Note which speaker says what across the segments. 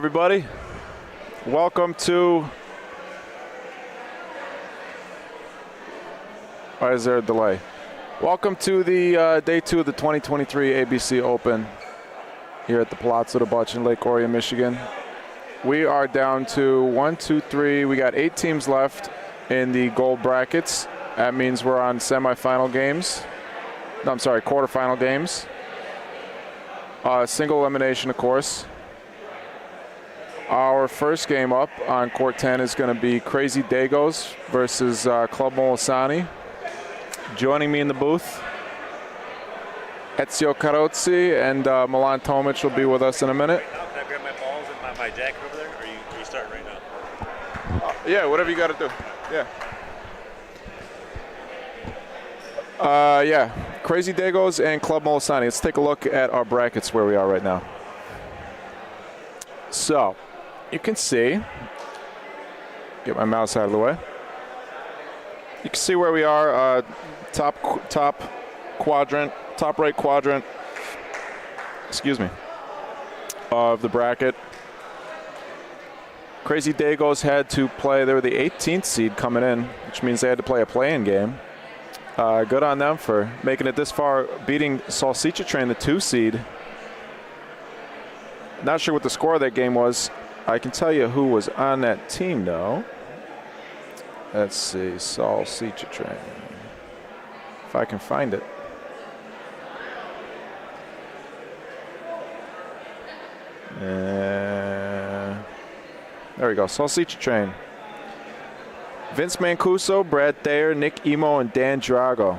Speaker 1: everybody. Welcome to... Why is there a delay? Welcome to the day 2 of the 2023 ABC Open here at the Palazzo de Bocce in Lake Orion, Michigan. We are down to 1, 2, 3. We got 8 teams left in the gold brackets. That means we're on semifinal games. No, I'm sorry, quarterfinal games. Single elimination, of course. Our first game up on court 10 is going to be Crazy Dagos versus Club Molisani. Joining me in the booth, Ezio Carozzi and Milan Tomic will be with us in a minute.
Speaker 2: Can I grab my balls and my jacket over there, or are you starting right now?
Speaker 1: Yeah, whatever you got to do. Yeah. Yeah, Crazy Dagos and Club Molisani. Let's take a look at our brackets where we are right now. So, you can see, get my mouse out of the way. You can see where we are, top right quadrant, excuse me, of the bracket. Crazy Dagos had to play, they were the 18th seed coming in, which means they had to play a play-in game. Good on them for making it this far, beating Salsicha Train, the 2 seed. Not sure what the score of that game was. I can tell you who was on that team, though. Let's see, Salsicha Train. If I can find it. There we go, Salsicha Train. Vince Mancuso, Brad Thayer, Nick Emo, and Dan Drago.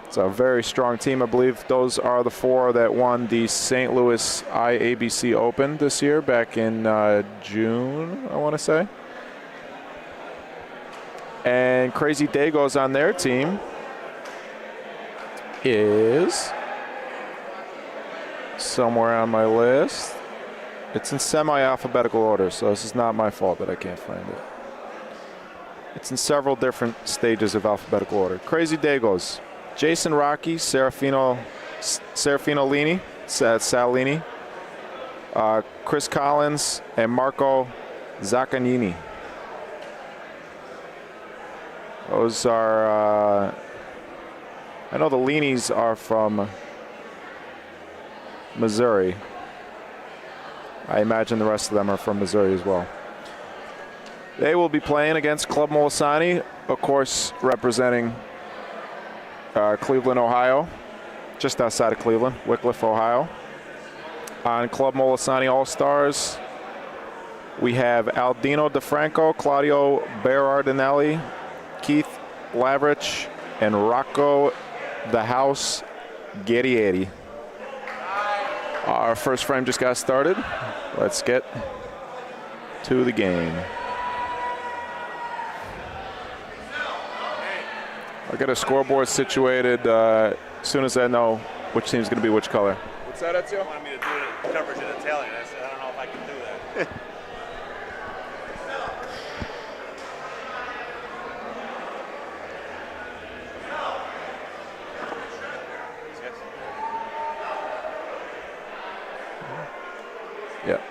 Speaker 1: It's a very strong team. I believe those are the 4 that won the St. Louis IABC Open this year back in June, I want to say. And Crazy Dagos on their team is somewhere on my list. It's in semi-alphabetical order, so this is not my fault that I can't find it. It's in several different stages of alphabetical order. Crazy Dagos. Jason Rocky, Serafino Lini, Salini, Chris Collins, and Marco Zaccagnini. Those are, I know the Linis are from Missouri. I imagine the rest of them are from Missouri as well. They will be playing against Club Molisani, of course, representing Cleveland, Ohio, just outside of Cleveland, Wickliffe, Ohio. On Club Molisani All-Stars, we have Aldino DeFranco, Claudio Berardinelli, Keith Lavrich, and Rocco the House Guerrieri. Our first frame just got started. Let's get to the game. I'll get a scoreboard situated as soon as I know which team's going to be which color. What's that, Ezio?
Speaker 2: You wanted me to do the coverage in Italian. I said, I don't know if I can do that.
Speaker 1: Yeah.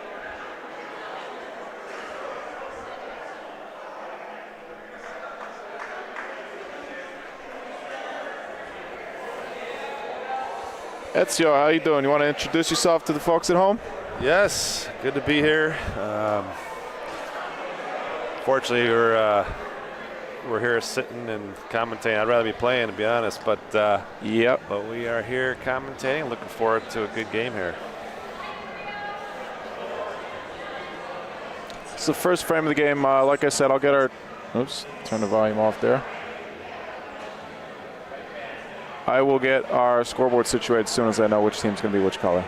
Speaker 1: Ezio, how you doing? You want to introduce yourself to the folks at home?
Speaker 3: Yes, good to be here. Fortunately, we're here sitting and commentating. I'd rather be playing, to be honest, but
Speaker 1: yep.
Speaker 3: But we are here commentating. Looking forward to a good game here.
Speaker 1: It's the first frame of the game. Like I said, I'll get our. Oops, turn the volume off there. I will get our scoreboard situated as soon as I know which team's going to be which color.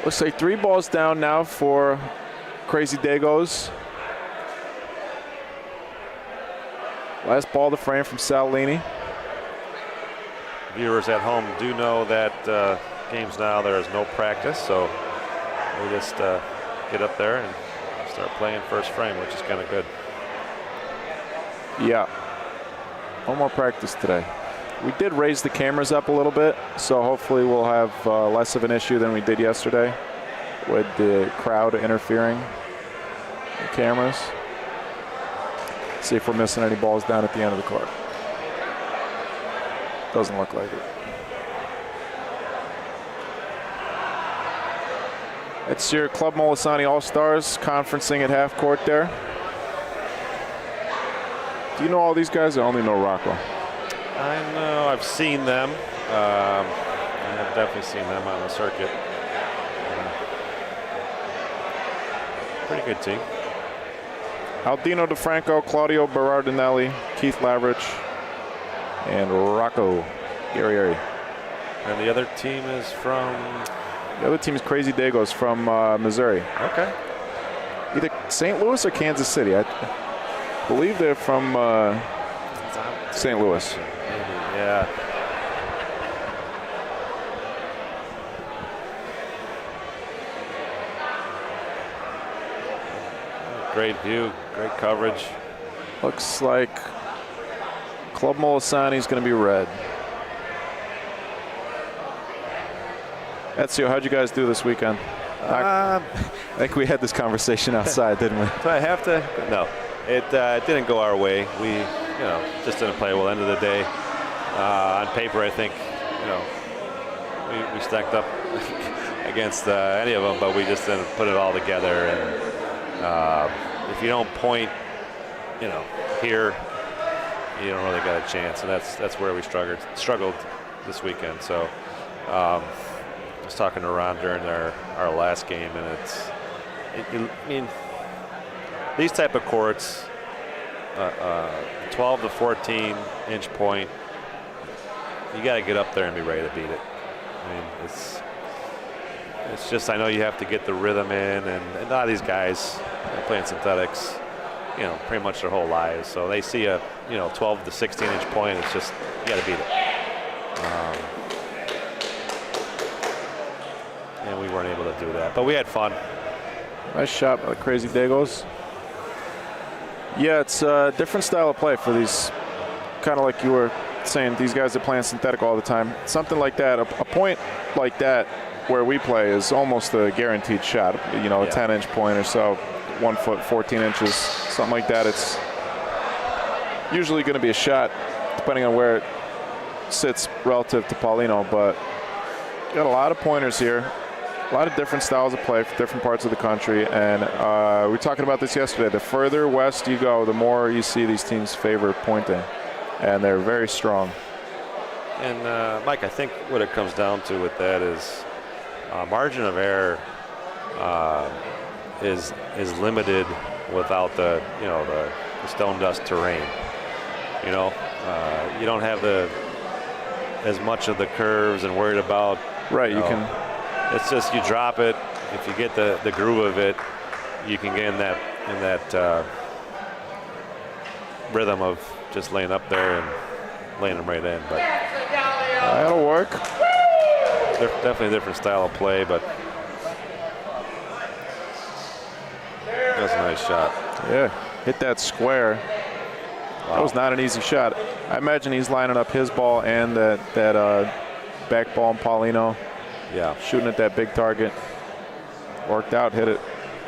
Speaker 1: Looks like 3 balls down now for Crazy Dagos. Last ball of the frame from Salini.
Speaker 3: Viewers at home do know that games now there is no practice, so we just get up there and start playing first frame, which is kind of good.
Speaker 1: Yeah. No more practice today. We did raise the cameras up a little bit, so hopefully we'll have less of an issue than we did yesterday. with the crowd interfering the cameras. See if we're missing any balls down at the end of the court. Doesn't look like it. It's your Club Molisani All-Stars conferencing at half court there. Do you know all these guys? I only know Rocco.
Speaker 3: I know. I've seen them. I have definitely seen them on the circuit. Pretty good team.
Speaker 1: Aldino DeFranco, Claudio Berardinelli, Keith Lavrich, and Rocco Guerrieri.
Speaker 3: And the other team is from?
Speaker 1: The other team is Crazy Dagos from Missouri.
Speaker 3: Okay.
Speaker 1: Either St. Louis or Kansas City. I believe they're from St. Louis.
Speaker 3: Maybe, yeah. Great view, great coverage.
Speaker 1: Looks like Club Molisani is going to be red. Ezio, how'd you guys do this weekend? I think we had this conversation outside, didn't we?
Speaker 3: Do I have to? No, it didn't go our way. We, just didn't play well. End of the day, on paper, I think, we stacked up against any of them, but we just didn't put it all together. And if you don't point, here, you don't really got a chance, and that's where we struggled this weekend. So. I was talking to Ron during our last game, and I mean, these type of courts, 12 to 14 inch point, you got to get up there and be ready to beat it. I mean, it's just, I know you have to get the rhythm in, and a lot of these guys playing synthetics, pretty much their whole lives. So they see a 12 to 16 inch point, it's just, you got to beat it. And we weren't able to do that, but we had fun.
Speaker 1: Nice shot by the Crazy Dagos. Yeah, it's a different style of play for these, kind of like you were saying, these guys are playing synthetic all the time. Something like that, a point like that where we play is almost a guaranteed shot, a 10-inch point or so, 1 foot, 14 inches, something like that. It's usually going to be a shot, depending on where it sits relative to Paulino, but got a lot of pointers here. A lot of different styles of play for different parts of the country, and we were talking about this yesterday. The further west you go, the more you see these teams favor pointing, and they're very strong.
Speaker 3: And Mike, I think what it comes down to with that is margin of error is limited without the stone dust terrain. You don't have as much of the curves and worried about.
Speaker 1: Right, you can.
Speaker 3: It's just you drop it. If you get the groove of it, you can get in that rhythm of just laying up there and laying them right in. But
Speaker 1: that'll work.
Speaker 3: Definitely a different style of play, but that's a nice shot.
Speaker 1: Yeah, hit that square. Wow. That was not an easy shot. I imagine he's lining up his ball and that back ball in Paulino.
Speaker 3: Yeah,
Speaker 1: shooting at that big target. Worked out, hit it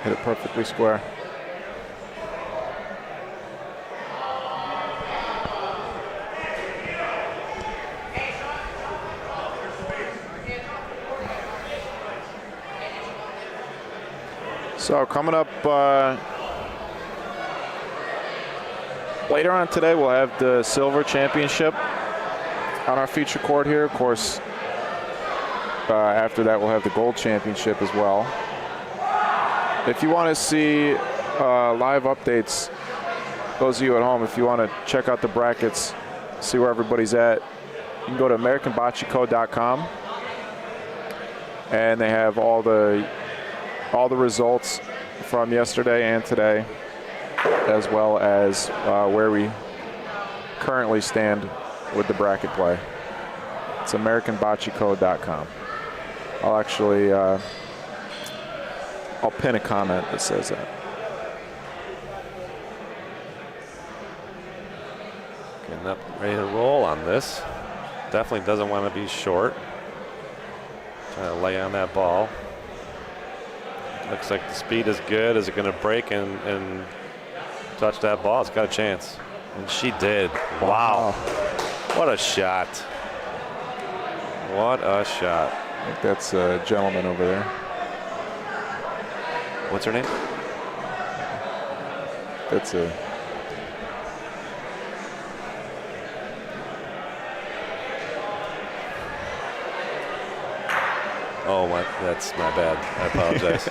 Speaker 1: perfectly square. So coming up later on today, we'll have the Silver Championship on our feature court here. Of course, after that, we'll have the Gold Championship as well. If you want to see live updates, those of you at home, if you want to check out the brackets, see where everybody's at, you can go to AmericanBocceCo.com, and they have all the results from yesterday and today, as well as where we currently stand with the bracket play. It's AmericanBocceCo.com. I'll actually, I'll pin a comment that says that.
Speaker 3: Getting up, ready to roll on this. Definitely doesn't want to be short. Trying to lay on that ball. Looks like the speed is good. Is it going to break and touch that ball? It's got a chance. And she did. Wow. What a shot. What a shot.
Speaker 1: I think that's a gentleman over there.
Speaker 3: What's her name?
Speaker 1: That's a...
Speaker 3: Oh, that's my bad. I apologize.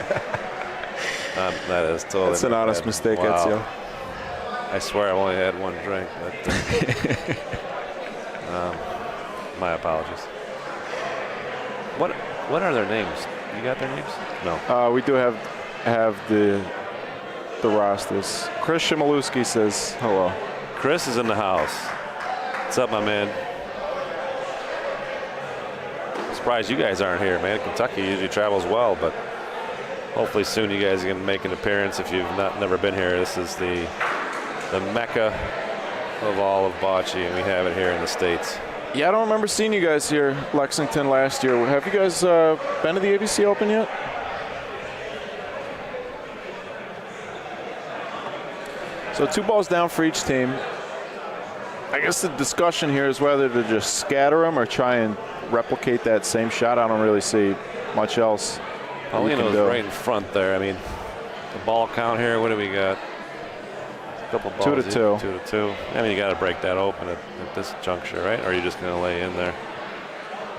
Speaker 3: That is totally.
Speaker 1: That's an honest mistake,
Speaker 3: wow.
Speaker 1: Ezio.
Speaker 3: I swear I've only had one drink. My apologies. What are their names? You got their names? No.
Speaker 1: We do have the rosters. Chris Shimolewski says hello.
Speaker 3: Chris is in the house. What's up, my man? Surprised you guys aren't here, man. Kentucky usually travels well, but hopefully soon you guys can make an appearance if you've never been here. This is the mecca of all of bocce, and we have it here in the States.
Speaker 1: Yeah, I don't remember seeing you guys here, Lexington, last year. Have you guys been to the ABC Open yet? So 2 balls down for each team. I guess the discussion here is whether to just scatter them or try and replicate that same shot. I don't really see much else.
Speaker 3: Paulino's right in front there. I mean, the ball count here, what do we got? A couple balls.
Speaker 1: 2 to 2.
Speaker 3: 2 to 2. I mean, you got to break that open at this juncture, right? Or are you just going to lay in there?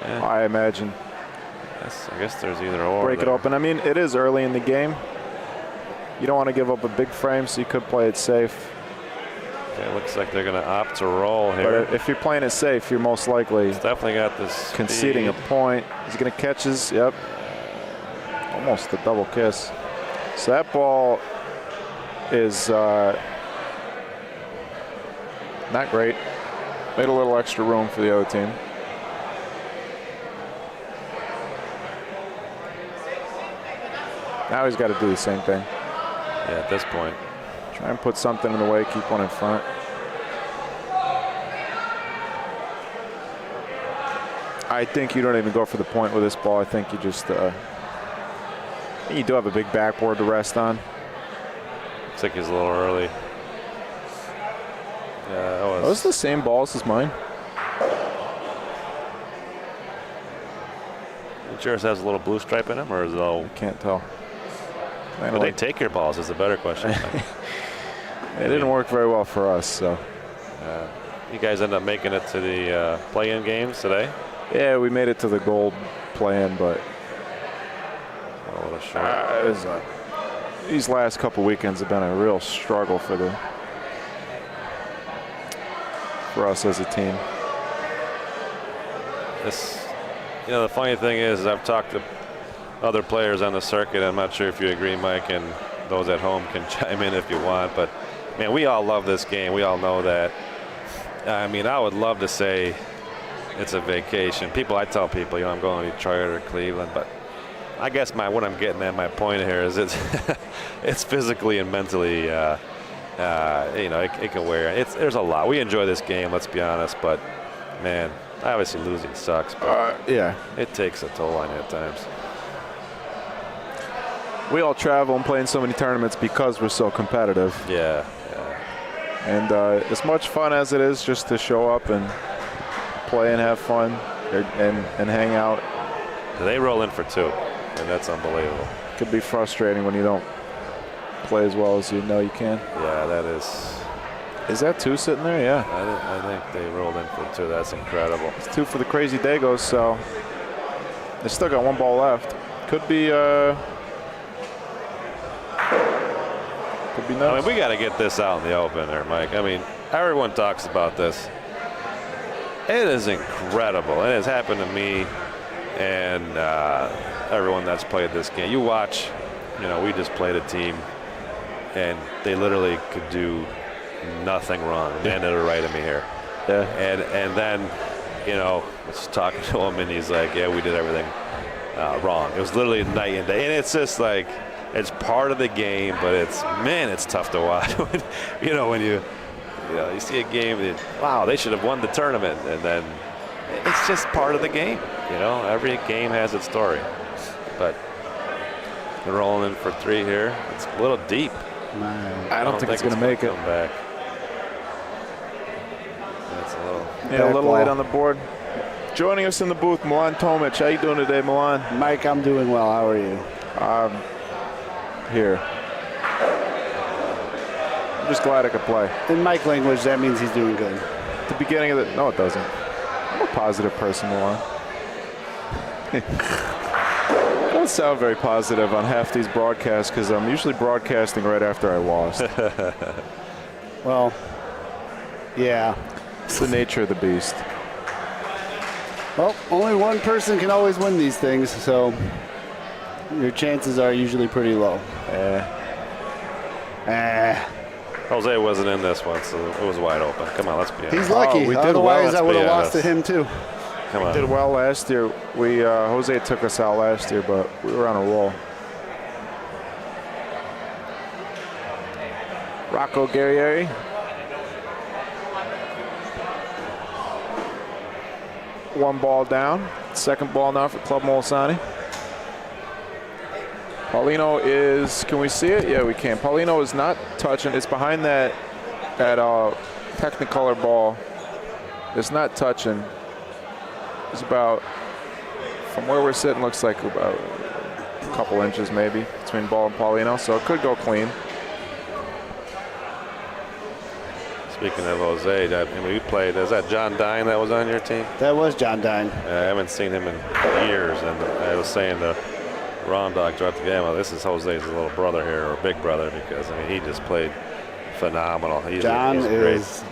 Speaker 3: Yeah.
Speaker 1: I imagine.
Speaker 3: Yes, I guess there's either or.
Speaker 1: Break it open. I mean, it is early in the game. You don't want to give up a big frame, so you could play it safe.
Speaker 3: Okay, looks like they're going to opt to roll here.
Speaker 1: But if you're playing it safe, you're most likely
Speaker 3: definitely got this
Speaker 1: conceding a point. He's going to catch his, yep. Almost a double kiss. So that ball is not great. Made a little extra room for the other team. Now he's got to do the same thing.
Speaker 3: Yeah, at this point.
Speaker 1: Try and put something in the way, keep one in front. I think you don't even go for the point with this ball. I think you just, you do have a big backboard to rest on.
Speaker 3: Looks like he's a little early. Yeah, that was.
Speaker 1: Are those the same balls as mine?
Speaker 3: Yours has a little blue stripe in them, or is it all?
Speaker 1: Can't tell.
Speaker 3: But they take your balls is a better question.
Speaker 1: It didn't work very well for us, so.
Speaker 3: You guys end up making it to the play-in games today?
Speaker 1: Yeah, we made it to the gold play-in, but
Speaker 3: what a shot.
Speaker 1: These last couple weekends have been a real struggle for us as a team.
Speaker 3: The funny thing is I've talked to other players on the circuit. I'm not sure if you agree, Mike, and those at home can chime in if you want, but man, we all love this game. We all know that. I mean, I would love to say it's a vacation. I tell people, I'm going to Detroit or Cleveland, but I guess what I'm getting at, my point here is it's physically and mentally, it can wear. There's a lot. We enjoy this game, let's be honest, but man, obviously losing sucks. But
Speaker 1: yeah,
Speaker 3: it takes a toll on you at times.
Speaker 1: We all travel and play in so many tournaments because we're so competitive.
Speaker 3: Yeah.
Speaker 1: And as much fun as it is just to show up and play and have fun and hang out.
Speaker 3: They roll in for 2, and that's unbelievable.
Speaker 1: It could be frustrating when you don't play as well as you know you can.
Speaker 3: Yeah, that is.
Speaker 1: Is that 2 sitting there? Yeah.
Speaker 3: I think they rolled in for 2. That's incredible.
Speaker 1: It's 2 for the Crazy Dagos, so they still got 1 ball left. Could be nuts.
Speaker 3: I mean, we got to get this out in the open there, Mike. I mean, everyone talks about this. It is incredible. It has happened to me and everyone that's played this game. You watch, we just played a team, and they literally could do nothing wrong. They ended it right at me here.
Speaker 1: Yeah.
Speaker 3: And then, I was talking to him, and he's like, yeah, we did everything wrong. It was literally night and day. And it's just like, it's part of the game, but it's tough to watch. when you see a game that, wow, they should have won the tournament, and then it's just part of the game. Every game has its story. But rolling in for 3 here. It's a little deep.
Speaker 1: I don't think it's going to make it.
Speaker 3: Come back. That's a little.
Speaker 1: Yeah, a little late on the board. Joining us in the booth, Milan Tomic. How you doing today, Milan?
Speaker 4: Mike, I'm doing well. How are you?
Speaker 1: Here. I'm just glad I could play.
Speaker 4: In Mike language, that means he's doing good.
Speaker 1: At the beginning of the... No, it doesn't. I'm a positive person, Milan. I don't sound very positive on half these broadcasts because I'm usually broadcasting right after I lost.
Speaker 4: Well, yeah.
Speaker 1: It's the nature of the beast.
Speaker 4: Well, only one person can always win these things, so your chances are usually pretty low.
Speaker 3: Jose wasn't in this one, so it was wide open. Come on, let's be honest.
Speaker 4: He's lucky.
Speaker 1: we did
Speaker 4: Otherwise,
Speaker 1: well.
Speaker 4: I would have
Speaker 3: Let's be
Speaker 4: lost to
Speaker 3: honest.
Speaker 4: him, too.
Speaker 3: Come on.
Speaker 1: Did well last year. We Jose took us out last year, but we were on a roll. Rocco Guerrieri. One ball down. Second ball now for Club Molisani. Paulino is, can we see it? Yeah, we can. Paulino is not touching. It's behind that Technicolor ball. It's not touching. It's about, from where we're sitting, looks like about a couple inches maybe between ball and Paulino, so it could go clean.
Speaker 3: Speaking of Jose, we played. Is that John Dine that was on your team?
Speaker 4: That was John Dine.
Speaker 3: I haven't seen him in years, and I was saying to Ron Dog throughout the game, well, this is Jose's little brother here, or big brother, because I mean he just played phenomenal. He's great.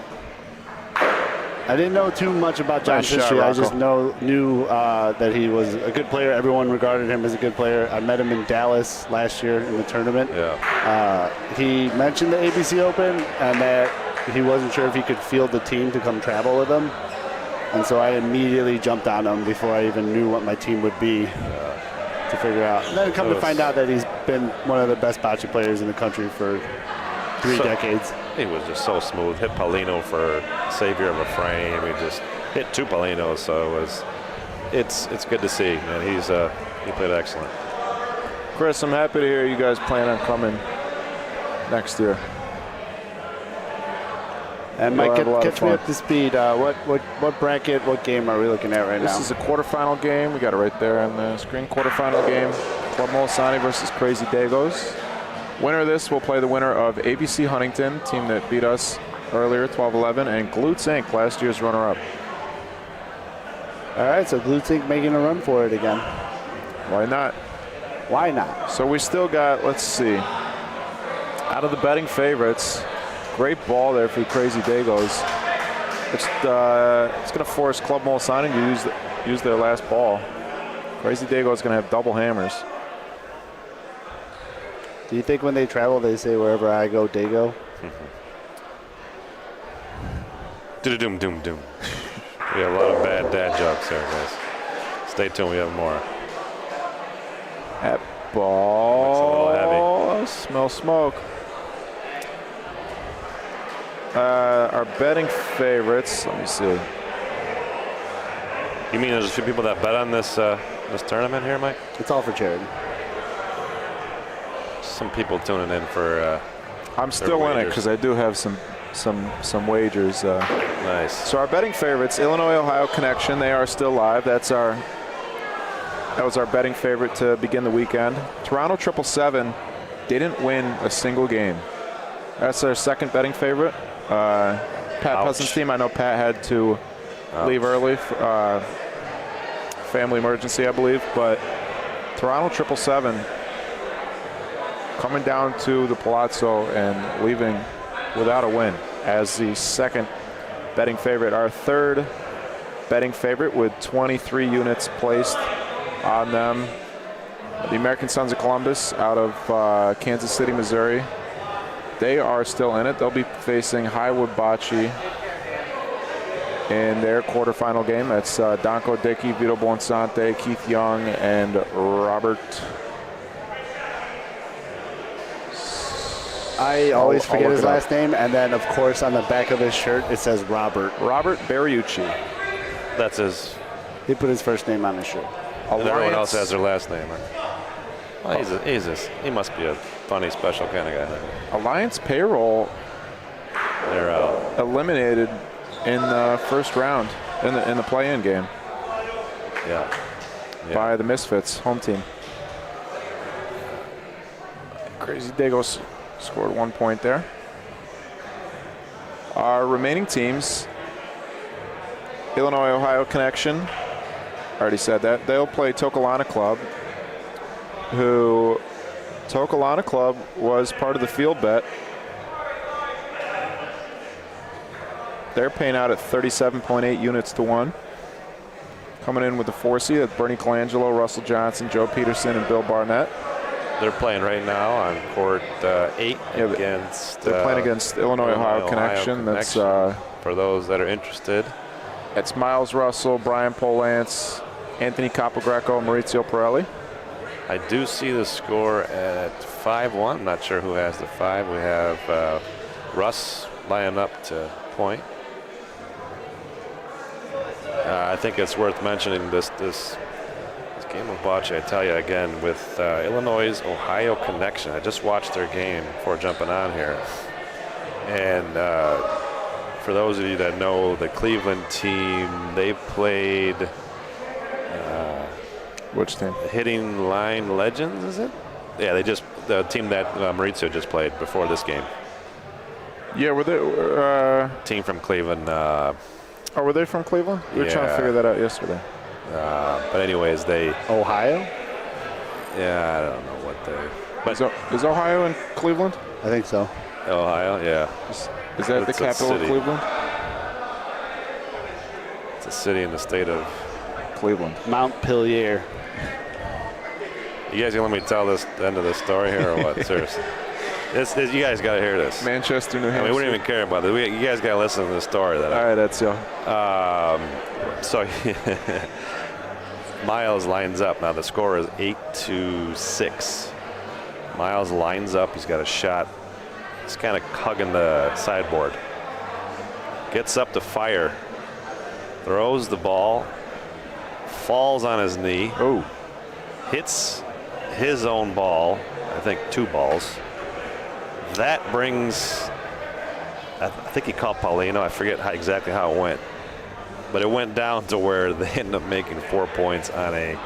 Speaker 4: I didn't know too much about John's
Speaker 1: Nice shot,
Speaker 4: history. I
Speaker 1: Rocco.
Speaker 4: just knew that he was a good player. Everyone regarded him as a good player. I met him in Dallas last year in the tournament.
Speaker 3: Yeah.
Speaker 4: He mentioned the ABC Open and that he wasn't sure if he could field the team to come travel with him. And so I immediately jumped on him before I even knew what my team would be to figure out. And then come to find out that he's been one of the best bocce players in the country for 3 decades.
Speaker 3: He was just so smooth. Hit Paulino for savior of a frame. He just hit 2 Paulinos, so it's good to see. And he played excellent.
Speaker 1: Chris, I'm happy to hear you guys plan on coming next year.
Speaker 4: And
Speaker 1: We'll
Speaker 4: Mike,
Speaker 1: have a lot of
Speaker 4: catch me
Speaker 1: fun.
Speaker 4: up to speed. What bracket, what game are we looking at right now?
Speaker 1: This is a quarterfinal game. We got it right there on the screen. Quarterfinal game. Club Molisani versus Crazy Dagos. Winner of this will play the winner of ABC Huntington, team that beat us earlier, 12-11, and Glutes Inc., last year's runner-up.
Speaker 4: All right, so Glutes Inc. making a run for it again.
Speaker 1: Why not?
Speaker 4: Why not?
Speaker 1: So we still got, let's see, out of the betting favorites, great ball there for the Crazy Dagos. It's going to force Club Molisani to use their last ball. Crazy Dago is going to have double hammers.
Speaker 4: Do you think when they travel, they say, wherever I go, Dago?
Speaker 3: Doom, doom, doom. We have a lot of bad dad jokes here, guys. Stay tuned, we have more.
Speaker 1: That ball.
Speaker 3: Looks a little heavy.
Speaker 1: Smell smoke. Our betting favorites, let me see.
Speaker 3: You mean there's a few people that bet on this this tournament here, Mike?
Speaker 4: It's all for charity.
Speaker 3: Some people tuning in for.
Speaker 1: I'm still in it
Speaker 3: wagers.
Speaker 1: because I do have some wagers.
Speaker 3: Nice.
Speaker 1: So our betting favorites, Illinois-Ohio connection, they are still live. That was our betting favorite to begin the weekend. Toronto 777 didn't win a single game. That's our second betting favorite. Pat Pleasant's team, I know Pat had to leave early, family emergency, I believe, but Toronto 777 coming down to the Palazzo and leaving without a win as the second betting favorite. Our third betting favorite with 23 units placed on them. The American Sons of Columbus out of Kansas City, Missouri. They are still in it. They'll be facing Highwood Bocce in their quarterfinal game. That's Donko Dickey, Vito Bonsante, Keith Young, and Robert.
Speaker 4: I always
Speaker 1: I'll
Speaker 4: forget
Speaker 1: look
Speaker 4: his
Speaker 1: it up.
Speaker 4: last name, and then, of course, on the back of his shirt, it says Robert.
Speaker 1: Robert Bariucci.
Speaker 3: That's his.
Speaker 4: He put his first name on his shirt.
Speaker 3: And everyone else has their last name. Right? Well, he must be a funny, special kind of guy.
Speaker 1: Alliance Payroll
Speaker 3: They're
Speaker 1: eliminated in the first round in the play-in game
Speaker 3: yeah.
Speaker 1: by the Misfits home team. Crazy Dagos scored 1 point there. Our remaining teams, Illinois-Ohio Connection, already said that. They'll play Tokalana Club, who Tokalana Club was part of the field bet. They're paying out at 37.8 units to 1. Coming in with the 4 seed, that's Bernie Colangelo, Russell Johnson, Joe Peterson, and Bill Barnett.
Speaker 3: They're playing right now on court 8 against.
Speaker 1: They're playing against Illinois-Ohio Connection. That's
Speaker 3: for those that are interested.
Speaker 1: It's Miles Russell, Brian Polance, Anthony Capogreco, Maurizio Pirelli.
Speaker 3: I do see the score at 5-1. I'm not sure who has the 5. We have Russ lining up to point. I think it's worth mentioning this game of bocce. I tell you again, with Illinois' Ohio Connection. I just watched their game before jumping on here, and for those of you that know the Cleveland team, they played.
Speaker 1: Which team?
Speaker 3: Hitting Line Legends, is it? Yeah, the team that Maurizio just played before this game.
Speaker 1: Yeah, were they?
Speaker 3: Team from Cleveland.
Speaker 1: Were they from Cleveland? We were trying to figure that out yesterday.
Speaker 3: But anyways, they.
Speaker 4: Ohio?
Speaker 3: Yeah, I don't know what they.
Speaker 1: But is Ohio in Cleveland?
Speaker 4: I think so.
Speaker 3: Ohio, yeah.
Speaker 1: Is that the capital of Cleveland?
Speaker 3: It's a city in the state of
Speaker 1: Cleveland.
Speaker 4: Montpelier.
Speaker 3: You guys gonna let me tell the end of this story here or what? Seriously. You guys got to hear this.
Speaker 1: Manchester, New Hampshire.
Speaker 3: I mean, we don't even care about this. You guys got to listen to this story.
Speaker 1: All right, that's you.
Speaker 3: So Miles lines up. Now the score is 8-6. Miles lines up. He's got a shot. He's kind of hugging the sideboard. Gets up to fire. Throws the ball. Falls on his knee.
Speaker 1: Oh.
Speaker 3: Hits his own ball. I think 2 balls. That brings, I think he called Paulino. I forget exactly how it went. But it went down to where they ended up making 4 points on a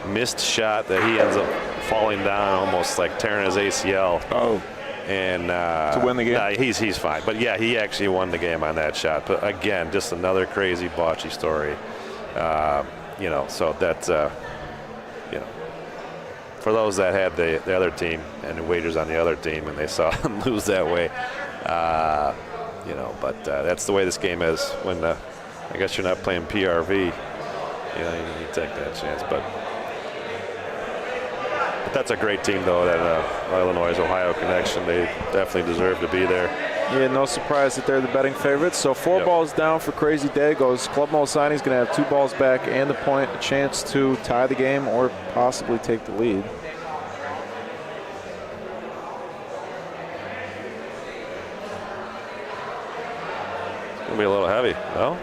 Speaker 3: missed shot that he ends up falling down, almost like tearing his ACL.
Speaker 1: Oh.
Speaker 3: And
Speaker 1: to win the game?
Speaker 3: He's fine. But, yeah, he actually won the game on that shot. But, again, just another crazy bocce story. So that's, for those that had the other team and wagers on the other team and they saw them lose that way, but that's the way this game is. When I guess you're not playing PRV, you take that chance. But that's a great team, though, that Illinois' Ohio Connection. They definitely deserve to be there.
Speaker 1: Yeah, no surprise that they're the betting favorites. So 4 balls down for Crazy Dagos. Club Molisani's going to have 2 balls back and the point, a chance to tie the game or possibly take the lead.
Speaker 3: It's going to be a little heavy, no?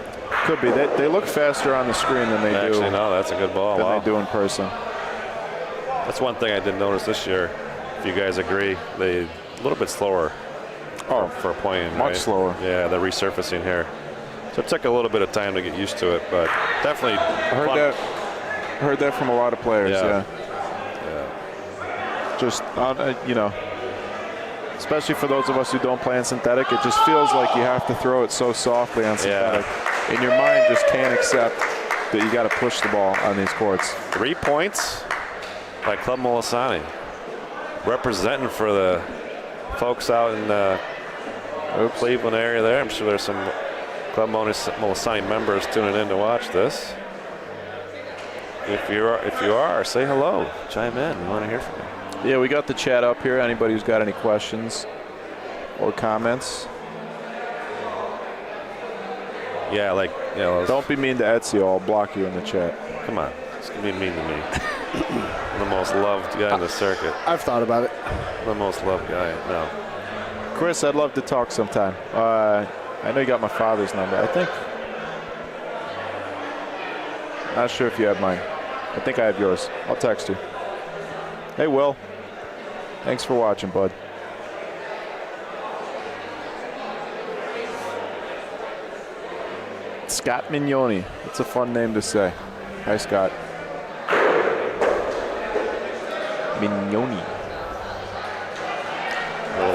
Speaker 1: Could be. They look faster on the screen than they do.
Speaker 3: Actually, no, that's a good ball.
Speaker 1: Than they do in person.
Speaker 3: That's one thing I did notice this year. If you guys agree, they a little bit slower.
Speaker 1: Oh,
Speaker 3: for playing,
Speaker 1: much
Speaker 3: right?
Speaker 1: slower.
Speaker 3: Yeah, the resurfacing here. So it took a little bit of time to get used to it, but definitely.
Speaker 1: Heard that from a lot of players. Yeah. Just especially for those of us who don't play on synthetic, it just feels like you have to throw it so softly on synthetic, and your mind just can't accept that you got to push the ball on these courts.
Speaker 3: 3 points by Club Molisani, representing for the folks out in the Cleveland area there. I'm sure there's some Club Molisani members tuning in to watch this. If you are, say hello. Chime in. We want to hear from you.
Speaker 1: Yeah, we got the chat up here. Anybody who's got any questions or comments.
Speaker 3: Yeah,
Speaker 1: don't be mean to Ezio. I'll block you in the chat.
Speaker 3: Come on. It's going to be mean to me. I'm the most loved guy in the circuit.
Speaker 4: I've thought about it.
Speaker 3: The most loved guy. No.
Speaker 1: Chris, I'd love to talk sometime. I know you got my father's number. I think. Not sure if you have mine. I think I have yours. I'll text you. Hey, Will. Thanks for watching, bud. Scott Mignoni. It's a fun name to say. Hi, Scott. Mignoni.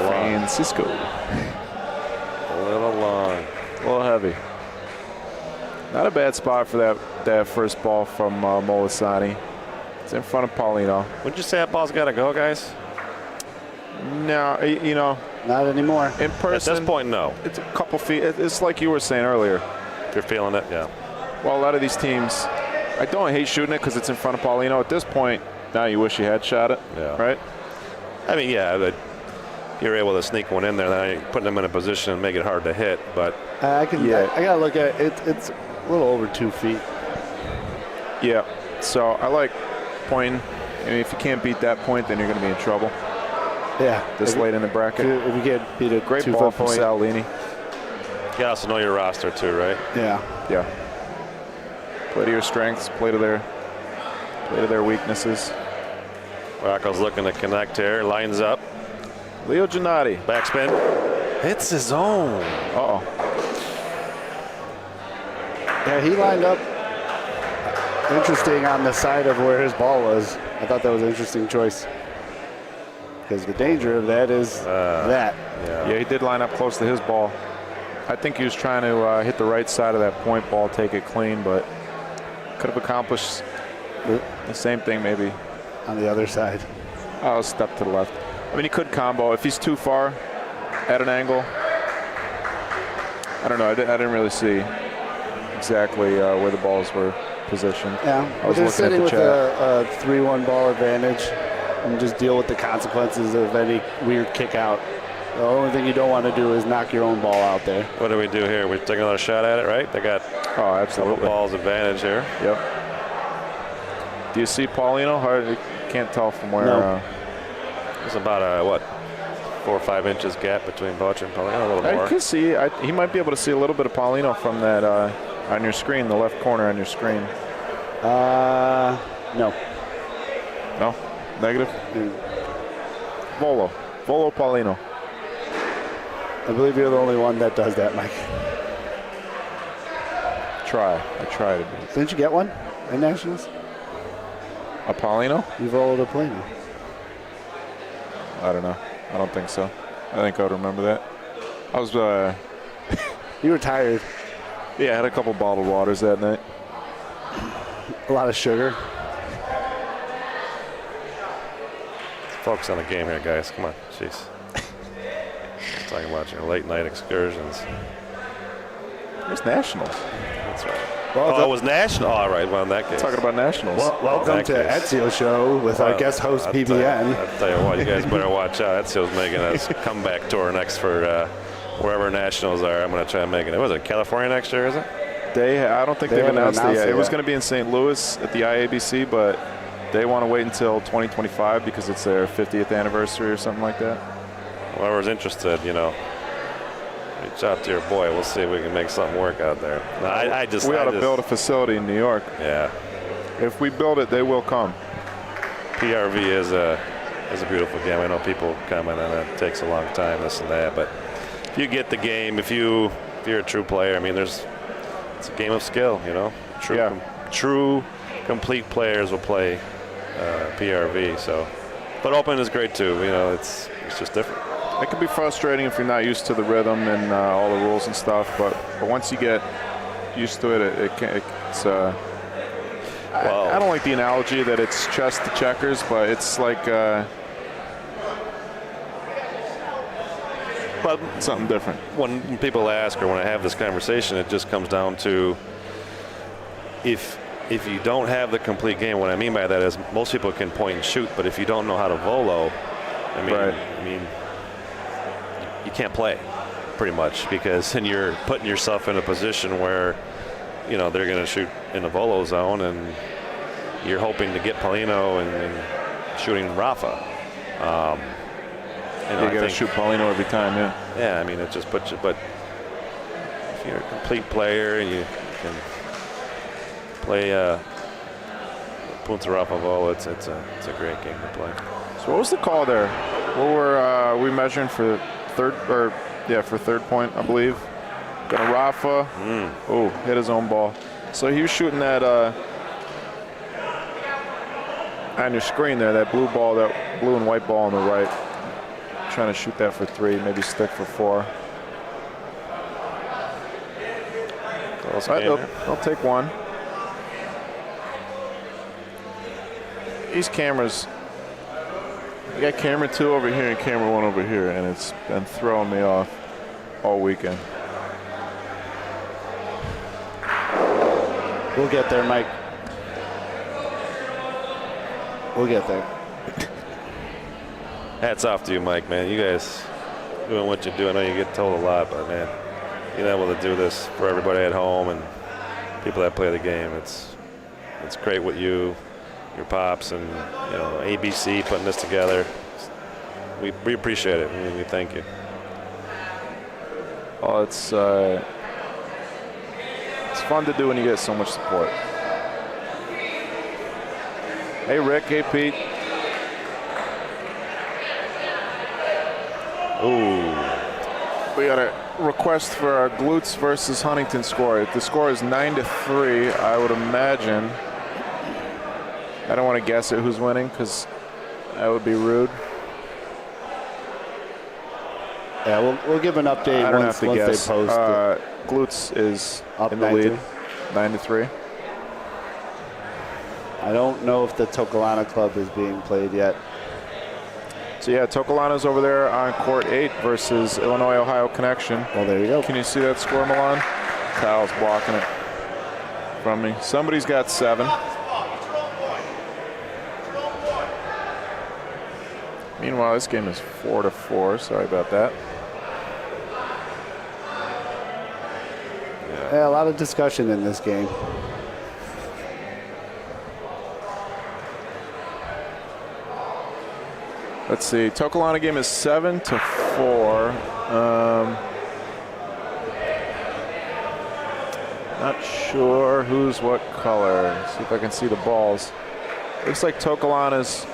Speaker 1: Francisco.
Speaker 3: A little long.
Speaker 1: A little heavy. Not a bad spot for that first ball from Molisani. It's in front of Paulino.
Speaker 3: Wouldn't you say that ball's got to go, guys?
Speaker 1: No, you know.
Speaker 4: Not anymore.
Speaker 1: In person.
Speaker 3: At this point, no.
Speaker 1: It's a couple feet. It's like you were saying earlier.
Speaker 3: If you're feeling it, yeah.
Speaker 1: Well, a lot of these teams, I don't hate shooting it because it's in front of Paulino. At this point, now you wish you had shot it,
Speaker 3: Yeah.
Speaker 1: right?
Speaker 3: I mean, yeah, but you're able to sneak one in there, then you're putting them in a position and make it hard to hit. But
Speaker 4: I gotta look at it. It's a little over 2 feet.
Speaker 1: Yeah. So I like pointing. I mean, if you can't beat that point, then you're going to be in trouble.
Speaker 4: Yeah.
Speaker 1: This late in the bracket.
Speaker 4: If you can't beat a
Speaker 1: Great
Speaker 4: 2
Speaker 1: ball
Speaker 4: foot
Speaker 1: from
Speaker 4: point.
Speaker 1: Salini.
Speaker 3: you also know your roster, too, right?
Speaker 4: Yeah.
Speaker 1: Yeah. Play to your strengths. Play to their weaknesses.
Speaker 3: Rocco's looking to connect here. Lines up.
Speaker 1: Leo Gennady.
Speaker 3: Backspin. Hits his own.
Speaker 1: Uh-oh.
Speaker 4: Yeah, he lined up interesting on the side of where his ball was. I thought that was an interesting choice. Because the danger of that is that.
Speaker 1: Yeah, he did line up close to his ball. I think he was trying to hit the right side of that point ball, take it clean, but could have accomplished the same thing maybe.
Speaker 4: On the other side.
Speaker 1: Oh, step to the left. I mean, he could combo. If he's too far at an angle, I don't know. I didn't really see exactly where the balls were positioned.
Speaker 4: Yeah,
Speaker 1: I was
Speaker 4: they're
Speaker 1: looking
Speaker 4: sitting
Speaker 1: at the
Speaker 4: with
Speaker 1: chat.
Speaker 4: a 3-1 ball advantage and just deal with the consequences of any weird kick out. The only thing you don't want to do is knock your own ball out there.
Speaker 3: What do we do here? We take another shot at it, right? They got
Speaker 1: Oh,
Speaker 3: a couple
Speaker 1: absolutely.
Speaker 3: balls advantage here.
Speaker 1: Yep. Do you see Paulino? Hard, you can't tell from where.
Speaker 4: No.
Speaker 3: There's about a, 4 or 5 inches gap between Bocce and Paulino, a little
Speaker 1: I
Speaker 3: more.
Speaker 1: could see. He might be able to see a little bit of Paulino from that on your screen, the left corner on your screen.
Speaker 4: No.
Speaker 1: No, negative. Volo Paulino.
Speaker 4: I believe you're the only one that does that, Mike.
Speaker 1: I try to be.
Speaker 4: Didn't you get one in Nationals?
Speaker 1: A Paulino?
Speaker 4: You rolled a Polino.
Speaker 1: I don't know. I don't think so. I think I would remember that. I was,
Speaker 4: You were tired.
Speaker 1: yeah, I had a couple bottled waters that night.
Speaker 4: A lot of sugar.
Speaker 3: Focus on the game here, guys. Come on. Jeez. Talking about your late night excursions.
Speaker 1: There's Nationals.
Speaker 3: That's right.
Speaker 4: Well,
Speaker 3: Oh, it was national. All right. Well, in that case.
Speaker 1: Talking about Nationals.
Speaker 4: welcome
Speaker 3: that
Speaker 4: to
Speaker 3: case.
Speaker 4: Ezio's show with our guest host,
Speaker 3: I'll
Speaker 4: PBN.
Speaker 3: tell you what, you guys better watch out. Ezio's making a comeback tour next for wherever nationals are. I'm going to try and make it. Was it California next year, is it?
Speaker 1: I don't think
Speaker 4: They
Speaker 1: they've
Speaker 4: haven't
Speaker 1: announced it
Speaker 4: announced
Speaker 1: yet.
Speaker 4: it
Speaker 1: It was
Speaker 4: yet.
Speaker 1: going to be in St. Louis at the IABC, but they want to wait until 2025 because it's their 50th anniversary or something like that.
Speaker 3: Whoever's interested, reach out to your boy. We'll see if we can make something work out there. No,
Speaker 1: We ought to build a facility in New York.
Speaker 3: Yeah.
Speaker 1: If we build it, they will come.
Speaker 3: PRV is a beautiful game. I know people comment on it. It takes a long time, this and that, but if you get the game, if you're a true player, I mean, it's a game of skill, True, complete players will play PRV. So, but Open is great too. It's just different.
Speaker 1: It can be frustrating if you're not used to the rhythm and all the rules and stuff, but once you get used to it, it's. I don't like the analogy that it's chess to checkers, but it's like
Speaker 3: But
Speaker 1: something different.
Speaker 3: when people ask or when I have this conversation, it just comes down to if you don't have the complete game. What I mean by that is most people can point and shoot, but if you don't know how to volo, I mean, you can't play pretty much, because then you're putting yourself in a position where they're going to shoot in the volo zone, and you're hoping to get Paulino and shooting Rafa.
Speaker 1: You got to shoot Paulino every time, yeah.
Speaker 3: Yeah, I mean, it just puts you. But if you're a complete player and you can play Punta Rafavola, it's a great game to play.
Speaker 1: So what was the call there? What were we measuring for third, or yeah, for third point, I believe. Got a Rafa. Oh, hit his own ball. So he was shooting that on your screen there, that blue ball, that blue and white ball on the right. Trying to shoot that for 3, maybe stick for 4. I'll take one. These cameras, you got camera 2 over here and camera 1 over here, and it's been throwing me off all weekend.
Speaker 4: We'll get there, Mike. We'll get there.
Speaker 3: Hats off to you, Mike, man. You guys doing what you do. I know you get told a lot, but, man, being able to do this for everybody at home and people that play the game, it's great what you, your pops, and, you know, ABC putting this together. We appreciate it. We thank you.
Speaker 1: Oh, it's fun to do when you get so much support. Hey, Rick. Hey, Pete.
Speaker 3: Ooh.
Speaker 1: We got a request for a Glutes versus Huntington score. If the score is 9-3, I would imagine. I don't want to guess at who's winning because that would be rude.
Speaker 4: Yeah, we'll give an update
Speaker 1: I don't
Speaker 4: once
Speaker 1: have to guess.
Speaker 4: they post it.
Speaker 1: Glutes is
Speaker 4: Up
Speaker 1: in the lead,
Speaker 4: 9-3.
Speaker 1: 9-3.
Speaker 4: I don't know if the Tokalana Club is being played yet.
Speaker 1: So yeah, Tokalana's over there on court 8 versus Illinois-Ohio Connection.
Speaker 4: Well, there you go.
Speaker 1: Can you see that score, Milan? Kyle's blocking it from me. Somebody's got 7. Meanwhile, this game is 4-4. Sorry about that.
Speaker 4: Yeah, a lot of discussion in this game.
Speaker 1: Let's see. Tokalana game is 7-4. Not sure who's what color. See if I can see the balls. Looks like Tokalana's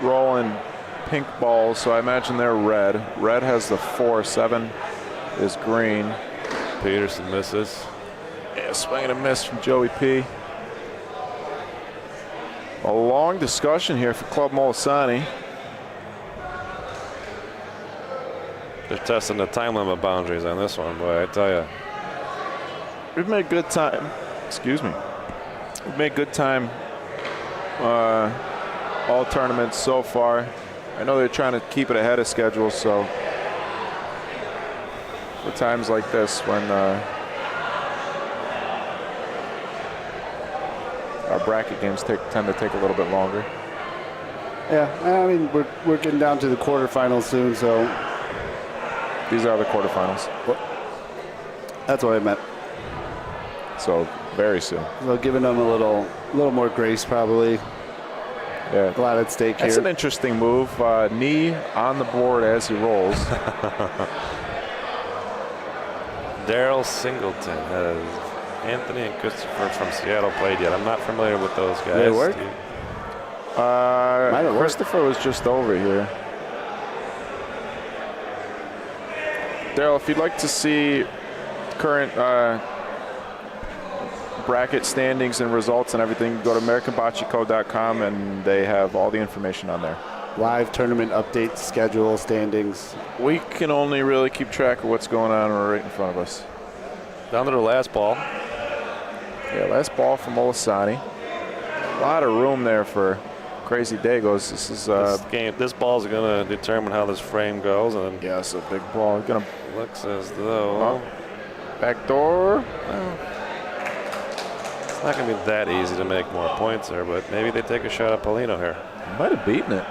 Speaker 1: rolling pink balls, so I imagine they're red. Red has the 4. 7 is green.
Speaker 3: Peterson misses.
Speaker 1: Yeah, swing and a miss from Joey P. A long discussion here for Club Molisani.
Speaker 3: They're testing the time limit boundaries on this one, boy, I tell you.
Speaker 1: We've made good time. Excuse me. We've made good time all tournaments so far. I know they're trying to keep it ahead of schedule, so for times like this when our bracket games tend to take a little bit longer.
Speaker 4: Yeah, I mean, we're getting down to the quarterfinals soon, so.
Speaker 1: These are the quarterfinals.
Speaker 4: That's what I meant.
Speaker 1: So very soon.
Speaker 4: So giving them a little more grace, probably.
Speaker 1: Yeah.
Speaker 4: A lot at stake here.
Speaker 1: That's an interesting move. Knee on the board as he rolls.
Speaker 3: Daryl Singleton has Anthony and Christopher from Seattle played yet. I'm not familiar with those guys.
Speaker 4: Did it work? Might have worked.
Speaker 1: Christopher was just over here. Daryl, if you'd like to see current bracket standings and results and everything, go to AmericanBocceCo.com and they have all the information on there.
Speaker 4: Live tournament updates, schedule, standings.
Speaker 1: We can only really keep track of what's going on right in front of us.
Speaker 3: Down to the last ball.
Speaker 1: Yeah, last ball from Molisani. A lot of room there for Crazy Dagos. This is
Speaker 3: this ball's going to determine how this frame goes, and
Speaker 1: yeah, it's a big ball. Gonna
Speaker 3: looks as though
Speaker 1: back door.
Speaker 3: It's not going to be that easy to make more points there, but maybe they take a shot at Paulino here.
Speaker 1: Might have beaten it.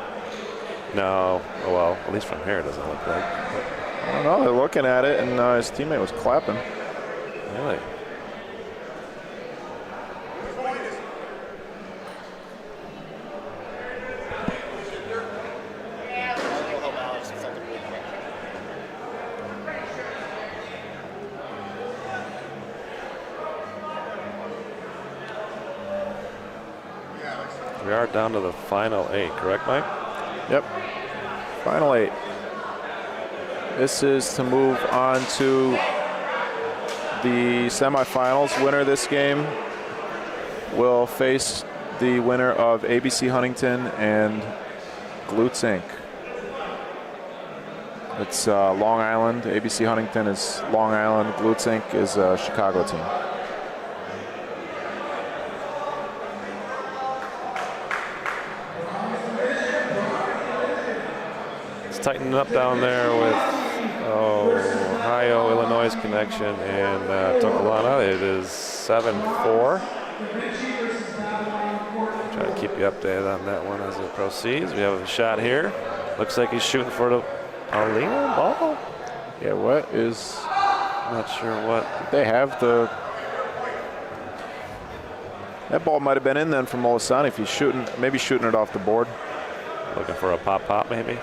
Speaker 3: No, well, at least from here it doesn't look like.
Speaker 1: I don't know. They're looking at it, and his teammate was clapping.
Speaker 3: Really? We are down to the final 8, correct, Mike?
Speaker 1: Yep. Final 8. This is to move on to the semifinals. Winner of this game will face the winner of ABC Huntington and Glutes Inc. It's Long Island. ABC Huntington is Long Island. Glutes Inc. is a Chicago team.
Speaker 3: It's tightening up down there with Ohio, Illinois connection, and Tokalana. It is 7-4. Try to keep you updated on that one as it proceeds. We have a shot here. Looks like he's shooting for the Paulino ball.
Speaker 1: Yeah, what is...
Speaker 3: Not sure what.
Speaker 1: They have the... That ball might have been in then from Molisani if he's shooting, maybe shooting it off the board.
Speaker 3: Looking for a pop maybe.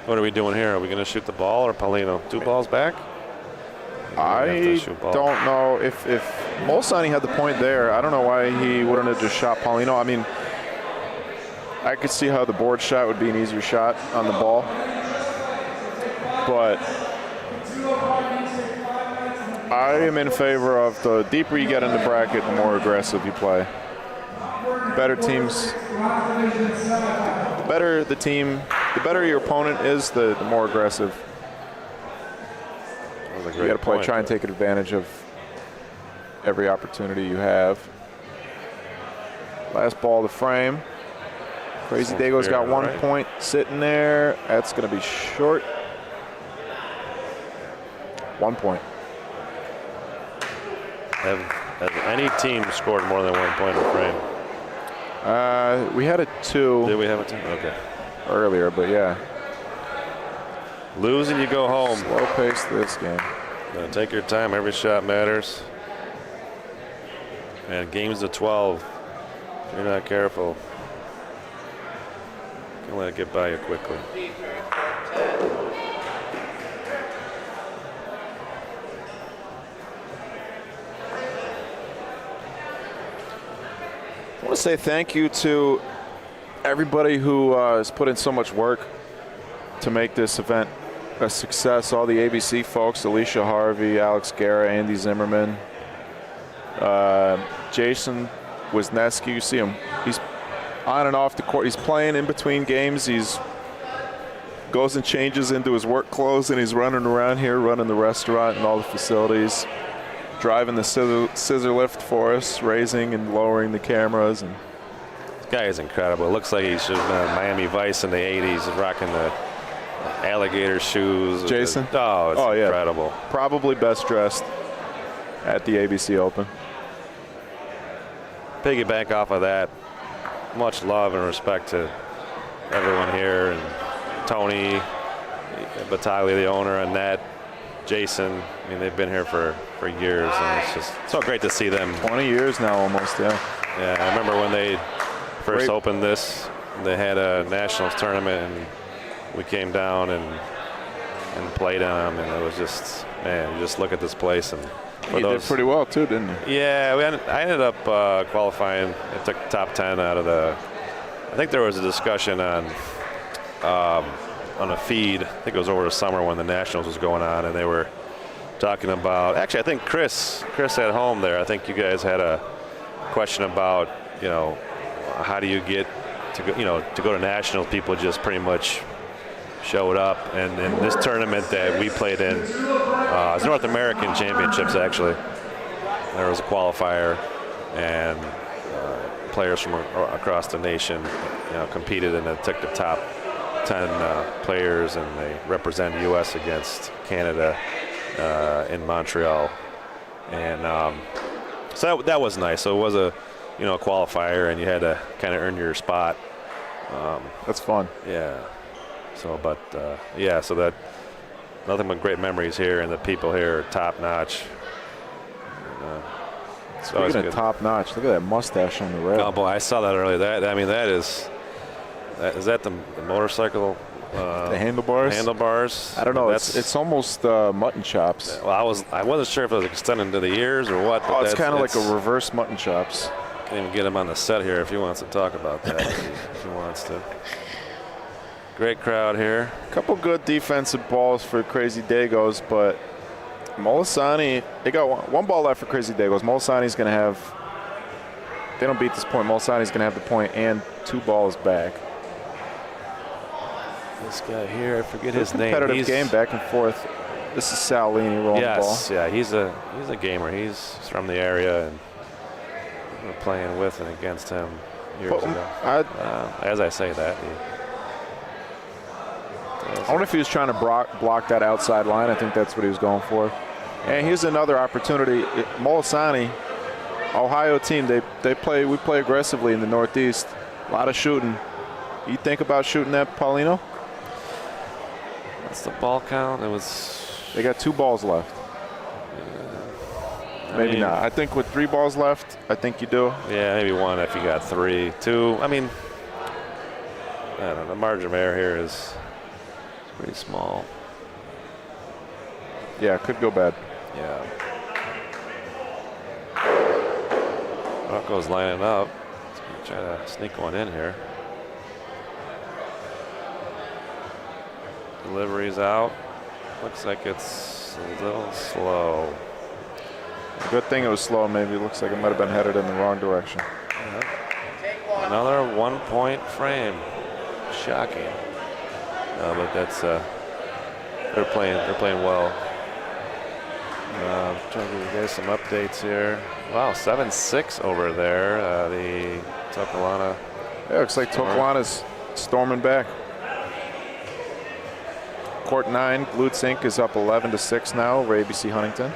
Speaker 3: What are we doing here? Are we going to shoot the ball or Paulino? 2 balls back?
Speaker 1: I don't know if Molisani had the point there. I don't know why he wouldn't have just shot Paulino. I mean, I could see how the board shot would be an easier shot on the ball, but I am in favor of the deeper you get in the bracket, the more aggressive you play. Better teams, the better the team, the better your opponent is, the more aggressive. You got to play, try and take advantage of every opportunity you have. Last ball of the frame. Crazy Dago's got 1 point sitting there. That's going to be short. 1 point.
Speaker 3: Has any team scored more than 1 point in the frame?
Speaker 1: We had a 2.
Speaker 3: Did we have a 2? Okay.
Speaker 1: Earlier, but yeah.
Speaker 3: Lose and you go home.
Speaker 1: Slow pace this game.
Speaker 3: Take your time. Every shot matters. And games to 12. If you're not careful, you can let it get by you quickly.
Speaker 1: I want to say thank you to everybody who has put in so much work to make this event a success. All the ABC folks, Alicia Harvey, Alex Guerra, Andy Zimmerman, Jason Wisniewski. You see him. He's on and off the court. He's playing in between games. He's goes and changes into his work clothes, and he's running around here, running the restaurant and all the facilities, driving the scissor lift for us, raising and lowering the cameras. And
Speaker 3: this guy is incredible. It looks like he should have been at Miami Vice in the 80s, rocking the alligator shoes.
Speaker 1: Jason?
Speaker 3: It's incredible.
Speaker 1: Probably best dressed at the ABC Open.
Speaker 3: Piggyback off of that, much love and respect to everyone here, and Tony Battaglia, the owner, Annette, Jason. I mean, they've been here for years, and it's just so great to see them.
Speaker 1: 20 years now almost, yeah.
Speaker 3: Yeah, I remember when they first opened this, they had a nationals tournament, and we came down and played on them, and it was just, man, you just look at this place. And
Speaker 1: you did pretty well too, didn't you?
Speaker 3: Yeah, I ended up qualifying. I took top 10 out of the, I think there was a discussion on a feed. I think it was over the summer when the Nationals was going on, and they were talking about, actually I think Chris at home there, I think you guys had a question about, you know, how do you get to go, you know, to go to Nationals? People just pretty much showed up, and in this tournament that we played in, it's North American Championships actually. There was a qualifier, and players from across the nation, you know, competed, and they took the top 10 players, and they represent U.S. against Canada in Montreal, and so that was nice. So it was a, you know, qualifier, and you had to kind of earn your spot.
Speaker 1: That's fun.
Speaker 3: Yeah. So, but yeah, so that nothing but great memories here, and the people here are top notch.
Speaker 1: Speaking of top notch, look at that mustache on the rail.
Speaker 3: Oh boy, I saw that earlier. That is that the motorcycle?
Speaker 1: The handlebars.
Speaker 3: Handlebars.
Speaker 1: I don't know. It's almost mutton chops.
Speaker 3: Well, I wasn't sure if it was extending to the ears or what.
Speaker 1: But it's kind of like a reverse mutton chops.
Speaker 3: Can even get him on the set here if he wants to talk about that. if he wants to. Great crowd here.
Speaker 1: Couple good defensive balls for Crazy Dagos, but Molisani, they got one ball left for Crazy Dagos. Molisani's going to have, if they don't beat this point, Molisani's going to have the point and 2 balls back.
Speaker 3: This guy here, I forget his name.
Speaker 1: Competitive game, back and forth. This is Salini rolling the ball.
Speaker 3: Yes, yeah, he's a gamer. He's from the area, and we're playing with and against him years ago. As I say that,
Speaker 1: I wonder if he was trying to block that outside line. I think that's what he was going for. And here's another opportunity. Molisani, Ohio team, we play aggressively in the Northeast. A lot of shooting. You think about shooting that, Paulino?
Speaker 3: What's the ball count? It was.
Speaker 1: They got 2 balls left. Maybe not. I think with 3 balls left, I think you do.
Speaker 3: Yeah, maybe 1 if you got 3. 2. I mean, I don't know. The margin of error here is pretty small.
Speaker 1: Yeah, it could go bad.
Speaker 3: Yeah. Rocco's lining up. He's going to try to sneak one in here. Delivery's out. Looks like it's a little slow.
Speaker 1: Good thing it was slow. Maybe it looks like it might have been headed in the wrong direction.
Speaker 3: Yeah. Another 1-point frame. Shocking. No, but that's they're playing well. Trying to give you guys some updates here. Wow, 7-6 over there. The Tokalana.
Speaker 1: Yeah, looks like Tokalana's storming back. Court 9, Glutzink is up 11-6 now over ABC Huntington.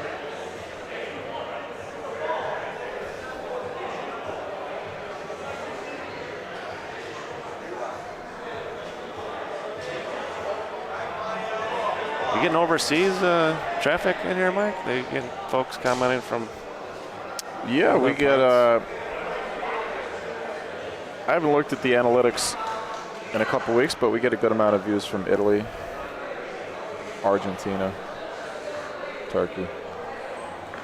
Speaker 3: You getting overseas traffic in here, Mike? They getting folks commenting from.
Speaker 1: Yeah, we get. I haven't looked at the analytics in a couple weeks, but we get a good amount of views from Italy, Argentina, Turkey.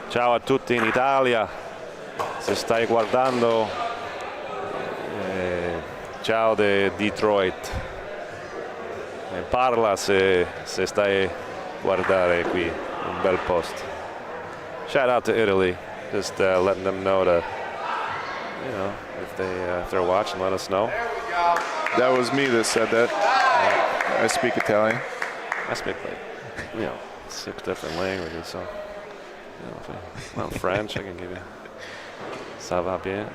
Speaker 3: Ciao a tutti in Italia. Se stai guardando. Ciao de Detroit. Parla se stai guardare qui un bel post. Shout out to Italy, just letting them know to, if they're watching, let us know.
Speaker 1: That was me that said that. I speak Italian.
Speaker 3: I speak 6 different languages, so if I'm French, I can give you. Ça va bien.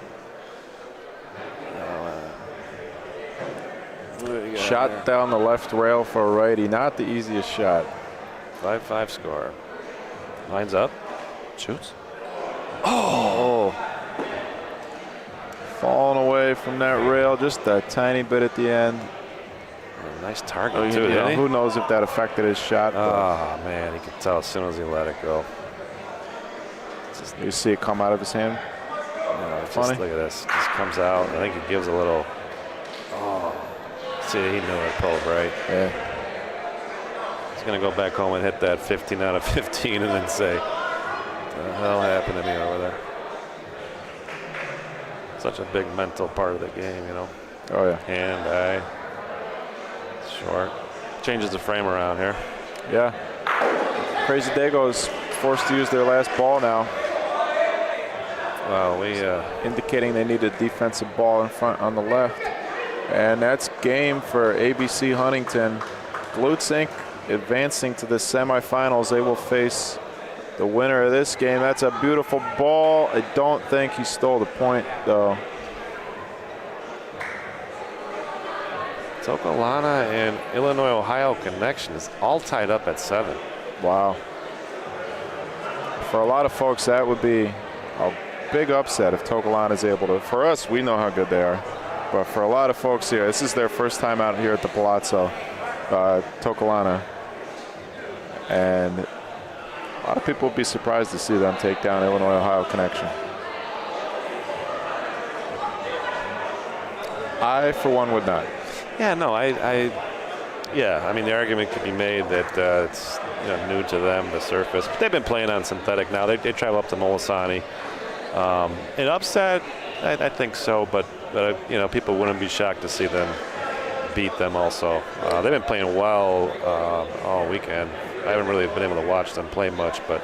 Speaker 1: Shot down the left rail for a righty. Not the easiest shot.
Speaker 3: 5-5 score. Lines up. Shoots.
Speaker 1: Oh. Falling away from that rail just a tiny bit at the end.
Speaker 3: Nice target, too.
Speaker 1: Who knows if that affected his shot.
Speaker 3: Oh, man. You could tell as soon as he let it go.
Speaker 1: You see it come out of his hand?
Speaker 3: Funny. Look at this. Just comes out. I think he gives a little. Oh. See, he knew it pulled right.
Speaker 1: Yeah.
Speaker 3: He's going to go back home and hit that 15 out of 15 and then say, what the hell happened to me over there? Such a big mental part of the game,
Speaker 1: Oh, yeah.
Speaker 3: Hand, eye, short. Changes the frame around here.
Speaker 1: Yeah. Crazy Dago's forced to use their last ball now.
Speaker 3: Well,
Speaker 1: indicating they need a defensive ball in front on the left. And that's game for ABC Huntington. Glutzink advancing to the semifinals. They will face the winner of this game. That's a beautiful ball. I don't think he stole the point, though.
Speaker 3: Tokalana and Illinois-Ohio connection is all tied up at 7.
Speaker 1: Wow. For a lot of folks, that would be a big upset if Tokalana is able to. For us, we know how good they are. But for a lot of folks here, this is their first time out here at the Palazzo, Tokalana. And a lot of people would be surprised to see them take down Illinois-Ohio connection. I, for one, would not.
Speaker 3: Yeah, no, yeah, I mean, the argument could be made that it's new to them, the surface. But they've been playing on synthetic now. They travel up to Molisani. An upset, I think so, but people wouldn't be shocked to see them beat them also. They've been playing well all weekend. I haven't really been able to watch them play much, but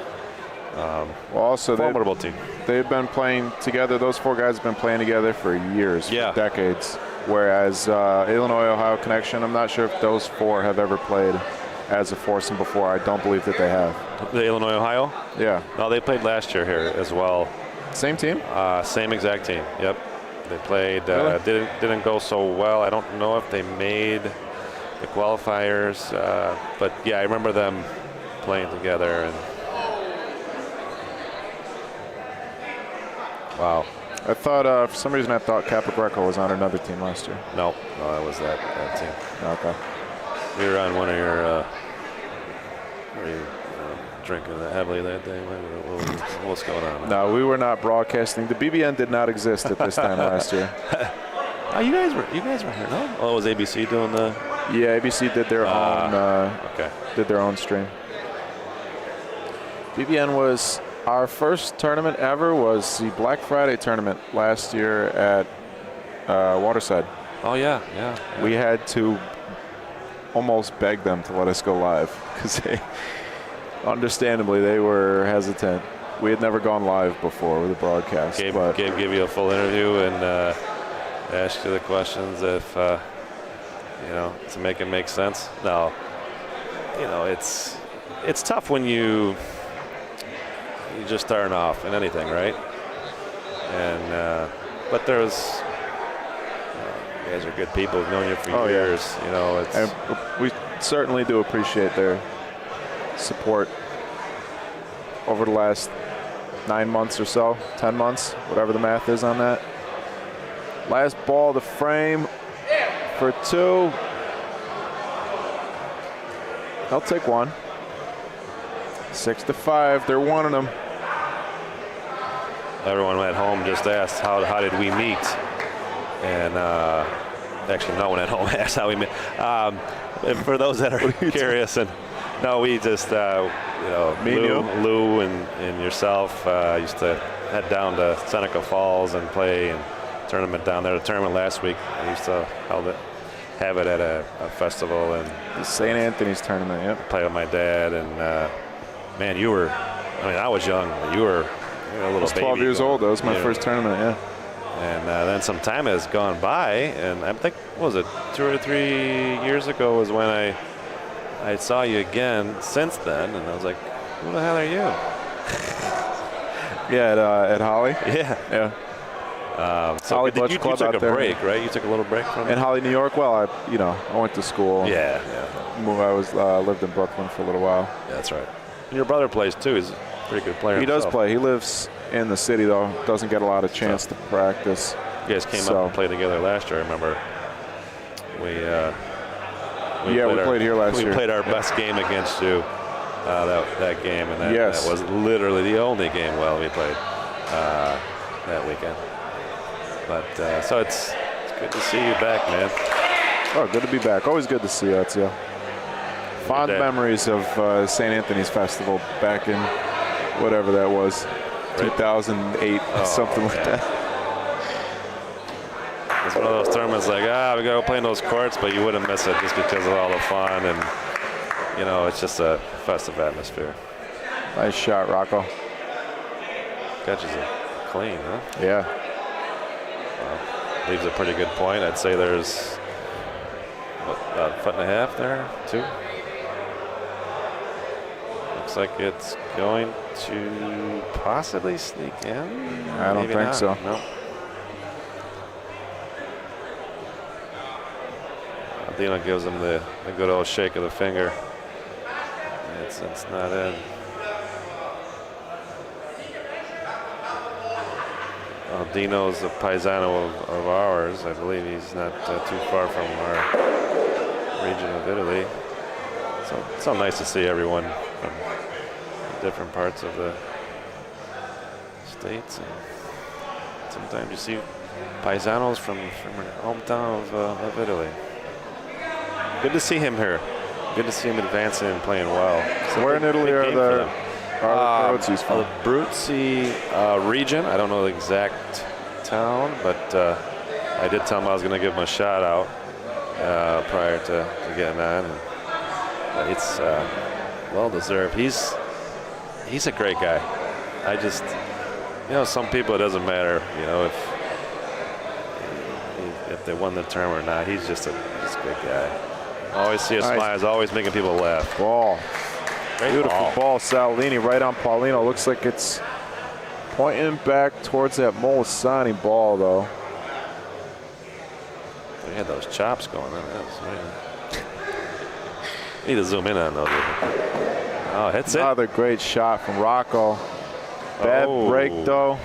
Speaker 3: formidable team.
Speaker 1: They've been playing together. Those 4 guys have been playing together for years, for decades. Whereas Illinois-Ohio connection, I'm not sure if those 4 have ever played as a foursome before. I don't believe that they have.
Speaker 3: The Illinois-Ohio?
Speaker 1: Yeah.
Speaker 3: No, they played last year here as well.
Speaker 1: Same team?
Speaker 3: Same exact team. Yep. They played.
Speaker 1: Really?
Speaker 3: Didn't go so well. I don't know if they made the qualifiers, but yeah, I remember them playing together. And wow.
Speaker 1: I thought for some reason I thought Capogreco was on another team last year.
Speaker 3: No, that was that team.
Speaker 1: Okay.
Speaker 3: We were on one of your. Were you drinking that heavily that day? What's going on?
Speaker 1: No, we were not broadcasting. The BBN did not exist at this time last year.
Speaker 3: Oh, you guys were here, no? Oh, was ABC doing the?
Speaker 1: Yeah, ABC did their own.
Speaker 3: Okay.
Speaker 1: Did their own stream. BBN was our first tournament ever. Was the Black Friday tournament last year at Waterside.
Speaker 3: Oh yeah.
Speaker 1: We had to almost beg them to let us go live because understandably they were hesitant. We had never gone live before with a broadcast.
Speaker 3: Gabe give you a full interview and ask you the questions if to make it make sense. No, it's tough when you're just starting off in anything, right? And but there's you guys are good people. We've known you for years.
Speaker 1: Yeah. And we certainly do appreciate their support over the last 9 months or so, 10 months, whatever the math is on that. Last ball of the frame for 2. I'll take 1. 6-5. They're wanting them.
Speaker 3: Everyone at home just asked, how did we meet? And actually, no one at home asked how we met. And for those that are curious, and no, we just, Lou and yourself used to head down to Seneca Falls and play and tournament down there. The tournament last week, we used to have it at a festival and
Speaker 1: the St. Anthony's tournament. Yep.
Speaker 3: Play with my dad and man, I was young. You were a little. I was
Speaker 1: 12 years old. That was my first tournament. Yeah.
Speaker 3: And then some time has gone by, and I think, what was it, 2 or 3 years ago was when I saw you again since then, and I was like, who the hell are you?
Speaker 1: Yeah, at Holly.
Speaker 3: Yeah. So
Speaker 1: Holly
Speaker 3: you took a break, right? You took a little break from
Speaker 1: in Holly, New York. Well, I went to school.
Speaker 3: Yeah.
Speaker 1: I lived in Brooklyn for a little while.
Speaker 3: Yeah, that's right. And your brother plays too. He's a pretty good player.
Speaker 1: He does play. He lives in the city though. Doesn't get a lot of chance to practice.
Speaker 3: You guys came up and played together last year. I remember. We played here last year. We played our best game against you that game, and that was literally the only game we played that weekend. But so it's good to see you back, man.
Speaker 1: Oh, good to be back. Always good to see you, Ezio. Fond memories of St. Anthony's Festival back in whatever that was, right. 2008, something like that.
Speaker 3: It's one of those tournaments like, we got to play in those courts, but you wouldn't miss it just because of all the fun and, it's just a festive atmosphere.
Speaker 1: Nice shot, Rocco.
Speaker 3: Catches it clean, huh?
Speaker 1: Yeah.
Speaker 3: Leaves a pretty good point. I'd say there's about a foot and a half there, 2. Looks like it's going to possibly sneak in.
Speaker 1: I don't think so.
Speaker 3: No. Dino gives him the good old shake of the finger. It's not in. Dino's a paisano of ours. I believe he's not too far from our region of Italy. So it's so nice to see everyone from different parts of the states. And sometimes you see paisanos from our hometown of Italy. Good to see him here. Good to see him advancing and playing well.
Speaker 1: So where in Italy are the Abruzzi's from?
Speaker 3: The Abruzzi region. I don't know the exact town, but I did tell him I was going to give him a shout out prior to getting on. And it's well deserved. He's a great guy. I just, some people it doesn't matter, if they won the term or not. He's a good guy. Always see a smile. He's always making people laugh.
Speaker 1: Ball.
Speaker 3: Great
Speaker 1: Beautiful ball. Salini right on Paulino. Looks like it's pointing back towards that Molisani ball, though.
Speaker 3: He had those chops going on. Need to zoom in on those. Oh, hits it.
Speaker 1: Another great shot from Rocco. Bad break, though.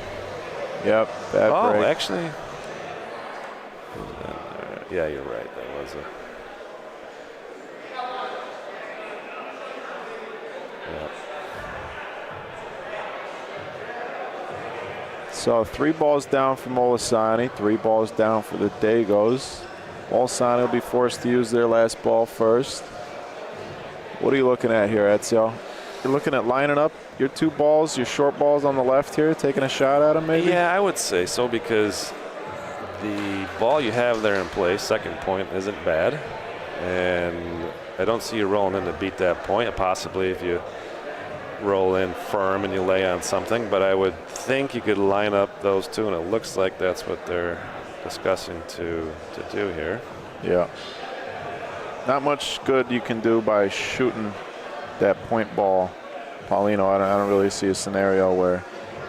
Speaker 1: Yep, bad break.
Speaker 3: Oh, actually. Yeah, you're right. That was a. Yeah.
Speaker 1: So 3 balls down for Molisani, 3 balls down for the Dagos. Molisani will be forced to use their last ball first. What are you looking at here, Ezio? You're looking at lining up your 2 balls, your short balls on the left here, taking a shot at them maybe?
Speaker 3: Yeah, I would say so, because the ball you have there in play, second point, isn't bad. And I don't see you rolling in to beat that point. Possibly if you roll in firm and you lay on something, but I would think you could line up those 2, and it looks like that's what they're discussing to do here.
Speaker 1: Yeah. Not much good you can do by shooting that point ball, Paulino. I don't really see a scenario where,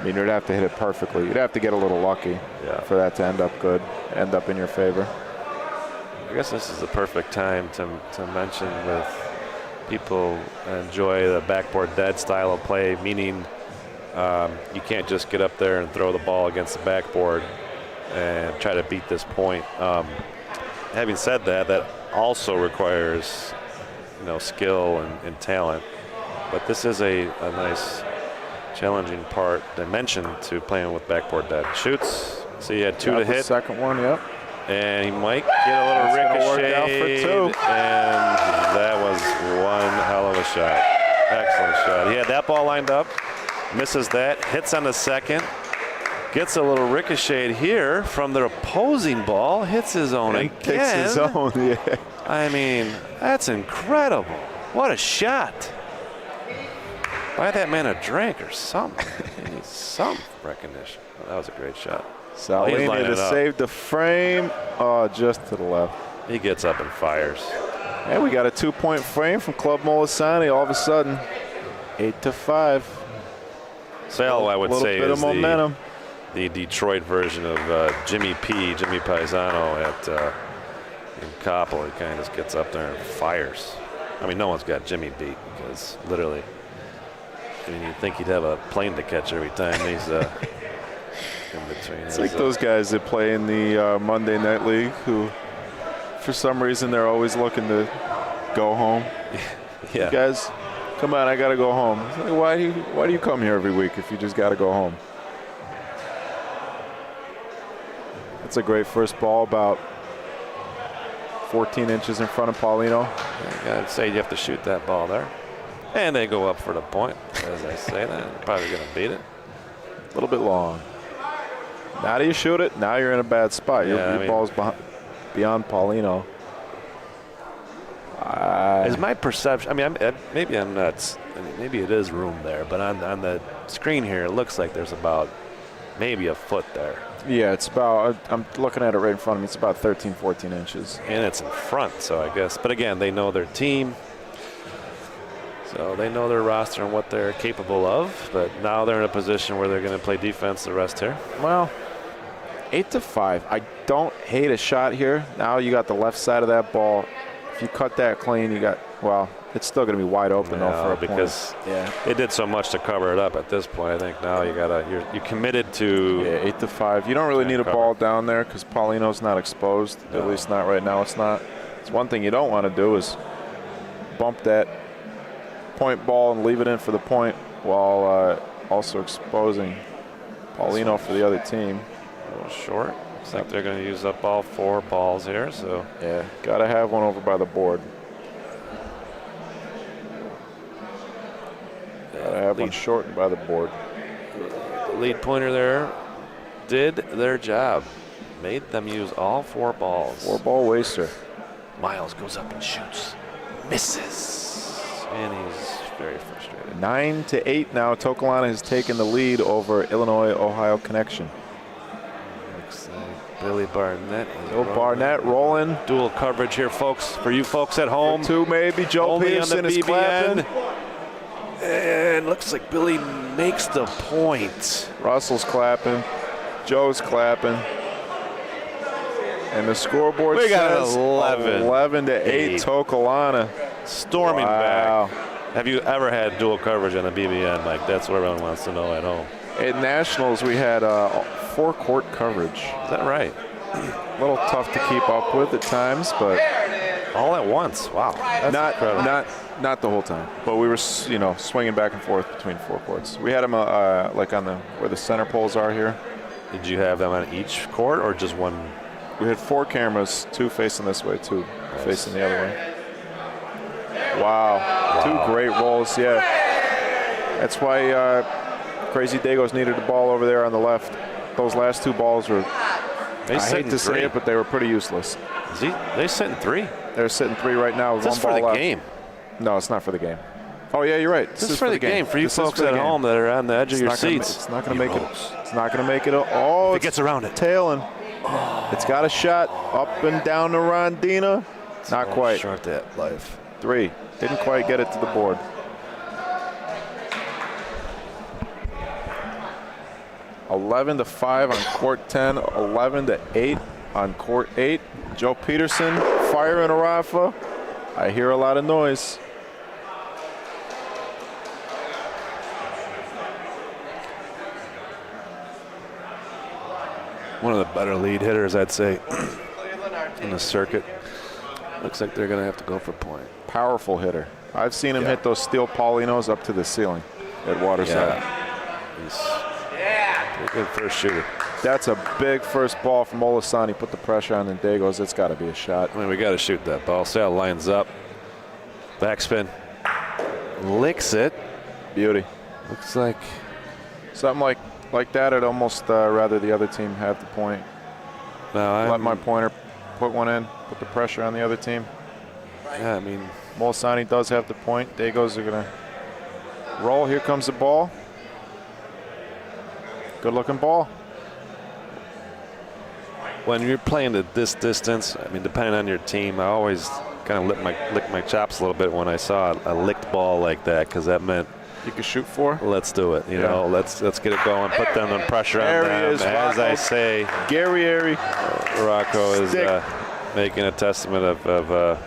Speaker 1: you'd have to hit it perfectly. You'd have to get a little lucky for that to end up good, end up in your favor.
Speaker 3: I guess this is the perfect time to mention with people enjoy the backboard dead style of play, meaning you can't just get up there and throw the ball against the backboard and try to beat this point. Having said that, that also requires skill and talent, but this is a nice challenging dimension to playing with backboard dead. Shoots. See, he had 2 to hit.
Speaker 1: Second one, yep.
Speaker 3: And he might get a little ricochet, and that was one hell of a shot. Excellent shot. He had that ball lined up, misses that, hits on the second, gets a little ricochet here from the opposing ball, hits his own again.
Speaker 1: Kicks his own, yeah.
Speaker 3: I mean, that's incredible. What a shot. Buy that man a drink or something. He needs some recognition. Oh, that was a great shot.
Speaker 1: Salini to save the frame. Oh, just to the left.
Speaker 3: He gets up and fires.
Speaker 1: And we got a 2-point frame from Club Molisani all of a sudden. 8-5.
Speaker 3: Sal, I would say, is
Speaker 1: momentum.
Speaker 3: The Detroit version of Jimmy Paisano in Coppell. He kind of just gets up there and fires. I mean, no one's got Jimmy beat, because literally, you'd think he'd have a plane to catch every time he's in between.
Speaker 1: It's like those guys that play in the Monday Night League who, for some reason, they're always looking to go home.
Speaker 3: Yeah.
Speaker 1: Guys, come on, I got to go home. It's like, why do you come here every week if you just got to go home? It's a great first ball, about 14 inches in front of Paulino.
Speaker 3: I'd say you have to shoot that ball there. And they go up for the point, as I say that. Probably going to beat it.
Speaker 1: A little bit long. Now do you shoot it? Now you're in a bad spot. Your ball's beyond Paulino.
Speaker 3: Is my perception, maybe I'm nuts. Maybe it is room there, but on the screen here, it looks like there's about maybe a foot there.
Speaker 1: Yeah, it's about, I'm looking at it right in front of me, it's about 13, 14 inches.
Speaker 3: And it's in front, so I guess. But again, they know their team. So they know their roster and what they're capable of, but now they're in a position where they're going to play defense the rest here.
Speaker 1: Well, 8-5. I don't hate a shot here. Now you got the left side of that ball. If you cut that clean, you got, well, it's still going to be wide open though for a
Speaker 3: because
Speaker 1: point.
Speaker 3: They did so much to cover it up at this point. I think now you're committed to
Speaker 1: 8-5. You don't really need a ball down there because Paulino's not exposed. No. At least not right now. It's not. It's one thing you don't want to do is bump that point ball and leave it in for the point while also exposing Paulino for the other team.
Speaker 3: A little short. Looks like they're going to use up all 4 balls here. So
Speaker 1: yeah, got to have one over by the board. Got to have one shortened by the board.
Speaker 3: The lead pointer there did their job. Made them use all 4 balls.
Speaker 1: 4-ball waster.
Speaker 3: Miles goes up and shoots. Misses. And he's very frustrated.
Speaker 1: 9-8 now. Tokalana has taken the lead over Illinois-Ohio connection.
Speaker 3: Looks like Billy Barnett is
Speaker 1: Barnett rolling.
Speaker 3: Dual coverage here, folks. For you folks at home.
Speaker 1: 2 maybe. Joe
Speaker 3: Only on the
Speaker 1: Peterson is
Speaker 3: BBN.
Speaker 1: clapping.
Speaker 3: And looks like Billy makes the point.
Speaker 1: Russell's clapping. Joe's clapping. And the scoreboard
Speaker 3: We got
Speaker 1: says
Speaker 3: 11-8.
Speaker 1: Tokalana.
Speaker 3: Storming
Speaker 1: Wow.
Speaker 3: back. Have you ever had dual coverage on the BBN, Mike? That's what everyone wants to know at home.
Speaker 1: At Nationals, we had 4-court coverage.
Speaker 3: Is that right?
Speaker 1: A little tough to keep up with at times, but
Speaker 3: All at once. Wow. That's incredible.
Speaker 1: not the whole time. But we were, swinging back and forth between 4 courts. We had them like on where the center poles are here.
Speaker 3: Did you have them on each court or just one?
Speaker 1: We had 4 cameras, 2 facing this way, 2 facing the other way. Wow. 2 great rolls, yeah. That's why Crazy Dagos needed the ball over there on the left. Those last 2 balls were, I hate to say it, but they were pretty useless.
Speaker 3: They sitting 3.
Speaker 1: They're sitting 3 right now with
Speaker 3: This is
Speaker 1: 1
Speaker 3: for
Speaker 1: ball
Speaker 3: the
Speaker 1: left.
Speaker 3: game.
Speaker 1: No, it's not for the game. Oh yeah, you're right.
Speaker 3: This is for the game. For you
Speaker 1: This is
Speaker 3: folks
Speaker 1: for the
Speaker 3: at
Speaker 1: game.
Speaker 3: home that are on the edge of your
Speaker 1: It's not gonna
Speaker 3: seats.
Speaker 1: It's not going to make it. It's not going to make it. Oh,
Speaker 3: If it
Speaker 1: it's
Speaker 3: gets around it.
Speaker 1: tailing. It's got a shot up and down to Rondina. Not quite.
Speaker 3: Short that life.
Speaker 1: 3. Didn't quite get it to the board. (11-5) on court 10. 11-8 on court 8. Joe Peterson firing a Rafa. I hear a lot of noise.
Speaker 3: One of the better lead hitters, I'd say, in the circuit. Looks like they're going to have to go for point.
Speaker 1: Powerful hitter. I've seen him hit those steel Paulinos up to the ceiling at Waterside.
Speaker 3: He's a good first shooter.
Speaker 1: That's a big first ball from Olasani. Put the pressure on, and Dagos. It's got to be a shot.
Speaker 3: I mean, we got to shoot that ball. See how it lines up. Backspin. Licks it.
Speaker 1: Beauty.
Speaker 3: Looks like
Speaker 1: Something like that. I'd almost rather the other team have the point.
Speaker 3: no.
Speaker 1: Let my pointer put one in. Put the pressure on the other team.
Speaker 3: Yeah, I mean,
Speaker 1: Molisani does have the point. Dagos are going to roll. Here comes the ball. Good looking ball.
Speaker 3: when you're playing at this distance, I mean, depending on your team, I always kind of lick my chops a little bit when I saw a licked ball like that, because that meant
Speaker 1: You can shoot 4.
Speaker 3: let's do it. You know, let's get it going. Put them under pressure on
Speaker 1: There he
Speaker 3: them.
Speaker 1: is,
Speaker 3: As
Speaker 1: Rocco.
Speaker 3: I say,
Speaker 1: Gary
Speaker 3: Rocco is
Speaker 1: Stick.
Speaker 3: making a testament of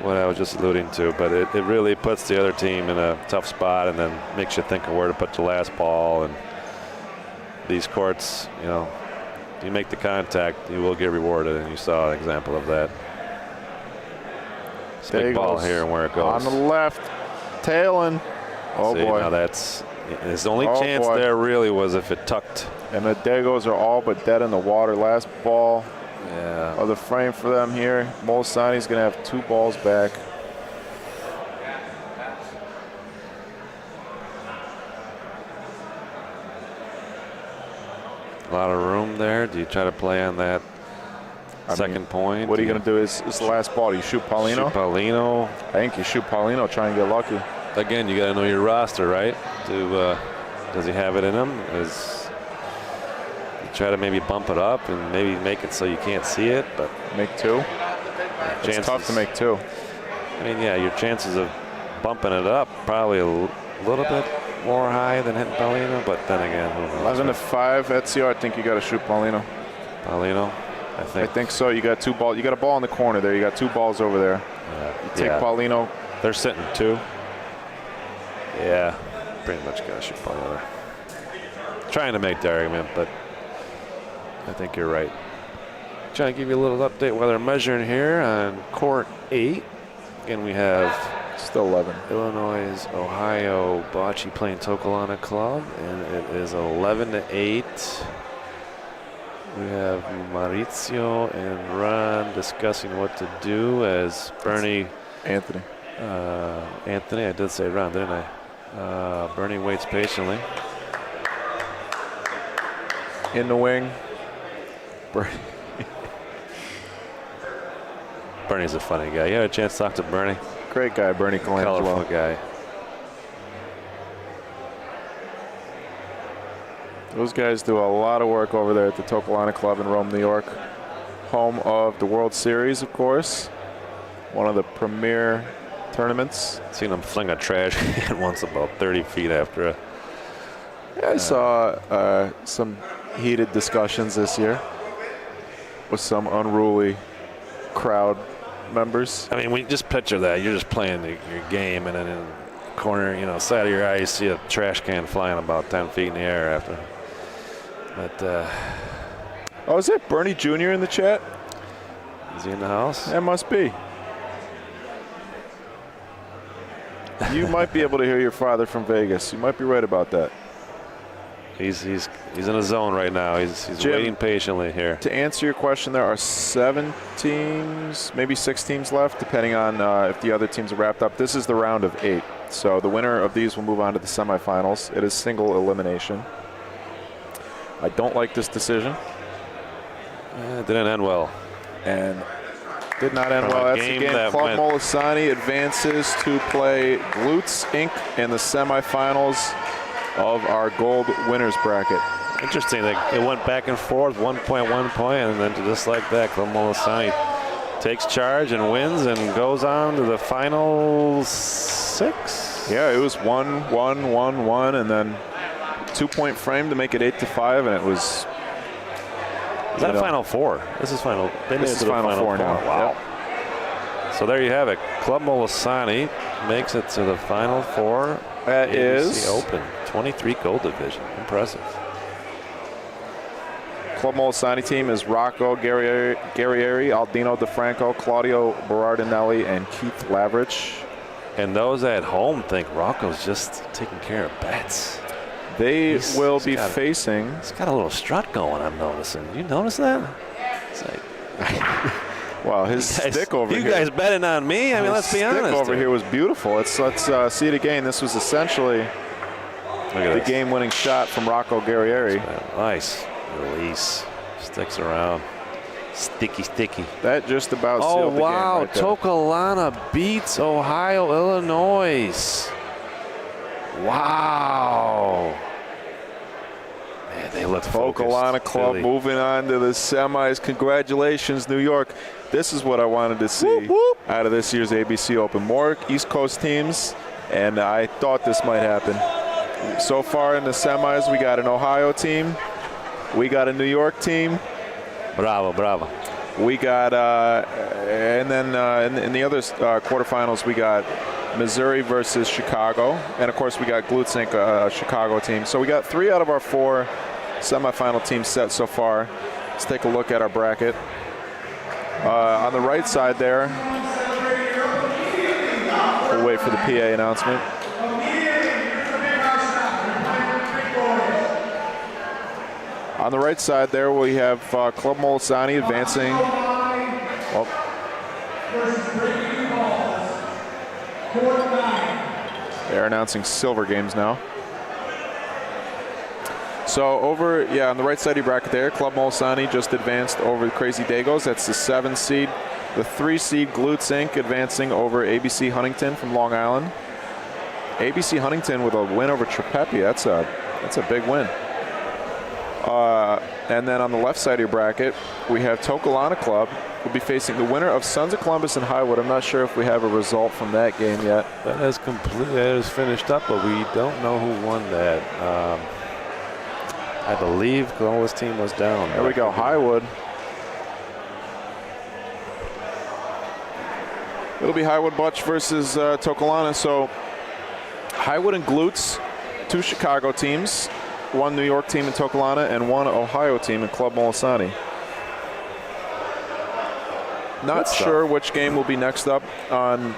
Speaker 3: what I was just alluding to. But it really puts the other team in a tough spot, and then makes you think of where to put the last ball. And these courts, you know, you make the contact, you will get rewarded, and you saw an example of that. It's a big ball here and where it goes.
Speaker 1: On the left, tailing. Oh,
Speaker 3: See,
Speaker 1: boy.
Speaker 3: now that's his only
Speaker 1: Oh,
Speaker 3: chance
Speaker 1: boy.
Speaker 3: there really was if it tucked.
Speaker 1: And the Dagos are all but dead in the water. Last ball
Speaker 3: Yeah.
Speaker 1: of the frame for them here. Molisani's going to have 2 balls back.
Speaker 3: A lot of room there. Do you try to play on that second point?
Speaker 1: What are you going to do? Is the last ball? Do you shoot Paulino?
Speaker 3: Shoot Paulino.
Speaker 1: I think you shoot Paulino, try and get lucky.
Speaker 3: Again, you got to know your roster, right? Does he have it in him? You try to maybe bump it up and maybe make it so you can't see it, but
Speaker 1: Make 2.
Speaker 3: chances,
Speaker 1: It's tough to make 2.
Speaker 3: I mean, yeah, your chances of bumping it up probably a little bit more high than hitting Paulino, but then again, who knows?
Speaker 1: 11-5, Ezio. I think you got to shoot Paulino.
Speaker 3: Paulino, I
Speaker 1: I think so. You got 2 balls. You got a ball in the corner there. You got 2 balls over there. You take
Speaker 3: yeah.
Speaker 1: Paulino.
Speaker 3: They're sitting 2. Yeah, pretty much got to shoot Paulino. Trying to make the argument, but I think you're right. Trying to give you a little update while they're measuring here on court 8. Again, we have
Speaker 1: Still 11.
Speaker 3: Illinois, Ohio, Bocce playing Tokalana Club, and it is 11-8. We have Maurizio and Ron discussing what to do as Bernie.
Speaker 1: Anthony.
Speaker 3: Anthony, I did say Ron, didn't I? Bernie waits patiently.
Speaker 1: in the wing.
Speaker 3: Bernie's a funny guy. You had a chance to talk to Bernie?
Speaker 1: Great guy, Bernie Colangelo.
Speaker 3: Colorful guy.
Speaker 1: Those guys do a lot of work over there at the Tokelana Club in Rome, New York. Home of the World Series, of course. One of the premier tournaments.
Speaker 3: Seen him fling a trash can once about 30 feet after a...
Speaker 1: Yeah, I saw some heated discussions this year with some unruly crowd members.
Speaker 3: I mean, we just picture that. You're just playing your game, and then in the corner, side of your eye, you see a trash can flying about 10 feet in the air after. But,
Speaker 1: oh, is it Bernie Jr. in the chat?
Speaker 3: Is he in the house?
Speaker 1: That must be. You might be able to hear your father from Vegas. You might be right about that.
Speaker 3: He's in a zone right now. He's
Speaker 1: Jim,
Speaker 3: waiting patiently here.
Speaker 1: To answer your question, there are 7 teams, maybe 6 teams left, depending on if the other teams are wrapped up. This is the round of 8. So the winner of these will move on to the semifinals. It is single elimination. I don't like this decision.
Speaker 3: It didn't end well.
Speaker 1: And did not end well. That's the game. Club Molisani advances to play Glutes Inc. in the semifinals of our gold winners bracket.
Speaker 3: Interesting. It went back and forth, 1 point, and then just like that, Club Molisani takes charge and wins and goes on to the final 6.
Speaker 1: Yeah, it was 1-1-1-1, and then 2-point frame to make it 8-5, and it was.
Speaker 3: Is that Final 4? This is Final.
Speaker 1: This is Final 4 now.
Speaker 3: Wow.
Speaker 1: Yep.
Speaker 3: So there you have it. Club Molisani makes it to the Final 4.
Speaker 1: That
Speaker 3: ABC
Speaker 1: is
Speaker 3: Open 23 gold division. Impressive.
Speaker 1: Club Molisani team is Rocco Guerrieri, Aldino DeFranco, Claudio Berardinelli, and Keith Lavrich.
Speaker 3: And those at home think Rocco's just taking care of bets.
Speaker 1: They will be facing.
Speaker 3: He's got a little strut going, I'm noticing. You notice that? It's like,
Speaker 1: well, his stick over here.
Speaker 3: You guys betting on me? I mean, let's be honest.
Speaker 1: His stick over here was beautiful. Let's see it again. This was essentially the game-winning shot from Rocco Guerrieri.
Speaker 3: Nice release. Sticks around. Sticky.
Speaker 1: That just about sealed the game right there.
Speaker 3: Tokelana beats Ohio, Illinois. Wow. Man, they look focused.
Speaker 1: Tokelana Club
Speaker 3: really.
Speaker 1: Moving on to the semis. Congratulations, New York. This is what I wanted to see out of this year's ABC Open. More East Coast teams, and I thought this might happen. So far in the semis, we got an Ohio team. We got a New York team.
Speaker 3: Bravo.
Speaker 1: We got, and then in the other quarterfinals, we got Missouri versus Chicago. And, of course, we got Glutes Inc., Chicago team. So we got 3 out of our 4 semifinal teams set so far. Let's take a look at our bracket. On the right side there, we'll wait for the PA announcement. On the right side there, we have Club Molisani advancing. They're announcing silver games now. So on the right side of your bracket there, Club Molisani just advanced over the Crazy Dagos. That's the 7 seed. The 3 seed Glutes Inc. advancing over ABC Huntington from Long Island. ABC Huntington with a win over Trepepi. That's a big win. And then on the left side of your bracket, we have Tokelana Club. We'll be facing the winner of Sons of Columbus and Highwood. I'm not sure if we have a result from that game yet.
Speaker 3: That is finished up, but we don't know who won that. I believe Columbus team was down.
Speaker 1: There we go, Highwood. It'll be Highwood Butch versus Tokelana. So Highwood and Glutes, 2 Chicago teams. 1 New York team in Tokelana and 1 Ohio team in Club Molisani. Not sure which game will be next up on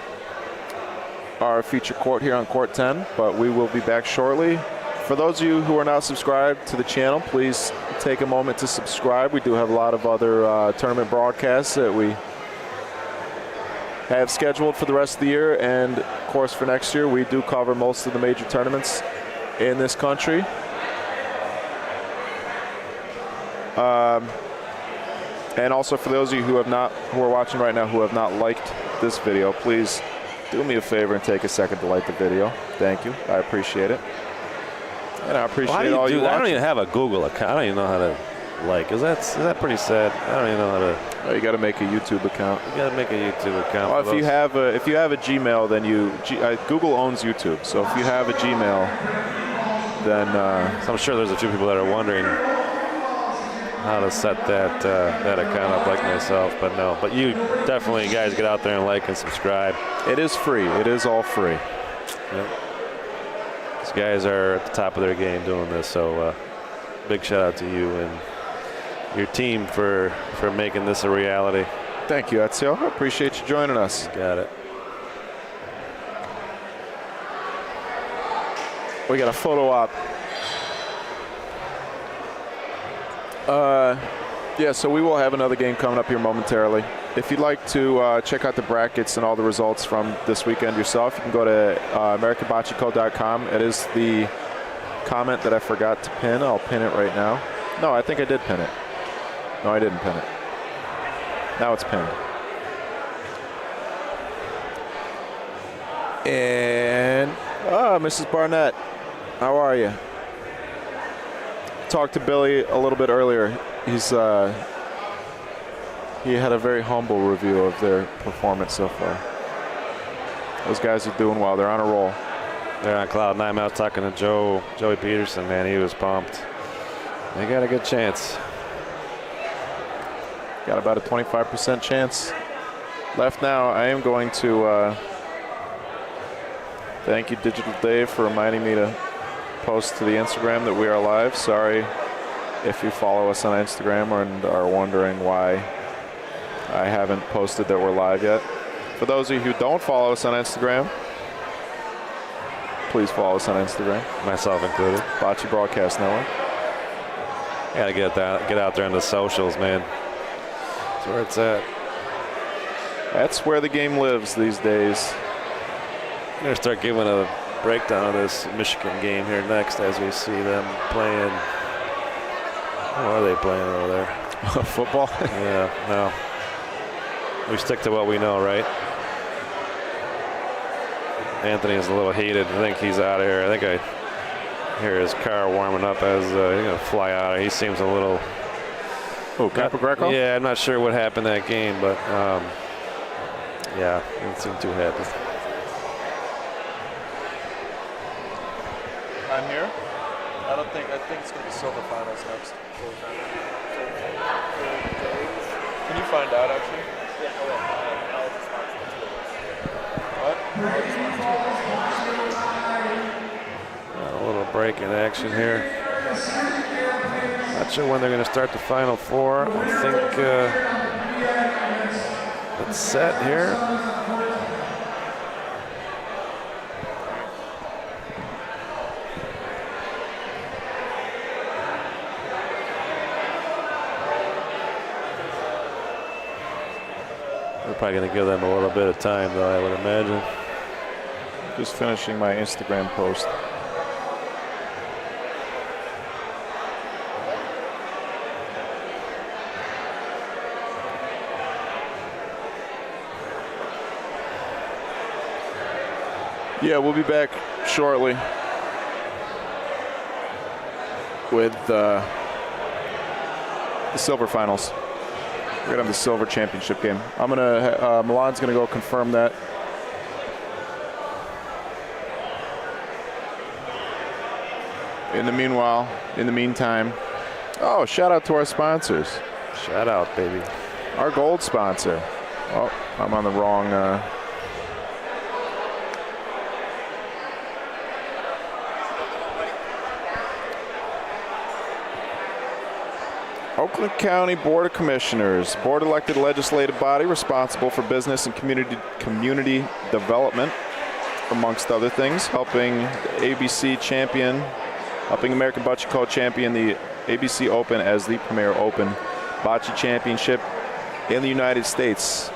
Speaker 1: our feature court here on Court 10, but we will be back shortly. For those of you who are not subscribed to the channel, please take a moment to subscribe. We do have a lot of other tournament broadcasts that we have scheduled for the rest of the year, and of course for next year we do cover most of the major tournaments in this country. And also for those of you who are watching right now who have not liked this video, please do me a favor and take a second to like the video. Thank you. I appreciate it. And I appreciate all you watching.
Speaker 3: I don't even have a Google account. I don't even know how to like. Is that pretty sad? I don't even know how to.
Speaker 1: Oh, you got to make a YouTube account.
Speaker 3: You got to make a YouTube account.
Speaker 1: Well, if you have a Gmail, then Google owns YouTube. So if you have a Gmail, then
Speaker 3: so I'm sure there's a few people that are wondering how to set that account up like myself, but no. But you definitely, guys, get out there and like and subscribe.
Speaker 1: It is free. It is all free.
Speaker 3: Yep. These guys are at the top of their game doing this, so big shout out to you and your team for making this a reality.
Speaker 1: Thank you, Ezio. I appreciate you joining us.
Speaker 3: Got it.
Speaker 1: We got a photo op. Yeah, so we will have another game coming up here momentarily. If you'd like to check out the brackets and all the results from this weekend yourself, you can go to AmericanBocceCo.com. It is the comment that I forgot to pin. I'll pin it right now. No, I think I did pin it. No, I didn't pin it. Now it's pinned. And, Mrs. Barnett, how are you? Talked to Billy a little bit earlier. He had a very humble review of their performance so far. Those guys are doing well. They're on a roll.
Speaker 3: They're on cloud nine. I was talking to Joey Peterson, man. He was pumped. They got a good chance.
Speaker 1: Got about a 25% chance left now. I am going to thank you, Digital Dave, for reminding me to post to the Instagram that we are live. Sorry if you follow us on Instagram and are wondering why I haven't posted that we're live yet. For those of you who don't follow us on Instagram, please follow us on Instagram.
Speaker 3: Myself included.
Speaker 1: Bocce Broadcast Network.
Speaker 3: Gotta get out there on the socials, man. That's where it's at.
Speaker 1: That's where the game lives these days.
Speaker 3: I'm gonna start giving a breakdown of this Michigan game here next as we see them playing. What are they playing over there?
Speaker 1: Football?
Speaker 3: Yeah, no. We stick to what we know, right? Anthony is a little heated. I think he's out of here. I think I hear his car warming up as he's going to fly out. He seems a little...
Speaker 1: Oh, Capogreco?
Speaker 3: Yeah, I'm not sure what happened that game, but yeah, he didn't seem too happy.
Speaker 1: I'm here. I think it's going to be silver finals next. Can you find out, actually?
Speaker 3: A little break in action here. Not sure when they're going to start the Final Four. I think it's set here. We're probably going to give them a little bit of time, though, I would imagine.
Speaker 1: Just finishing my Instagram post. Yeah, we'll be back shortly with the silver finals. We're gonna have the silver championship game. I'm gonna Milan's gonna go confirm that. In the meantime, oh, shout out to our sponsors.
Speaker 3: Shout out, baby.
Speaker 1: Our gold sponsor. Oh, I'm on the wrong. Oakland County Board of Commissioners, board-elected legislative body responsible for business and community development, amongst other things, helping American Bocce Co. champion the ABC Open as the premier open bocce championship in the United States.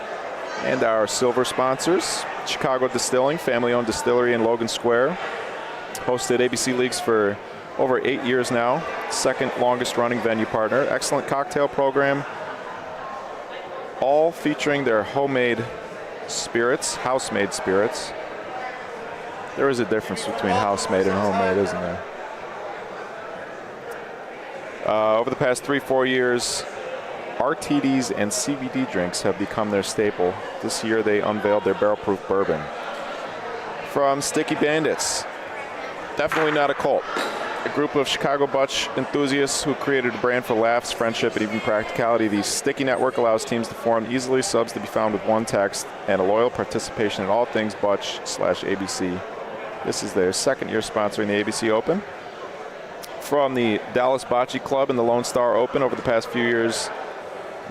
Speaker 1: And our silver sponsors, Chicago Distilling, family-owned distillery in Logan Square, hosted ABC Leagues for over 8 years now. Second longest running venue partner. Excellent cocktail program. All featuring their homemade spirits, house-made spirits. There is a difference between house-made and homemade, isn't there? Over the past 3-4 years, RTDs and CBD drinks have become their staple. This year they unveiled their barrel-proof bourbon. From Sticky Bandits, definitely not a cult. A group of Chicago Bocce enthusiasts who created a brand for laughs, friendship, and even practicality. The Sticky Network allows teams to form easily, subs to be found with one text, and a loyal participation in all things Bocce/ABC. This is their second year sponsoring the ABC Open. From the Dallas Bocce Club and the Lone Star Open over the past few years,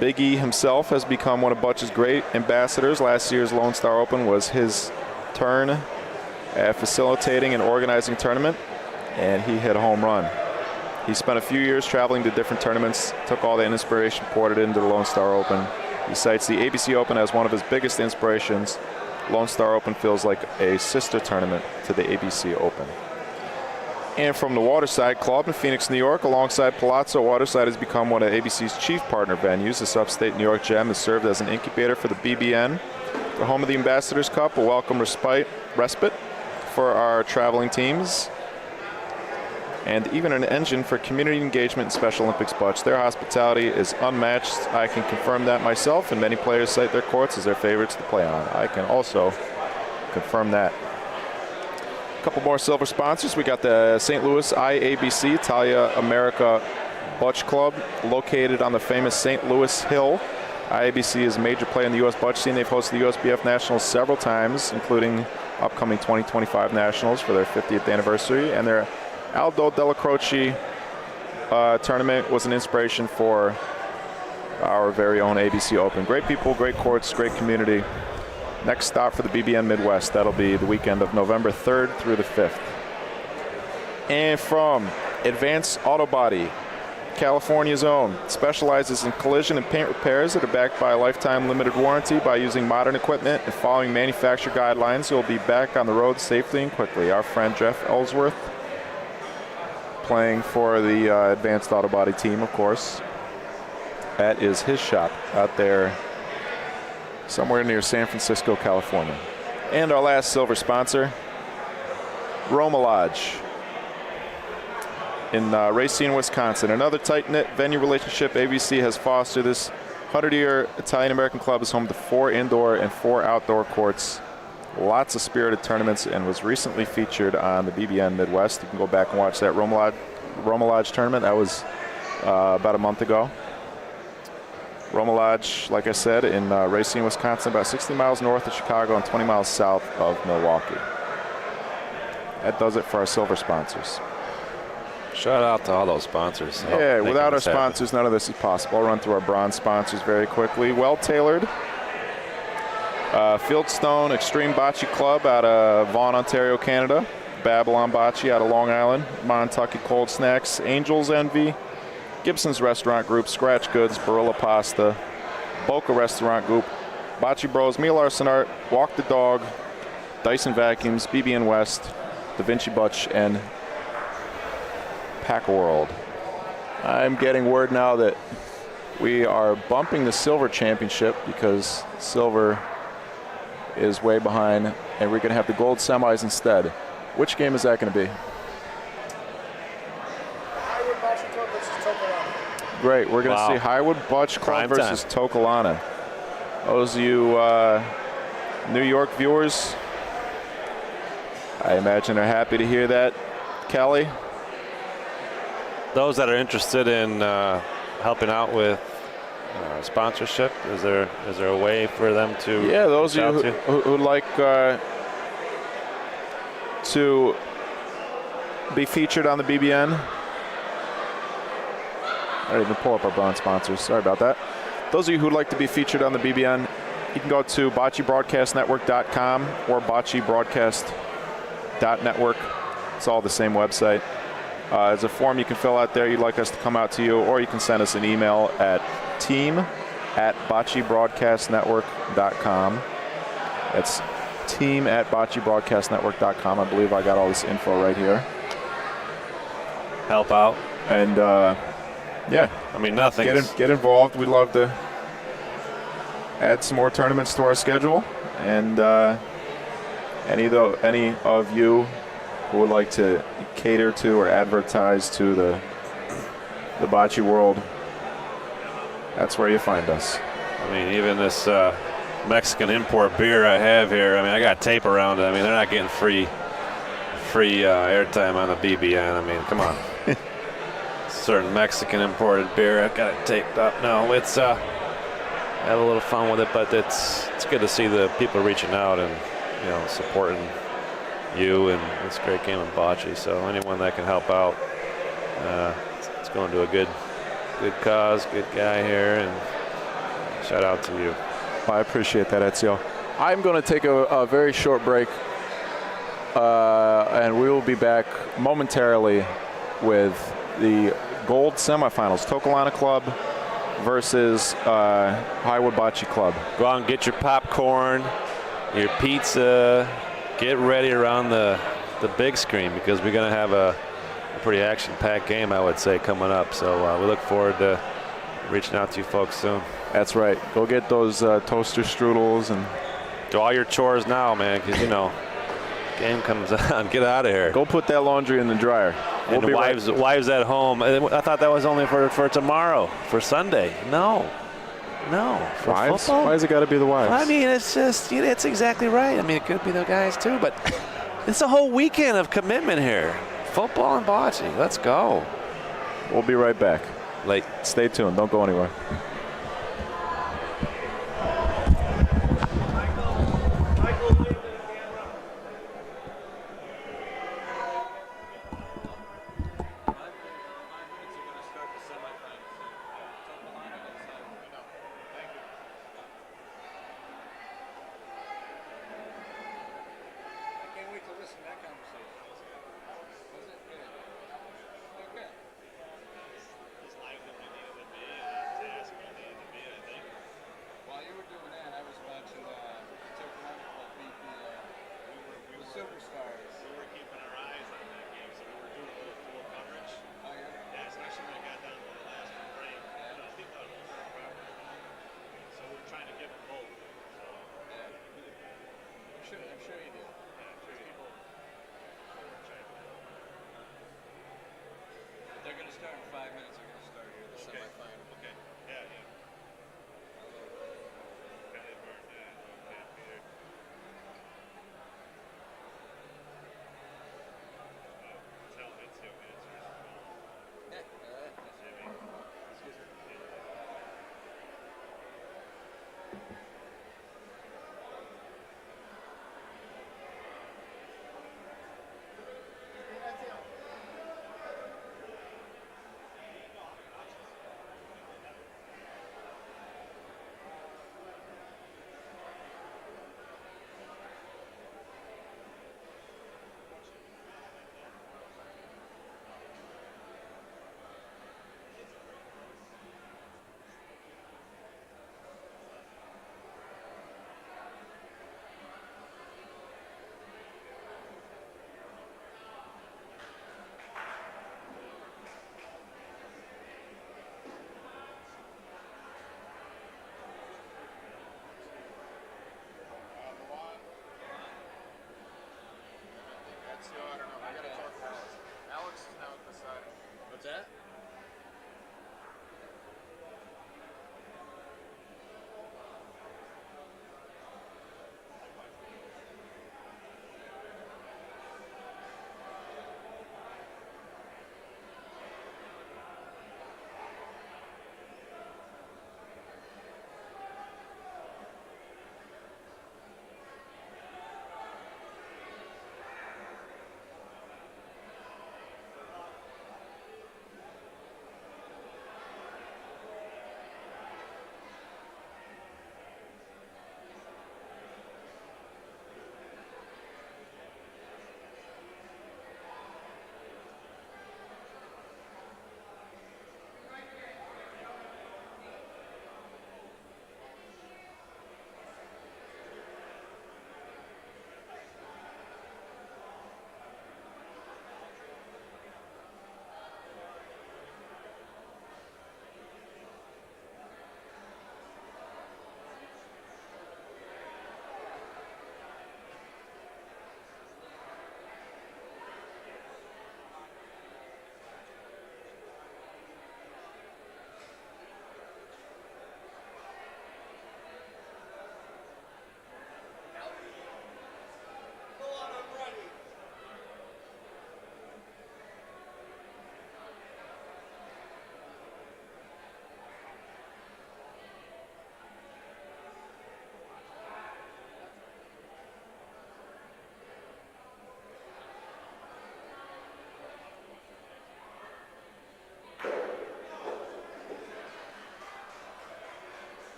Speaker 1: Big E himself has become one of Bocce's great ambassadors. Last year's Lone Star Open was his turn at facilitating and organizing tournament, and he hit a home run. He spent a few years traveling to different tournaments, took all the inspiration, poured it into the Lone Star Open. He cites the ABC Open as one of his biggest inspirations. Lone Star Open feels like a sister tournament to the ABC Open. And from the Waterside Club in Phoenix, New York, alongside Palazzo, Waterside has become one of ABC's chief partner venues. This upstate New York gem has served as an incubator for the BBN, the home of the Ambassadors Cup, a welcome respite for our traveling teams, and even an engine for community engagement in Special Olympics Bocce. Their hospitality is unmatched. I can confirm that myself, and many players cite their courts as their favorites to play on. I can also confirm that. A couple more silver sponsors. We got the St. Louis IABC, Italia America Bocce Club, located on the famous St. Louis Hill. IABC is a major player in the U.S. Bocce scene. They've hosted the USBF Nationals several times, including upcoming 2025 Nationals for their 50th anniversary. And their Aldo Della Croce tournament was an inspiration for our very own ABC Open. Great people, great courts, great community. Next stop for the BBN Midwest. That'll be the weekend of November 3rd through the 5th. And from Advanced Auto Body, California's own, specializes in collision and paint repairs that are backed by a lifetime limited warranty. By using modern equipment and following manufacturer guidelines, you'll be back on the road safely and quickly. Our friend Jeff Ellsworth, playing for the Advanced Auto Body team, of course. That is his shop out there somewhere near San Francisco, California. And our last silver sponsor, Roma Lodge in Racine, Wisconsin. Another tight-knit venue relationship ABC has fostered. This 100-year Italian-American club is home to 4 indoor and 4 outdoor courts. Lots of spirited tournaments, and was recently featured on the BBN Midwest. You can go back and watch that Roma Lodge tournament. That was about a month ago. Roma Lodge, like I said, in Racine, Wisconsin, about 60 miles north of Chicago and 20 miles south of Milwaukee. That does it for our silver sponsors.
Speaker 3: Shout out to all those sponsors.
Speaker 1: Yeah, without our sponsors, none of this is possible. I'll run through our bronze sponsors very quickly. Well-tailored. Fieldstone Extreme Bocce Club out of Vaughan, Ontario, Canada. Babylon Bocce out of Long Island. Montucky Cold Snacks. Angels Envy. Gibson's Restaurant Group, Scratch Goods, Barilla Pasta, Boca Restaurant Group, Bocce Bros, Meal Arson Art, Walk the Dog, Dyson Vacuums, BBN West, Da Vinci Butch, and Pack World. I'm getting word now that we are bumping the silver championship because silver is way behind, and we're going to have the gold semis instead. Which game is that going to be? Great. We're going to see Highwood Bocce Club versus Tokelana. Those of you New York viewers, I imagine are happy to hear that. Kelly?
Speaker 3: Those that are interested in helping out with sponsorship, is there a way for them to?
Speaker 1: Yeah, those of you who'd like to be featured on the BBN. I didn't even pull up our bronze sponsors. Sorry about that. Those of you who'd like to be featured on the BBN, you can go to bocceBroadcastNetwork.com or bocceBroadcast.network. It's all the same website. There's a form you can fill out there. You'd like us to come out to you, or you can send us an email at team@bocceBroadcastNetwork.com. That's team@bocceBroadcastNetwork.com. I believe I got all this info right here.
Speaker 3: help out.
Speaker 1: And yeah,
Speaker 3: I mean, nothing.
Speaker 1: Get involved. We'd love to add some more tournaments to our schedule. And any of you who would like to cater to or advertise to the bocce world, that's where you find us.
Speaker 3: I mean, even this Mexican import beer I have here, I mean, I got tape around it. I mean, they're not getting free airtime on the BBN. I mean, come on. Certain Mexican imported beer, I've got it taped up. No, it's have a little fun with it, but it's good to see the people reaching out and, you know, supporting you and this great game of bocce. So anyone that can help out, it's going to a good cause, good guy here, and shout out to you.
Speaker 1: I appreciate that, Ezio. I'm going to take a very short break, and we will be back momentarily with the gold semifinals. Tokelana Club versus Highwood Bocce Club.
Speaker 3: Go out and get your popcorn, your pizza, get ready around the big screen, because we're going to have a pretty action-packed game, I would say, coming up. So we look forward to reaching out to you folks soon.
Speaker 1: That's right. Go get those toaster strudels and
Speaker 3: do all your chores now, man, because, you know, game comes on. Get out of here.
Speaker 1: Go put that laundry in the dryer.
Speaker 3: And the wives at home. I thought that was only for tomorrow, for Sunday. No. For
Speaker 1: wives?
Speaker 3: football?
Speaker 1: Why has it got to be the wives?
Speaker 3: I mean, it's just, you know, it's exactly right. I mean, it could be the guys too, but it's a whole weekend of commitment here. Football and bocce. Let's go.
Speaker 1: We'll be right back.
Speaker 3: Late.
Speaker 1: Stay tuned. Don't go anywhere.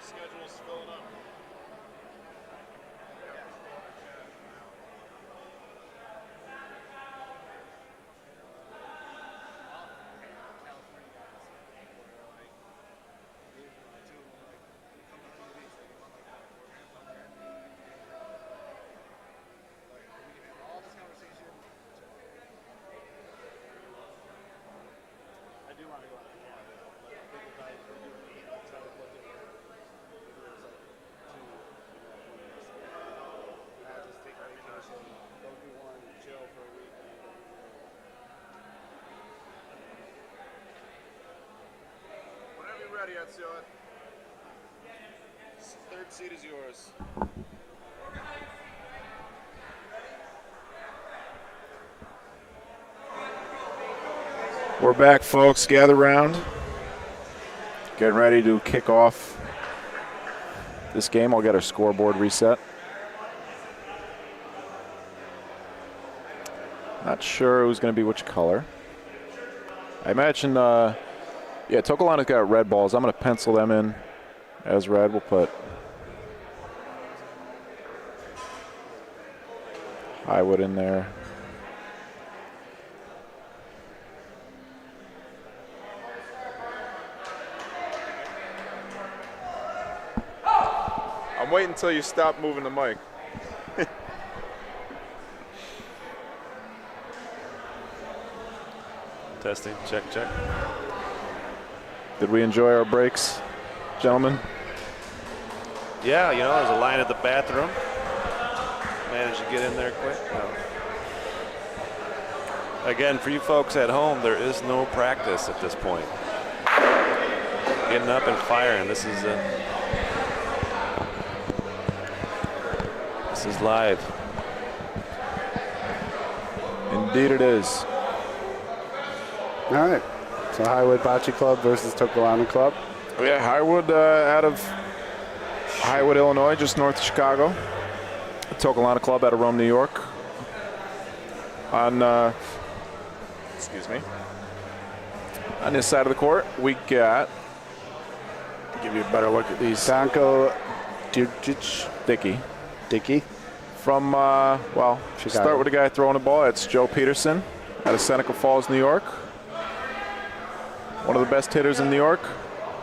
Speaker 1: schedule's filling up. Whenever you're ready, Ezio. Third seat is yours. We're back, folks. Gather round. Getting ready to kick off this game. I'll get our scoreboard reset. Not sure who's going to be which color. I imagine, yeah, Tokelana's got red balls. I'm going to pencil them in as red. We'll put Highwood in there. I'm waiting until you stop moving the mic.
Speaker 3: Testing, check.
Speaker 1: Did we enjoy our breaks, gentlemen?
Speaker 3: Yeah, you know, there's a line at the bathroom. Managed to get in there quick. No. Again, for you folks at home, there is no practice at this point. Getting up and firing. This is live.
Speaker 1: Indeed it is.
Speaker 4: All right. So Highwood Bocce Club versus Tokelana Club.
Speaker 1: Oh, yeah, Highwood out of Highwood, Illinois, just north of Chicago. Tokelana Club out of Rome, New York. On, excuse me. On this side of the court, we got, give you a better look at these.
Speaker 4: Danko Dickey.
Speaker 1: From, well,
Speaker 4: Chicago.
Speaker 1: Start with the guy throwing the ball. It's Joe Peterson out of Seneca Falls, New York. One of the best hitters in New York.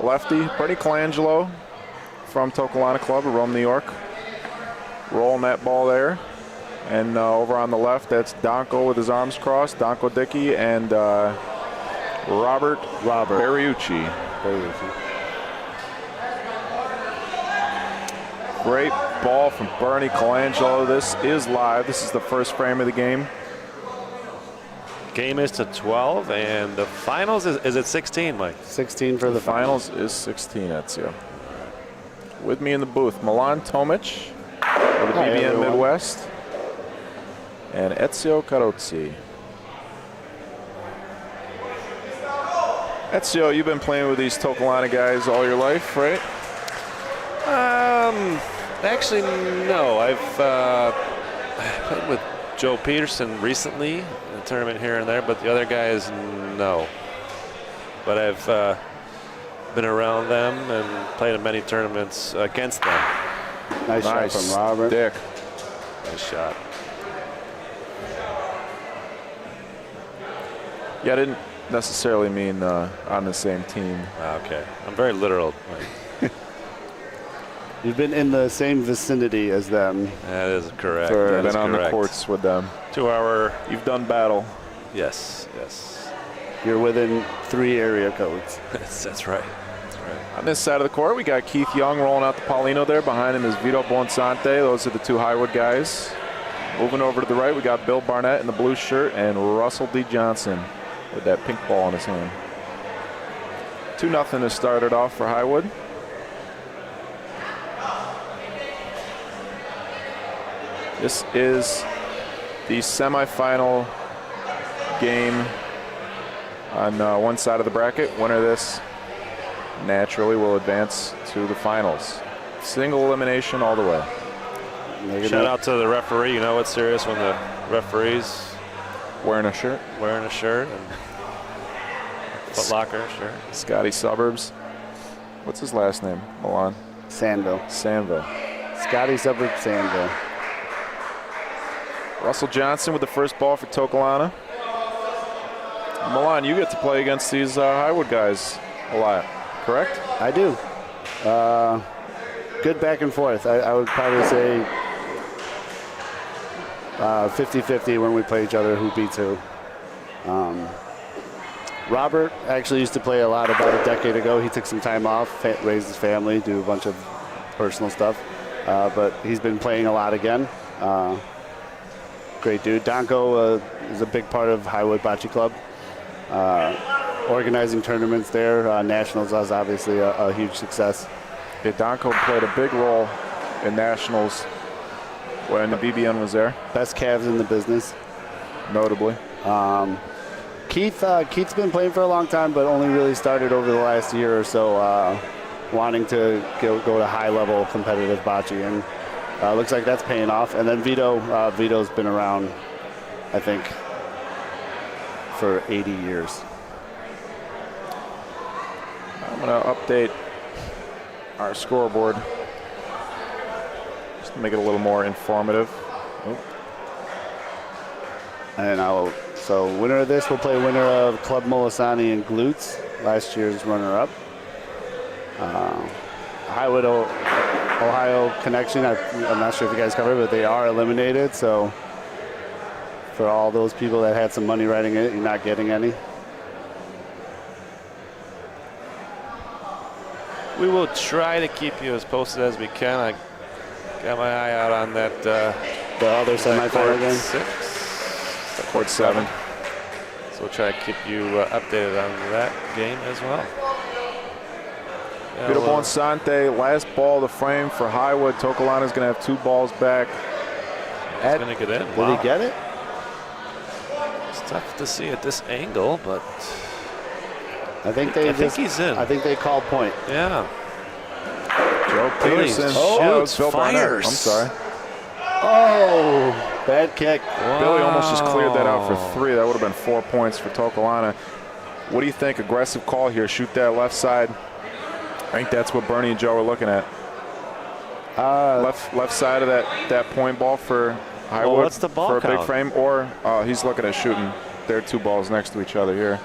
Speaker 1: Lefty, Bernie Colangelo from Tokelana Club of Rome, New York. Rolling that ball there. And over on the left, that's Danko with his arms crossed. Danko Dickey and Robert Berriucci. Great ball from Bernie Colangelo. This is live. This is the first frame of the game.
Speaker 3: Game is to 12, and the finals is at 16, Mike.
Speaker 4: 16 for the
Speaker 1: Finals is 16, Ezio. With me in the booth, Milan Tomic of the BBN
Speaker 4: everyone.
Speaker 1: Midwest, and Ezio Carozzi. Ezio, you've been playing with these Tokelana guys all your life, right?
Speaker 3: Actually, no. I've played with Joe Peterson recently in a tournament here and there, but the other guys, no. But I've been around them and played in many tournaments against them.
Speaker 4: Nice shot from Robert.
Speaker 1: Dick.
Speaker 3: Nice shot.
Speaker 1: Yeah, I didn't necessarily mean on the same team.
Speaker 3: Okay. I'm very literal, Mike.
Speaker 4: You've been in the same vicinity as them.
Speaker 3: That is correct.
Speaker 1: Been
Speaker 3: That is
Speaker 1: on the
Speaker 3: correct.
Speaker 1: courts with them.
Speaker 3: 2 hour.
Speaker 1: You've done battle.
Speaker 3: Yes.
Speaker 4: You're within 3 area codes.
Speaker 3: That's right.
Speaker 1: On this side of the court, we got Keith Young rolling out the Paulino there. Behind him is Vito Bonsante. Those are the two Highwood guys. Moving over to the right, we got Bill Barnett in the blue shirt and Russell D. Johnson with that pink ball in his hand. 2-0 to start it off for Highwood. This is the semifinal game on one side of the bracket. Winner of this naturally will advance to the finals. Single elimination all the way.
Speaker 3: Shout out to the referee. You know it's serious when the referee's
Speaker 1: Wearing a shirt.
Speaker 3: and Foot Locker shirt.
Speaker 1: Scotty Suburbs. What's his last name? Milan.
Speaker 4: Sandville.
Speaker 1: Sandville.
Speaker 4: Scotty Suburb, Sandville.
Speaker 1: Russell Johnson with the first ball for Tokelana. Milan, you get to play against these Highwood guys a lot, correct?
Speaker 4: I do. Good back and forth. I would probably say 50-50 when we play each other, who beats who. Robert actually used to play a lot about a decade ago. He took some time off, raised his family, do a bunch of personal stuff. But he's been playing a lot again. Great dude. Donko is a big part of Highwood Bocce Club. Organizing tournaments there. Nationals was obviously a huge success.
Speaker 1: Yeah, Donko played a big role in Nationals when the BBN was there.
Speaker 4: Best calves in the business.
Speaker 1: Notably.
Speaker 4: Keith's been playing for a long time, but only really started over the last year or so, wanting to go to high-level competitive bocce, and looks like that's paying off. And then Vito's been around, I think, for 80 years.
Speaker 1: I'm going to update our scoreboard just to make it a little more informative.
Speaker 4: And so winner of this will play winner of Club Molisani and Glutes, last year's runner-up. Highwood, Ohio connection. I'm not sure if you guys covered it, but they are eliminated. So for all those people that had some money riding it, you're not getting any.
Speaker 3: We will try to keep you as posted as we can. I got my eye out on that.
Speaker 4: The other semifinal game.
Speaker 3: 6.
Speaker 1: Court 7.
Speaker 3: So we'll try to keep you updated on that game as well.
Speaker 1: Vito Bonsante, last ball of the frame for Highwood. Tokelana is going to have 2 balls back.
Speaker 3: He's going to get in.
Speaker 4: Did he get it?
Speaker 3: It's tough to see at this angle, but
Speaker 4: I think
Speaker 3: he's in.
Speaker 4: I think they called point.
Speaker 3: Yeah.
Speaker 1: Joe Peterson.
Speaker 3: Shoots,
Speaker 1: Bill Barnett.
Speaker 3: fires.
Speaker 1: I'm sorry.
Speaker 4: Oh, bad kick.
Speaker 3: Wow.
Speaker 1: Billy almost just cleared that out for 3. That would have been 4 points for Tokelana. What do you think? Aggressive call here. Shoot that left side. I think that's what Bernie and Joe are looking at. Left side of that point ball for Highwood.
Speaker 3: Well, what's the ball
Speaker 1: for a
Speaker 3: count?
Speaker 1: big frame, or he's looking at shooting. There are 2 balls next to each other here.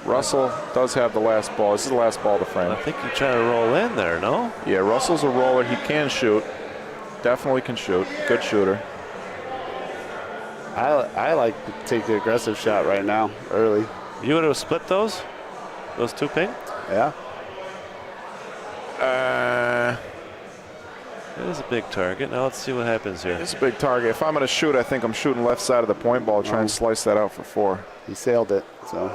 Speaker 1: Russell does have the last ball. This is the last ball of the frame.
Speaker 3: I think you're trying to roll in there, no?
Speaker 1: Yeah, Russell's a roller. He can shoot. Definitely can shoot. Good shooter.
Speaker 4: I like to take the aggressive shot right now, early.
Speaker 3: You would have split those 2 ping?
Speaker 4: Yeah.
Speaker 3: It is a big target. Now let's see what happens here.
Speaker 1: It's a big target. If I'm going to shoot, I think I'm shooting left side of the point ball, try and slice that out for 4.
Speaker 4: He sailed it, so.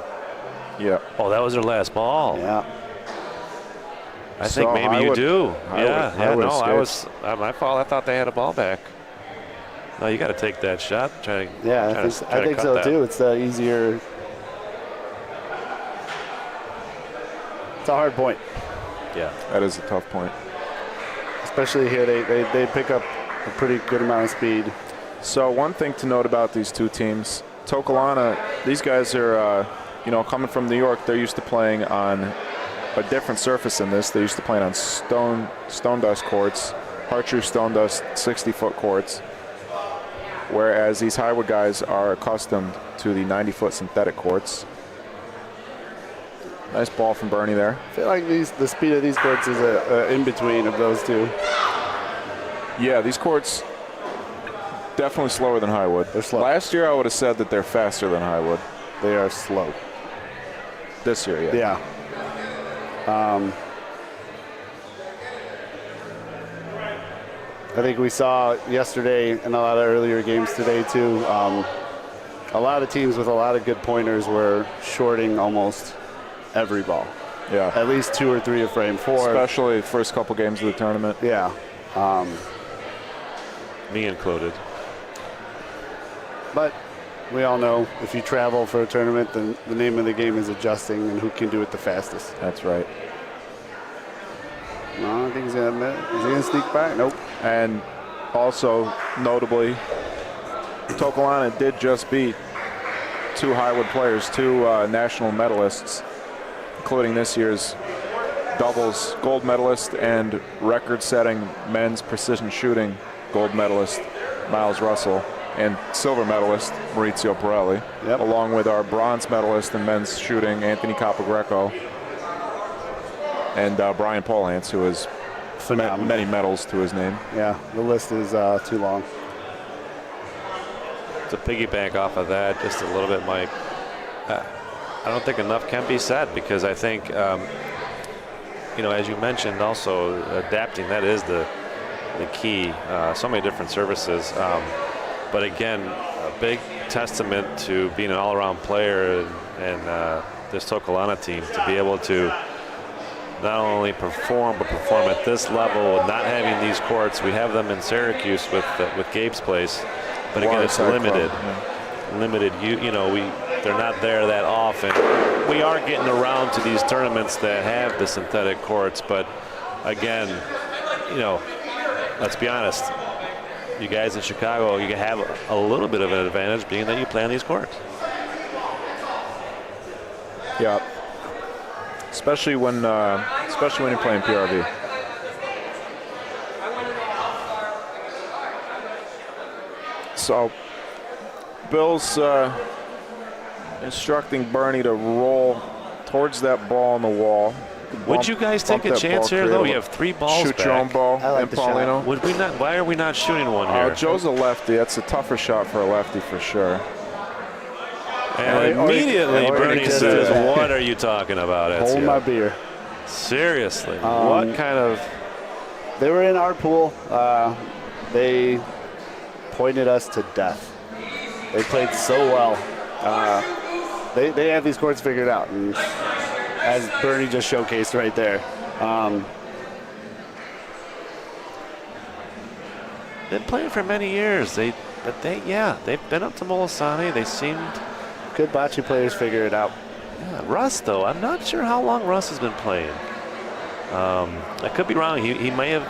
Speaker 1: Yeah.
Speaker 3: Oh, that was their last ball.
Speaker 4: Yeah.
Speaker 3: I think
Speaker 1: So
Speaker 3: maybe you do. Yeah.
Speaker 1: Highwood
Speaker 3: No, I was
Speaker 1: escapes.
Speaker 3: my fault. I thought they had a ball back. No, you got to take that shot.
Speaker 4: I think so too. It's the easier. It's a hard point.
Speaker 3: Yeah.
Speaker 1: That is a tough point.
Speaker 4: Especially here, they pick up a pretty good amount of speed.
Speaker 1: So one thing to note about these 2 teams, Tokelana, these guys are, coming from New York. They're used to playing on a different surface than this. They're used to playing on stone dust courts, Hartrue stone dust 60-foot courts. Whereas these Highwood guys are accustomed to the 90-foot synthetic courts. Nice ball from Bernie there.
Speaker 4: I feel like the speed of these courts is a in between of those 2.
Speaker 1: Yeah, these courts definitely slower than Highwood.
Speaker 4: They're slow.
Speaker 1: Last year I would have said that they're faster than Highwood.
Speaker 4: They are slow.
Speaker 1: This year, yeah.
Speaker 4: Yeah. I think we saw yesterday and a lot of earlier games today too. A lot of teams with a lot of good pointers were shorting almost every ball.
Speaker 1: Yeah.
Speaker 4: At least 2 or 3 a frame. 4.
Speaker 1: Especially the first couple games of the tournament.
Speaker 4: Yeah.
Speaker 3: Me included.
Speaker 4: But we all know if you travel for a tournament, then the name of the game is adjusting and who can do it the fastest.
Speaker 1: That's right.
Speaker 4: No, I think he's gonna sneak by. Nope.
Speaker 1: And also, notably, Tokelana did just beat 2 Highwood players, 2 national medalists, including this year's doubles gold medalist and record-setting men's precision shooting gold medalist Miles Russell and silver medalist Maurizio Pirelli, along with our bronze medalist in men's shooting Anthony Capogreco and Brian Polhance, who has many medals to his name.
Speaker 4: Yeah, the list is too long.
Speaker 3: To piggyback off of that just a little bit, Mike, I don't think enough can be said, because I think, you know, as you mentioned, also adapting, that is the key. So many different services. But again, a big testament to being an all-around player and this Tokolana team to be able to not only perform, but perform at this level, not having these courts. We have them in Syracuse with Gabe's place. But again, it's limited. Limited. You know, they're not there that often. We are getting around to these tournaments that have the synthetic courts, but again, you know, let's be honest. You guys in Chicago, you have a little bit of an advantage being that you play on these courts.
Speaker 1: Yeah. Especially when you're playing PRV. So, Bill's instructing Bernie to roll towards that ball on the wall.
Speaker 3: Would you guys take a chance here, though? You have 3 balls
Speaker 1: Shoot
Speaker 3: back.
Speaker 1: your own ball,
Speaker 4: like
Speaker 1: and
Speaker 4: the
Speaker 1: Paulino.
Speaker 3: Would we not? Why are we not shooting one here?
Speaker 1: Joe's a lefty. That's a tougher shot for a lefty for sure.
Speaker 3: And immediately Bernie
Speaker 4: just
Speaker 3: says,
Speaker 4: did that.
Speaker 3: "What are you talking about, Ezio?"
Speaker 4: Hold my beer.
Speaker 3: Seriously, what kind of?
Speaker 4: They were in our pool. They pointed us to death. They played so well. They have these courts figured out, and as Bernie just showcased right there.
Speaker 3: Been playing for many years. They've been up to Molisani. They seemed
Speaker 4: Good bocce players figure it out.
Speaker 3: Yeah, Russ, though, I'm not sure how long Russ has been playing. I could be wrong. He might have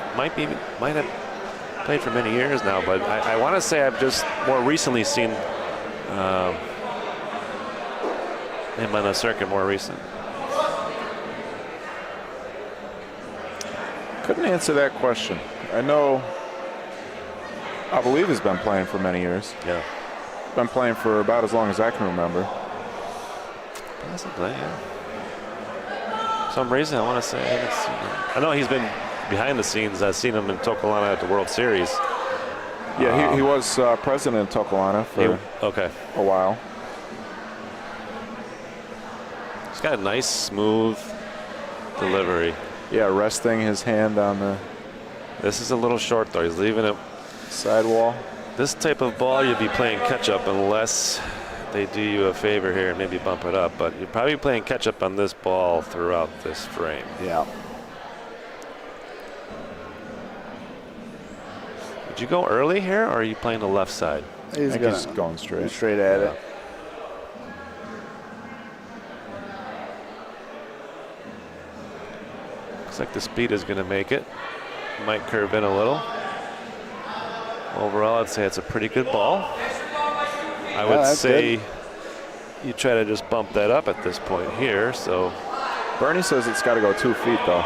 Speaker 3: played for many years now, but I want to say I've just more recently seen him on the circuit more recent.
Speaker 1: Couldn't answer that question. I believe he's been playing for many years.
Speaker 3: Yeah.
Speaker 1: Been playing for about as long as I can remember.
Speaker 3: Possibly, yeah. For some reason, I want to say I haven't seen him. I know he's been behind the scenes. I've seen him in Tokolana at the World Series.
Speaker 1: Yeah, he was president of Tokolana for a while.
Speaker 3: He's got a nice, smooth delivery.
Speaker 1: Yeah, resting his hand on the...
Speaker 3: This is a little short, though. He's leaving it
Speaker 1: sidewall.
Speaker 3: This type of ball, you'd be playing catch-up unless they do you a favor here and maybe bump it up. But you're probably playing catch-up on this ball throughout this frame.
Speaker 4: Yeah.
Speaker 3: Would you go early here, or are you playing the left side?
Speaker 4: He's
Speaker 1: going straight.
Speaker 4: Straight at it.
Speaker 3: Looks like the speed is going to make it. Might curve in a little. Overall, I'd say it's a pretty good ball. I would say good. You try to just bump that up at this point here. So
Speaker 1: Bernie says it's got to go 2 feet, though.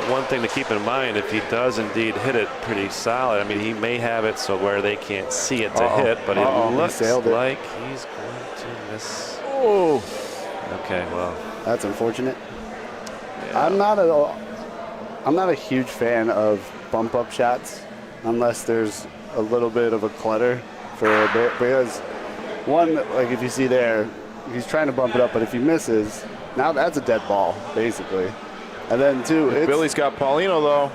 Speaker 3: One thing to keep in mind, if he does indeed hit it pretty solid, I mean, he may have it so where they can't see it to hit, but it looks like he's going to miss.
Speaker 1: Oh.
Speaker 3: Okay, well.
Speaker 4: That's unfortunate.
Speaker 3: Yeah.
Speaker 4: I'm not a huge fan of bump up shots unless there's a little bit of a clutter for a bit, because one, like if you see there, he's trying to bump it up, but if he misses, now that's a dead ball, basically. And then two,
Speaker 1: Billy's got Paulino, though.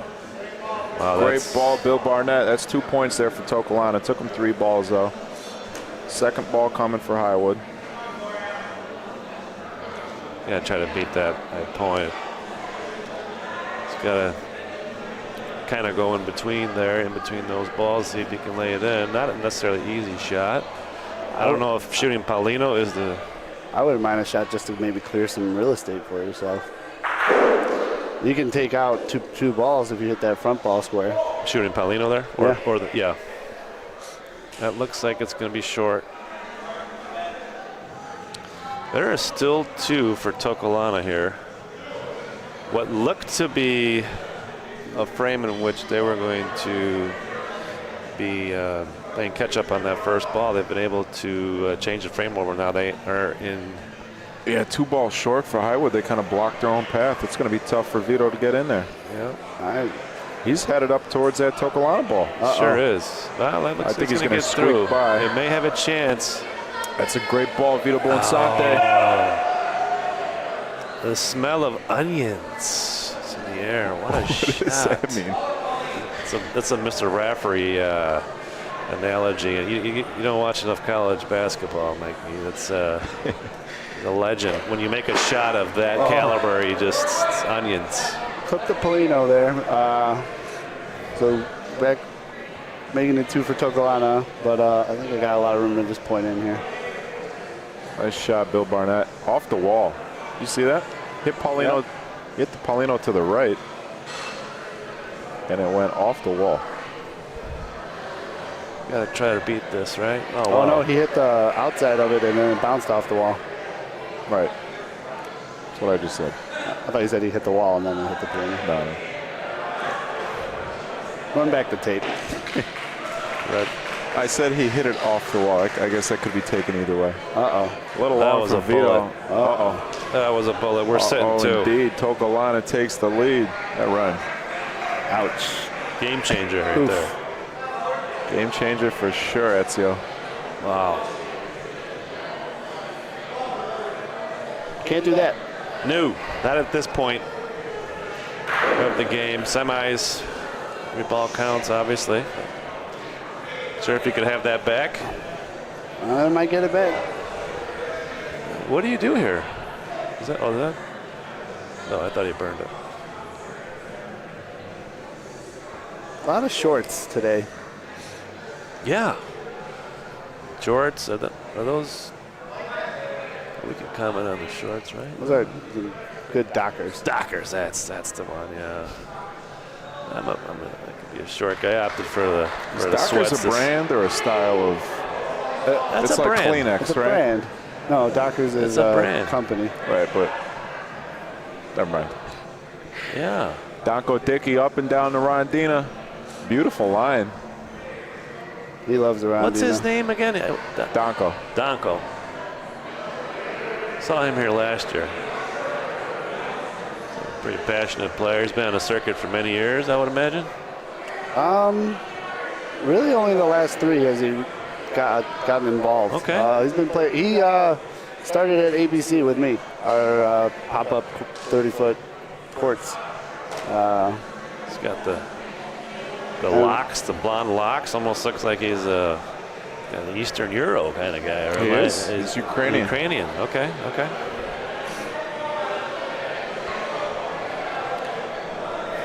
Speaker 3: Wow,
Speaker 1: great ball, Bill Barnett. That's 2 points there for Tokolana. Took him 3 balls, though. Second ball coming for Highwood.
Speaker 3: Yeah, try to beat that point. He's got to kind of go in between there, in between those balls, see if he can lay it in. Not a necessarily easy shot. I don't know if shooting Paulino is the...
Speaker 4: I wouldn't mind a shot just to maybe clear some real estate for yourself. You can take out two balls if you hit that front ball square.
Speaker 3: Shooting Paulino there? Yeah. That looks like it's going to be short. There are still 2 for Tokolana here. what looked to be a frame in which they were going to be playing catch up on that first ball. They've been able to change the frame over. Now they are in.
Speaker 1: Yeah, 2 balls short for Highwood. They kind of blocked their own path. It's going to be tough for Vito to get in there.
Speaker 3: Yeah.
Speaker 1: He's headed up towards that Tokolana ball.
Speaker 3: Sure is. Well, that looks
Speaker 1: I think he's
Speaker 3: going to
Speaker 1: get
Speaker 3: get through.
Speaker 1: by.
Speaker 3: It may have a chance.
Speaker 1: That's a great ball, Vito Bonsante.
Speaker 3: The smell of onions is in the air. What a shot.
Speaker 1: What does that mean?
Speaker 3: That's a Mr. Rafferty analogy. You don't watch enough college basketball, Mikey. That's a legend. When you make a shot of that caliber, you just it's onions.
Speaker 4: Cook the Polino there. So back making it 2 for Tokolana, but I think I got a lot of room to just point in here.
Speaker 1: Nice shot, Bill Barnett. Off the wall. You see that? Hit Paulino. Hit the Paulino to the right. And it went off the wall.
Speaker 3: Got to try to beat this, right?
Speaker 4: Oh,
Speaker 3: wow.
Speaker 4: no, he hit the outside of it and then it bounced off the wall.
Speaker 1: Right. That's what I just said.
Speaker 4: I thought you said he hit the wall and then it hit the Polino.
Speaker 1: No.
Speaker 4: Run back the tape.
Speaker 3: Right.
Speaker 1: I said he hit it off the wall. I guess that could be taken either way.
Speaker 4: Uh-oh.
Speaker 1: A little
Speaker 3: That
Speaker 1: long
Speaker 3: was
Speaker 1: for
Speaker 3: a
Speaker 1: Vito.
Speaker 3: bullet.
Speaker 1: Uh-oh.
Speaker 3: That was a bullet. We're sitting 2.
Speaker 1: Indeed. Tokolana takes the lead. That run.
Speaker 4: Ouch.
Speaker 3: Game changer right
Speaker 4: Oof.
Speaker 3: there.
Speaker 1: Game changer for sure, Ezio.
Speaker 3: Wow.
Speaker 4: Can't do that.
Speaker 3: No, not at this point of the game. Semis, 3 ball counts, obviously. Sure if you could have that back.
Speaker 4: I might get it back.
Speaker 3: What do you do here? Is that, that? No, I thought he burned it.
Speaker 4: A lot of shorts today.
Speaker 3: Yeah. Shorts, are those? We can comment on the shorts, right?
Speaker 4: Those are good Dockers.
Speaker 3: Dockers, that's the one, yeah. That could be a short guy. I opted for the
Speaker 1: Dockers
Speaker 3: sweats.
Speaker 1: a brand or a style of?
Speaker 3: That's
Speaker 1: it's
Speaker 3: a
Speaker 1: like
Speaker 3: brand.
Speaker 1: Kleenex,
Speaker 4: It's a
Speaker 1: right?
Speaker 4: brand. No, Dockers is
Speaker 3: a brand.
Speaker 4: company.
Speaker 1: Right, but never mind.
Speaker 3: Yeah.
Speaker 1: Donko Dickey up and down the Rondina. Beautiful line.
Speaker 4: He loves the Rondina.
Speaker 3: What's his name again?
Speaker 1: Donko.
Speaker 3: Donko. Saw him here last year. Pretty passionate player. He's been on the circuit for many years, I would imagine.
Speaker 4: Really only the last 3 has he gotten involved.
Speaker 3: Okay.
Speaker 4: He's been playing. He started at ABC with me, our pop-up 30-foot courts.
Speaker 3: He's got the locks, the blonde locks. Almost looks like he's an Eastern Euro kind of guy. Or
Speaker 1: He is. He's Ukrainian.
Speaker 3: Ukrainian. Okay.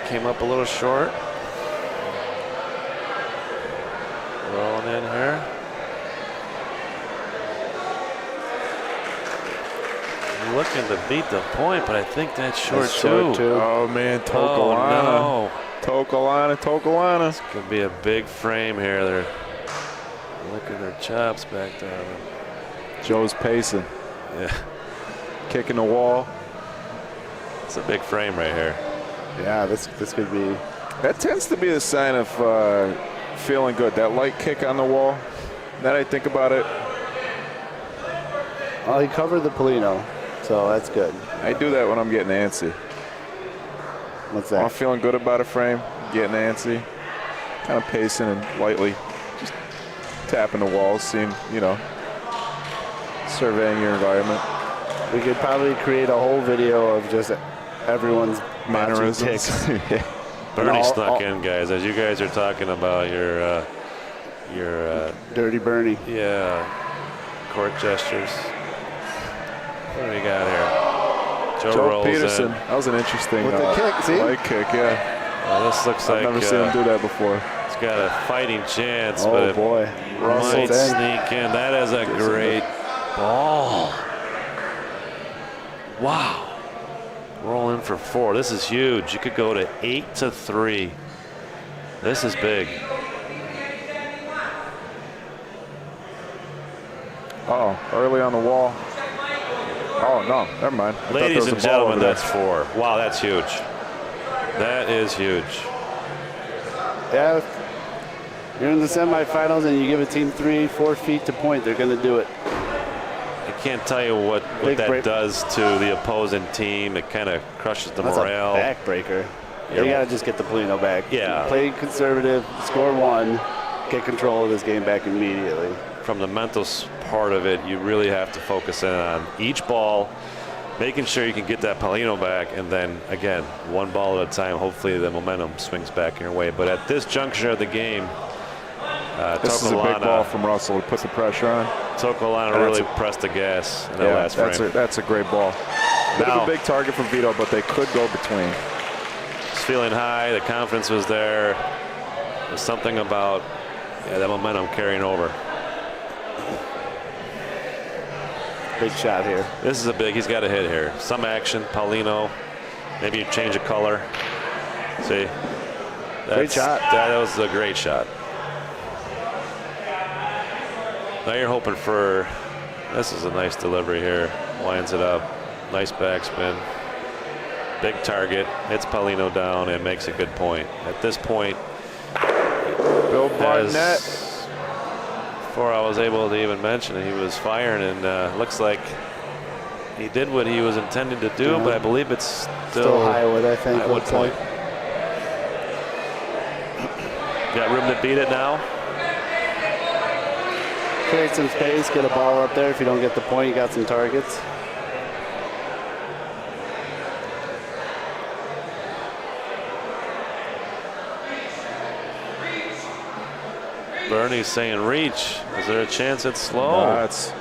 Speaker 3: Came up a little short. Rolling in here. Looking to beat the point, but I think that's short, too.
Speaker 1: Oh, man. Tokolana.
Speaker 3: Oh, no.
Speaker 1: Tokolana.
Speaker 3: This could be a big frame here. They're licking their chops back there.
Speaker 1: Joe's pacing.
Speaker 3: Yeah,
Speaker 1: Kicking the wall.
Speaker 3: it's a big frame right here.
Speaker 4: Yeah, this could be.
Speaker 1: That tends to be a sign of feeling good. That light kick on the wall. Now that I think about it,
Speaker 4: Oh, he covered the Polino, so that's good.
Speaker 1: I do that when I'm getting antsy.
Speaker 4: What's
Speaker 1: When I'm
Speaker 4: that?
Speaker 1: feeling good about a frame, getting antsy, kind of pacing and lightly just tapping the walls, seeing, surveying your environment.
Speaker 4: We could probably create a whole video of just everyone's
Speaker 1: Mannerisms.
Speaker 4: ticks.
Speaker 3: Bernie snuck in, guys, as you guys are talking about your
Speaker 4: Dirty Bernie.
Speaker 3: court gestures. What do we got here? Joe
Speaker 1: Joe
Speaker 3: rolls
Speaker 1: Peterson.
Speaker 3: in.
Speaker 1: That was an interesting
Speaker 4: With the kick, see?
Speaker 1: light kick, yeah.
Speaker 3: Well, this looks
Speaker 1: I've
Speaker 3: like
Speaker 1: never seen him do that before.
Speaker 3: he's got a fighting chance, but
Speaker 4: Oh,
Speaker 3: it
Speaker 4: boy.
Speaker 3: might
Speaker 4: Russell's in.
Speaker 3: sneak in. That is a great ball. Wow. Rolling for 4. This is huge. You could go to 8-3. This is big.
Speaker 1: Uh-oh, early on the wall. Oh, no. Never mind. I thought there
Speaker 3: Ladies
Speaker 1: was a
Speaker 3: and
Speaker 1: ball
Speaker 3: gentlemen,
Speaker 1: over there.
Speaker 3: that's 4. Wow, that's huge. That is huge.
Speaker 4: Yeah, if you're in the semifinals and you give a team 3-4 feet to point, they're going to do it.
Speaker 3: I can't tell you what
Speaker 4: Big
Speaker 3: that
Speaker 4: break.
Speaker 3: does to the opposing team. It kind of crushes the
Speaker 4: That's
Speaker 3: morale.
Speaker 4: a backbreaker. You got to just get the Polino back.
Speaker 3: Yeah.
Speaker 4: Play conservative, score 1, get control of this game back immediately.
Speaker 3: From the mental part of it, you really have to focus in on each ball, making sure you can get that Paulino back, and then, again, one ball at a time. Hopefully the momentum swings back in your way. But at this juncture of the game,
Speaker 1: This is a big ball from Russell to put the pressure on.
Speaker 3: Tokolana really pressed the gas in that last frame.
Speaker 1: That's a great ball. Bit of a big target for Vito, but they could go between.
Speaker 3: He's feeling high. The confidence was there. There's something about that momentum carrying over.
Speaker 4: Big shot here.
Speaker 3: This is a big. He's got a hit here. Some action. Paulino. Maybe you change of color. See.
Speaker 4: Great shot.
Speaker 3: That was a great shot. Now you're hoping for. This is a nice delivery here. Lines it up. Nice backspin. Big target. Hits Paulino down and makes a good point. At this point,
Speaker 1: Bill Barnett.
Speaker 3: Before I was able to even mention it, he was firing, and looks like he did what he was intending to do, but I believe it's
Speaker 4: Still Highwood, I think.
Speaker 3: Highwood point. Got room to beat it now.
Speaker 4: Create some space, get a ball up there. If you don't get the point, you got some targets.
Speaker 3: Bernie's saying reach. Is there a chance it's slow?
Speaker 1: No, it's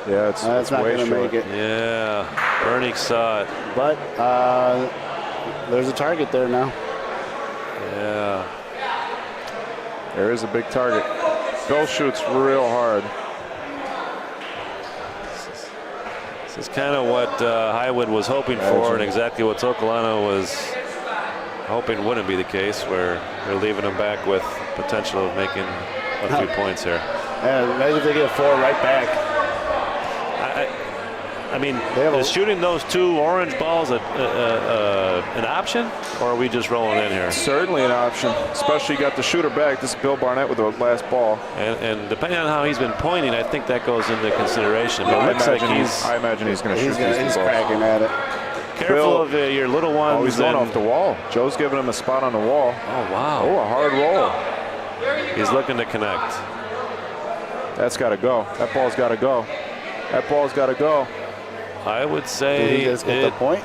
Speaker 4: not
Speaker 1: way
Speaker 4: going to
Speaker 1: short.
Speaker 4: make it.
Speaker 3: Yeah, Bernie saw it.
Speaker 4: But there's a target there now.
Speaker 3: Yeah.
Speaker 1: There is a big target. Bill shoots real hard.
Speaker 3: This is kind of what Highwood was hoping for, and exactly what Tokolano was hoping wouldn't be the case, where they're leaving him back with potential of making a few points here.
Speaker 4: And maybe if they get 4 right back.
Speaker 3: I mean, is shooting those 2 orange balls an option, or are we just rolling in here?
Speaker 1: Certainly an option, especially you got the shooter back. This is Bill Barnett with the last ball.
Speaker 3: And depending on how he's been pointing, I think that goes into consideration. But
Speaker 1: I
Speaker 3: it looks like
Speaker 1: I imagine he's going to shoot
Speaker 4: He's
Speaker 1: these balls.
Speaker 4: cracking at it.
Speaker 3: Careful of your little ones.
Speaker 1: Oh, he's going off the wall. Joe's giving him a spot on the wall.
Speaker 3: Oh, wow.
Speaker 1: Oh, a hard roll.
Speaker 3: He's looking to connect.
Speaker 1: That's got to go. That ball's got to go. That ball's got to go.
Speaker 3: I would
Speaker 4: Did
Speaker 3: say
Speaker 4: he just get the point?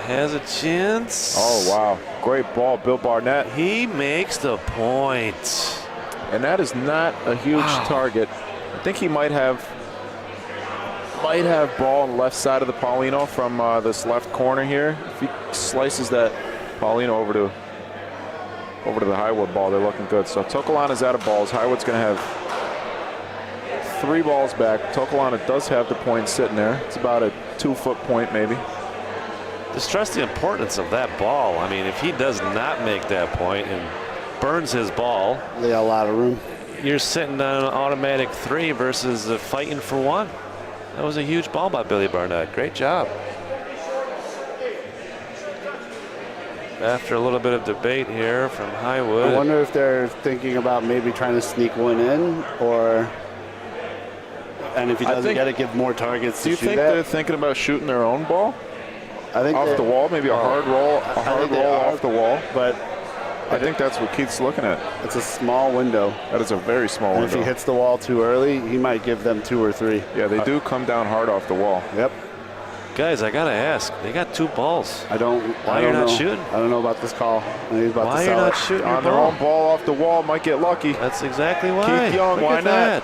Speaker 3: has a chance.
Speaker 1: Oh, wow. Great ball, Bill Barnett.
Speaker 3: He makes the point.
Speaker 1: And that is not a huge target. I think he might have ball on the left side of the Paulino from this left corner here. If he slices that Paulino over to the Highwood ball, they're looking good. So Tokolana's out of balls. Highwood's going to have 3 balls back. Tokolana does have the point sitting there. It's about a 2-foot point maybe.
Speaker 3: Just stress the importance of that ball. I mean, if he does not make that point and burns his ball,
Speaker 4: They got a lot of room.
Speaker 3: you're sitting on an automatic 3 versus fighting for 1. That was a huge ball by Billy Barnett. Great job. After a little bit of debate here from Highwood.
Speaker 4: I wonder if they're thinking about maybe trying to sneak one in, and if he doesn't get it, give more targets
Speaker 1: Do
Speaker 4: to
Speaker 1: you
Speaker 4: shoot
Speaker 1: think
Speaker 4: at.
Speaker 1: they're thinking about shooting their own ball
Speaker 4: I think
Speaker 1: off the wall? Maybe a hard roll, off the wall.
Speaker 4: But
Speaker 1: I think that's what Keith's looking at.
Speaker 4: it's a small window.
Speaker 1: That is a very small
Speaker 4: And
Speaker 1: window.
Speaker 4: if he hits the wall too early, he might give them 2 or 3.
Speaker 1: Yeah, they do come down hard off the wall.
Speaker 4: Yep.
Speaker 3: Guys, I gotta ask. They got 2 balls.
Speaker 4: I don't
Speaker 3: you're not
Speaker 4: know.
Speaker 3: shooting?
Speaker 4: I don't know about this call. He's about
Speaker 3: Why
Speaker 4: to
Speaker 3: you're
Speaker 4: sell
Speaker 3: not
Speaker 4: it.
Speaker 3: shooting
Speaker 1: On
Speaker 3: your
Speaker 1: their
Speaker 3: ball?
Speaker 1: own ball off the wall, might get lucky.
Speaker 3: That's exactly why.
Speaker 1: Keith Young,
Speaker 3: Look
Speaker 1: why
Speaker 3: at
Speaker 1: not?
Speaker 3: that.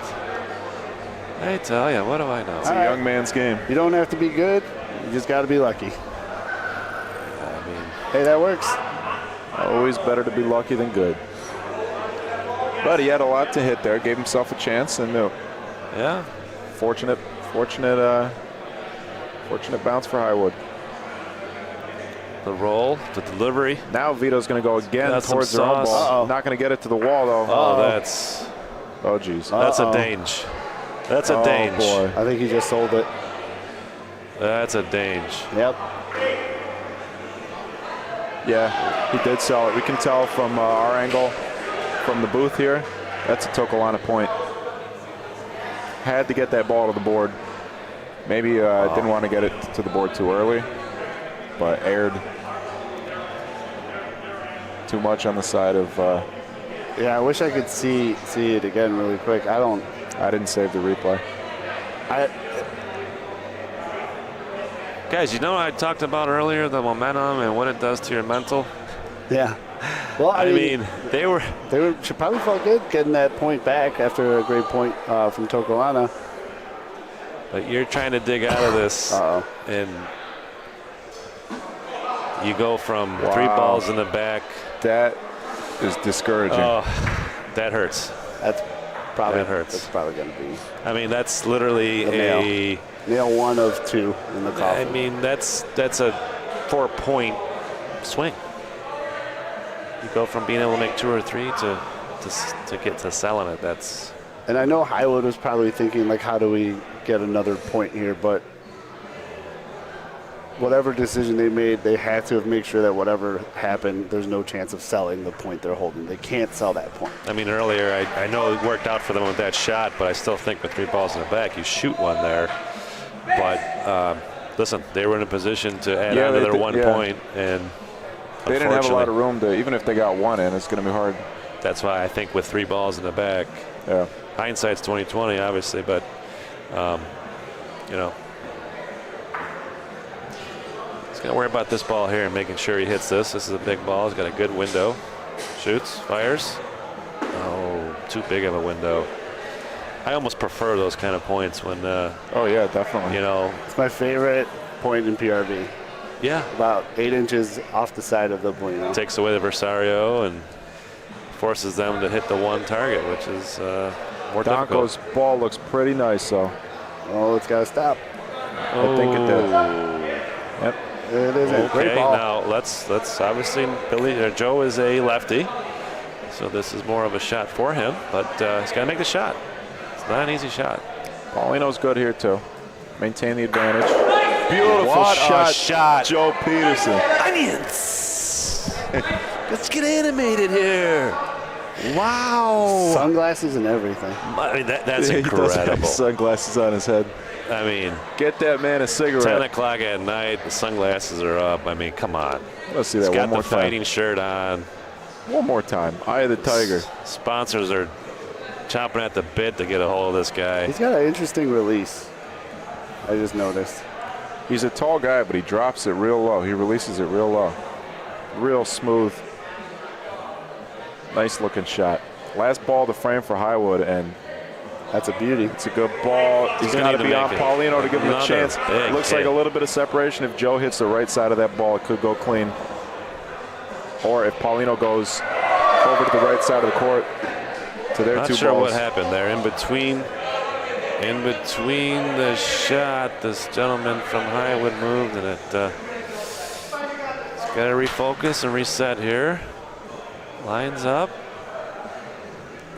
Speaker 3: I tell you, what do I know?
Speaker 1: It's a young man's game.
Speaker 4: You don't have to be good. You just got to be lucky.
Speaker 3: I mean,
Speaker 4: Hey, that works.
Speaker 1: Always better to be lucky than good. But he had a lot to hit there. Gave himself a chance, and
Speaker 3: yeah.
Speaker 1: fortunate bounce for Highwood.
Speaker 3: The roll, the delivery.
Speaker 1: Now Vito's going to go again
Speaker 3: That's some
Speaker 1: towards their own
Speaker 3: sauce.
Speaker 1: ball.
Speaker 4: Uh-oh.
Speaker 1: Not going to get it to the wall though.
Speaker 3: Oh, that's
Speaker 1: Oh, geez.
Speaker 3: a
Speaker 4: Uh-oh.
Speaker 3: dange. That's a
Speaker 1: Oh,
Speaker 3: dange.
Speaker 1: boy.
Speaker 4: I think he just sold it.
Speaker 3: That's a danger.
Speaker 4: Yep.
Speaker 1: Yeah, he did sell it. We can tell from our angle, from the booth here, that's a Tokolana point. Had to get that ball to the board. Maybe didn't want to get it to the board too early, but aired too much on the side of.
Speaker 4: Yeah, I wish I could see it again really quick.
Speaker 1: I didn't save the replay.
Speaker 3: Guys, you know what I talked about earlier, the momentum and what it does to your mental?
Speaker 4: Yeah. Well, I mean,
Speaker 3: they
Speaker 4: should probably felt good getting that point back after a great point from Tokolana.
Speaker 3: But you're trying to dig out of this, and you go from 3 balls in the back.
Speaker 1: That is discouraging.
Speaker 3: Oh, that hurts.
Speaker 4: That hurts. That's probably going to be.
Speaker 3: I mean, that's literally a
Speaker 4: nail 1 of 2 in the coffin.
Speaker 3: I mean, that's a 4-point swing. You go from being able to make 2 or 3 to get to selling it. That's.
Speaker 4: And I know Highwood was probably thinking, like, how do we get another point here? But whatever decision they made, they had to have made sure that whatever happened, there's no chance of selling the point they're holding. They can't sell that point.
Speaker 3: I mean, earlier, I know it worked out for them with that shot, but I still think with 3 balls in the back, you shoot one there. But listen, they were in a position to add on to their 1 point, and
Speaker 1: they didn't have a lot of room to. Even if they got 1 in, it's going to be hard.
Speaker 3: That's why I think with 3 balls in the back, hindsight's 20/20, obviously, but you know, he's going to worry about this ball here and making sure he hits this. This is a big ball. He's got a good window. Shoots, fires. Oh, too big of a window. I almost prefer those kind of points when.
Speaker 1: Oh yeah, definitely.
Speaker 3: You know,
Speaker 4: it's my favorite point in PRV.
Speaker 3: Yeah.
Speaker 4: About 8 inches off the side of the bueno.
Speaker 3: Takes away the Versario and forces them to hit the 1 target, which is more
Speaker 1: Donko's
Speaker 3: difficult.
Speaker 1: ball looks pretty nice, though.
Speaker 4: Oh, it's got to stop.
Speaker 1: I think it did. Yep.
Speaker 4: It is a great ball.
Speaker 3: Now let's obviously Joe is a lefty, so this is more of a shot for him, but he's got to make the shot. It's not an easy shot.
Speaker 1: Paulino's good here too. Maintain the advantage. Beautiful
Speaker 3: what
Speaker 1: shot, Joe Peterson.
Speaker 3: Onions. Let's get animated here. Wow.
Speaker 4: Sunglasses and everything.
Speaker 3: I mean, that's
Speaker 1: He
Speaker 3: incredible.
Speaker 1: does have sunglasses on his head.
Speaker 3: I mean,
Speaker 1: get that man a cigarette.
Speaker 3: 10 o'clock at night, the sunglasses are up. I mean, come on.
Speaker 1: Let's see that
Speaker 3: He's
Speaker 1: one more
Speaker 3: got the fighting shirt on.
Speaker 1: One more time. Eye of the Tiger.
Speaker 3: Sponsors are chomping at the bit to get a hold of this guy.
Speaker 4: He's got an interesting release. I just noticed.
Speaker 1: He's a tall guy, but he drops it real low. He releases it real low. Real smooth. Nice looking shot. Last ball to frame for Highwood, and
Speaker 4: that's a beauty.
Speaker 1: It's a good ball. He's got to be on Paulino to give him a chance. Looks like a little bit of separation. If Joe hits the right side of that ball, it could go clean. Or if Paulino goes over to the right side of the court to their 2 balls.
Speaker 3: Not sure what happened there. In between the shot, this gentleman from Highwood moved, and he's got to refocus and reset here. Lines up.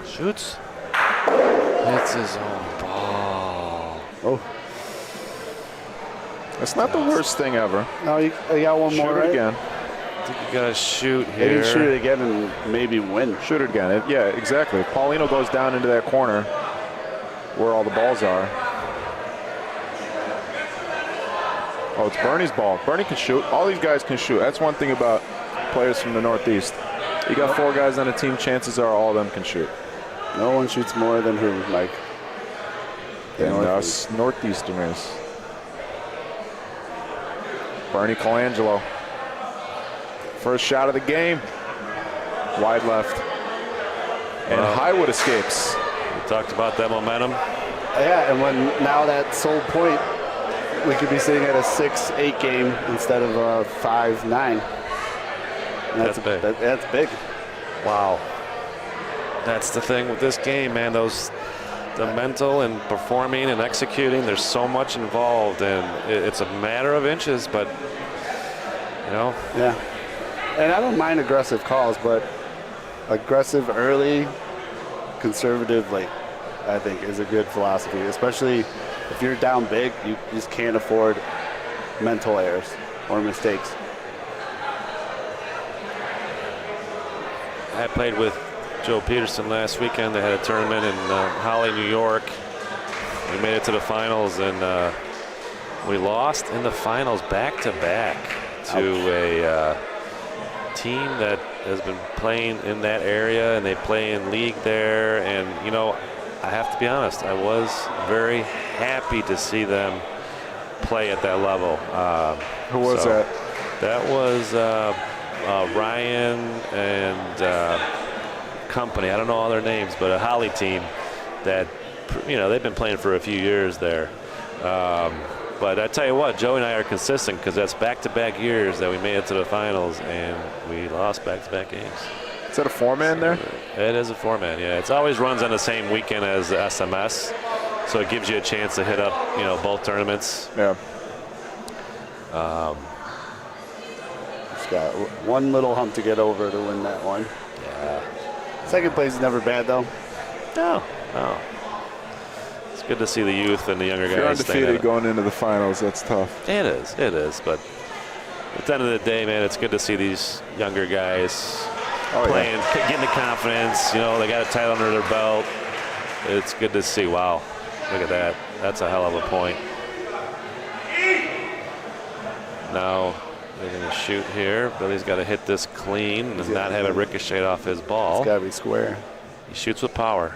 Speaker 3: Shoots. Hits his own ball.
Speaker 4: Oh.
Speaker 1: That's not the worst thing ever.
Speaker 4: No, you got one more, right?
Speaker 1: Again.
Speaker 3: I think you got to shoot here.
Speaker 4: Maybe shoot it again and maybe win.
Speaker 1: Shoot it again. Yeah, exactly. If Paulino goes down into that corner where all the balls are. Oh, it's Bernie's ball. Bernie can shoot. All these guys can shoot. That's one thing about players from the Northeast. You got 4 guys on a team, chances are all of them can shoot.
Speaker 4: No one shoots more than who, Mike?
Speaker 1: Than us Northeasterners. Bernie Colangelo. First shot of the game. Wide left. And Highwood escapes.
Speaker 3: We talked about that momentum.
Speaker 4: Yeah, and when now that sole point, we could be sitting at a 6-8 game instead of a 5-9.
Speaker 3: That's big.
Speaker 4: That's big.
Speaker 3: Wow. That's the thing with this game, man. The mental and performing and executing, there's so much involved, and it's a matter of inches, but, you know.
Speaker 4: Yeah. And I don't mind aggressive calls, but aggressive early, conservative late, I think, is a good philosophy, especially if you're down big. You just can't afford mental errors or mistakes.
Speaker 3: I played with Joe Peterson last weekend. They had a tournament in Holly, New York. We made it to the finals, and we lost in the finals back-to-back to a team that has been playing in that area, and they play in league there. And, you know, I have to be honest, I was very happy to see them play at that level.
Speaker 1: Who was that?
Speaker 3: That was Ryan and company. I don't know all their names, but a Holly team that, you know, they've been playing for a few years there. But I tell you what, Joey and I are consistent because that's back-to-back years that we made it to the finals, and we lost back-to-back games.
Speaker 1: Is that a four-man there?
Speaker 3: It is a four-man, yeah. It always runs on the same weekend as the SMS, so it gives you a chance to hit up, you know, both tournaments.
Speaker 1: Yeah.
Speaker 4: Just got one little hump to get over to win that one.
Speaker 3: Yeah.
Speaker 4: Second place is never bad, though.
Speaker 3: No. It's good to see the youth and the younger
Speaker 1: If you're
Speaker 3: guys.
Speaker 1: undefeated going into the finals, that's tough.
Speaker 3: It is. But at the end of the day, man, it's good to see these younger guys playing, getting the confidence. You know, they got a title under their belt. It's good to see. Wow, look at that. That's a hell of a point. Now they're going to shoot here. Billy's got to hit this clean and not have it ricochet off his ball.
Speaker 4: It's got to be square.
Speaker 3: He shoots with power.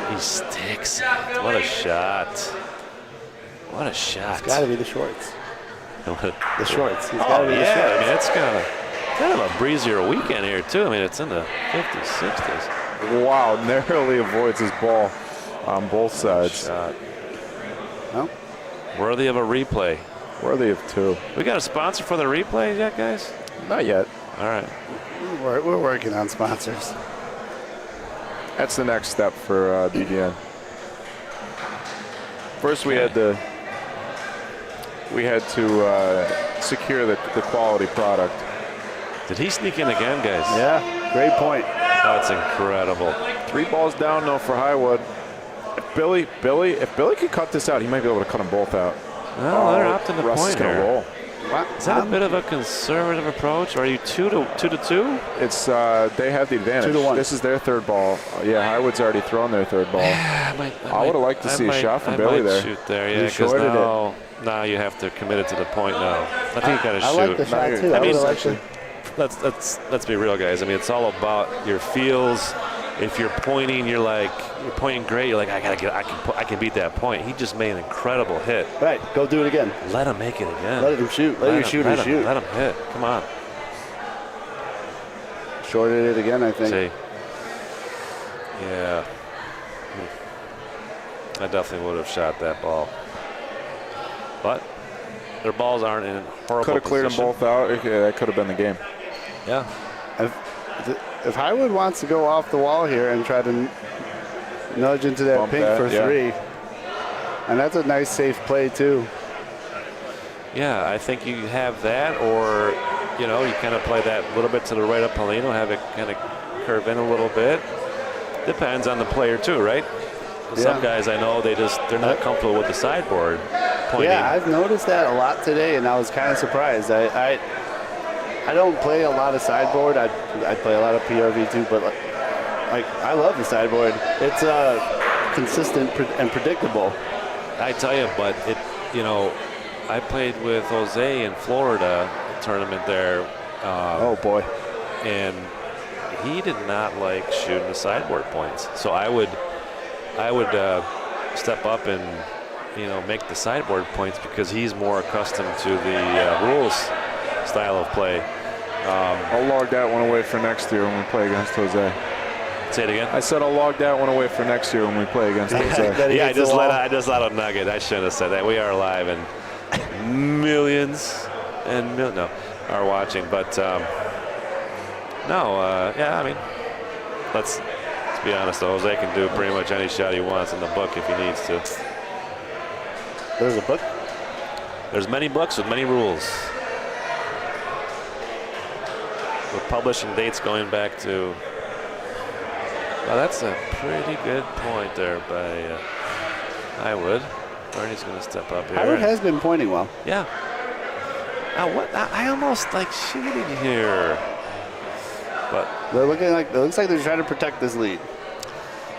Speaker 3: He sticks it. What a shot. What a shot.
Speaker 4: It's got to be the shorts. The shorts. It's
Speaker 3: Oh,
Speaker 4: got to be the
Speaker 3: yeah.
Speaker 4: shorts.
Speaker 3: I mean, it's kind of a breezier weekend here, too. I mean, it's in the 50s, 60s.
Speaker 1: Wow, narrowly avoids his ball on both sides.
Speaker 3: Shot.
Speaker 4: Well,
Speaker 3: Worthy of a replay.
Speaker 1: Worthy of two.
Speaker 3: We got a sponsor for the replay yet, guys?
Speaker 1: Not yet.
Speaker 3: All right.
Speaker 4: we're working on sponsors.
Speaker 1: That's the next step for BDN. First, we had to secure the quality product.
Speaker 3: Did he sneak in again, guys?
Speaker 4: Yeah, great point.
Speaker 3: That's incredible.
Speaker 1: 3 balls down, though, for Highwood. If Billy could cut this out, he might be able to cut them both out.
Speaker 3: Well, they're up to the
Speaker 1: Russ is
Speaker 3: point
Speaker 1: gonna
Speaker 3: here.
Speaker 1: roll.
Speaker 3: Is that a bit of a conservative approach? Or are you 2-2?
Speaker 1: It's they have the advantage.
Speaker 4: 2-1.
Speaker 1: This is their third ball. Yeah, Highwood's already thrown their third ball. I would have liked to see a shot from Billy there.
Speaker 3: Shoot there, yeah,
Speaker 4: He
Speaker 3: because
Speaker 4: shorted
Speaker 3: now you have to commit it to the point now. I think you got to shoot.
Speaker 4: I like the shot, too.
Speaker 3: I mean,
Speaker 4: would've liked to-
Speaker 3: let's be real, guys. I mean, it's all about your feels. If you're pointing, you're pointing great. You're like, I can beat that point. He just made an incredible hit.
Speaker 4: Right, go do it again.
Speaker 3: Let him make it again.
Speaker 4: Let him shoot. Let your shooter shoot.
Speaker 3: Let him hit. Come on.
Speaker 4: Shorted it again, I think.
Speaker 3: See. Yeah. I definitely would have shot that ball. But their balls aren't in horrible
Speaker 1: Could have cleared them
Speaker 3: position.
Speaker 1: both out. Yeah, that could have been the game.
Speaker 3: Yeah.
Speaker 4: If Highwood wants to go off the wall here and try to nudge into that
Speaker 1: Bump
Speaker 4: pink
Speaker 1: that,
Speaker 4: for
Speaker 1: yeah.
Speaker 4: 3, and that's a nice, safe play, too.
Speaker 3: Yeah, I think you have that, or, you know, you kind of play that a little bit to the right of Paulino, have it kind of curve in a little bit. Depends on the player, too, right? Some guys I know, they're not comfortable with the sideboard pointing.
Speaker 4: Yeah, I've noticed that a lot today, and I was kind of surprised. I don't play a lot of sideboard. I play a lot of PRV too, but like I love the sideboard. It's consistent and predictable.
Speaker 3: I tell you, but I played with Jose in Florida, a tournament there.
Speaker 4: Oh boy!
Speaker 3: And he did not like shooting the sideboard points. So I would step up and make the sideboard points because he's more accustomed to the rules style of play.
Speaker 1: I'll log that one away for next year when we play against Jose.
Speaker 3: Say it again.
Speaker 1: I said I'll log that one away for next year when we play against Jose.
Speaker 3: Yeah, I just let him nugget. I shouldn't have said that. We are live and millions are watching. But yeah, I mean, let's be honest. Though, Jose can do pretty much any shot he wants in the book if he needs to.
Speaker 4: There's a book.
Speaker 3: There's many books with many rules. With publishing dates going back to. Well, that's a pretty good point there by Highwood. Arnie's going to step up here.
Speaker 4: Howard has been pointing well.
Speaker 3: Yeah. Now what? I almost like shooting here, but
Speaker 4: They're looking like it looks like they're trying to protect this lead.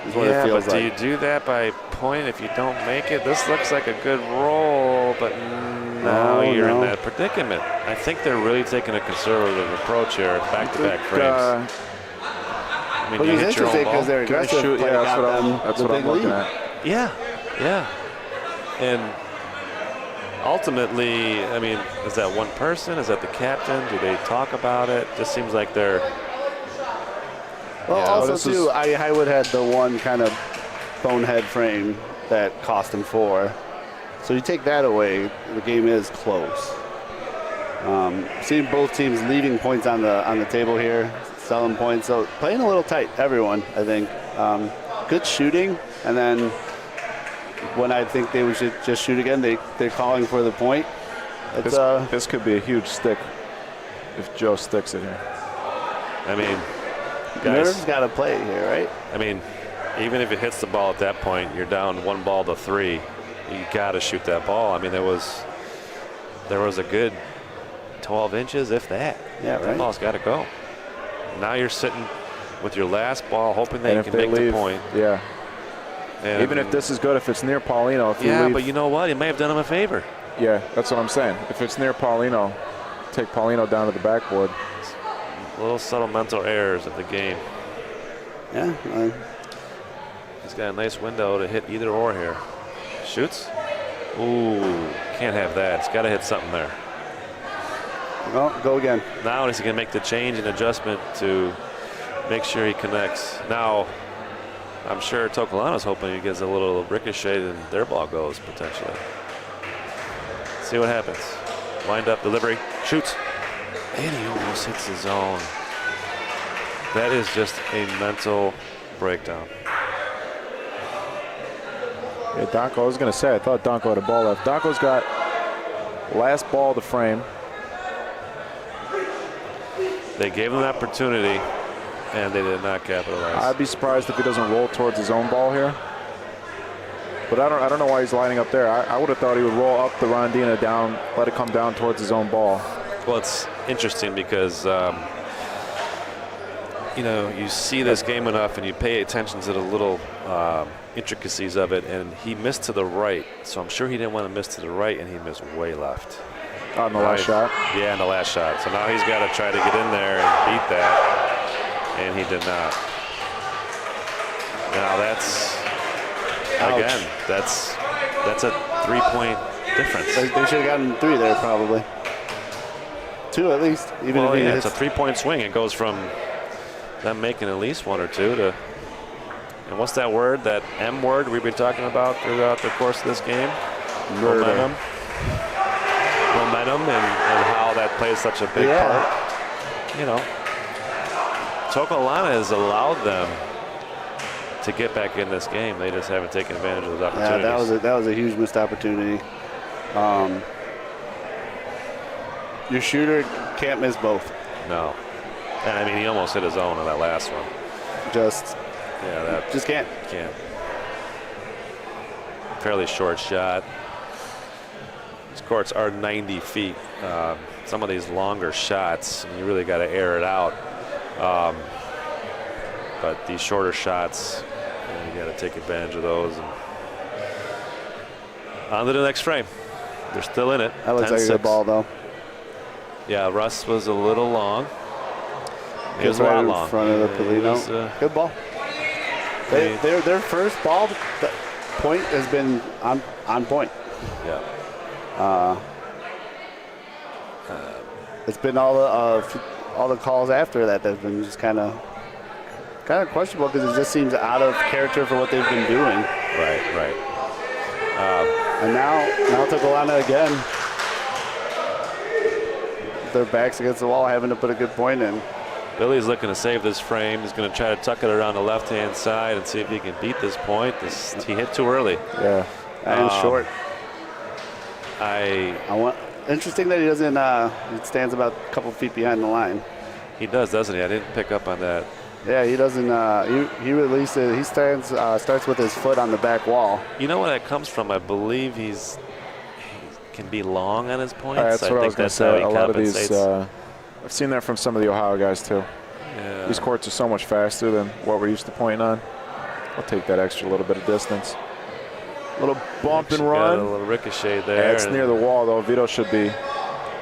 Speaker 4: Is what it
Speaker 3: yeah,
Speaker 4: feels
Speaker 3: but
Speaker 4: like.
Speaker 3: do you do that by point if you don't make it? This looks like a good roll, but now you're in that predicament. I think they're really taking a conservative approach here, back-to-back frames. I mean,
Speaker 4: But
Speaker 3: you
Speaker 4: it's
Speaker 3: hit your own
Speaker 4: interesting
Speaker 3: ball.
Speaker 4: because they're aggressive.
Speaker 1: Shoot,
Speaker 4: like,
Speaker 1: yeah,
Speaker 4: got
Speaker 1: that's
Speaker 4: them
Speaker 1: what
Speaker 4: the
Speaker 1: I'm
Speaker 4: big
Speaker 1: looking
Speaker 4: lead.
Speaker 1: at.
Speaker 3: Yeah. And ultimately, I mean, is that one person? Is that the captain? Do they talk about it? Just seems like they're.
Speaker 4: Well,
Speaker 3: Yeah,
Speaker 4: also
Speaker 1: this
Speaker 4: too,
Speaker 1: is-
Speaker 4: Highwood had the one kind of bonehead frame that cost him 4. So you take that away, the game is close. Seeing both teams leaving points on the table here, selling points, so playing a little tight. Everyone, I think, good shooting, and then when I think they should just shoot again, they're calling for the point. It's
Speaker 1: This could be a huge stick if Joe sticks it here.
Speaker 3: I mean,
Speaker 4: Nerves
Speaker 3: guys.
Speaker 4: got to play here, right?
Speaker 3: I mean, even if it hits the ball at that point, you're down 1 ball to 3. You got to shoot that ball. I mean, there was a good 12 inches, if that.
Speaker 4: Yeah,
Speaker 3: That
Speaker 4: right.
Speaker 3: ball's got to go. Now you're sitting with your last ball, hoping that
Speaker 1: And
Speaker 3: you
Speaker 1: if
Speaker 3: can
Speaker 1: they
Speaker 3: make
Speaker 1: leave,
Speaker 3: the point.
Speaker 1: yeah.
Speaker 3: And
Speaker 1: Even if this is good, if it's near Paulino, if you
Speaker 3: yeah,
Speaker 1: leave,
Speaker 3: but you know what? It may have done him a favor.
Speaker 1: yeah, that's what I'm saying. If it's near Paulino, take Paulino down to the backboard.
Speaker 3: Little subtle mental errors of the game.
Speaker 4: Yeah.
Speaker 3: He's got a nice window to hit either or here. Shoots. Ooh, can't have that. He's got to hit something there.
Speaker 4: Well, go again.
Speaker 3: Now he's going to make the change and adjustment to make sure he connects. Now, I'm sure Tokolano's hoping he gets a little ricochet and their ball goes potentially. See what happens. Wind up, delivery, shoots. And he almost hits his own. That is just a mental breakdown.
Speaker 1: Yeah, Donko, I was going to say, I thought Donko had a ball left. Donko's got last ball to frame.
Speaker 3: They gave him an opportunity, and they did not capitalize.
Speaker 1: I'd be surprised if he doesn't roll towards his own ball here. But I don't know why he's lining up there. I would have thought he would roll up the Rondina down, let it come down towards his own ball.
Speaker 3: Well, it's interesting because, you know, you see this game enough and you pay attention to the little intricacies of it, and he missed to the right. So I'm sure he didn't want to miss to the right, and he missed way left.
Speaker 1: On the last shot?
Speaker 3: Yeah, in the last shot. So now he's got to try to get in there and beat that, and he did not. Now that's, again, that's a 3-point difference.
Speaker 4: They should have gotten 3 there, probably. 2 at least. Even
Speaker 3: Well,
Speaker 4: if he
Speaker 3: yeah, it's a
Speaker 4: hits.
Speaker 3: 3-point swing. It goes from them making at least 1 or 2 to, and what's that word, that M word we've been talking about throughout the course of this game?
Speaker 1: Murder.
Speaker 3: Momentum and how that plays such a big part. You know, Tokolana has allowed them to get back in this game. They just haven't taken advantage of those opportunities.
Speaker 4: Yeah, that was a huge missed opportunity. Your shooter can't miss both.
Speaker 3: No. And I mean, he almost hit his own on that last one.
Speaker 4: Just can't.
Speaker 3: Can't. Fairly short shot. These courts are 90 feet. Some of these longer shots, you really got to air it out. But these shorter shots, you got to take advantage of those. And on to the next frame. They're still in it.
Speaker 4: That looks like a good
Speaker 3: 10-6.
Speaker 4: ball, though.
Speaker 3: Yeah, Russ was a little long. It was
Speaker 4: Just
Speaker 3: a
Speaker 4: right
Speaker 3: lot
Speaker 4: in
Speaker 3: long.
Speaker 4: front of the
Speaker 3: It was,
Speaker 4: Polino. Good ball. Their first ball point has been on point.
Speaker 3: Yeah.
Speaker 4: It's been all the calls after that that've been just kind of questionable because it just seems out of character for what they've been doing.
Speaker 3: Right.
Speaker 4: And now Tokolana again. Their backs against the wall, having to put a good point in.
Speaker 3: Billy's looking to save this frame. He's going to try to tuck it around the left-hand side and see if he can beat this point. He hit too early.
Speaker 1: Yeah.
Speaker 4: And short.
Speaker 3: I
Speaker 4: Interesting that he doesn't. He stands about a couple feet behind the line.
Speaker 3: He does, doesn't he? I didn't pick up on that.
Speaker 4: Yeah, he doesn't. He releases. He starts with his foot on the back wall.
Speaker 3: You know where that comes from? I believe he can be long on his points.
Speaker 1: That's what I was going to say. A lot of these, I've seen that from some of the Ohio guys too.
Speaker 3: Yeah.
Speaker 1: These courts are so much faster than what we're used to pointing on. I'll take that extra little bit of distance. Little bump and run.
Speaker 3: Got a little ricochet there.
Speaker 1: Yeah, it's near the wall though. Vito should be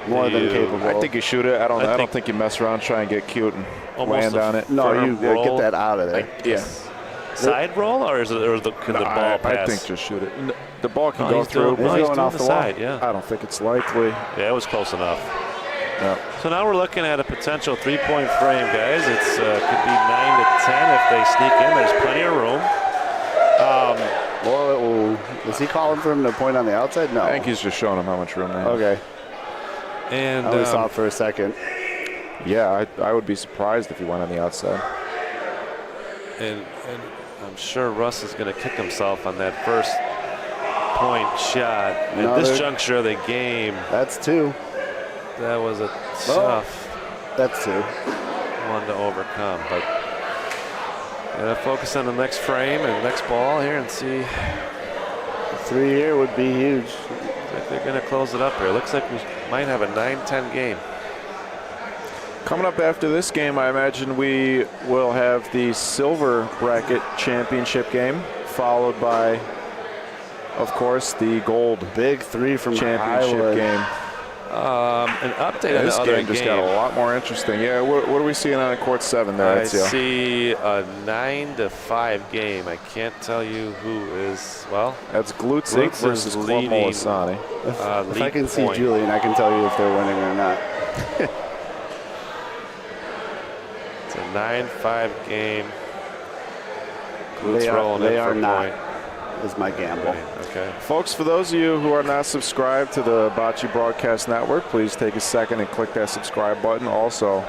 Speaker 4: More than capable.
Speaker 1: I think you shoot it. I don't think you mess around, try and get cute and land on it.
Speaker 4: No, you get that out of there.
Speaker 1: Yeah.
Speaker 3: Side roll, or can the ball pass?
Speaker 1: I think just shoot it. The ball can go
Speaker 3: he's
Speaker 1: through.
Speaker 3: He's
Speaker 4: going
Speaker 3: doing
Speaker 4: off
Speaker 3: the
Speaker 4: the
Speaker 3: side,
Speaker 4: wall.
Speaker 3: yeah.
Speaker 1: I don't think it's likely.
Speaker 3: Yeah, it was close enough.
Speaker 1: Yeah.
Speaker 3: So now we're looking at a potential three-point frame, guys. It's could be 9 to 10 if they sneak in. There's plenty of room.
Speaker 4: Well, is he calling for him to point on the outside? No.
Speaker 1: I think he's just showing him how much room they have.
Speaker 4: Okay.
Speaker 3: And
Speaker 4: I only saw it for a second.
Speaker 1: Yeah, I would be surprised if he went on the outside.
Speaker 3: And I'm sure Russ is going to kick himself on that first point shot. At this juncture of the game,
Speaker 4: That's 2.
Speaker 3: that was a tough
Speaker 4: That's 2.
Speaker 3: one to overcome. But gotta focus on the next frame and next ball here and see
Speaker 4: 3 here would be huge.
Speaker 3: if they're going to close it up here. Looks like we might have a 9-10 game.
Speaker 1: Coming up after this game, I imagine we will have the silver bracket championship game, followed by, of course, the gold
Speaker 4: Big 3 from
Speaker 1: championship
Speaker 4: Highwood.
Speaker 1: game.
Speaker 3: An update on
Speaker 1: This
Speaker 3: the other
Speaker 1: game just got a lot more interesting. Yeah, what are we seeing on court 7 there?
Speaker 3: I see a 9 to 5 game. I can't tell you who is, well,
Speaker 1: That's Glutzik
Speaker 3: Glutz
Speaker 1: versus
Speaker 3: is
Speaker 1: Club
Speaker 3: leading.
Speaker 1: Molisani.
Speaker 4: If I
Speaker 3: lead
Speaker 4: can see
Speaker 3: point.
Speaker 4: Julian, I can tell you if they're winning or not.
Speaker 3: It's a 9-5 game. Glutz rolling
Speaker 4: they
Speaker 3: in
Speaker 4: are
Speaker 3: for a
Speaker 4: not.
Speaker 3: point.
Speaker 4: Is my gamble.
Speaker 3: Okay.
Speaker 1: Folks, for those of you who are not subscribed to the Bocce Broadcast Network, please take a second and click that subscribe button. Also,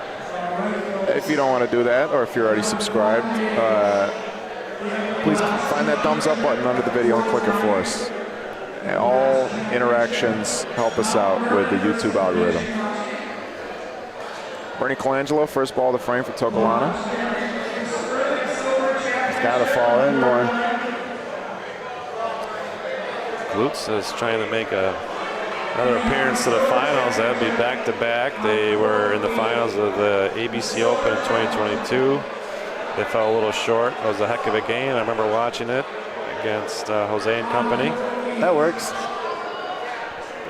Speaker 1: if you don't want to do that, or if you're already subscribed, please find that thumbs up button under the video and click it for us. And all interactions help us out with the YouTube algorithm. Bernie Colangelo, first ball of the frame for Tokolana.
Speaker 4: It's got to fall in more.
Speaker 3: Glutz is trying to make another appearance to the finals. That would be back-to-back. They were in the finals of the ABC Open in 2022. They fell a little short. It was a heck of a game. I remember watching it against Jose and company.
Speaker 4: That works.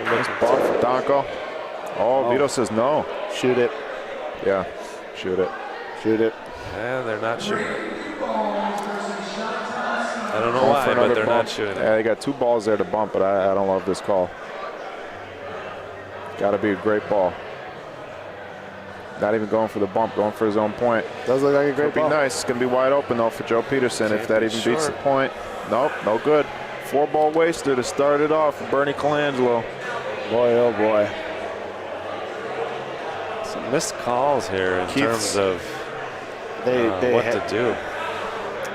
Speaker 1: Nice ball for Donko. Oh, Vito says no.
Speaker 4: Shoot it.
Speaker 1: Yeah, shoot it.
Speaker 4: Shoot it.
Speaker 3: And they're not shooting it. I don't know
Speaker 1: Going
Speaker 3: why,
Speaker 1: for
Speaker 3: but
Speaker 1: another
Speaker 3: they're
Speaker 1: bump.
Speaker 3: not shooting
Speaker 1: Yeah,
Speaker 3: it.
Speaker 1: they got 2 balls there to bump, but I don't love this call. Got to be a great ball. Not even going for the bump, going for his own point.
Speaker 4: Does look like a great
Speaker 1: It'll be
Speaker 4: ball.
Speaker 1: nice. It's going to be wide open, though, for Joe Peterson if that
Speaker 3: be
Speaker 1: even beats the
Speaker 3: short.
Speaker 1: point. Nope, no good. 4-ball waster to start it off for Bernie Colangelo.
Speaker 4: Boy, oh boy.
Speaker 3: Some missed calls here in
Speaker 1: Keith's-
Speaker 3: terms of what to do.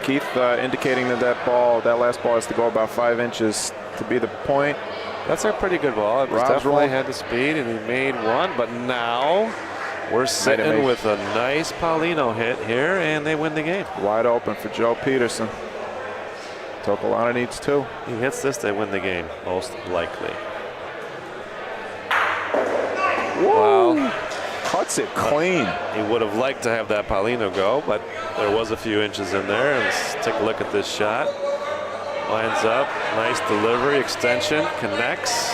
Speaker 1: Keith indicating that that last ball has to go about 5 inches to be the point.
Speaker 3: That's a pretty good ball. It was
Speaker 1: Rob's
Speaker 3: definitely
Speaker 1: roll.
Speaker 3: had the speed, and he made one. But now we're sitting
Speaker 1: make.
Speaker 3: with a nice Paulino hit here, and they win the game.
Speaker 1: Wide open for Joe Peterson. Tokolana needs 2.
Speaker 3: He hits this, they win the game, most likely.
Speaker 1: Whoa.
Speaker 3: Wow.
Speaker 1: Cuts it clean.
Speaker 3: He would have liked to have that Paulino go, but there was a few inches in there. And let's take a look at this shot. Lines up, nice delivery, extension, connects.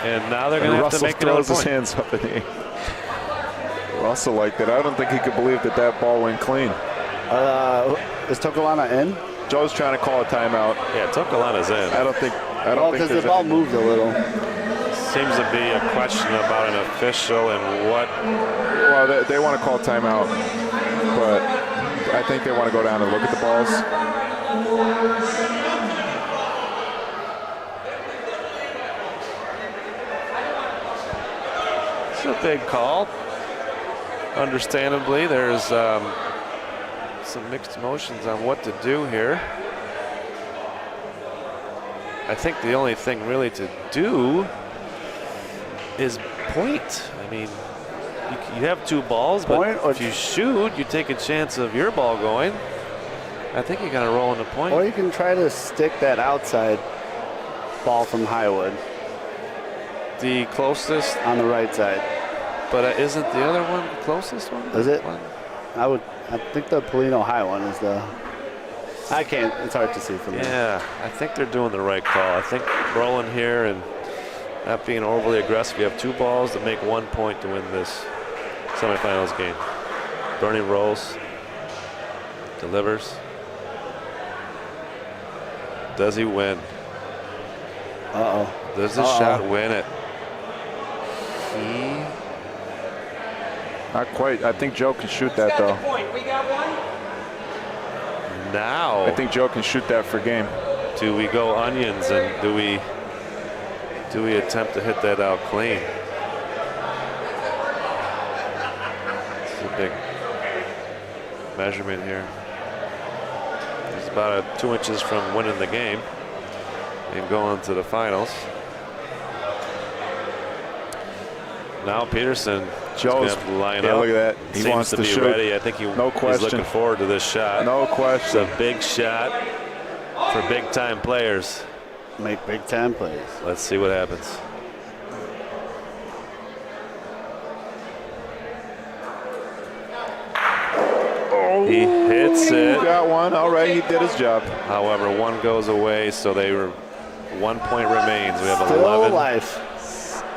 Speaker 3: And now they're going to have to
Speaker 1: Russell
Speaker 3: make another
Speaker 1: throws his
Speaker 3: point.
Speaker 1: hands up in the air. Russell liked it. I don't think he could believe that ball went clean.
Speaker 4: Is Tokolana in?
Speaker 1: Joe's trying to call a timeout.
Speaker 3: Yeah, Tokolana's in.
Speaker 1: I don't think
Speaker 4: Because the
Speaker 1: there's
Speaker 4: ball
Speaker 1: any-
Speaker 4: moved a little.
Speaker 3: Seems to be a question about an official and what.
Speaker 1: Well, they want to call timeout, but I think they want to go down and look at the balls.
Speaker 3: It's a big call. Understandably, there's some mixed emotions on what to do here. I think the only thing really to do is point. I mean, you have 2 balls,
Speaker 4: Point,
Speaker 3: but if you shoot, you take a chance of your ball going. I think you got to roll in the point.
Speaker 4: Or you can try to stick that outside ball from Highwood
Speaker 3: The closest,
Speaker 4: on the right side.
Speaker 3: but isn't the other one the closest one?
Speaker 4: Is it?
Speaker 3: One?
Speaker 4: I think the Polino high one is the. I can't. It's hard to see from there.
Speaker 3: Yeah, I think they're doing the right call. I think rolling here and not being overly aggressive. You have 2 balls to make 1 point to win this semifinals game. Bernie rolls, delivers. Does he win?
Speaker 4: Uh-oh.
Speaker 3: Does this shot win it?
Speaker 1: Not quite. I think Joe can shoot that, though.
Speaker 3: Now,
Speaker 1: I think Joe can shoot that for game.
Speaker 3: do we go onions and do we attempt to hit that out clean? This is a big measurement here. He's about 2 inches from winning the game and going to the finals. Now Peterson
Speaker 1: Joe's
Speaker 3: going to line
Speaker 1: yeah,
Speaker 3: up.
Speaker 1: look at that. He
Speaker 3: Seems
Speaker 1: wants
Speaker 3: to
Speaker 1: to
Speaker 3: be
Speaker 1: shoot.
Speaker 3: ready. I think he's looking forward to this shot.
Speaker 1: No
Speaker 3: It's
Speaker 1: question.
Speaker 3: a big shot for big time players.
Speaker 4: Make big time plays.
Speaker 3: Let's see what happens. He hits it.
Speaker 1: Got one. All right, he did his job.
Speaker 3: However, 1 goes away, so 1 point remains. We have
Speaker 4: Still
Speaker 3: 11,
Speaker 4: alive.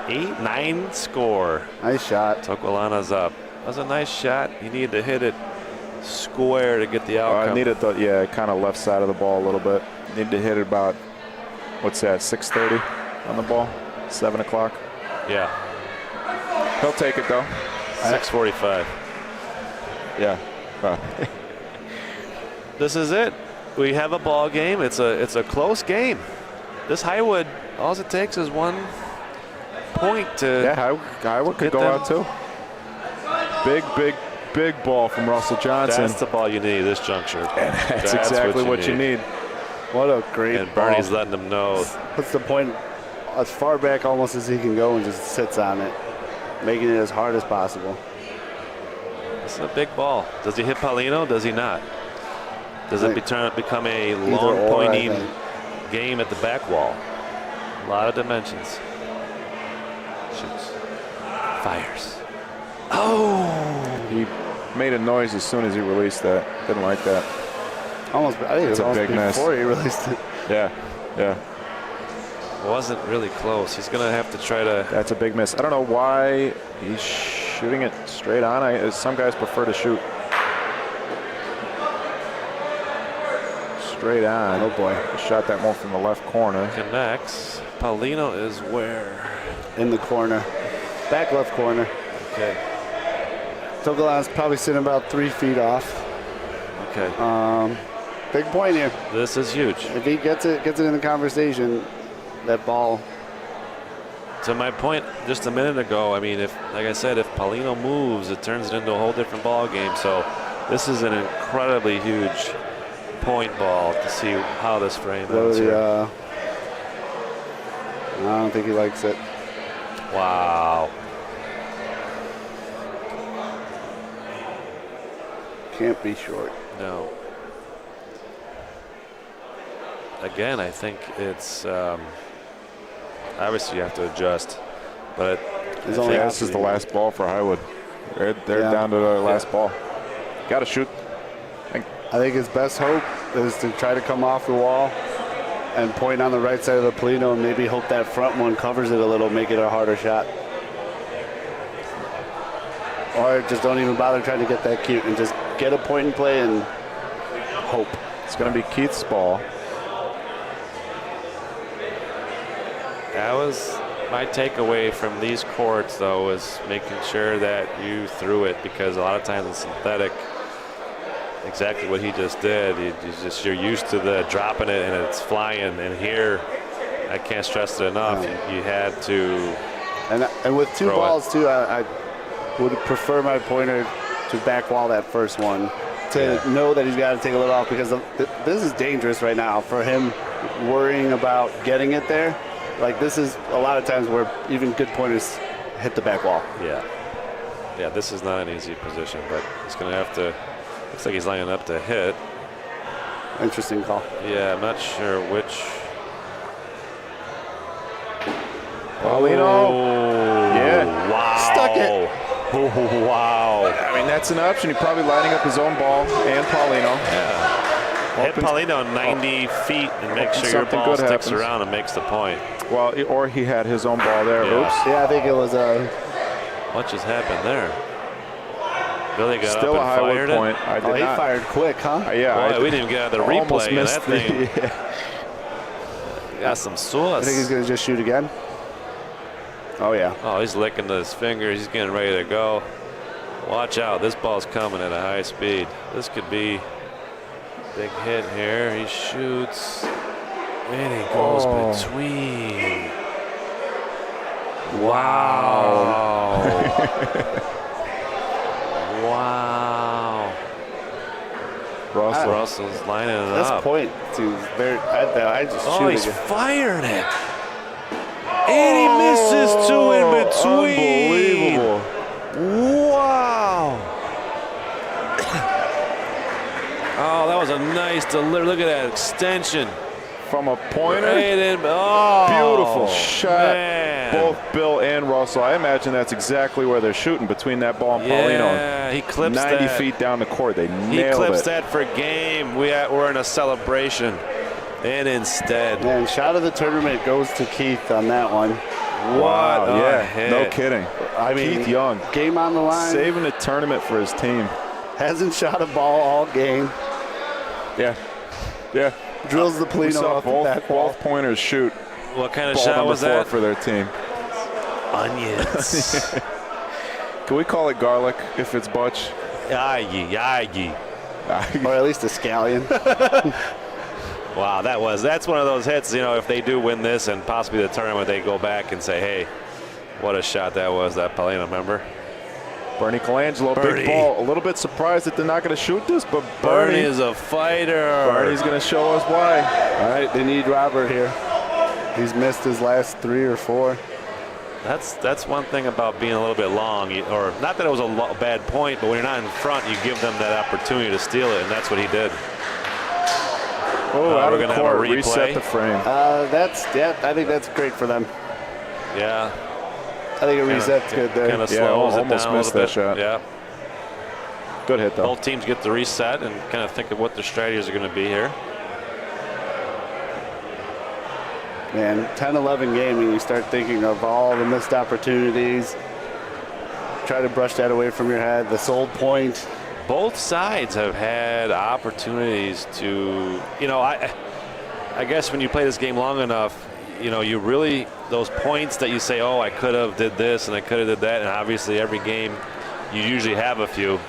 Speaker 3: 8, 9 score.
Speaker 4: Nice shot.
Speaker 3: Tokolana's up. That was a nice shot. He needed to hit it square to get the outcome.
Speaker 1: I needed the kind of left side of the ball a little bit. Needed to hit it about, what's that, 6:30 on the ball, 7 o'clock.
Speaker 3: Yeah,
Speaker 1: He'll take it though.
Speaker 3: 6:45.
Speaker 1: Yeah.
Speaker 3: This is it. We have a ball game. It's a close game. This Highwood, all it takes is 1 point to.
Speaker 1: Yeah, Highwood could
Speaker 3: Hit
Speaker 1: go
Speaker 3: them.
Speaker 1: out too. Big ball from Russell Johnson.
Speaker 3: That's the ball you need this juncture.
Speaker 1: That's exactly what you need.
Speaker 4: What a great
Speaker 3: And Bernie's
Speaker 4: ball.
Speaker 3: letting them know.
Speaker 4: Puts the point as far back almost as he can go and just sits on it, making it as hard as possible.
Speaker 3: This is a big ball. Does he hit Paulino? Does he not? Does it become a
Speaker 4: Either
Speaker 3: long
Speaker 4: or, I
Speaker 3: pointing
Speaker 4: think.
Speaker 3: game at the back wall? A lot of dimensions. Shoots. Fires. Oh!
Speaker 1: He made a noise as soon as he released that. Didn't like that.
Speaker 4: Almost, I think it was
Speaker 1: a
Speaker 4: almost
Speaker 1: big miss.
Speaker 4: before he released it.
Speaker 1: Yeah.
Speaker 3: Wasn't really close. He's going to have to try to.
Speaker 1: That's a big miss. I don't know why he's shooting it straight on. Some guys prefer to shoot straight on.
Speaker 4: Oh boy.
Speaker 1: He shot that one from the left corner.
Speaker 3: Connects. Paulino is where?
Speaker 4: In the corner. Back left corner.
Speaker 3: Okay.
Speaker 4: Togolan's probably sitting about 3 feet off.
Speaker 3: Okay.
Speaker 4: Big point here.
Speaker 3: This is huge.
Speaker 4: If he gets it in the conversation, that ball.
Speaker 3: To my point just a minute ago, I mean, like I said, if Paulino moves, it turns it into a whole different ball game. So this is an incredibly huge point ball to see how this frame ends here.
Speaker 4: I don't think he likes it.
Speaker 3: Wow.
Speaker 4: Can't be short.
Speaker 3: No. Again, I think it's obviously you have to adjust, but
Speaker 4: There's
Speaker 3: I
Speaker 4: only
Speaker 3: think
Speaker 1: This is the last ball for Highwood. They're
Speaker 4: Yeah.
Speaker 1: down to the last ball. Got to shoot.
Speaker 4: I think his best hope is to try to come off the wall and point on the right side of the Polino and maybe hope that front one covers it a little, make it a harder shot. Or just don't even bother trying to get that cute and just get a point and play and hope.
Speaker 1: It's going to be Keith's ball.
Speaker 3: that was my takeaway from these courts, though, was making sure that you threw it, because a lot of times in synthetic, exactly what he just did. You're used to the dropping it and it's flying, and here, I can't stress it enough. You had to.
Speaker 4: And with 2
Speaker 3: throw
Speaker 4: balls too, I would prefer my pointer to back wall that first one to know that he's got to take a little off, because this is dangerous right now for him, worrying about getting it there. Like, this is a lot of times where even good pointers hit the back wall.
Speaker 3: Yeah. Yeah, this is not an easy position, but he's going to have to. Looks like he's lining up to hit.
Speaker 4: Interesting call.
Speaker 3: Yeah, I'm not sure which.
Speaker 1: Paulino.
Speaker 3: Oh,
Speaker 1: Yeah.
Speaker 3: Wow.
Speaker 1: Stuck it.
Speaker 3: Oh, wow.
Speaker 1: I mean, that's an option. He's probably lining up his own ball and Paulino.
Speaker 3: Yeah. Hit Paulino 90 feet and make sure your
Speaker 1: something
Speaker 3: ball
Speaker 1: good
Speaker 3: sticks
Speaker 1: happens.
Speaker 3: around and makes the point.
Speaker 1: Well, or he had his own ball there.
Speaker 3: Yeah.
Speaker 1: Oops.
Speaker 4: Yeah, I think it was
Speaker 3: What just happened there? Billy got
Speaker 1: Still a
Speaker 3: up and
Speaker 1: Highwood
Speaker 3: fired
Speaker 1: point.
Speaker 3: it.
Speaker 1: I did
Speaker 4: he
Speaker 1: not.
Speaker 4: fired quick, huh?
Speaker 1: Yeah,
Speaker 3: Boy, we didn't even get out of the
Speaker 1: almost
Speaker 3: replay.
Speaker 1: missed
Speaker 3: That thing
Speaker 1: the,
Speaker 3: got some
Speaker 4: I
Speaker 3: sauce.
Speaker 4: think he's going to just shoot again. Oh, yeah.
Speaker 3: Oh, he's licking his fingers. He's getting ready to go. Watch out. This ball's coming at a high speed. This could be a big hit here. He shoots. And he goes between. Wow. Wow. Russell's lining it
Speaker 4: This
Speaker 3: up.
Speaker 4: point to very. I just
Speaker 3: Oh,
Speaker 4: shoot
Speaker 3: he's
Speaker 4: again.
Speaker 3: firing it. And he misses two in between.
Speaker 1: Unbelievable.
Speaker 3: Wow. Oh, that was a nice delivery. Look at that extension.
Speaker 1: From a pointer.
Speaker 3: Right in. Oh,
Speaker 1: Beautiful shot.
Speaker 3: man.
Speaker 1: Both Bill and Russell. I imagine that's exactly where they're shooting, between that ball and Paulino.
Speaker 3: Yeah, he clips
Speaker 1: 90
Speaker 3: that.
Speaker 1: feet down the court. They
Speaker 3: He
Speaker 1: nailed
Speaker 3: clips
Speaker 1: it.
Speaker 3: that for game. We're in a celebration. And instead.
Speaker 4: Man, shot of the tournament goes to Keith on that one.
Speaker 1: Wow,
Speaker 3: What a
Speaker 1: yeah,
Speaker 3: hit.
Speaker 1: no kidding.
Speaker 4: I mean,
Speaker 1: Keith Young,
Speaker 4: game on the line.
Speaker 1: saving the tournament for his team.
Speaker 4: Hasn't shot a ball all game.
Speaker 1: Yeah, yeah.
Speaker 4: Drills the
Speaker 1: We
Speaker 4: Polino
Speaker 1: saw
Speaker 4: off the back wall.
Speaker 1: both pointers shoot
Speaker 3: What kind of
Speaker 1: ball
Speaker 3: shot
Speaker 1: number
Speaker 3: was
Speaker 1: 4
Speaker 3: that?
Speaker 1: for their team.
Speaker 3: Onions.
Speaker 1: Can we call it garlic if it's Butch?
Speaker 3: Aye.
Speaker 4: Or at least a scallion.
Speaker 3: Wow, that's one of those hits, you know, if they do win this and possibly the tournament, they go back and say, hey, what a shot that was, that Paulino, remember?
Speaker 1: Bernie Colangelo,
Speaker 3: Bernie.
Speaker 1: big ball. A little bit surprised that they're not going to shoot this, but
Speaker 3: Bernie
Speaker 1: Bernie
Speaker 3: is a fighter.
Speaker 1: Bernie's going to show us why.
Speaker 4: All right, they need Robert here. He's missed his last 3 or 4.
Speaker 3: That's one thing about being a little bit long, or not that it was a bad point, but when you're not in front, you give them that opportunity to steal it, and that's what he did.
Speaker 1: Oh, out
Speaker 3: we're
Speaker 1: of the
Speaker 3: gonna have a
Speaker 1: court,
Speaker 3: replay.
Speaker 1: reset the frame.
Speaker 4: I think that's great for them.
Speaker 3: Yeah.
Speaker 4: I think a reset's good there.
Speaker 3: Kind of
Speaker 1: Yeah,
Speaker 3: slows it
Speaker 1: almost
Speaker 3: down a
Speaker 1: missed
Speaker 3: little
Speaker 1: that
Speaker 3: bit.
Speaker 1: shot.
Speaker 3: Yeah.
Speaker 1: Good hit, though.
Speaker 3: Both teams get the reset and kind of think of what their strategies are going to be here.
Speaker 4: Man, 10-11 game, and you start thinking of all the missed opportunities. Try to brush that away from your head. The sold point.
Speaker 3: Both sides have had opportunities to, you know, I guess when you play this game long enough, you know, you really, those points that you say, oh, I could have did this and I could have did that, and obviously every game you usually have a few.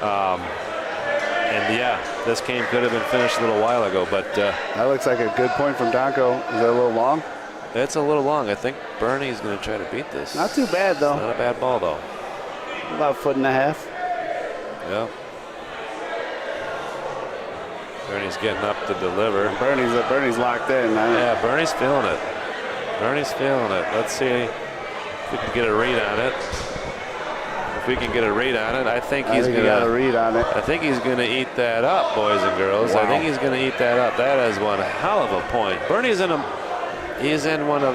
Speaker 3: And yeah, this game could have been finished a little while ago, but
Speaker 4: That looks like a good point from Donko. Is that a little long?
Speaker 3: it's a little long. I think Bernie's going to try to beat this.
Speaker 4: Not too bad, though.
Speaker 3: Not a bad ball, though.
Speaker 4: About a foot and a half.
Speaker 3: Yeah. Bernie's getting up to deliver.
Speaker 4: Bernie's locked in.
Speaker 3: Yeah, Bernie's feeling it. Bernie's feeling it. Let's see if we can get a read on it. If we can get a read on it, I think he's
Speaker 4: he got a
Speaker 3: gonna.
Speaker 4: read on it.
Speaker 3: I think he's gonna eat that up, boys and girls. I
Speaker 1: Wow.
Speaker 3: think he's gonna eat that up. That is one hell of a point. Bernie's in a. He's in one of.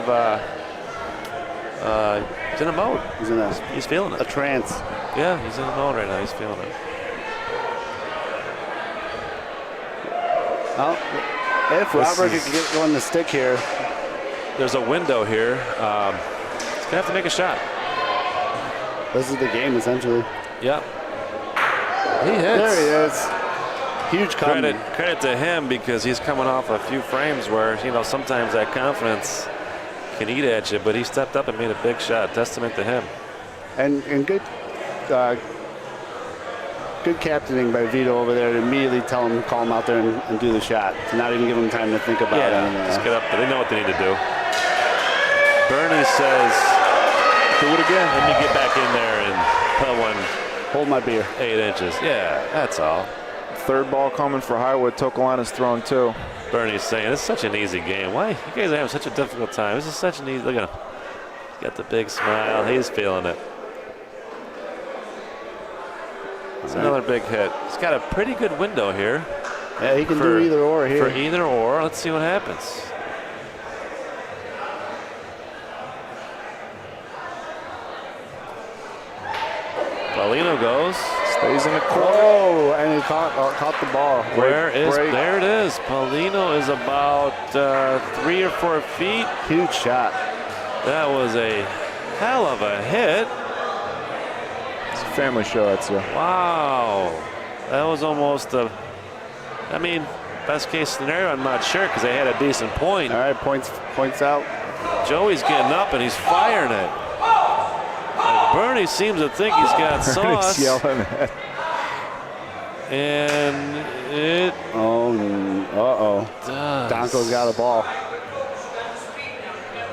Speaker 3: He's in a mode. He's feeling
Speaker 4: A
Speaker 3: it.
Speaker 4: trance.
Speaker 3: Yeah, he's in a mode right now. He's feeling it.
Speaker 4: Well, if Robert could get one to stick here,
Speaker 3: There's a window here. He's gonna have to make a shot.
Speaker 4: this is the game essentially.
Speaker 3: Yep. He hits.
Speaker 4: There he is. Huge comment.
Speaker 3: Credit to him, because he's coming off a few frames where, you know, sometimes that confidence can eat at you, but he stepped up and made a big shot. Testament to him.
Speaker 4: And good captaining by Vito over there to immediately tell him, call him out there and do the shot. To not even give him time to think about anything
Speaker 3: just
Speaker 4: else.
Speaker 3: get up there. They know what they need to do. Bernie says,
Speaker 1: Do it again.
Speaker 3: let me get back in there and put one
Speaker 4: Hold my beer.
Speaker 3: 8 inches. Yeah, that's all.
Speaker 1: Third ball coming for Highwood. Tokolana's thrown too.
Speaker 3: Bernie's saying, this is such an easy game. Why? You guys are having such a difficult time. This is such an easy, look at him. He's got the big smile. He's feeling it. It's another big hit. He's got a pretty good window here.
Speaker 4: Yeah, he can do either or here.
Speaker 3: For either or, let's see what happens. Paulino goes.
Speaker 1: Stays in the corner.
Speaker 4: Oh, and he caught the ball.
Speaker 3: There it is. Paulino is about 3 or 4 feet.
Speaker 4: Huge shot.
Speaker 3: That was a hell of a hit.
Speaker 1: It's a family show, that's you.
Speaker 3: Wow. That was almost a, I mean, best case scenario, I'm not sure because they had a decent point.
Speaker 4: All right, points out.
Speaker 3: Joey's getting up and he's firing it. And Bernie seems to think he's got sauce.
Speaker 1: Bernie's yelling at.
Speaker 3: And it does.
Speaker 4: Donko's got a ball.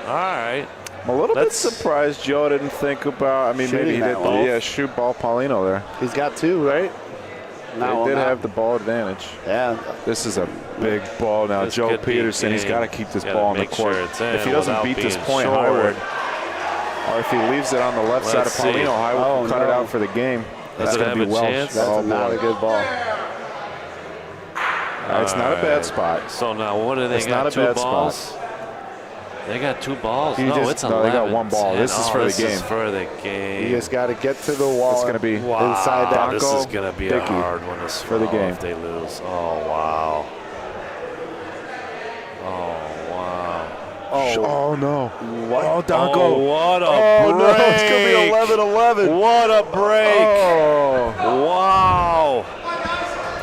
Speaker 3: All right.
Speaker 1: I'm a little bit surprised Joe didn't think about, I mean, maybe he did, shoot ball Paulino there.
Speaker 4: He's got 2, right?
Speaker 1: No, they did have the ball advantage.
Speaker 4: Yeah.
Speaker 1: This is a big ball now.
Speaker 3: This
Speaker 1: Joe
Speaker 3: could be
Speaker 1: Peterson, he's
Speaker 3: game.
Speaker 1: got to keep this
Speaker 3: Gotta
Speaker 1: ball on the
Speaker 3: make
Speaker 1: court.
Speaker 3: sure it's in
Speaker 1: If he doesn't
Speaker 3: without
Speaker 1: beat this
Speaker 3: being
Speaker 1: point,
Speaker 3: short.
Speaker 1: Highwood, or if he leaves it on the left side of
Speaker 3: Let's see.
Speaker 1: Paulino, Highwood will cut it out for the game.
Speaker 3: Does it
Speaker 1: going
Speaker 3: have
Speaker 1: to
Speaker 3: a
Speaker 1: be Welsh.
Speaker 3: chance?
Speaker 4: That's not a good ball.
Speaker 1: It's not a bad spot.
Speaker 3: So now what do they
Speaker 1: It's
Speaker 3: got?
Speaker 1: not a
Speaker 3: 2
Speaker 1: bad
Speaker 3: balls?
Speaker 1: spot.
Speaker 3: They got 2 balls.
Speaker 1: They
Speaker 3: It's 11.
Speaker 1: got 1 ball.
Speaker 3: 10.
Speaker 1: This is for the
Speaker 3: This
Speaker 1: game.
Speaker 3: is for the game.
Speaker 4: You just got to get to the wall.
Speaker 1: It's going to be
Speaker 4: inside that.
Speaker 3: This
Speaker 1: Donko,
Speaker 3: is going to be a
Speaker 1: Dickey
Speaker 3: hard one to
Speaker 1: for the
Speaker 3: swallow
Speaker 1: game.
Speaker 3: if they lose. Oh, wow. Oh, wow.
Speaker 1: Oh, no.
Speaker 4: What?
Speaker 1: Oh, Donko.
Speaker 3: Oh, what a break.
Speaker 1: No, it's going to be 11-11.
Speaker 3: What a break.
Speaker 1: Oh.
Speaker 3: Wow.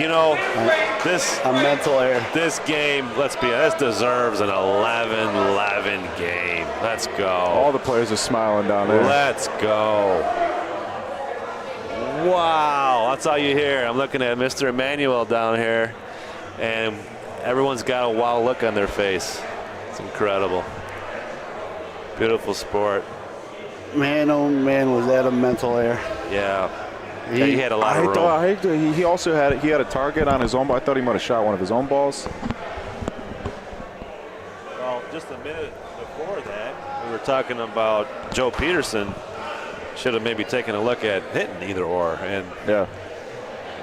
Speaker 3: You know,
Speaker 4: A mental error.
Speaker 3: this game, let's be honest, this deserves an 11-11 game. Let's go.
Speaker 1: All the players are smiling down there.
Speaker 3: Let's go. Wow, that's all you hear. I'm looking at Mr. Emmanuel down here, and everyone's got a wow look on their face. It's incredible. Beautiful sport.
Speaker 4: Man, oh man, was that a mental error.
Speaker 3: Yeah. He had a lot of room.
Speaker 1: He also had a target on his own ball. I thought he might have shot one of his own balls.
Speaker 3: Well, just a minute before that, we were talking about Joe Peterson should have maybe taken a look at hitting either or. And
Speaker 1: Yeah.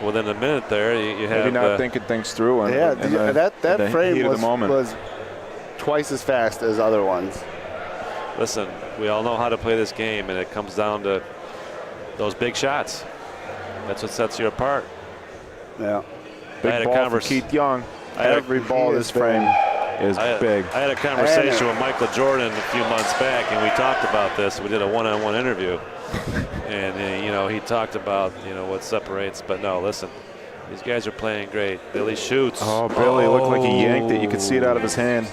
Speaker 3: within a minute there, you have
Speaker 1: Maybe not thinking things through. And,
Speaker 4: Yeah,
Speaker 1: and the
Speaker 4: that frame
Speaker 1: heat of the moment.
Speaker 4: was twice as fast as other ones.
Speaker 3: Listen, we all know how to play this game, and it comes down to those big shots. That's what sets you apart.
Speaker 4: Yeah.
Speaker 1: Big ball for Keith Young. Every ball this frame is big.
Speaker 3: I had a conversation with Michael Jordan a few months back, and we talked about this. We did a one-on-one interview, and you know, he talked about, you know, what separates. But no, listen, these guys are playing great. Billy shoots.
Speaker 1: Oh, Billy looked like he yanked it. You could see it out of his hand.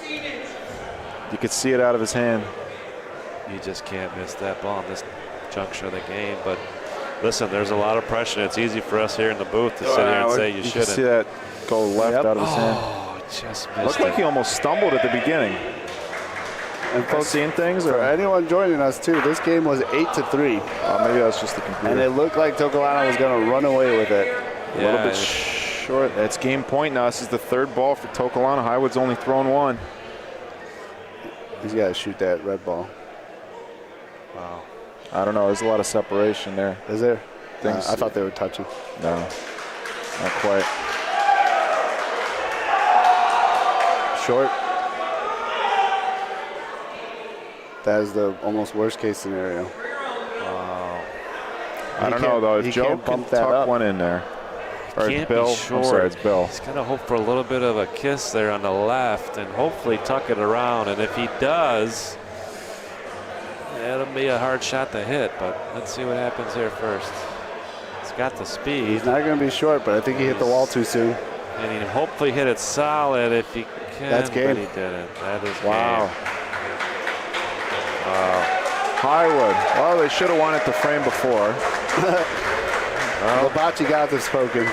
Speaker 1: You could see it out of his hand.
Speaker 3: You just can't miss that ball in this juncture of the game. But listen, there's a lot of pressure. It's easy for us here in the booth to sit here and say you shouldn't.
Speaker 1: You see that go left out of his hand.
Speaker 3: Oh, just missed
Speaker 1: Looked like he almost stumbled at the beginning.
Speaker 4: And
Speaker 1: Folks seeing things,
Speaker 4: for
Speaker 1: or
Speaker 4: anyone joining us too, this game was 8-3,
Speaker 1: maybe that's just the computer.
Speaker 4: and it looked like Tokolana was going to run away with it.
Speaker 1: A little bit short. That's game point now. This is the 3rd ball for Tokolana. Highwood's only thrown 1.
Speaker 4: He's got to shoot that red ball.
Speaker 3: Wow.
Speaker 1: I don't know. There's a lot of separation there.
Speaker 4: Is there?
Speaker 1: Things-
Speaker 4: I thought they were touching.
Speaker 1: No, not quite.
Speaker 4: Short. That is the almost worst case scenario.
Speaker 1: I don't know, though.
Speaker 4: He
Speaker 1: If Joe
Speaker 4: can't
Speaker 1: can
Speaker 4: bump that
Speaker 1: tuck
Speaker 4: up.
Speaker 1: one in there. Or it's
Speaker 3: Can't
Speaker 1: Bill.
Speaker 3: be
Speaker 1: I'm
Speaker 3: short.
Speaker 1: sorry, it's Bill.
Speaker 3: He's got to hope for a little bit of a kiss there on the left and hopefully tuck it around. And if he does, it'll be a hard shot to hit. But let's see what happens here first. He's got the speed.
Speaker 4: He's not going to be short, but I think he hit the wall too soon.
Speaker 3: And he hopefully hit it solid if he can.
Speaker 4: That's game.
Speaker 3: But he didn't. That is
Speaker 1: Wow.
Speaker 3: game.
Speaker 1: Highwood. Well, they should have won it the frame before.
Speaker 4: Bocce got this spoken.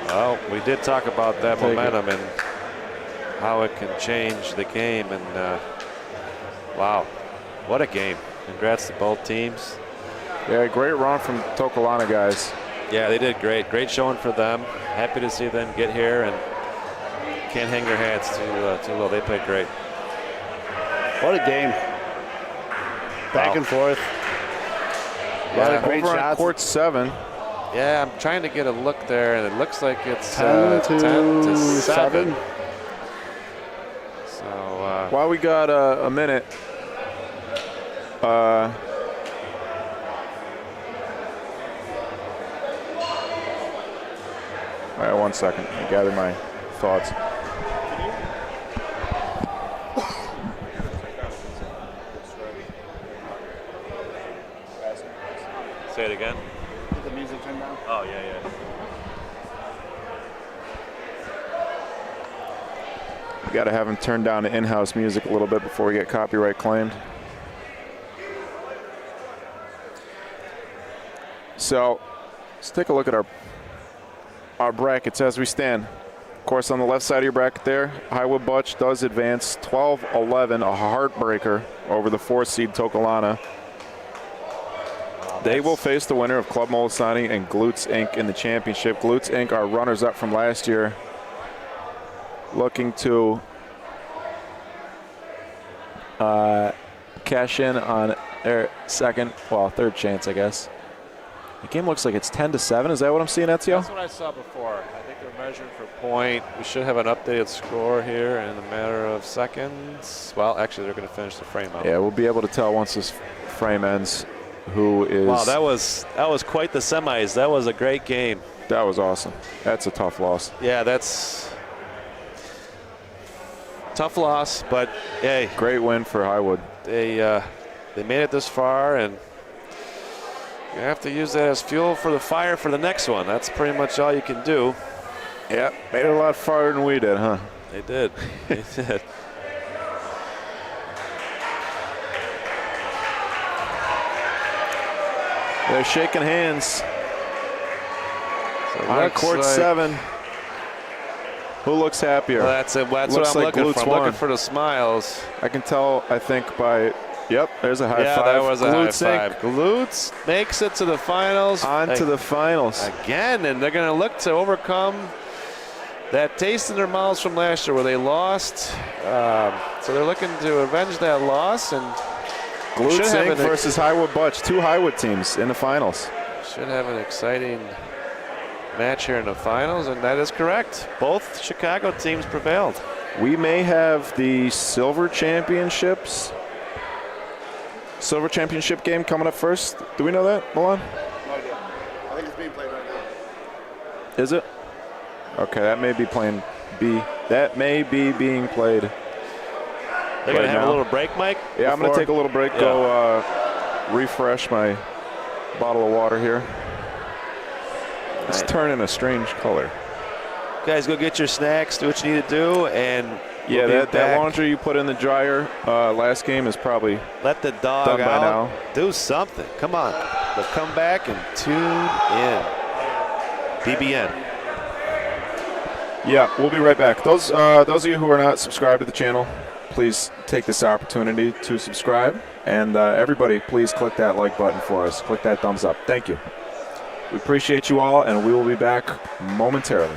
Speaker 3: Well, we did talk about that
Speaker 1: Take
Speaker 3: momentum and how it can change the game. And wow, what a game. Congrats to both teams.
Speaker 1: Yeah, great run from Tokolana, guys.
Speaker 3: Yeah, they did great. Great showing for them. Happy to see them get here and can't hang their hats too low. They played great.
Speaker 4: What a game. Back and forth. lot of great
Speaker 1: Over on
Speaker 4: shots.
Speaker 1: court 7.
Speaker 3: Yeah, I'm trying to get a look there, and it looks like it's
Speaker 4: 10
Speaker 3: 10 to 7. So,
Speaker 1: While we got a minute, all right, 1 second. I gather my thoughts.
Speaker 2: Say it again.
Speaker 4: The music turned down.
Speaker 2: Oh, yeah.
Speaker 1: We got to have him turn down the in-house music a little bit before we get copyright claimed. So let's take a look at our brackets as we stand. Of course, on the left side of your bracket there, Highwood Butch does advance 12-11, a heartbreaker over the 4th seed Tokolana. They will face the winner of Club Molisani and Glutes Inc. in the championship. Glutes Inc. are runners-up from last year, looking to cash in on their third chance, I guess. The game looks like it's 10 to 7. Is that what I'm seeing, Ezio?
Speaker 3: that's what I saw before. I think they're measuring for point. We should have an updated score here in a matter of seconds. Well, actually, they're going to finish the frame out.
Speaker 1: Yeah, we'll be able to tell once this frame ends who is.
Speaker 3: Wow, that was quite the semis. That was a great game.
Speaker 1: That was awesome. That's a tough loss.
Speaker 3: Yeah, that's tough loss, but hey,
Speaker 1: Great win for Highwood.
Speaker 3: they made it this far, and you have to use that as fuel for the fire for the next one. That's pretty much all you can do.
Speaker 1: Yeah, made it a lot farther than we did, huh?
Speaker 3: They did. They did.
Speaker 1: They're shaking hands
Speaker 3: So it
Speaker 1: on
Speaker 3: looks
Speaker 1: court
Speaker 3: like-
Speaker 1: 7. Who looks happier?
Speaker 3: Well, that's it. That's
Speaker 1: Looks
Speaker 3: what I'm
Speaker 1: like
Speaker 3: looking
Speaker 1: Glutes
Speaker 3: for. I'm
Speaker 1: won.
Speaker 3: looking for the smiles.
Speaker 1: I can tell, I think, by, yep, there's a high
Speaker 3: Yeah,
Speaker 1: five.
Speaker 3: that was a
Speaker 1: Glutes
Speaker 3: high
Speaker 1: Inc.
Speaker 3: five. Glutes makes it to the finals.
Speaker 1: On to the finals.
Speaker 3: Again, and they're going to look to overcome that taste in their mouths from last year where they lost. So they're looking to avenge that loss, and
Speaker 1: Glutes
Speaker 3: should have
Speaker 1: Inc.
Speaker 3: an-
Speaker 1: versus Highwood Butch. 2 Highwood teams in the finals.
Speaker 3: should have an exciting match here in the finals, and that is correct. Both Chicago teams prevailed.
Speaker 1: We may have the silver championship game coming up first. Do we know that, Milan?
Speaker 4: No idea. I think it's being played right now.
Speaker 1: Is it? Okay, that may be being played.
Speaker 3: They're going to have
Speaker 1: now.
Speaker 3: a little break, Mike?
Speaker 1: Yeah, I'm going to
Speaker 3: before-
Speaker 1: take a little break, go refresh my bottle of water here. It's turning a strange color.
Speaker 3: Guys, go get your snacks, do what you need to do, and
Speaker 1: Yeah,
Speaker 3: we'll be
Speaker 1: that
Speaker 3: back.
Speaker 1: laundry you put in the dryer last game is probably
Speaker 3: Let the dog
Speaker 1: done by
Speaker 3: out.
Speaker 1: now.
Speaker 3: Do something. Come on. But come back and tune in. BBN.
Speaker 1: Yeah, we'll be right back. Those of you who are not subscribed to the channel, please take this opportunity to subscribe. And everybody, please click that like button for us. Click that thumbs up. Thank you. We appreciate you all, and we will be back momentarily.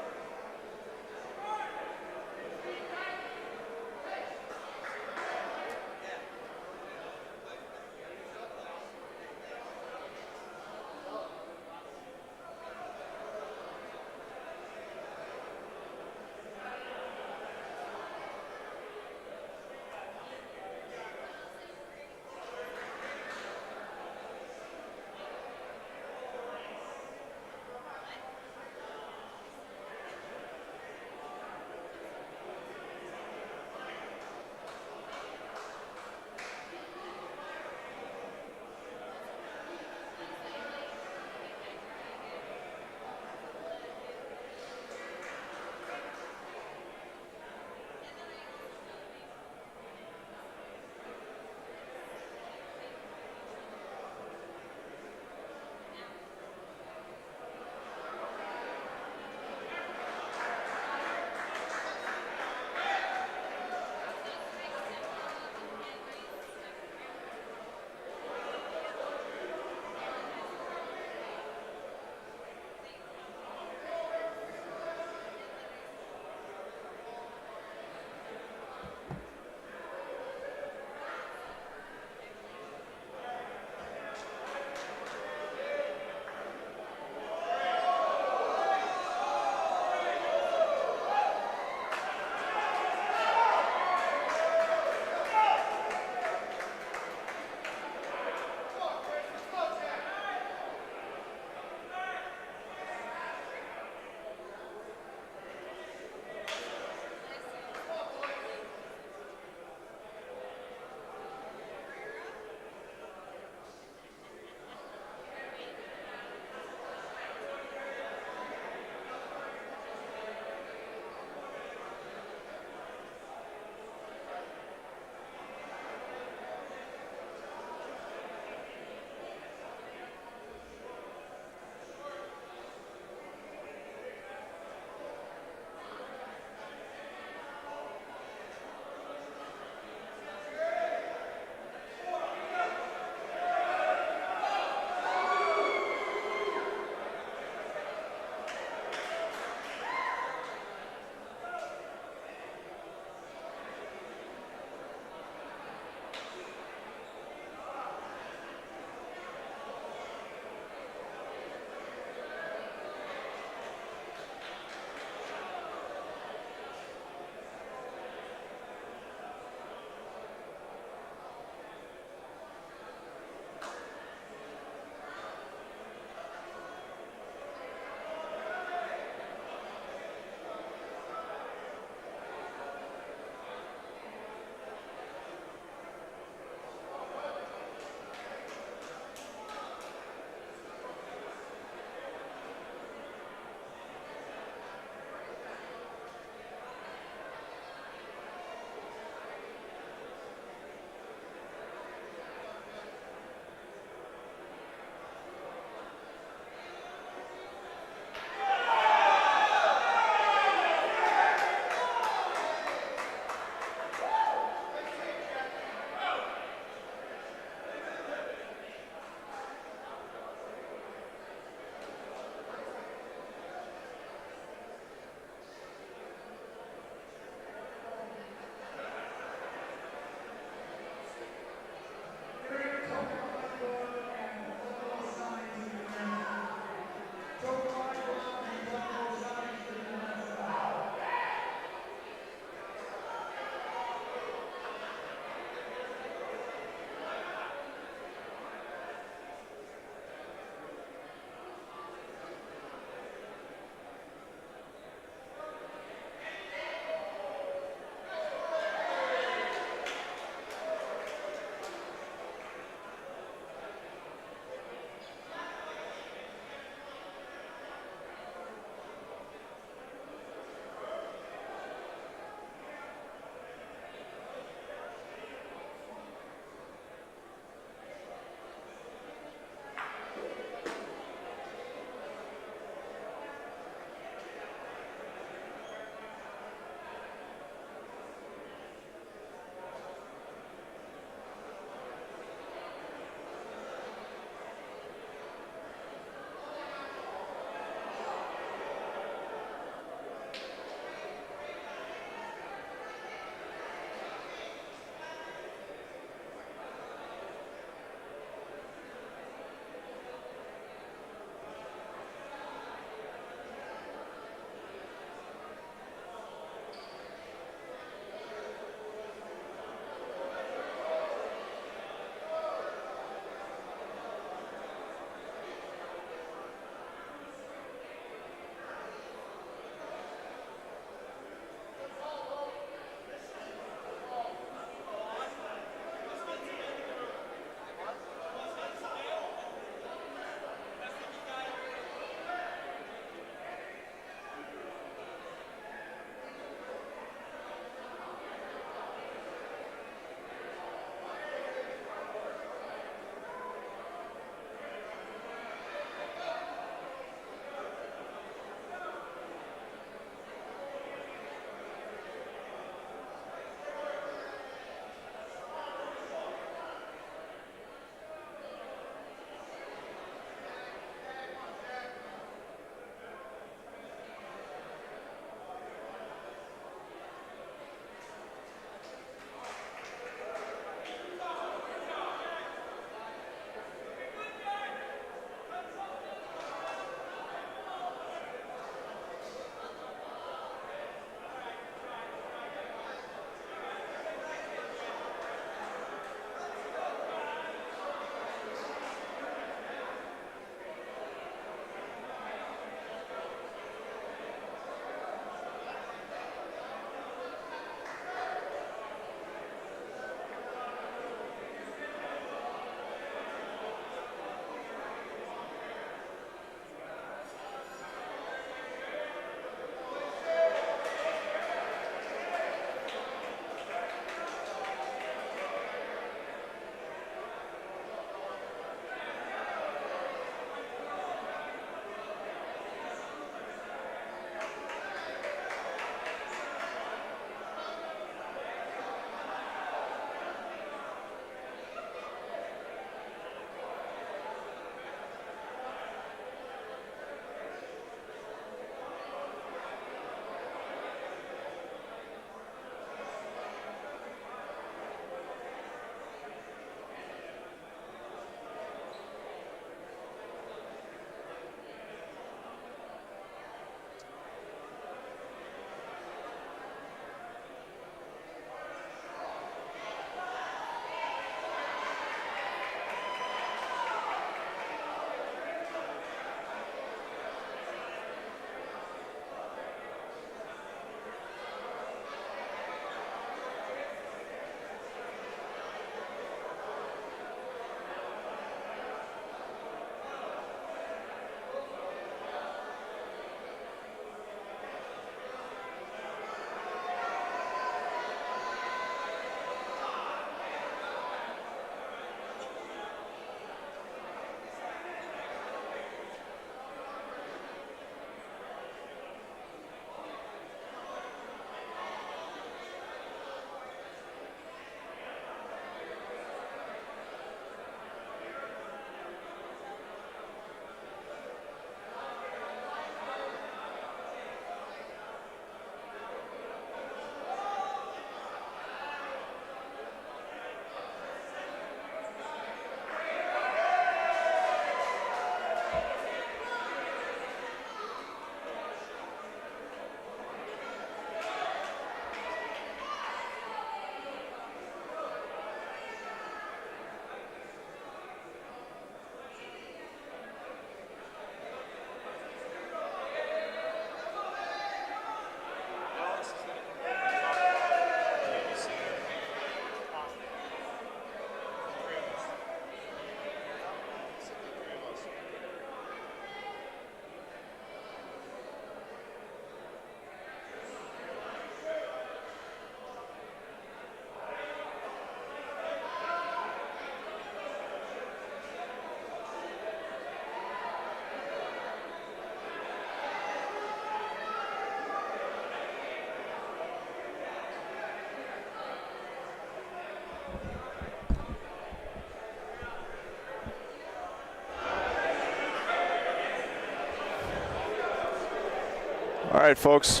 Speaker 1: All right, folks.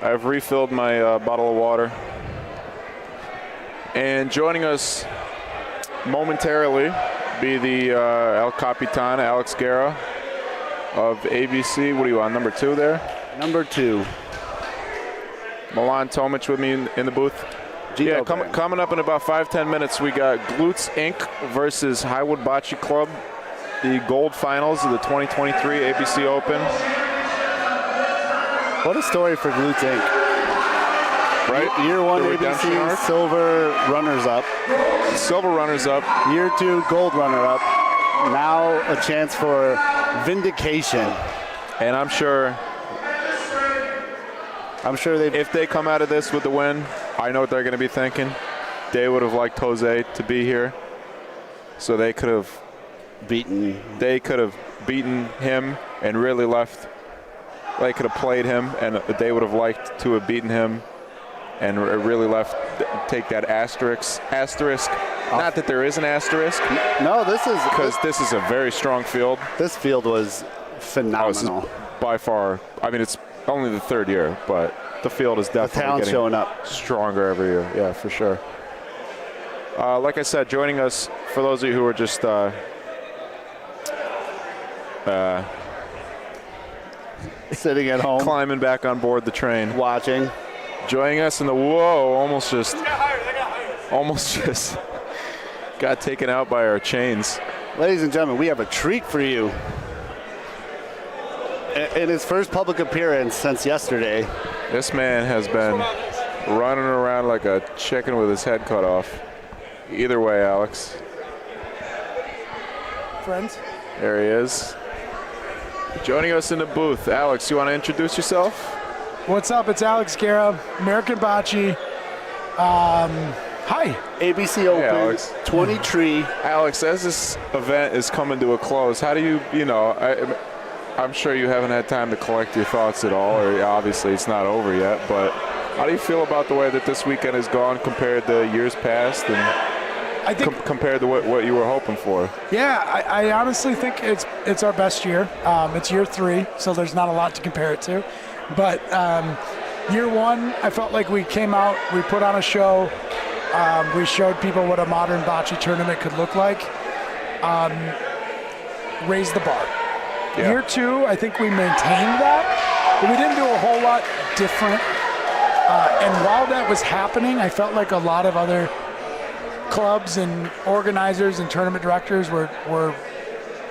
Speaker 1: I've refilled my bottle of water. And joining us momentarily be the El Capitan, Alex Guerra of ABC. What are you on, number 2 there?
Speaker 4: Number 2.
Speaker 1: Milan Tomic with me in the booth. Coming up in about 5-10 minutes, we got Glutes Inc. versus Highwood Bocce Club, the gold finals of the 2023 ABC Open.
Speaker 4: What a story for Glutes Inc.
Speaker 1: Right?
Speaker 4: Year 1
Speaker 1: The redemption
Speaker 4: ABC
Speaker 1: arc.
Speaker 4: silver runners-up.
Speaker 1: Silver runners-up.
Speaker 4: Year 2 gold runner-up. Now a chance for vindication.
Speaker 1: And I'm sure if they come out of this with the win, I know what they're going to be thinking. They would have liked Jose to be here, so they could have beaten him and really left. They could have played him, and they would have liked to have beaten him and really left. Take that asterisk. Not that there is an asterisk.
Speaker 4: No, this is
Speaker 1: because this is a very strong field.
Speaker 4: This field was phenomenal.
Speaker 1: This is by far. I mean, it's only the 3rd year, but the field is definitely getting
Speaker 4: showing up
Speaker 1: stronger every year. Yeah, for sure. Like I said, joining us, for those of you who are just
Speaker 4: sitting at home,
Speaker 1: climbing back on board the train,
Speaker 4: watching,
Speaker 1: joining us in the almost just got taken out by our chains.
Speaker 4: Ladies and gentlemen, we have a treat for you. In his first public appearance since yesterday,
Speaker 1: this man has been running around like a chicken with his head cut off. Either way, Alex.
Speaker 5: Friends.
Speaker 1: There he is. Joining us in the booth. Alex, you want to introduce yourself?
Speaker 5: What's up? It's Alex Guerra, American Bocce. Hi.
Speaker 4: ABC Open,
Speaker 1: Alex.
Speaker 4: 23.
Speaker 1: Alex, as this event is coming to a close, how do I'm sure you haven't had time to collect your thoughts at all, or obviously it's not over yet, but how do you feel about the way that this weekend has gone compared to years past and
Speaker 5: I think
Speaker 1: compared to what you were hoping for?
Speaker 5: Yeah, I honestly think it's our best year. It's year 3, so there's not a lot to compare it to. But year 1, I felt like we came out, we put on a show, we showed people what a modern bocce tournament could look like, raised the bar.
Speaker 1: Yeah.
Speaker 5: Year 2, I think we maintained that, but we didn't do a whole lot different. And while that was happening, I felt like a lot of other clubs and organizers and tournament directors were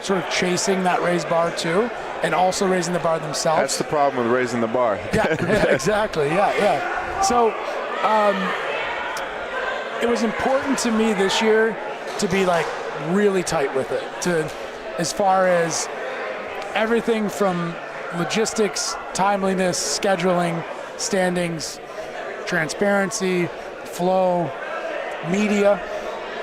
Speaker 5: sort of chasing that raised bar too, and also raising the bar themselves.
Speaker 1: That's the problem with raising the bar.
Speaker 5: Yeah, exactly. Yeah. So it was important to me this year to be like really tight with it, as far as everything from logistics, timeliness, scheduling, standings, transparency, flow, media,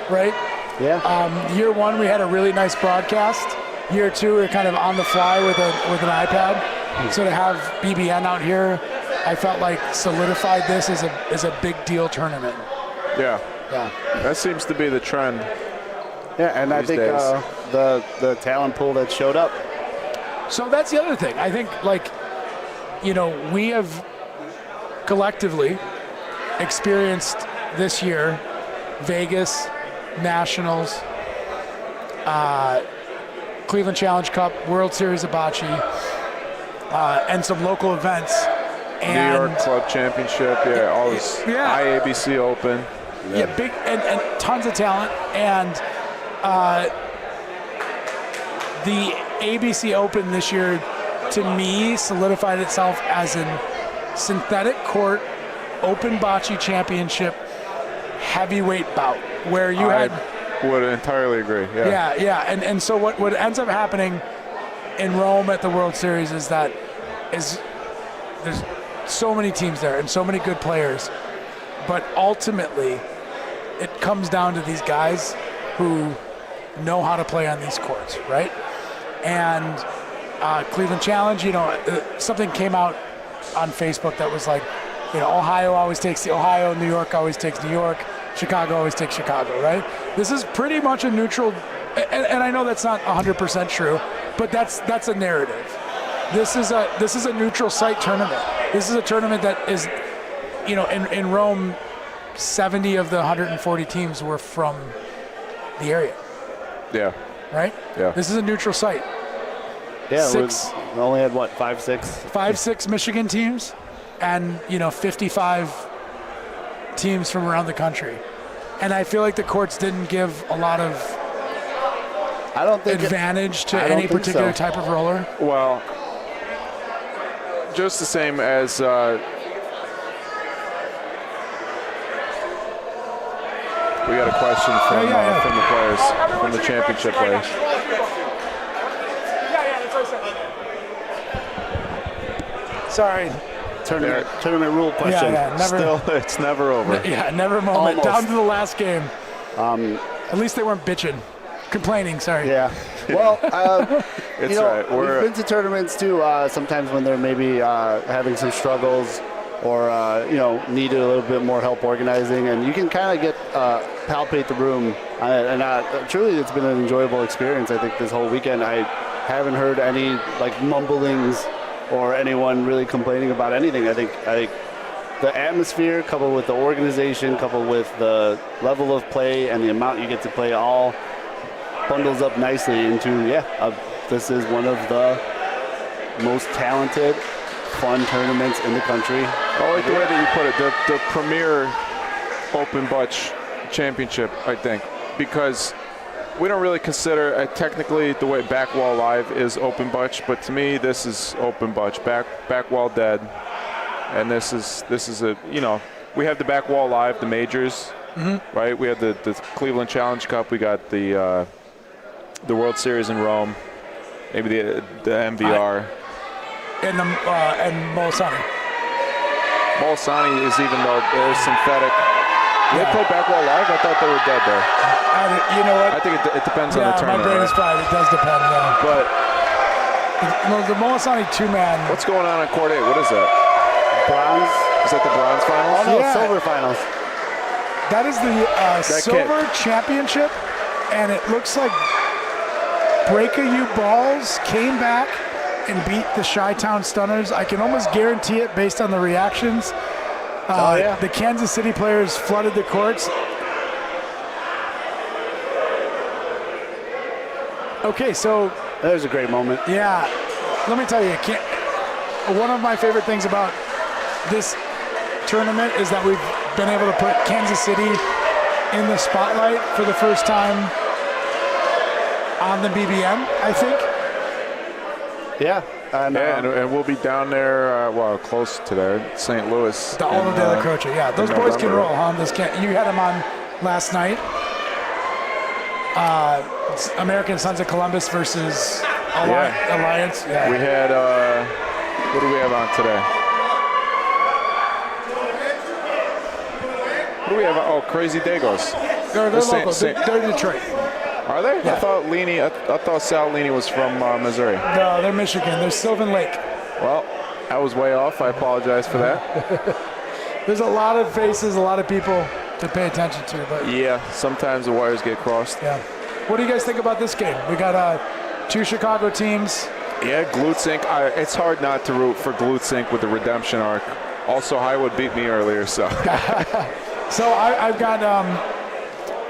Speaker 5: right?
Speaker 4: Yeah.
Speaker 5: Year 1, we had a really nice broadcast. Year 2, we were kind of on the fly with an iPad. So to have BBN out here, I felt like solidified this as a big deal tournament.
Speaker 1: Yeah. That seems to be the trend.
Speaker 4: Yeah, and I think the talent pool that showed up.
Speaker 5: So that's the other thing. I think, we have collectively experienced this year Vegas, Nationals, Cleveland Challenge Cup, World Series of Bocce, and some local events. And
Speaker 1: New York Club Championship, all this IABC Open.
Speaker 5: Yeah, big and tons of talent. And the ABC Open this year, to me, solidified itself as an synthetic court open bocce championship heavyweight bout, where you
Speaker 1: I would entirely agree.
Speaker 5: Yeah. And so what ends up happening in Rome at the World Series is there's so many teams there and so many good players, but ultimately it comes down to these guys who know how to play on these courts, right? And Cleveland Challenge, something came out on Facebook that was like, Ohio always takes the Ohio, New York always takes New York, Chicago always takes Chicago, right? This is pretty much a neutral, and I know that's not 100% true, but that's a narrative. This is a neutral site tournament. This is a tournament that is, in Rome, 70 of the 140 teams were from the area.
Speaker 1: Yeah.
Speaker 5: Right?
Speaker 1: Yeah.
Speaker 5: This is a neutral site.
Speaker 4: Yeah,
Speaker 5: we
Speaker 4: only had what, 5, 6?
Speaker 5: 5-6 Michigan teams, and 55 teams from around the country. And I feel like the courts didn't give a lot of advantage to any particular type of roller.
Speaker 1: Well, just the same as we got a question from the players, from the championship players.
Speaker 5: Sorry.
Speaker 4: Tournament rule question.
Speaker 1: Still, it's never over.
Speaker 5: Never moment.
Speaker 4: Almost.
Speaker 5: Down to the last game. At least they weren't complaining, sorry.
Speaker 4: Yeah. Well,
Speaker 1: It's right.
Speaker 4: We've been to tournaments too. Sometimes when they're maybe having some struggles, or needed a little bit more help organizing, and you can kind of get palpate the room. And truly, it's been an enjoyable experience. I think this whole weekend, I haven't heard any mumblings or anyone really complaining about anything. I think the atmosphere, coupled with the organization, coupled with the level of play and the amount you get to play, all bundles up nicely into this is one of the most talented, fun tournaments in the country.
Speaker 1: I like the way that you put it, the premier Open Bocce championship, I think, because we don't really consider technically the way Backwall Live is Open Bocce, but to me this is Open Bocce, Backwall Dead, and this is a we have the Backwall Live, the majors, right? We have the Cleveland Challenge Cup, we got the World Series in Rome, maybe the MVR.
Speaker 5: And Molisani.
Speaker 1: Molisani is, even though they're synthetic. Do they play Backwall Live? I thought they were dead there.
Speaker 5: You know what?
Speaker 1: I think it depends on the tournament.
Speaker 5: My brain is fried. It does depend, yeah.
Speaker 1: But
Speaker 5: the Molisani two-man.
Speaker 1: what's going on Court 8? What is that?
Speaker 4: Bronze?
Speaker 1: Is that the bronze finals?
Speaker 4: Oh, no,
Speaker 5: Yeah.
Speaker 4: silver finals.
Speaker 5: That is the silver championship, and it looks like Breaka U Balls came back and beat the Chi-Town Stunners. I can almost guarantee it based on the reactions. The Kansas City players flooded the courts. Okay, so
Speaker 4: That was a great moment.
Speaker 5: yeah, let me tell you, one of my favorite things about this tournament is that we've been able to put Kansas City in the spotlight for the first time on the BBM, I think.
Speaker 4: Yeah. And,
Speaker 1: and we'll be down there, close to there, St. Louis.
Speaker 5: The Aldo de la Croce, yeah. Those boys can roll, huh? You had them on last night. American Sons of Columbus versus Alliance. Yeah.
Speaker 1: We had, what do we have on today? What do we have on? Oh, Crazy Dagos.
Speaker 5: They're local. They're Detroit.
Speaker 1: Are they?
Speaker 5: Yeah.
Speaker 1: I thought Sal Leaney was from Missouri.
Speaker 5: No, they're Michigan. They're Sylvan Lake.
Speaker 1: Well, I was way off. I apologize for that.
Speaker 5: There's a lot of faces, a lot of people to pay attention to. But
Speaker 1: Yeah, sometimes the wires get crossed.
Speaker 5: yeah. What do you guys think about this game? We got 2 Chicago teams.
Speaker 1: Yeah, Glutesink. It's hard not to root for Glutesink with the redemption arc. Also, Highwood beat me earlier, so.
Speaker 5: So I've got.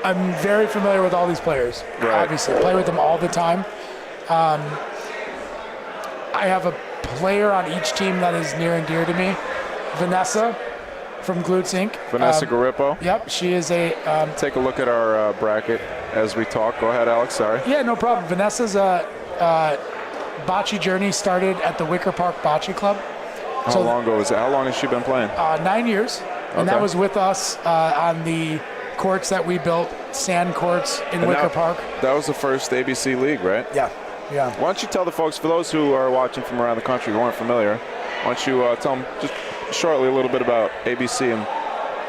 Speaker 5: I'm very familiar with all these players.
Speaker 1: Right.
Speaker 5: Obviously, play with them all the time. I have a player on each team that is near and dear to me. Vanessa from Glutesink.
Speaker 1: Vanessa Garippo.
Speaker 5: Yep, she is a.
Speaker 1: Take a look at our bracket as we talk. Go ahead, Alex. Sorry.
Speaker 5: Yeah, no problem. Vanessa's bocce journey started at the Wicker Park Bocce Club.
Speaker 1: How long ago was that? How long has she been playing?
Speaker 5: 9 years, and that was with us on the courts that we built, sand courts in Wicker Park.
Speaker 1: That was the first ABC League, right?
Speaker 5: Yeah.
Speaker 1: Why don't you tell the folks, for those who are watching from around the country who aren't familiar, why don't you tell them just shortly a little bit about ABC and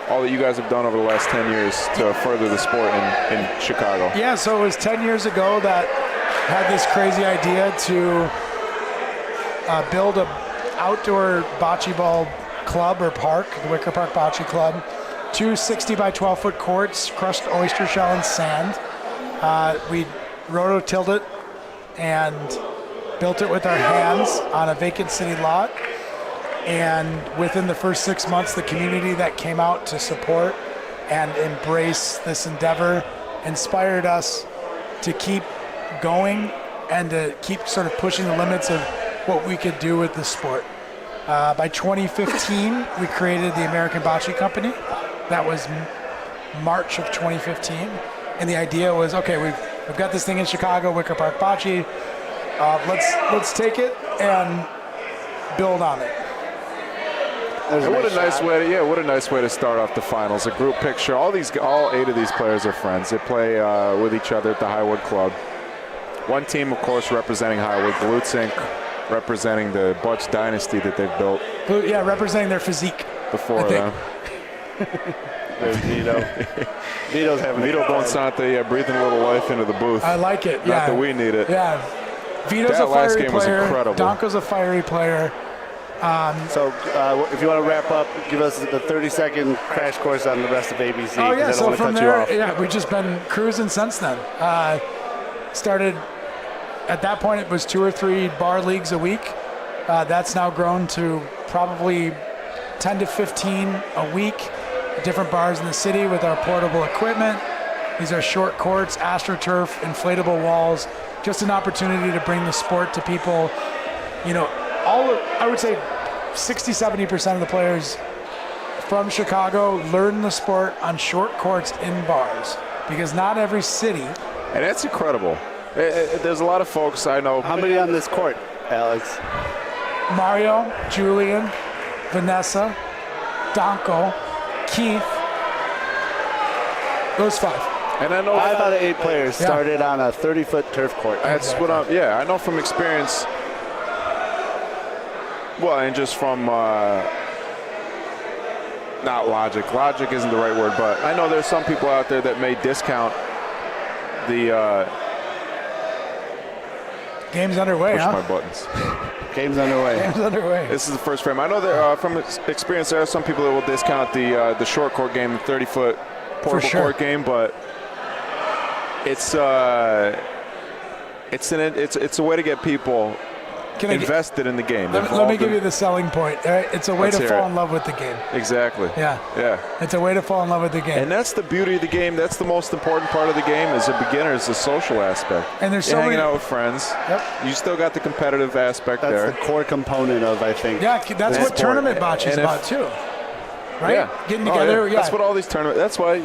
Speaker 1: all that you guys have done over the last 10 years to further the sport in Chicago.
Speaker 5: Yeah, so it was 10 years ago that had this crazy idea to build a outdoor bocce ball club or park, the Wicker Park Bocce Club. 2 60 by 12 foot courts, crushed oyster shell and sand. We rototilled it and built it with our hands on a vacant city lot. And within the first 6 months, the community that came out to support and embrace this endeavor inspired us to keep going and to keep sort of pushing the limits of what we could do with the sport. By 2015, we created the American Bocce Company. That was March of 2015. And the idea was, okay, we've got this thing in Chicago, Wicker Park Bocce. Let's take it and build on it.
Speaker 1: What a nice way to what a nice way to start off the finals. A group picture. All 8 of these players are friends. They play with each other at the Highwood Club. One team, of course, representing Highwood, Glutes Inc., representing the Bocce dynasty that they've built.
Speaker 5: Yeah, representing their physique.
Speaker 1: Before them.
Speaker 4: There's Vito.
Speaker 1: Vito Bonsante, breathing a little life into the booth.
Speaker 5: I like it.
Speaker 1: Not that we need it.
Speaker 5: Yeah. Vito's
Speaker 1: that
Speaker 5: a fiery
Speaker 1: last game
Speaker 5: player.
Speaker 1: was incredible.
Speaker 5: Donko's a fiery player.
Speaker 4: So if you want to wrap up, give us the 30-second crash course on the rest of ABC.
Speaker 5: Oh, yeah,
Speaker 4: I don't
Speaker 5: so
Speaker 4: want to
Speaker 5: from
Speaker 4: cut
Speaker 5: there,
Speaker 4: you off.
Speaker 5: yeah, we've just been cruising since then. Started, at that point, it was 2 or 3 bar leagues a week. That's now grown to probably 10 to 15 a week, different bars in the city with our portable equipment. These are short courts, AstroTurf, inflatable walls, just an opportunity to bring the sport to people. You know, I would say 60-70% of the players from Chicago learn the sport on short courts in bars, because not every city.
Speaker 1: And that's incredible. There's a lot of folks I know.
Speaker 4: How many on this court, Alex?
Speaker 5: Mario, Julian, Vanessa, Donko, Keith, those 5.
Speaker 1: And I know
Speaker 4: 5 out of 8 players started on a 30-foot turf court.
Speaker 1: That's what I know from experience. Well, and just from not logic. Logic isn't the right word, but I know there's some people out there that may discount the
Speaker 5: game's underway.
Speaker 1: push
Speaker 5: Huh?
Speaker 1: my buttons.
Speaker 4: Game's underway.
Speaker 5: Game's underway.
Speaker 1: This is the first frame. I know that from experience, there are some people that will discount the short court game, the 30-foot portable court game, but it's a way to get people invested in the game.
Speaker 5: Let me give you the selling point. It's a way
Speaker 1: Let's
Speaker 5: to
Speaker 1: hear
Speaker 5: fall
Speaker 1: it.
Speaker 5: in love with the game.
Speaker 1: Exactly.
Speaker 5: Yeah. It's a way to fall in love with the game.
Speaker 1: And that's the beauty of the game. That's the most important part of the game as a beginner, is the social aspect.
Speaker 5: And there's
Speaker 1: You're
Speaker 5: so
Speaker 1: hanging
Speaker 5: many.
Speaker 1: out with friends.
Speaker 5: Yep.
Speaker 1: You still got the competitive aspect
Speaker 4: That's
Speaker 1: there.
Speaker 4: the core component of, I think.
Speaker 5: Yeah, that's what
Speaker 1: sport.
Speaker 5: tournament bocce is
Speaker 1: And
Speaker 5: about too. Right?
Speaker 1: Yeah.
Speaker 5: Getting
Speaker 1: Oh,
Speaker 5: together.
Speaker 1: yeah. That's what all these tournaments. That's why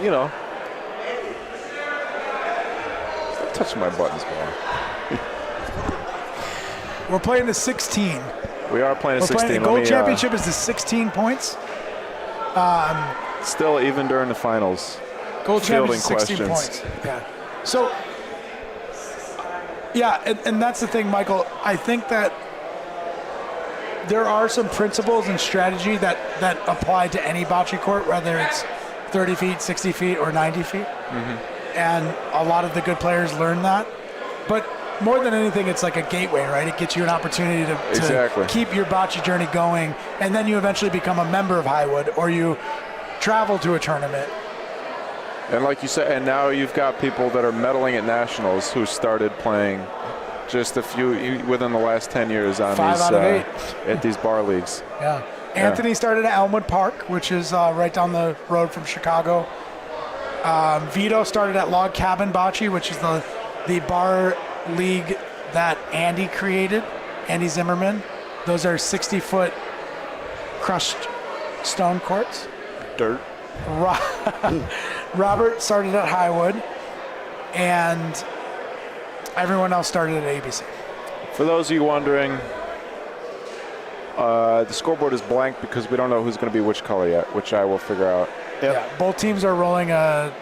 Speaker 1: Stop touching my buttons, man.
Speaker 5: We're playing the 16.
Speaker 1: We are playing a
Speaker 5: We're
Speaker 1: 16.
Speaker 5: playing the gold championship is the 16 points.
Speaker 1: Still, even during the finals.
Speaker 5: Gold
Speaker 1: Fielding
Speaker 5: championship 16
Speaker 1: questions.
Speaker 5: points. Yeah. So, and that's the thing, Michael. I think that there are some principles and strategy that apply to any bocce court, whether it's 30 feet, 60 feet, or 90 feet. Mm-hmm. And a lot of the good players learn that. But more than anything, it's like a gateway, right? It gets you an opportunity to keep your bocce journey going, and then you eventually become a member of Highwood, or you travel to a tournament.
Speaker 1: And like you said, and now you've got people that are medaling at nationals who started playing just a few within the last 10 years on
Speaker 5: 5
Speaker 1: these
Speaker 5: out of 8.
Speaker 1: at these bar leagues.
Speaker 5: Yeah. Anthony started at Elmwood Park, which is right down the road from Chicago. Vito started at Log Cabin Bocce, which is the bar league that Andy created, Andy Zimmerman. Those are 60-foot crushed stone courts.
Speaker 4: Dirt.
Speaker 5: Robert started at Highwood, and everyone else started at ABC.
Speaker 1: For those of you wondering, the scoreboard is blank because we don't know who's going to be which color yet, which I will figure out.
Speaker 4: Yep.
Speaker 5: Yeah, both teams are rolling a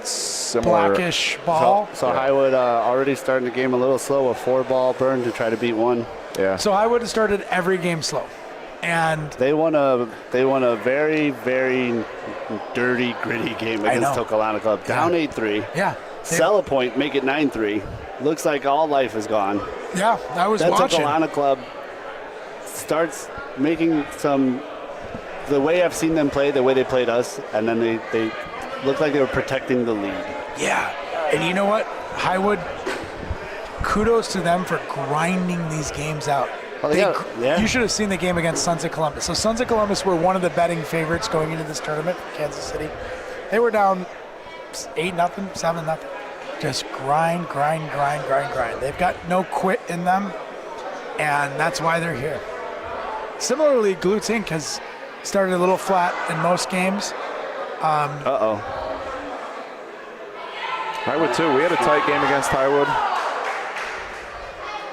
Speaker 1: Similar.
Speaker 5: blackish ball.
Speaker 4: So Highwood already starting the game a little slow, a 4-ball burn to try to beat 1.
Speaker 1: Yeah.
Speaker 5: So Highwood has started every game slow, and
Speaker 4: They won a very, very dirty, gritty game against Tokalana Club. Down 8-3.
Speaker 5: yeah,
Speaker 4: Sell a point, make it 9-3. Looks like all life is gone.
Speaker 5: yeah, I was
Speaker 4: That
Speaker 5: watching.
Speaker 4: Tokalana Club starts making the way I've seen them play, the way they played us, and then they looked like they were protecting the lead.
Speaker 5: Yeah, and you know what? Highwood kudos to them for grinding these games out. You should have seen the game against Sons of Columbus. So Sons of Columbus were one of the betting favorites going into this tournament for Kansas City. They were down 8-0, 7-0. Just grind. They've got no quit in them, and that's why they're here. Similarly, Glutes Inc. has started a little flat in most games.
Speaker 1: Highwood too. We had a tight game against Highwood.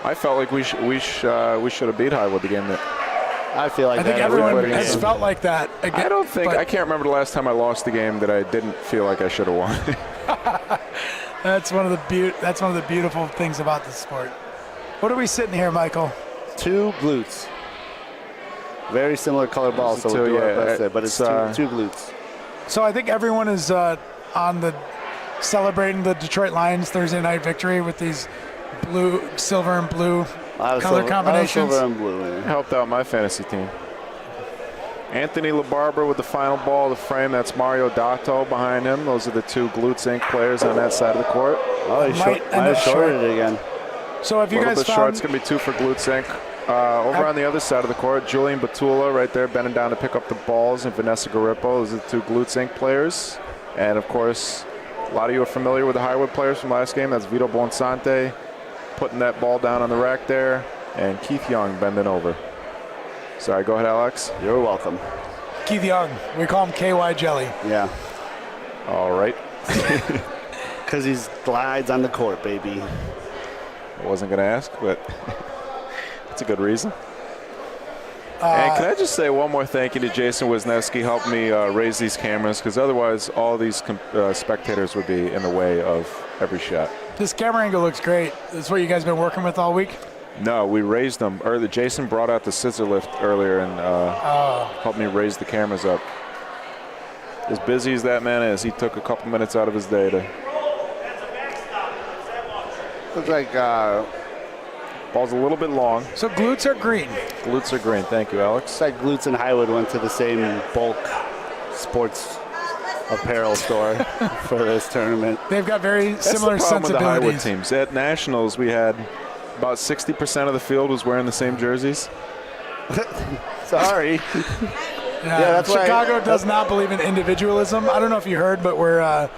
Speaker 1: I felt like we should have beat Highwood the game that.
Speaker 4: I feel like
Speaker 5: I think everyone has felt like that.
Speaker 1: I don't think I can't remember the last time I lost the game that I didn't feel like I should have won.
Speaker 5: That's one of the beautiful things about this sport. What are we sitting here, Michael?
Speaker 4: 2 glutes. Very similar color balls, so we'll do our best there, but it's two glutes.
Speaker 5: So I think everyone is celebrating the Detroit Lions Thursday night victory with these silver and blue color combinations.
Speaker 4: Silver and blue. Yeah.
Speaker 1: Helped out my fantasy team. Anthony LaBarbera with the final ball of the frame. That's Mario Dato behind him. Those are the 2 Glutes Inc. players on that side of the court.
Speaker 4: Oh, he shorted it again.
Speaker 5: So if you guys
Speaker 1: found... It's going to be 2 for Glutes Inc. Over on the other side of the court, Julian Batula right there bending down to pick up the balls, and Vanessa Garippo. Those are the 2 Glutes Inc. players. And, of course, a lot of you are familiar with the Highwood players from last game. That's Vito Bonsante putting that ball down on the rack there, and Keith Young bending over. Sorry, go ahead, Alex.
Speaker 4: You're welcome.
Speaker 5: Keith Young. We call him KY Jelly.
Speaker 4: Yeah.
Speaker 1: All right.
Speaker 4: Because he glides on the court, baby.
Speaker 1: I wasn't going to ask, but that's a good reason. And can I just say one more thank you to Jason Wisniewski, helped me raise these cameras, because otherwise all these spectators would be in the way of every shot.
Speaker 5: This camera angle looks great. This is what you guys been working with all week?
Speaker 1: No, we raised them. Jason brought out the scissor lift earlier and helped me raise the cameras up. As busy as that man is, he took a couple minutes out of his day to...
Speaker 4: Looks like...
Speaker 1: Ball's a little bit long.
Speaker 5: So glutes are green.
Speaker 1: Glutes are green. Thank you, Alex.
Speaker 4: It's like Glutes and Highwood went to the same bulk sports apparel store for this tournament.
Speaker 5: They've got very similar
Speaker 1: That's the problem
Speaker 5: sensibilities.
Speaker 1: with the Highwood teams. At Nationals, we had about 60% of the field was wearing the same jerseys.
Speaker 4: Sorry.
Speaker 5: That's Chicago does not believe in individualism. I don't know if you heard, but we're a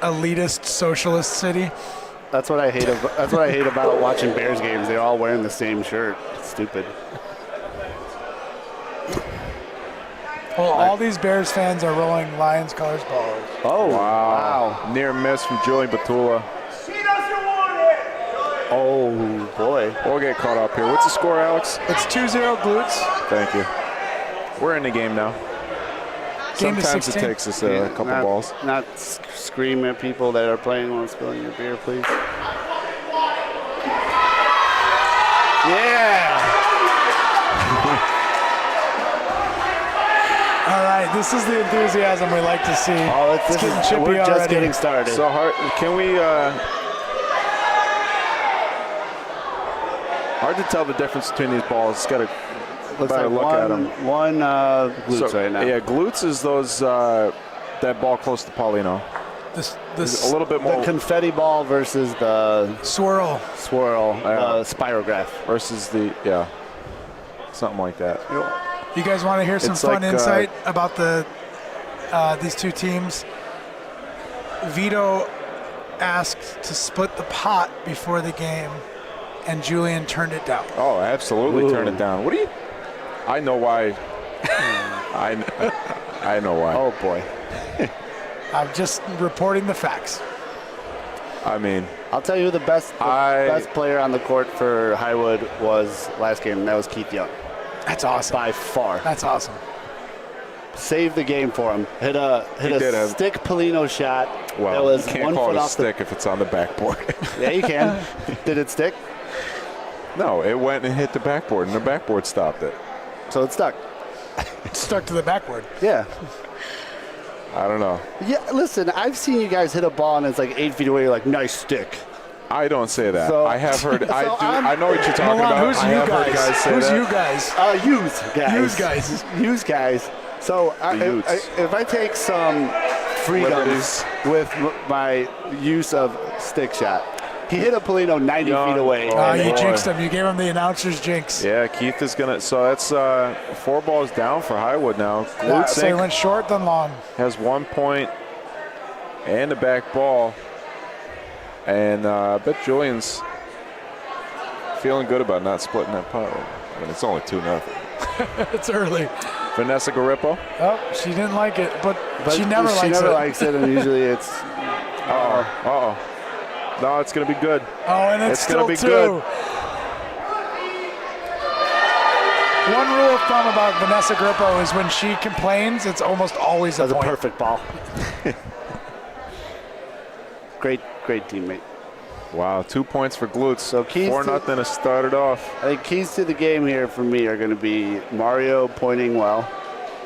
Speaker 5: elitist socialist city.
Speaker 4: That's what I hate. That's what I hate about watching Bears games. They're all wearing the same shirt. It's stupid.
Speaker 5: Well, all these Bears fans are rolling Lions colors balls.
Speaker 1: Oh, wow. Near miss from Julian Batula.
Speaker 4: Oh, boy.
Speaker 1: We'll get caught up here. What's the score, Alex?
Speaker 5: It's 2-0 Glutes.
Speaker 1: Thank you. We're in the game now.
Speaker 5: Game
Speaker 1: Sometimes it takes us a couple balls.
Speaker 4: Not scream at people that are playing while spilling your beer, please. Yeah!
Speaker 5: All right, this is the enthusiasm we like to see.
Speaker 4: Oh, we're just
Speaker 5: already.
Speaker 4: getting started.
Speaker 1: So hard. Can we? Hard to tell the difference between these balls. It's got to better look at them.
Speaker 4: One glutes right now.
Speaker 1: Yeah, glutes is those that ball close to Paulino.
Speaker 5: This
Speaker 1: a little bit more.
Speaker 4: The confetti ball versus the
Speaker 5: swirl,
Speaker 4: spirograph
Speaker 1: versus something like that.
Speaker 5: You guys want to hear some fun insight about these two teams? Vito asked to split the pot before the game, and Julian turned it down.
Speaker 1: Oh, absolutely turned it down. What do you? I know why. I know why.
Speaker 4: Oh boy.
Speaker 5: I'm just reporting the facts.
Speaker 1: I mean,
Speaker 4: I'll tell you who the best player on the court for Highwood was last game, and that was Keith Young.
Speaker 5: That's awesome.
Speaker 4: By far.
Speaker 5: That's awesome.
Speaker 4: Saved the game for him. Hit a stick Polino shot.
Speaker 1: Well,
Speaker 4: that was
Speaker 1: you can't
Speaker 4: 1
Speaker 1: call
Speaker 4: foot
Speaker 1: it a
Speaker 4: off
Speaker 1: stick if it's on the backboard.
Speaker 4: Yeah, you can. Did it stick?
Speaker 1: No, it went and hit the backboard, and the backboard stopped it.
Speaker 4: So it stuck.
Speaker 5: It stuck to the backboard.
Speaker 4: Yeah.
Speaker 1: I don't know.
Speaker 4: Yeah, listen, I've seen you guys hit a ball and it's like 8 feet away. You're like, nice stick.
Speaker 1: I don't say that.
Speaker 4: So,
Speaker 1: I have heard. I know what you're talking about.
Speaker 5: Who's
Speaker 1: I
Speaker 5: you
Speaker 1: have
Speaker 5: guys?
Speaker 1: heard guys say
Speaker 5: Who's
Speaker 1: that.
Speaker 5: you guys?
Speaker 4: Use guys. Use guys. So if I take some freedoms with my use of stick shot, He hit a Polino 90 feet away.
Speaker 1: Oh,
Speaker 5: You
Speaker 1: boy.
Speaker 5: jinxed him. You gave him the announcer's jinx.
Speaker 1: Yeah, Keith is going to. So that's 4 balls down for Highwood now.
Speaker 5: Yeah, so he
Speaker 1: Glute
Speaker 5: went short then long.
Speaker 1: has 1 point and a back ball. And I bet Julian's feeling good about not splitting that pot. I mean, it's only 2-0.
Speaker 5: It's early.
Speaker 1: Vanessa Garippo.
Speaker 5: Oh, she didn't like it, but she
Speaker 4: But
Speaker 5: never
Speaker 4: she
Speaker 5: likes
Speaker 4: never
Speaker 5: it.
Speaker 4: likes it, and usually it's
Speaker 1: Uh-oh. No, it's going to be good.
Speaker 5: Oh, and it's
Speaker 1: It's gonna
Speaker 5: still
Speaker 1: be
Speaker 5: 2.
Speaker 1: good.
Speaker 5: One rule of thumb about Vanessa Grippo is when she complains, it's almost always a
Speaker 4: that's a
Speaker 5: point.
Speaker 4: perfect ball. great teammate.
Speaker 1: Wow, 2 points for Glutes.
Speaker 4: So keys
Speaker 1: 4-0 to start it off.
Speaker 4: I think keys to the game here for me are going to be Mario pointing well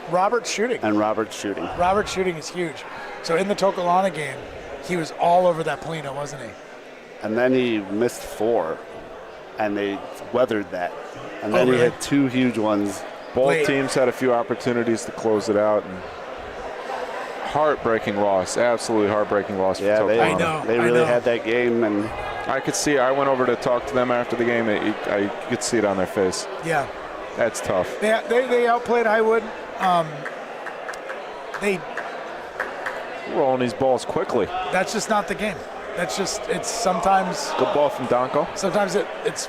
Speaker 5: Robert's shooting.
Speaker 4: and Robert shooting.
Speaker 5: Robert's shooting is huge. So in the Tokalana game, he was all over that Polino, wasn't he?
Speaker 4: And then he missed 4, and they weathered that. And then
Speaker 5: really?
Speaker 4: he hit 2 huge ones.
Speaker 1: Both
Speaker 5: Wait.
Speaker 1: teams had a few opportunities to close it out. And heartbreaking loss. Absolutely heartbreaking loss for
Speaker 4: Yeah,
Speaker 1: Tokalana.
Speaker 5: I know.
Speaker 4: they really had that game, and
Speaker 1: I could see. I went over to talk to them after the game. I could see it on their face.
Speaker 5: Yeah.
Speaker 1: That's tough.
Speaker 5: They outplayed Highwood. They
Speaker 1: Rolling these balls quickly.
Speaker 5: That's just not the game. That's just, it's sometimes
Speaker 1: Good ball from Donko.
Speaker 5: it's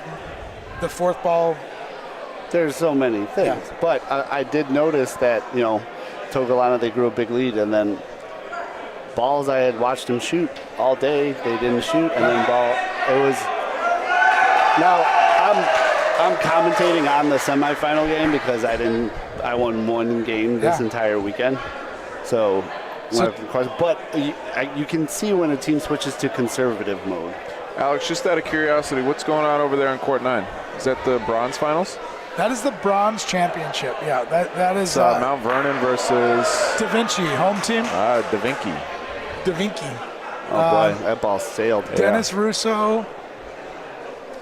Speaker 5: the 4th ball.
Speaker 4: there's so many things.
Speaker 5: Yeah.
Speaker 4: But I did notice that, Togalana, they grew a big lead, and then balls I had watched them shoot all day, they didn't shoot, and then it was. Now I'm commentating on the semifinal game because I won 1 game this
Speaker 5: Yeah.
Speaker 4: entire weekend, so but you can see when a team switches to conservative mode.
Speaker 1: Alex, just out of curiosity, what's going on over there in Court 9? Is that the bronze finals?
Speaker 5: That is the bronze championship. Yeah, that is
Speaker 1: Mount Vernon versus
Speaker 5: Da Vinci, home team.
Speaker 1: Da Vinci.
Speaker 5: Da Vinci.
Speaker 4: Oh boy, that ball sailed.
Speaker 5: Dennis Russo.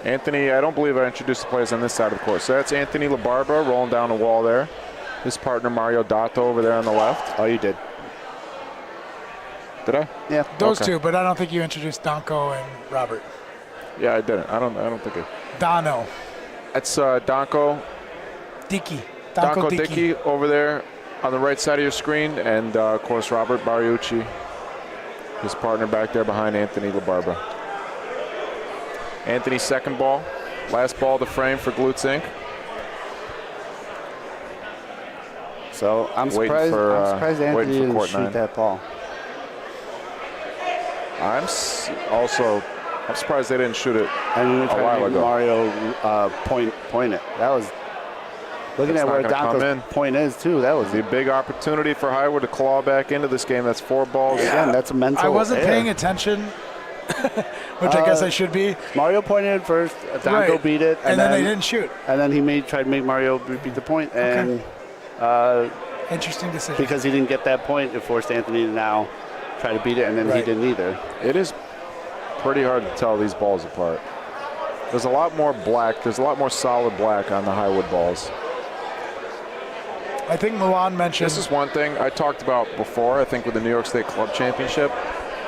Speaker 1: Anthony, I don't believe I introduced the players on this side of the court. So that's Anthony LaBarbera rolling down the wall there. His partner Mario Dato over there on the left.
Speaker 4: Oh, you did.
Speaker 1: Did I?
Speaker 4: Yeah.
Speaker 5: Those
Speaker 1: Okay.
Speaker 5: 2, but I don't think you introduced Donko and Robert.
Speaker 1: Yeah, I didn't. I don't think I.
Speaker 5: Dono.
Speaker 1: That's Donko
Speaker 5: Dickey.
Speaker 1: Donko
Speaker 5: Dickey.
Speaker 1: Dickey over there on the right side of your screen, and of course Robert Bariucci, his partner back there behind Anthony LaBarbera. Anthony's second ball, last ball of the frame for Glutes Inc.
Speaker 4: So I'm
Speaker 1: Waiting
Speaker 4: surprised.
Speaker 1: for,
Speaker 4: I'm surprised Anthony
Speaker 1: waiting for
Speaker 4: didn't
Speaker 1: court
Speaker 4: shoot
Speaker 1: 9.
Speaker 4: that ball.
Speaker 1: I'm surprised they didn't shoot it.
Speaker 4: And we
Speaker 1: A
Speaker 4: tried
Speaker 1: while
Speaker 4: to make
Speaker 1: ago.
Speaker 4: Mario point it. That was looking
Speaker 1: That's
Speaker 4: at where
Speaker 1: not gonna come in.
Speaker 4: Donko's point is too. That was
Speaker 1: The big opportunity for Highwood to claw back into this game. That's 4 balls.
Speaker 4: again. That's a mental.
Speaker 5: I wasn't
Speaker 4: error.
Speaker 5: paying attention, which I guess I should be.
Speaker 4: Mario pointed it first. Donko
Speaker 5: Right.
Speaker 4: beat it,
Speaker 5: And then they didn't shoot.
Speaker 4: And then he tried to make Mario beat the point, and
Speaker 5: Interesting decision.
Speaker 4: because he didn't get that point, it forced Anthony to now try to beat it, and then he
Speaker 5: Right.
Speaker 4: didn't either.
Speaker 1: It is pretty hard to tell these balls apart. There's a lot more black. There's a lot more solid black on the Highwood balls.
Speaker 5: I think Milan mentioned.
Speaker 1: This is one thing I talked about before, I think with the New York State Club Championship,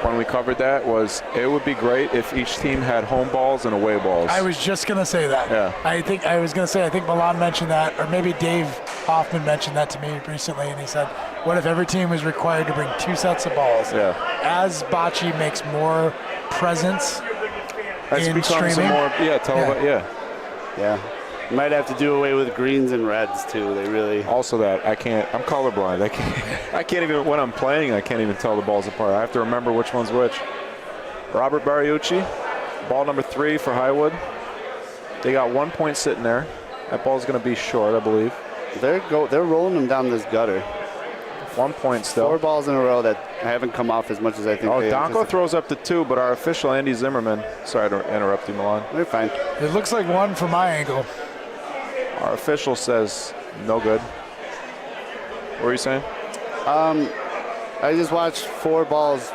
Speaker 1: when we covered that, was it would be great if each team had home balls and away balls.
Speaker 5: I was just gonna say that.
Speaker 1: Yeah.
Speaker 5: I think Milan mentioned that, or maybe Dave Hoffman mentioned that to me recently, and he said, "What if every team was required to bring 2 sets of balls?"
Speaker 1: Yeah.
Speaker 5: As Bocce makes more presence
Speaker 1: That's
Speaker 5: in
Speaker 1: become some
Speaker 5: streaming.
Speaker 1: more, yeah.
Speaker 4: Yeah, you might have to do away with greens and reds too. They really.
Speaker 1: Also that, I'm colorblind. I can't even, when I'm playing, I can't even tell the balls apart. I have to remember which one's which. Robert Bariucci, ball number 3 for Highwood. They got 1 point sitting there. That ball's going to be short, I believe.
Speaker 4: They're rolling them down this gutter.
Speaker 1: 1 point still.
Speaker 4: 4 balls in a row that haven't come off as much as I think.
Speaker 1: Oh,
Speaker 4: they
Speaker 1: Donko
Speaker 4: anticipated.
Speaker 1: throws up to 2, but our official Andy Zimmerman. Sorry to interrupt you, Milan.
Speaker 4: They're fine.
Speaker 5: It looks like 1 from my angle.
Speaker 1: Our official says no good. What were you saying?
Speaker 4: I just watched 4 balls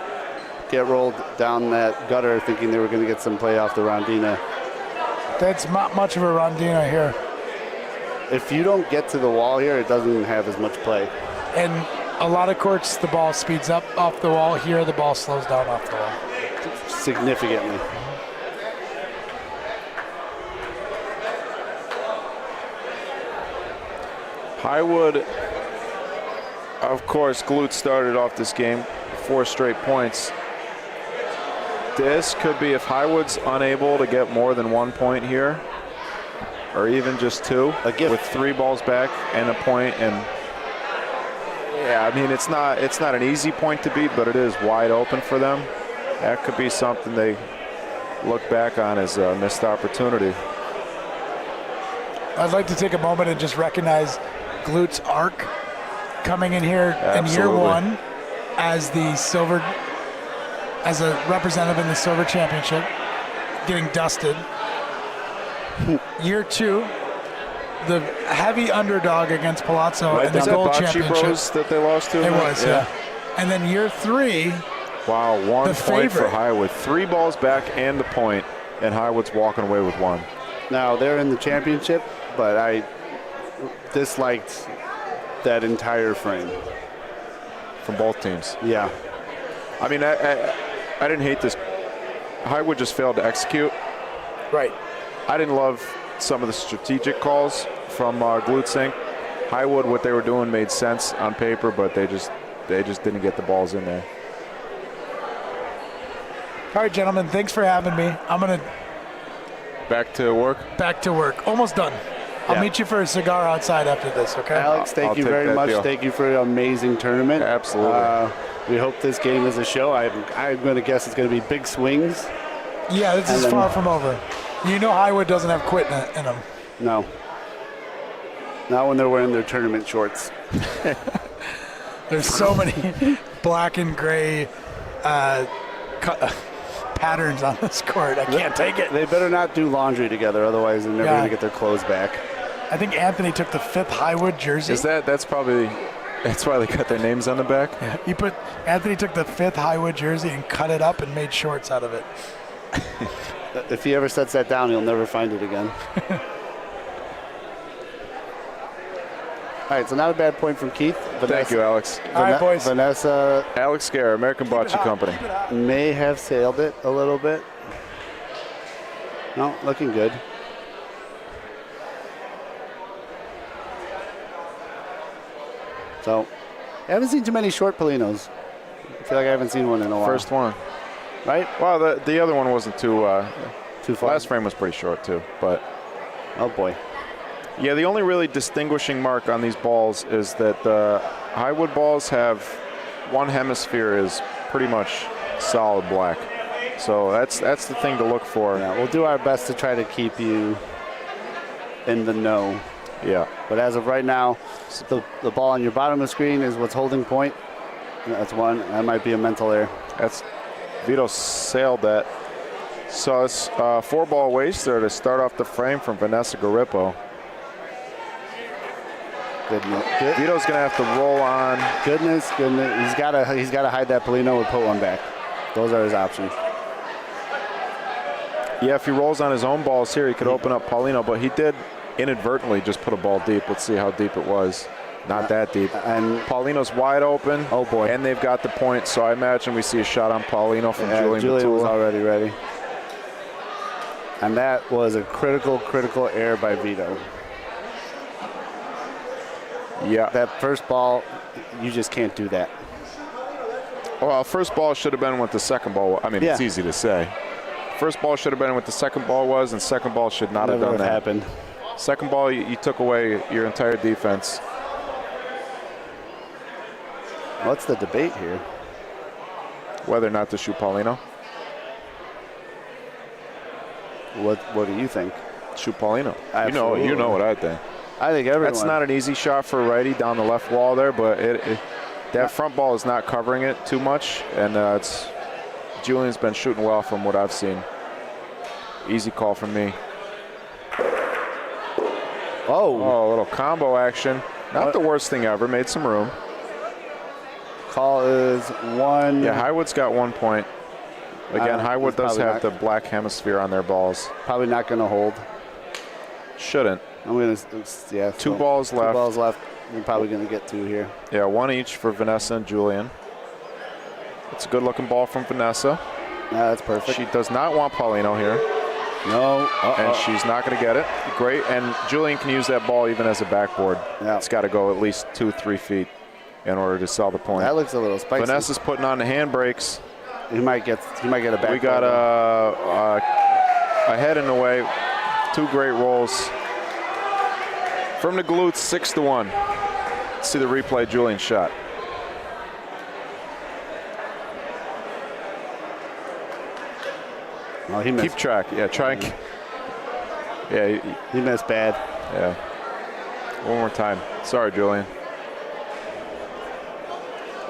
Speaker 4: get rolled down that gutter, thinking they were going to get some play off the Rondina.
Speaker 5: That's not much of a rondina here.
Speaker 4: If you don't get to the wall here, it doesn't have as much play.
Speaker 5: And a lot of courts, the ball speeds up off the wall. Here, the ball slows down off the wall.
Speaker 4: Significantly.
Speaker 1: Highwood, of course, Glute started off this game 4 straight points. This could be, if Highwood's unable to get more than 1 point here, or even just 2, with 3 balls back and a point, and yeah, I mean, it's not an easy point to beat, but it is wide open for them. That could be something they look back on as a missed opportunity.
Speaker 5: I'd like to take a moment and just recognize Glute's arc coming in here in year 1 as the silver, as a representative in the silver championship, getting dusted. Year 2, the heavy underdog against Palazzo in the gold
Speaker 1: Bocce
Speaker 5: championship.
Speaker 1: Bros that they lost to?
Speaker 5: It was, yeah. And then year 3.
Speaker 1: Wow, 1 point
Speaker 5: favorite
Speaker 1: for Highwood. 3 balls back and the point, and Highwood's walking away with 1.
Speaker 4: Now, they're in the championship, but I disliked that entire frame.
Speaker 1: From both teams.
Speaker 4: Yeah.
Speaker 1: I mean, I didn't hate this. Highwood just failed to execute.
Speaker 5: Right.
Speaker 1: I didn't love some of the strategic calls from Glute Sync. Highwood, what they were doing made sense on paper, but they just didn't get the balls in there.
Speaker 5: All right, gentlemen, thanks for having me. I'm going to
Speaker 1: Back to work.
Speaker 5: Almost done. I'll meet you for a cigar outside after this, okay?
Speaker 4: Alex, thank you very much.
Speaker 1: Deal.
Speaker 4: Thank you for an amazing tournament.
Speaker 1: Absolutely.
Speaker 4: We hope this game is a show. I'm going to guess it's going to be big swings.
Speaker 5: Yeah, this is far from over. You know Highwood doesn't have quit in them.
Speaker 4: No. Not when they're wearing their tournament shorts.
Speaker 5: There's so many black and gray patterns on this court. I can't take it.
Speaker 4: They better not do laundry together, otherwise they're never going to get their clothes back.
Speaker 5: I think Anthony took the 5th Highwood jersey.
Speaker 1: That's why they cut their names on the back?
Speaker 5: Yeah. Anthony took the 5th Highwood jersey and cut it up and made shorts out of it.
Speaker 4: If he ever sets that down, he'll never find it again. All right, so not a bad point from Keith.
Speaker 1: Thank you, Alex.
Speaker 5: All right, boys.
Speaker 4: Vanessa.
Speaker 1: Alex Scare, American Bocce Company.
Speaker 4: May have sailed it a little bit. No, looking good. So, I haven't seen too many short Polinos. I feel like I haven't seen one in a while.
Speaker 1: First one.
Speaker 4: Right?
Speaker 1: Well, the other one wasn't too
Speaker 4: far.
Speaker 1: Last frame was pretty short, too. But
Speaker 4: oh, boy.
Speaker 1: yeah, the only really distinguishing mark on these balls is that the Highwood balls have one hemisphere is pretty much solid black. So that's the thing to look for.
Speaker 4: Yeah, we'll do our best to try to keep you in the know.
Speaker 1: Yeah.
Speaker 4: But as of right now, the ball on your bottom of the screen is what's holding point. That's one. That might be a mental error.
Speaker 1: Vito sailed that. So it's 4-ball waster to start off the frame from Vanessa Garippo.
Speaker 4: Good.
Speaker 1: Vito's gonna have to roll on.
Speaker 4: Goodness. He's gotta hide that Polino or put one back. Those are his options.
Speaker 1: Yeah, if he rolls on his own balls here, he could open up Paulino, but he did inadvertently just put a ball deep. Let's see how deep it was. Not that deep.
Speaker 4: And
Speaker 1: Paulino's wide open.
Speaker 4: Oh, boy.
Speaker 1: And they've got the point, so I imagine we see a shot on Paulino from Julian
Speaker 4: Julian was
Speaker 1: Batula.
Speaker 4: already ready. And that was a critical error by Vito.
Speaker 1: Yeah.
Speaker 4: That first ball, you just can't do that.
Speaker 1: Well, first ball should have been what the second ball. I mean, it's easy to say. First ball should have been what the second ball was, and second ball should not have done that.
Speaker 4: Happened.
Speaker 1: Second ball, you took away your entire defense.
Speaker 4: What's the debate here?
Speaker 1: Whether or not to shoot Paulino.
Speaker 4: What do you think?
Speaker 1: Shoot Paulino.
Speaker 4: Absolutely.
Speaker 1: You know what I think.
Speaker 4: I think everyone.
Speaker 1: That's not an easy shot for a righty down the left wall there, but that front ball is not covering it too much, and Julian's been shooting well from what I've seen. Easy call from me. Oh, a little combo action. Not the worst thing ever. Made some room.
Speaker 4: Call is 1.
Speaker 1: Yeah, Highwood's got 1 point. Again, Highwood does have the
Speaker 4: not.
Speaker 1: black hemisphere on their balls.
Speaker 4: Probably not going to hold.
Speaker 1: Shouldn't.
Speaker 4: I'm going to,
Speaker 1: Two balls left.
Speaker 4: 2 balls left. We're probably going to get 2 here.
Speaker 1: Yeah, 1 each for Vanessa and Julian. It's a good-looking ball from Vanessa.
Speaker 4: Yeah, that's perfect.
Speaker 1: She does not want Paulino here.
Speaker 4: No.
Speaker 1: And she's not going to get it. Great. And Julian can use that ball even as a backboard.
Speaker 4: Yeah.
Speaker 1: It's got to go at least 2-3 feet in order to sell the point.
Speaker 4: That looks a little spicy.
Speaker 1: Vanessa's putting on the handbrakes.
Speaker 4: He might get a backboard.
Speaker 1: We got a head in the way. 2 great rolls. From the glutes, 6-1. Let's see the replay. Julian's shot.
Speaker 4: Oh, he missed.
Speaker 1: Keep track. Yeah, try and. Yeah,
Speaker 4: He missed bad.
Speaker 1: yeah. One more time. Sorry, Julian.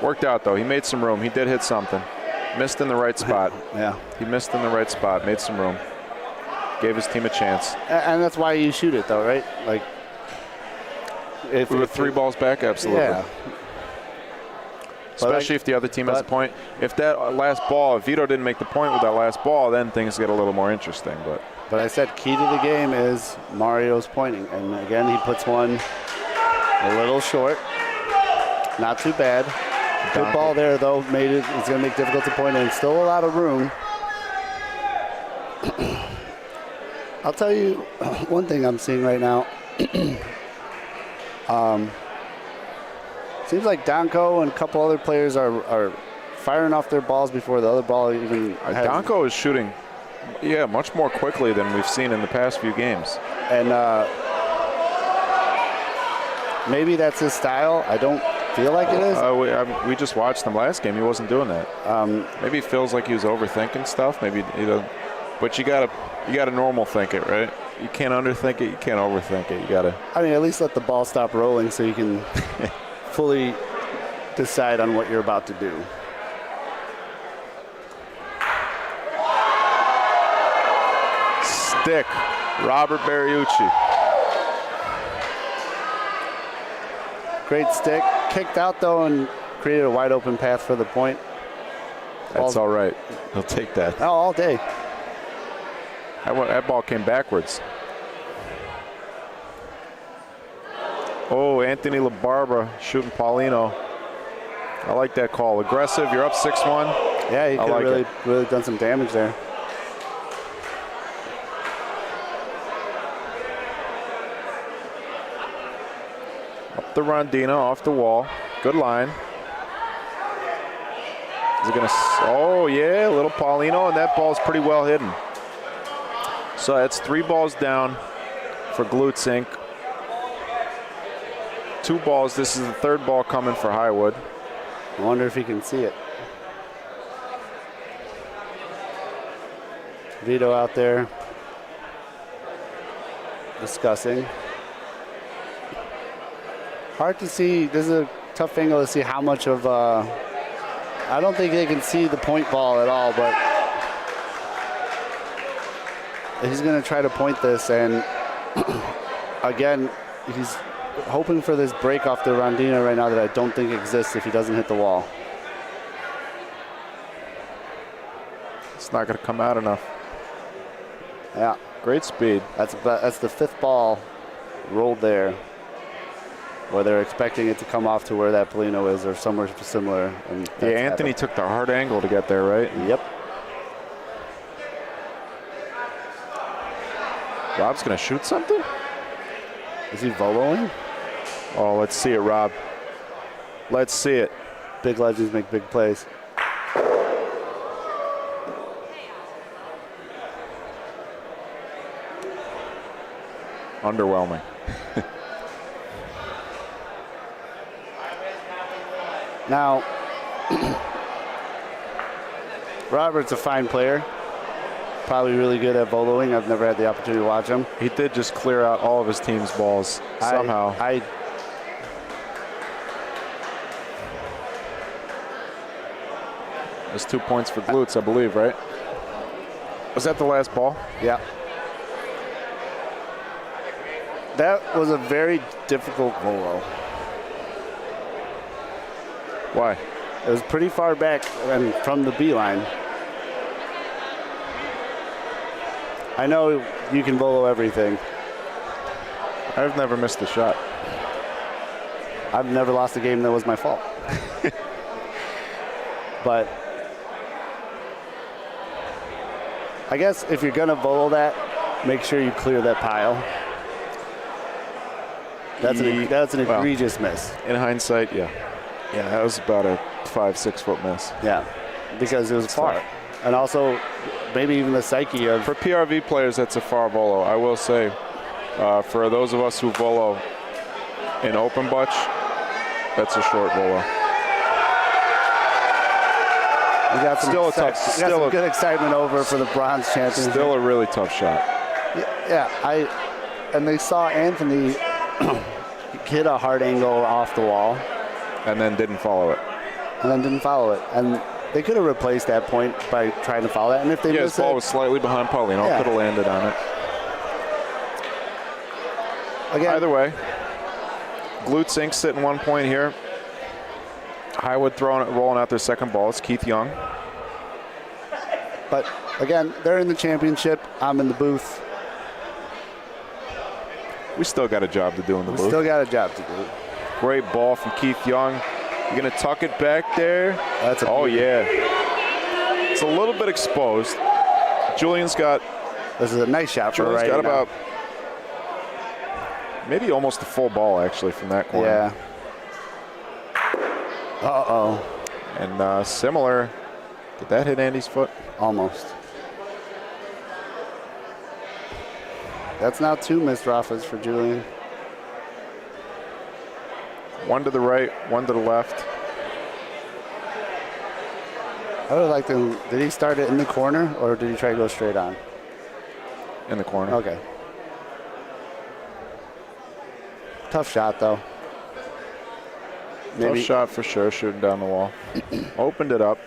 Speaker 1: Worked out, though. He made some room. He did hit something. Missed in the right spot.
Speaker 4: Yeah.
Speaker 1: He missed in the right spot. Made some room. Gave his team a chance.
Speaker 4: And that's why you shoot it, though, right? Like, if
Speaker 1: We were 3 balls back, absolutely.
Speaker 4: Yeah.
Speaker 1: Especially if the other team has a point. If that last ball, if Vito didn't make the point with that last ball, then things get a little more interesting.
Speaker 4: But I said key to the game is Mario's pointing. And again, he puts one a little short. Not too bad. Good ball there, though. It's going to make it difficult to point in. Still a lot of room. I'll tell you one thing I'm seeing right now. Seems like Donko and a couple other players are firing off their balls before the other ball even has.
Speaker 1: Donko is shooting, much more quickly than we've seen in the past few games.
Speaker 4: And maybe that's his style. I don't feel like it is.
Speaker 1: We just watched him last game. He wasn't doing that. Maybe he feels like he was overthinking stuff. Maybe but you gotta normal think it, right? You can't underthink it. You can't overthink it. You gotta.
Speaker 4: I mean, at least let the ball stop rolling so you can fully decide on what you're about to do.
Speaker 1: Stick, Robert Bariucci.
Speaker 4: Great stick. Kicked out, though, and created a wide open path for the point.
Speaker 1: That's all right. He'll take that.
Speaker 4: Oh, all day.
Speaker 1: That ball came backwards. Oh, Anthony LaBarbera shooting Paulino. I like that call. Aggressive. You're up 6-1.
Speaker 4: Yeah, he could have really done some damage there.
Speaker 1: Up the Rondina, off the wall. Good line. Is it gonna? Oh yeah, a little Paulino, and that ball's pretty well hidden. So that's 3 balls down for Glutes Inc. 2 balls. This is the 3rd ball coming for Highwood.
Speaker 4: I wonder if he can see it. Vito out there discussing. Hard to see. This is a tough angle to see how much of. I don't think they can see the point ball at all, but he's going to try to point this, and again, he's hoping for this break off the Rondina right now that I don't think exists if he doesn't hit the wall.
Speaker 1: It's not going to come out enough.
Speaker 4: Yeah,
Speaker 1: Great speed.
Speaker 4: that's the 5th ball rolled there, where they're expecting it to come off to where that Polino is or somewhere similar. And
Speaker 1: Yeah, Anthony took the hard angle to get there, right?
Speaker 4: Yep.
Speaker 1: Rob's going to shoot something?
Speaker 4: Is he voloing?
Speaker 1: Oh, let's see it, Rob. Let's see it.
Speaker 4: Big legends make big plays.
Speaker 1: Underwhelming.
Speaker 4: Now, Robert's a fine player. Probably really good at voloing. I've never had the opportunity to watch him.
Speaker 1: He did just clear out all of his team's balls somehow. There's 2 points for Glutes, I believe, right? Was that the last ball?
Speaker 4: Yeah. That was a very difficult volo.
Speaker 1: Why?
Speaker 4: It was pretty far back and from the B line. I know you can volo everything.
Speaker 1: I've never missed a shot.
Speaker 4: I've never lost a game that was my fault. But I guess if you're going to volo that, make sure you clear that pile. That's an egregious miss.
Speaker 1: In hindsight, yeah. Yeah, that was about a 5-6 foot miss.
Speaker 4: Yeah, because it was far.
Speaker 1: tough.
Speaker 4: And also, maybe even the psyche of...
Speaker 1: For PRV players, that's a far volo. I will say, for those of us who volo in open butch, that's a short volo.
Speaker 4: We got some,
Speaker 1: still
Speaker 4: good excitement over for the bronze champion.
Speaker 1: Still a really tough shot.
Speaker 4: And they saw Anthony hit a hard angle off the wall.
Speaker 1: And then didn't follow it.
Speaker 4: And they could have replaced that point by trying to follow that. And if they
Speaker 1: his ball was slightly behind Paulino. Could have landed on it.
Speaker 4: Again,
Speaker 1: either way, Glute Sync sitting 1 point here. Highwood rolling out their second ball. It's Keith Young.
Speaker 4: But again, they're in the championship. I'm in the booth.
Speaker 1: We still got a job to do in the booth.
Speaker 4: Still got a job to do.
Speaker 1: Great ball from Keith Young. You're going to tuck it back there. Yeah. It's a little bit exposed. Julian's got...
Speaker 4: This is a nice shot for right now.
Speaker 1: Julian's got about... maybe almost a full ball, actually, from that corner.
Speaker 4: Yeah. Uh-oh.
Speaker 1: And similar. Did that hit Andy's foot?
Speaker 4: Almost. That's now 2 missed Rafas for Julian.
Speaker 1: One to the right, one to the left.
Speaker 4: I would like to... Did he start it in the corner, or did he try to go straight on?
Speaker 1: In the corner.
Speaker 4: Okay. Tough shot, though.
Speaker 1: Tough shot for sure, shooting down the wall. Opened it up.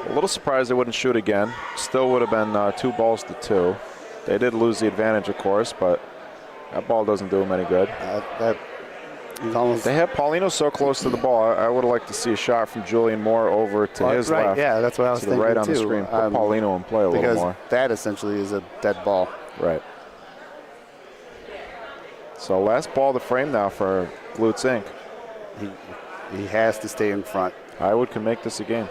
Speaker 1: A little surprised they wouldn't shoot again. Still would have been 2-2. They did lose the advantage, of course, but that ball doesn't do them any good. They have Paulino so close to the ball. I would have liked to see a shot from Julian Moore over to his left.
Speaker 4: Yeah, that's what I was thinking,
Speaker 1: right on the screen. Put Paulino in play a little more.
Speaker 4: Because that essentially is a dead ball.
Speaker 1: Right. So last ball of the frame now for Glute Sync.
Speaker 4: He has to stay in front.
Speaker 1: Highwood can make this a game.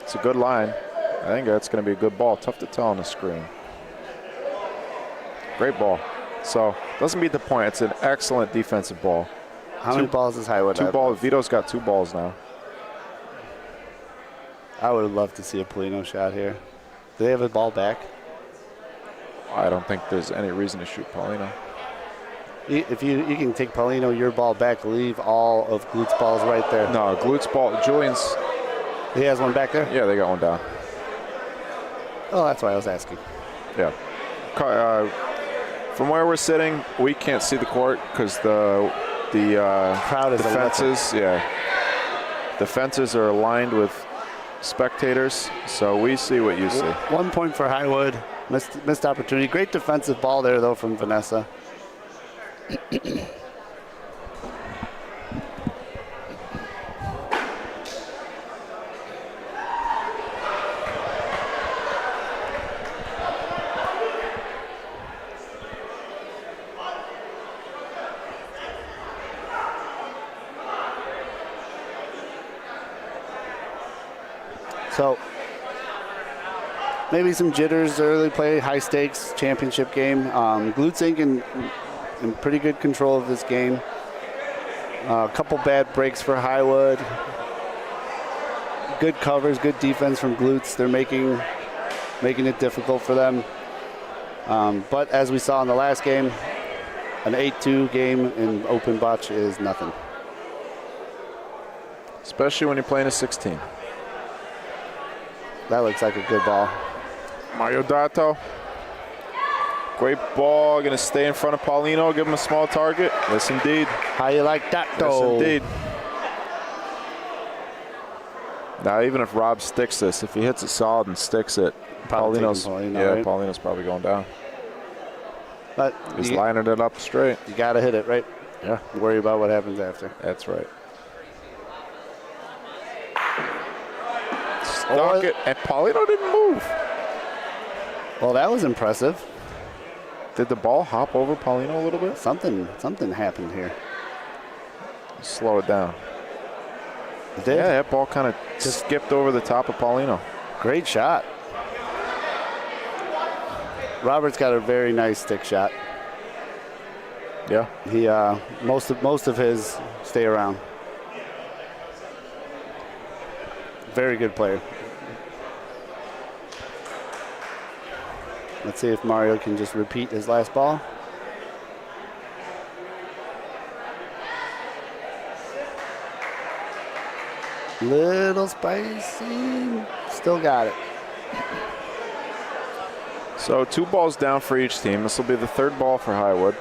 Speaker 1: It's a good line. I think that's going to be a good ball. Tough to tell on the screen. Great ball. So doesn't beat the point. It's an excellent defensive ball.
Speaker 4: How many balls is Highwood?
Speaker 1: 2 balls. Vito's got 2 balls now.
Speaker 4: I would love to see a Paulino shot here. Do they have a ball back?
Speaker 1: I don't think there's any reason to shoot Paulino.
Speaker 4: If you can take Paulino your ball back, leave all of Glute's balls right there.
Speaker 1: No, Glute's ball. Julian's.
Speaker 4: He has one back there?
Speaker 1: Yeah, they got one down.
Speaker 4: Oh, that's why I was asking.
Speaker 1: Yeah. From where we're sitting, we can't see the court because the
Speaker 4: crowd is
Speaker 1: fences. Yeah, the fences are aligned with spectators, so we see what you see.
Speaker 4: 1 point for Highwood. Missed opportunity. Great defensive ball there, though, from Vanessa. So maybe some jitters early play, high stakes championship game. Glute Sync in pretty good control of this game. A couple bad breaks for Highwood. Good covers, good defense from Glutes. They're making it difficult for them. But as we saw in the last game, an 8-2 game in open botch is nothing.
Speaker 1: Especially when you're playing a 16.
Speaker 4: That looks like a good ball.
Speaker 1: Mario Dato. Great ball. Going to stay in front of Paulino. Give him a small target. Yes, indeed.
Speaker 4: How you like that, though?
Speaker 1: Yes, indeed. Now, even if Rob sticks this, if he hits it solid and sticks it, Paulino's probably going down.
Speaker 4: But
Speaker 1: he's lining it up straight.
Speaker 4: You got to hit it, right?
Speaker 1: Yeah.
Speaker 4: Worry about what happens after.
Speaker 1: That's right. Stuck it, and Paulino didn't move.
Speaker 4: Well, that was impressive.
Speaker 1: Did the ball hop over Paulino a little bit?
Speaker 4: Something happened here.
Speaker 1: Slow it down.
Speaker 4: It did?
Speaker 1: Yeah, that ball kind of skipped over the top of Paulino.
Speaker 4: Great shot. Robert's got a very nice stick shot.
Speaker 1: Yeah.
Speaker 4: He most of his stay around. Very good player. Let's see if Mario can just repeat his last ball. Little spicy. Still got it.
Speaker 1: So 2 balls down for each team. This will be the 3rd ball for Highwood.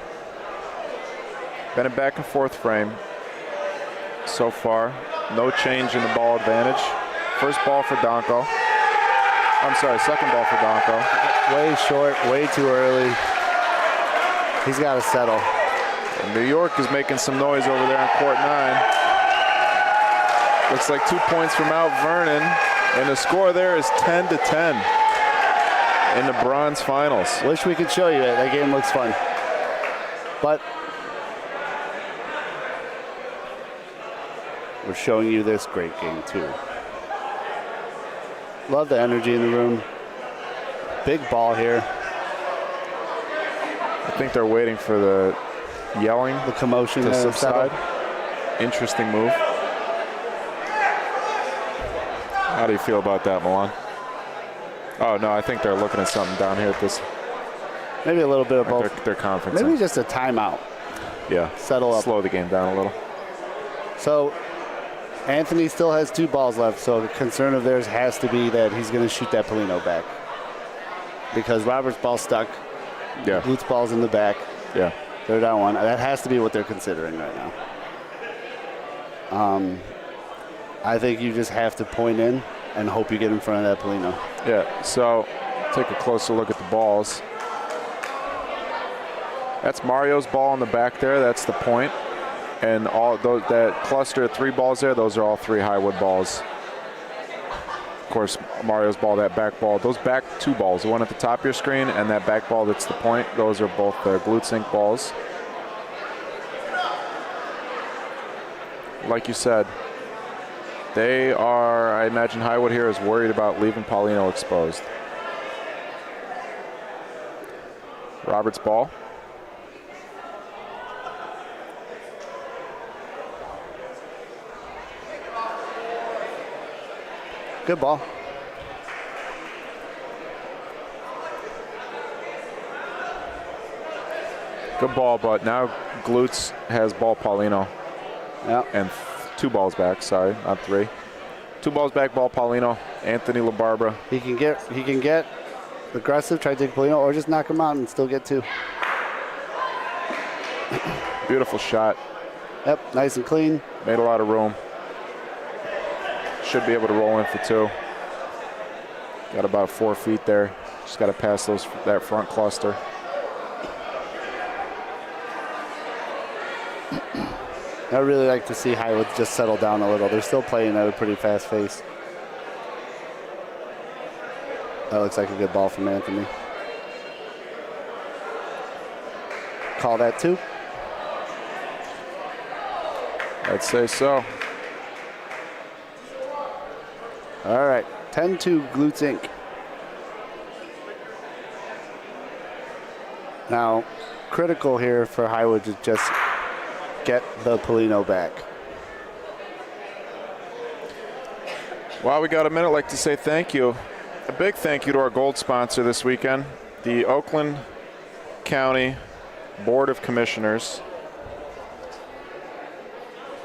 Speaker 1: Been a back and forth frame so far. No change in the ball advantage. First ball for Donko. I'm sorry, 2nd ball for Donko.
Speaker 4: Way short, way too early. He's got to settle.
Speaker 1: And New York is making some noise over there on court 9. Looks like 2 points from Mount Vernon. And the score there is 10-10 in the bronze finals.
Speaker 4: Wish we could show you it. That game looks fun. But we're showing you this great game too. Love the energy in the room. Big ball here.
Speaker 1: I think they're waiting for the yelling,
Speaker 4: the commotion
Speaker 1: to
Speaker 4: to
Speaker 1: subside. Interesting move. How do you feel about that, Milan? Oh, no, I think they're looking at something down here at this.
Speaker 4: Maybe a little bit of both.
Speaker 1: Their conference.
Speaker 4: Maybe just a timeout.
Speaker 1: Yeah.
Speaker 4: Settle up.
Speaker 1: Slow the game down a little.
Speaker 4: So Anthony still has 2 balls left, so the concern of theirs has to be that he's going to shoot that Polino back. Because Robert's ball's stuck.
Speaker 1: Yeah.
Speaker 4: Lute's ball's in the back.
Speaker 1: Yeah.
Speaker 4: They're down 1. That has to be what they're considering right now. I think you just have to point in and hope you get in front of that Polino.
Speaker 1: Yeah, so take a closer look at the balls. That's Mario's ball in the back there. That's the point. And all those, that cluster of 3 balls there, those are all 3 Highwood balls. Of course, Mario's ball, that back ball, those back 2 balls, the one at the top of your screen and that back ball that's the point, those are both the glute sync balls. Like you said, they are, I imagine Highwood here is worried about leaving Paulino exposed. Robert's ball.
Speaker 4: Good ball.
Speaker 1: Good ball, but now Glutes has ball Paulino.
Speaker 4: Yeah.
Speaker 1: And 2 balls back, sorry, not 3. 2 balls back, ball Paulino. Anthony LaBarbera.
Speaker 4: He can get aggressive, try to take Polino, or just knock him out and still get 2.
Speaker 1: Beautiful shot.
Speaker 4: Yep, nice and clean.
Speaker 1: Made a lot of room. Should be able to roll in for 2. Got about 4 feet there. Just got to pass that front cluster.
Speaker 4: I really like to see Highwood just settle down a little. They're still playing at a pretty fast pace. That looks like a good ball from Anthony. Call that 2?
Speaker 1: I'd say so.
Speaker 4: All right, 10-2 Glutes Inc. Now, critical here for Highwood to just get the Polino back.
Speaker 1: While we got a minute, I'd like to say thank you. A big thank you to our gold sponsor this weekend, the Oakland County Board of Commissioners.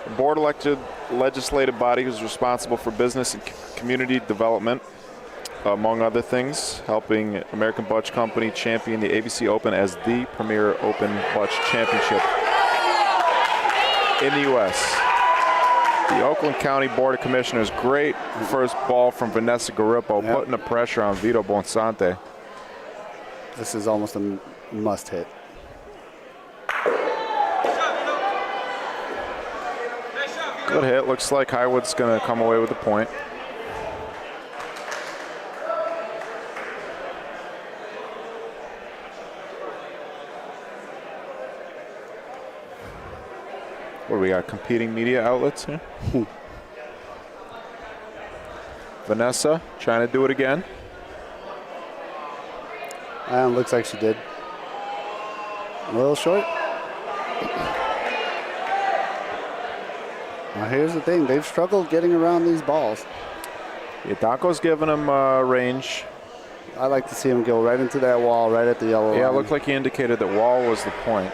Speaker 1: The board elected legislative body who's responsible for business and community development, among other things, helping American Bocce Company champion the ABC Open as the premier open bocce championship in the U.S. The Oakland County Board of Commissioners, great first ball from Vanessa Garippo,
Speaker 4: Yep.
Speaker 1: putting the pressure on Vito Bonsante.
Speaker 4: This is almost a must hit.
Speaker 1: Good hit. Looks like Highwood's going to come away with a point. What do we got? Competing media outlets here. Vanessa trying to do it again.
Speaker 4: Looks like she did. A little short. Now here's the thing. They've struggled getting around these balls.
Speaker 1: Yeah, Daco's giving him range.
Speaker 4: I like to see him go right into that wall, right at the yellow line.
Speaker 1: Yeah, it looked like he indicated that wall was the point.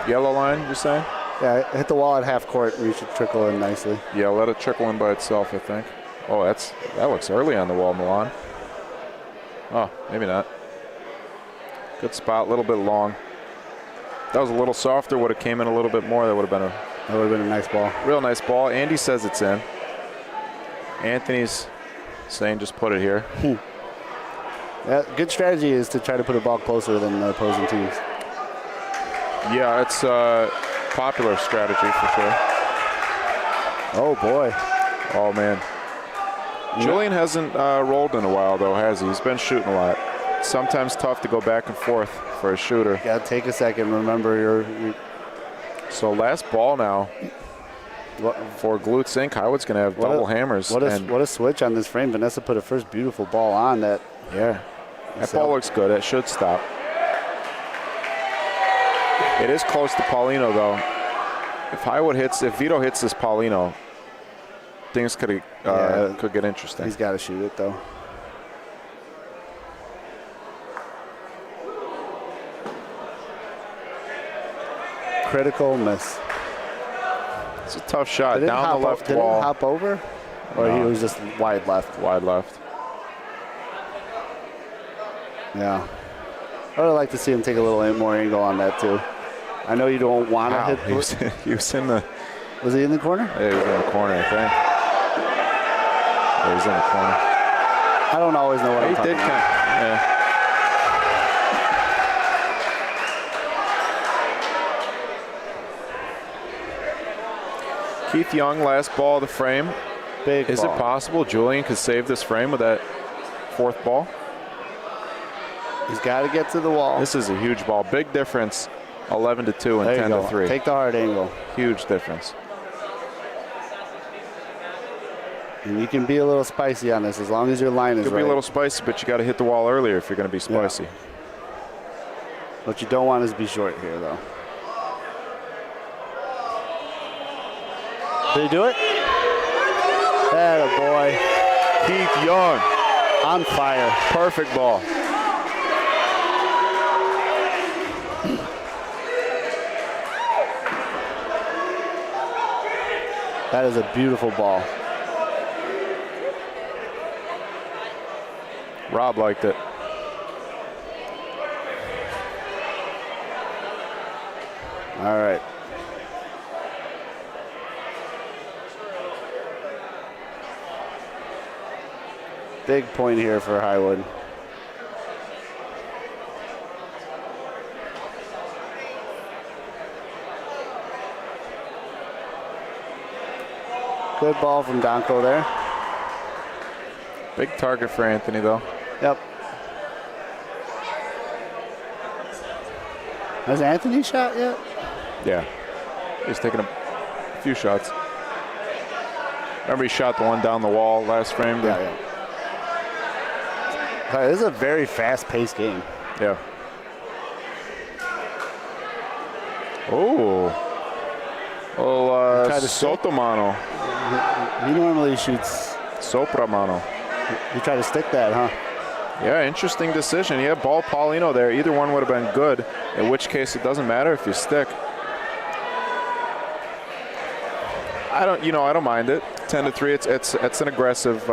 Speaker 1: Yellow line, you're saying?
Speaker 4: Yeah, hit the wall at half court and you should trickle in nicely.
Speaker 1: Yeah, let it trickle in by itself, I think. Oh, that looks early on the wall, Milan. Oh, maybe not. Good spot, a little bit long. That was a little softer, would have came in a little bit more. That would have been
Speaker 4: a nice ball.
Speaker 1: Real nice ball. Andy says it's in. Anthony's saying just put it here.
Speaker 4: Yeah, good strategy is to try to put a ball closer than the opposing teams.
Speaker 1: Yeah, it's a popular strategy for sure.
Speaker 4: Oh, boy.
Speaker 1: Oh, man. Julian hasn't rolled in a while, though, has he? He's been shooting a lot. Sometimes tough to go back and forth for a shooter.
Speaker 4: Yeah, take a second. Remember your
Speaker 1: So last ball now for Glutes Inc. Howard's going to have double hammers.
Speaker 4: What a switch on this frame. Vanessa put a first beautiful ball on that.
Speaker 1: Yeah. That ball looks good. It should stop. It is close to Paulino, though. If Vito hits this Paulino, things could get interesting.
Speaker 4: He's got to shoot it, though. Critical miss.
Speaker 1: It's a tough shot. Down the left wall.
Speaker 4: Did it hop over? Or he was just wide left?
Speaker 1: Wide left.
Speaker 4: Yeah. I would like to see him take a little more angle on that, too. I know you don't want to hit.
Speaker 1: He was in the...
Speaker 4: Was he in the corner?
Speaker 1: Yeah, he was in the corner, I think. Yeah, he was in the corner.
Speaker 4: I don't always know what I'm talking about.
Speaker 1: Yeah. Keith Young, last ball of the frame.
Speaker 4: Big
Speaker 1: Is
Speaker 4: ball.
Speaker 1: it possible Julian could save this frame with that fourth ball?
Speaker 4: He's got to get to the wall.
Speaker 1: This is a huge ball. Big difference, 11-2 and 10-3.
Speaker 4: Take the hard angle.
Speaker 1: Huge difference.
Speaker 4: And you can be a little spicy on this as long as your line is
Speaker 1: Could
Speaker 4: right.
Speaker 1: be a little spicy, but you got to hit the wall earlier if you're going to be spicy.
Speaker 4: Yeah. What you don't want is be short here, though. Did he do it? That a boy.
Speaker 1: Keith Young.
Speaker 4: On fire.
Speaker 1: Perfect ball.
Speaker 4: That is a beautiful ball.
Speaker 1: Rob liked it.
Speaker 4: All right. Big point here for Highwood. Good ball from Donko there.
Speaker 1: Big target for Anthony, though.
Speaker 4: Yep. Has Anthony shot yet?
Speaker 1: Yeah. He's taking a few shots. Remember he shot the one down the wall last frame?
Speaker 4: Yeah. This is a very fast-paced game.
Speaker 1: Yeah. Oh. Well, Sotomano.
Speaker 4: He normally shoots.
Speaker 1: Sopramano.
Speaker 4: You try to stick that, huh?
Speaker 1: Yeah, interesting decision. Yeah, ball Paulino there. Either one would have been good, in which case it doesn't matter if you stick. I don't mind it. 10-3. It's an aggressive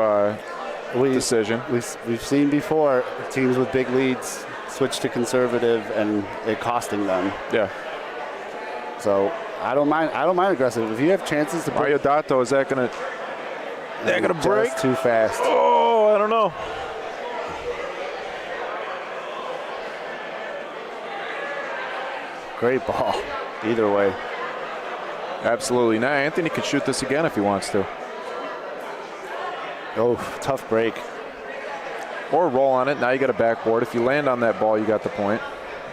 Speaker 1: decision.
Speaker 4: We've seen before teams with big leads switch to conservative and it costing them.
Speaker 1: Yeah.
Speaker 4: So I don't mind aggressive. If you have chances to put
Speaker 1: Dato, is that gonna break?
Speaker 4: Just too fast.
Speaker 1: Oh, I don't know.
Speaker 4: Great ball. Either way.
Speaker 1: Absolutely. Now Anthony can shoot this again if he wants to.
Speaker 4: Oh, tough break.
Speaker 1: Or roll on it. Now you got a backboard. If you land on that ball, you got the point.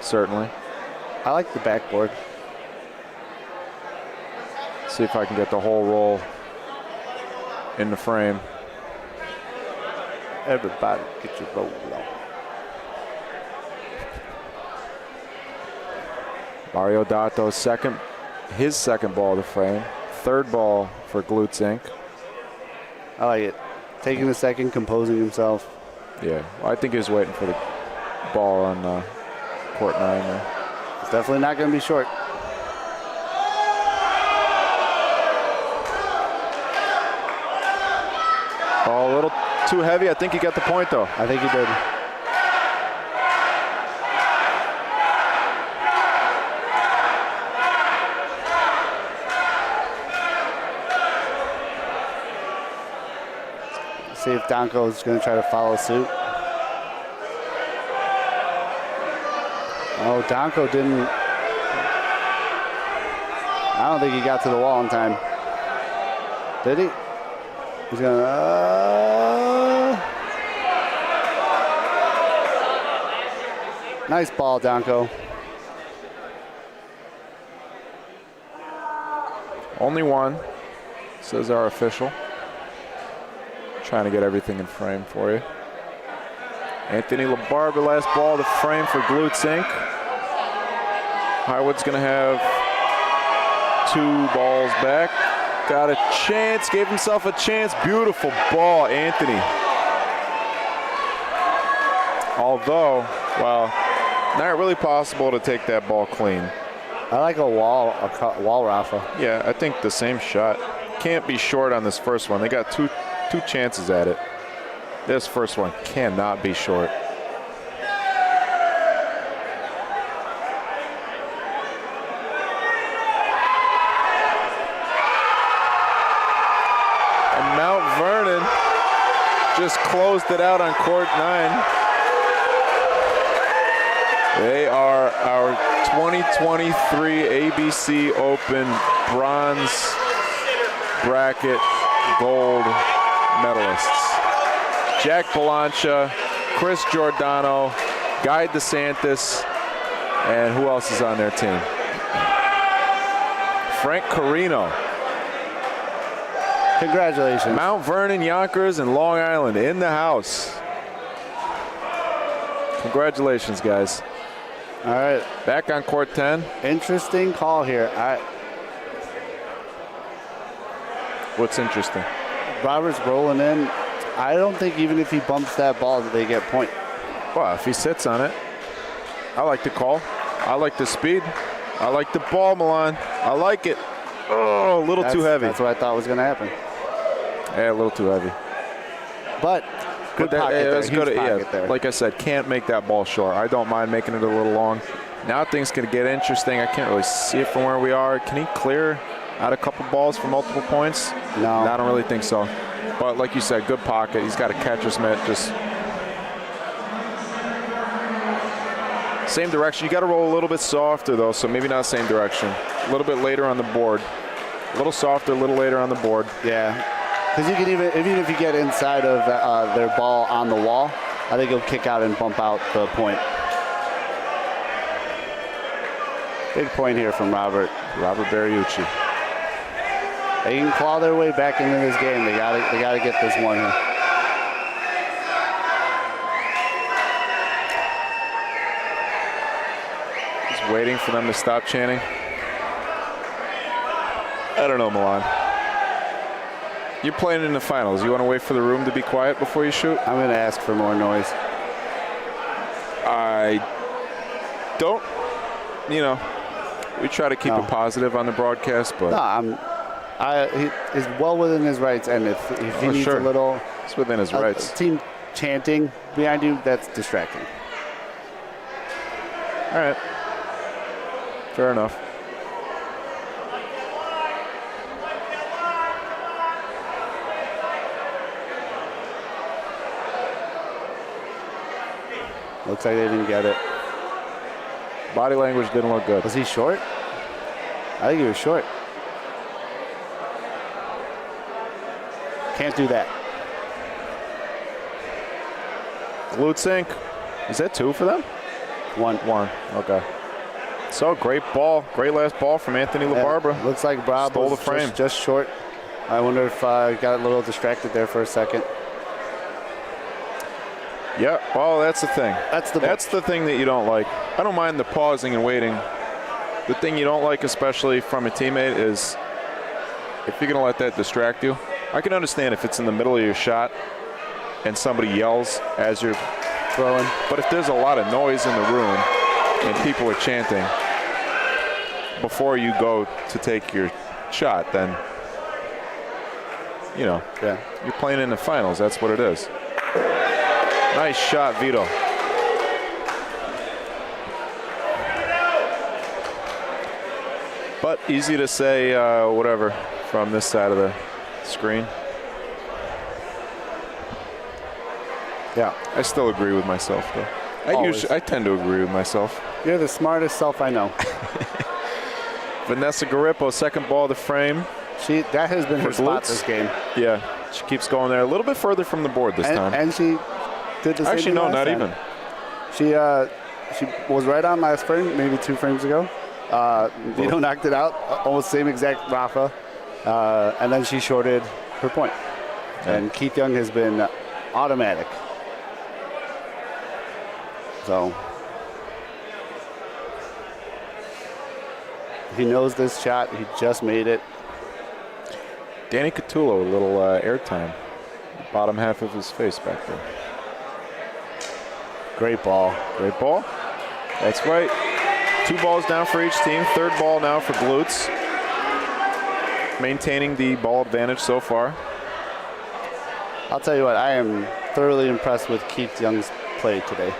Speaker 1: Certainly.
Speaker 4: I like the backboard.
Speaker 1: See if I can get the whole roll in the frame.
Speaker 4: Everybody get your roll on.
Speaker 1: Mario Dotto's his second ball to frame. Third ball for Glutes Inc.
Speaker 4: I like it. Taking a second, composing himself.
Speaker 1: Yeah, well, I think he was waiting for the ball on court 9 there.
Speaker 4: It's definitely not going to be short.
Speaker 1: Oh, a little too heavy. I think he got the point, though.
Speaker 4: I think he did. See if Danko is going to try to follow suit. Oh, Danko didn't. I don't think he got to the wall in time. Did he? He's going to. Nice ball, Danko.
Speaker 1: Only one, says our official. Trying to get everything in frame for you. Anthony LaBarber, last ball to frame for Glutes Inc. Highwood's going to have 2 balls back. Got a chance, gave himself a chance. Beautiful ball, Anthony. Although, well, not really possible to take that ball clean.
Speaker 4: I like a wall Rafa.
Speaker 1: Yeah, I think the same shot. Can't be short on this first one. They got two chances at it. This first one cannot be short. And Mount Vernon just closed it out on court 9. They are our 2023 ABC Open bronze bracket gold medalists. Jack Balancha, Chris Giordano, Guy DeSantis, and who else is on their team? Frank Carino.
Speaker 4: Congratulations.
Speaker 1: Mount Vernon, Yonkers, and Long Island in the house. Congratulations, guys.
Speaker 4: All right.
Speaker 1: Back on court 10.
Speaker 4: Interesting call here.
Speaker 1: What's interesting?
Speaker 4: Robert's rolling in. I don't think even if he bumps that ball that they get point.
Speaker 1: Well, if he sits on it, I like the call. I like the speed. I like the ball, Milan. I like it. Oh, a little too heavy.
Speaker 4: That's what I thought was going to happen.
Speaker 1: Yeah, a little too heavy.
Speaker 4: But good pocket there. Huge pocket there.
Speaker 1: Like I said, can't make that ball short. I don't mind making it a little long. Now things can get interesting. I can't really see it from where we are. Can he clear out a couple balls for multiple points?
Speaker 4: No.
Speaker 1: I don't really think so. But like you said, good pocket. He's got a catcher's mitt. Just same direction. You got to roll a little bit softer, though, so maybe not same direction. A little bit later on the board. A little softer, a little later on the board.
Speaker 4: Yeah. Because you can even if you get inside of their ball on the wall, I think he'll kick out and bump out the point. Big point here from Robert
Speaker 1: Bariucci.
Speaker 4: They can claw their way back into this game. They gotta get this one here.
Speaker 1: Just waiting for them to stop chanting. I don't know, Milan. You're playing in the finals. You want to wait for the room to be quiet before you shoot?
Speaker 4: I'm gonna ask for more noise.
Speaker 1: I don't. We try to keep it positive on the broadcast, but
Speaker 4: No, he's well within his rights, and if he needs a little,
Speaker 1: it's within his rights.
Speaker 4: Team chanting behind you, that's distracting.
Speaker 1: All right, fair enough.
Speaker 4: Looks like they didn't get it.
Speaker 1: Body language didn't look good.
Speaker 4: Was he short? I think he was short. Can't do that.
Speaker 1: Glutes Inc. Is that 2 for them?
Speaker 4: 1.
Speaker 1: Okay. So great ball. Great last ball from Anthony LaBarbera.
Speaker 4: Looks like Bob
Speaker 1: stole the
Speaker 4: was
Speaker 1: frame.
Speaker 4: just short. I wonder if I got a little distracted there for a second.
Speaker 1: Yeah, well, that's the thing.
Speaker 4: That's the
Speaker 1: thing that you don't like. I don't mind the pausing and waiting. The thing you don't like, especially from a teammate, is if you're going to let that distract you. I can understand if it's in the middle of your shot and somebody yells as you're throwing. But if there's a lot of noise in the room and people are chanting before you go to take your shot, then, you know, you're playing in the finals. That's what it is. Nice shot, Vito. But easy to say whatever from this side of the screen.
Speaker 4: Yeah.
Speaker 1: I still agree with myself, though. I tend to agree with myself.
Speaker 4: You're the smartest self I know.
Speaker 1: Vanessa Garippo, second ball of the frame.
Speaker 4: That has been her spot
Speaker 1: glutes.
Speaker 4: this game.
Speaker 1: Yeah, she keeps going there. A little bit further from the board this time.
Speaker 4: And she did the same
Speaker 1: Actually,
Speaker 4: thing
Speaker 1: no,
Speaker 4: last
Speaker 1: not
Speaker 4: time.
Speaker 1: even.
Speaker 4: She was right on last frame, maybe 2 frames ago. Vito knocked it out, almost same exact Rafa. And then she shorted her point.
Speaker 1: Yeah.
Speaker 4: And Keith Young has been automatic. So he knows this shot. He just made it.
Speaker 1: Danny Catullo, a little airtime. Bottom half of his face back there.
Speaker 4: Great ball.
Speaker 1: Great ball. That's right. 2 balls down for each team. Third ball now for glutes. Maintaining the ball advantage so far.
Speaker 4: I'll tell you what, I am thoroughly impressed with Keith Young's play today.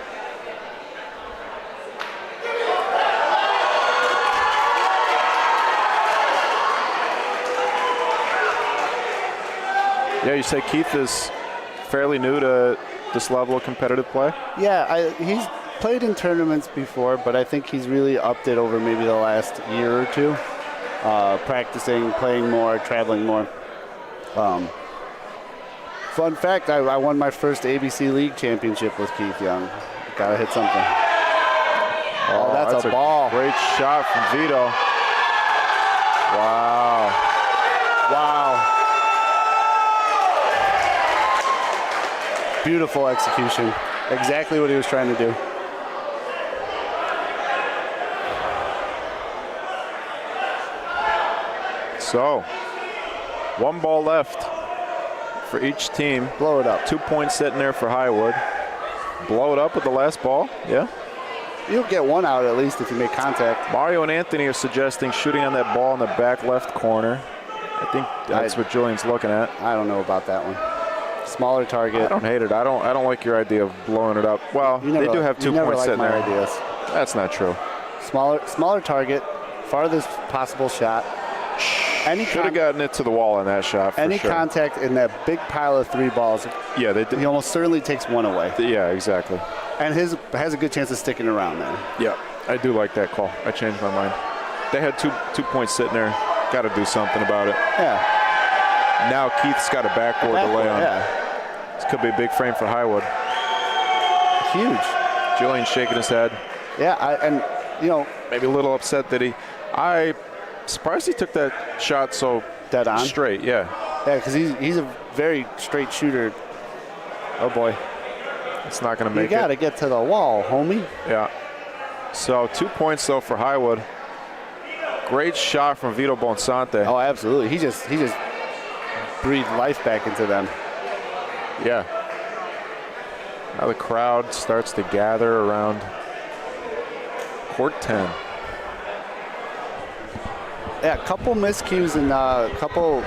Speaker 1: Yeah, you say Keith is fairly new to this level of competitive play?
Speaker 4: Yeah, he's played in tournaments before, but I think he's really upped it over maybe the last year or 2. Practicing, playing more, traveling more. Fun fact, I won my first ABC League championship with Keith Young. Gotta hit something. Oh, that's a ball.
Speaker 1: Great shot from Vito. Wow.
Speaker 4: Wow. Beautiful execution. Exactly what he was trying to do.
Speaker 1: So, 1 ball left for each team.
Speaker 4: Blow it up.
Speaker 1: 2 points sitting there for Highwood. Blow it up with the last ball. Yeah.
Speaker 4: You'll get 1 out at least if you make contact.
Speaker 1: Mario and Anthony are suggesting shooting on that ball in the back left corner. I think that's what Julian's looking at.
Speaker 4: I don't know about that one. Smaller target.
Speaker 1: I don't hate it. I don't like your idea of blowing it up. Well, they do have 2 points sitting there.
Speaker 4: Ideas.
Speaker 1: That's not true.
Speaker 4: Smaller target, farthest possible shot.
Speaker 1: Should have gotten it to the wall on that shot. For
Speaker 4: any
Speaker 1: sure.
Speaker 4: contact in that big pile of 3 balls.
Speaker 1: Yeah, they did.
Speaker 4: He almost certainly takes 1 away.
Speaker 1: Yeah, exactly.
Speaker 4: And his has a good chance of sticking around there.
Speaker 1: Yeah, I do like that call. I changed my mind. They had 2 points sitting there. Got to do something about it.
Speaker 4: Yeah.
Speaker 1: Now Keith's got a backboard to lay on.
Speaker 4: Yeah.
Speaker 1: This could be a big frame for Highwood.
Speaker 4: Huge.
Speaker 1: Julian shaking his head.
Speaker 4: Yeah, and
Speaker 1: maybe a little upset that I surprised he took that shot so
Speaker 4: dead on.
Speaker 1: Straight, yeah.
Speaker 4: Yeah, because he's a very straight shooter. Oh boy.
Speaker 1: It's not going to make it.
Speaker 4: You got to get to the wall, homie.
Speaker 1: Yeah. So 2 points though for Highwood. Great shot from Vito Bonsante.
Speaker 4: Oh, absolutely. He just breathed life back into them.
Speaker 1: Yeah. Now the crowd starts to gather around court 10.
Speaker 4: Yeah, a couple miscues and a couple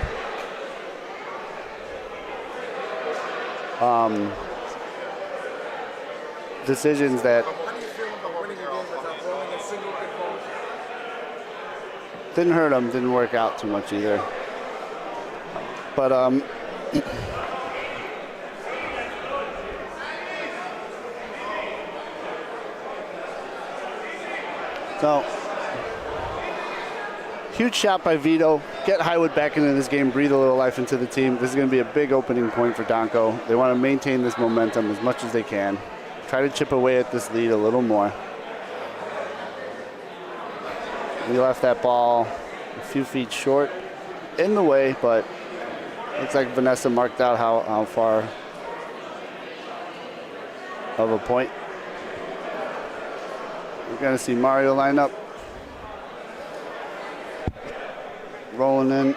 Speaker 4: decisions that didn't hurt them, didn't work out too much either. But so huge shot by Vito. Get Highwood back into this game, breathe a little life into the team. This is going to be a big opening point for Donko. They want to maintain this momentum as much as they can. Try to chip away at this lead a little more. We left that ball a few feet short in the way, but looks like Vanessa marked out how far of a point. We're going to see Mario line up. rolling in.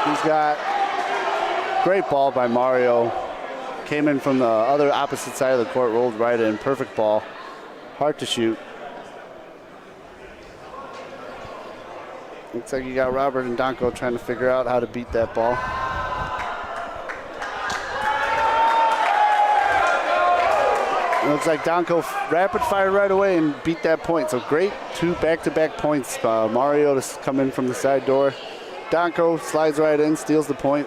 Speaker 4: He's got great ball by Mario. Came in from the other opposite side of the court, rolled right in. Perfect ball. Hard to shoot. Looks like you got Robert and Donko trying to figure out how to beat that ball. It looks like Donko rapid fire right away and beat that point. So great 2 back-to-back points. Mario to come in from the side door. Donko slides right in, steals the point.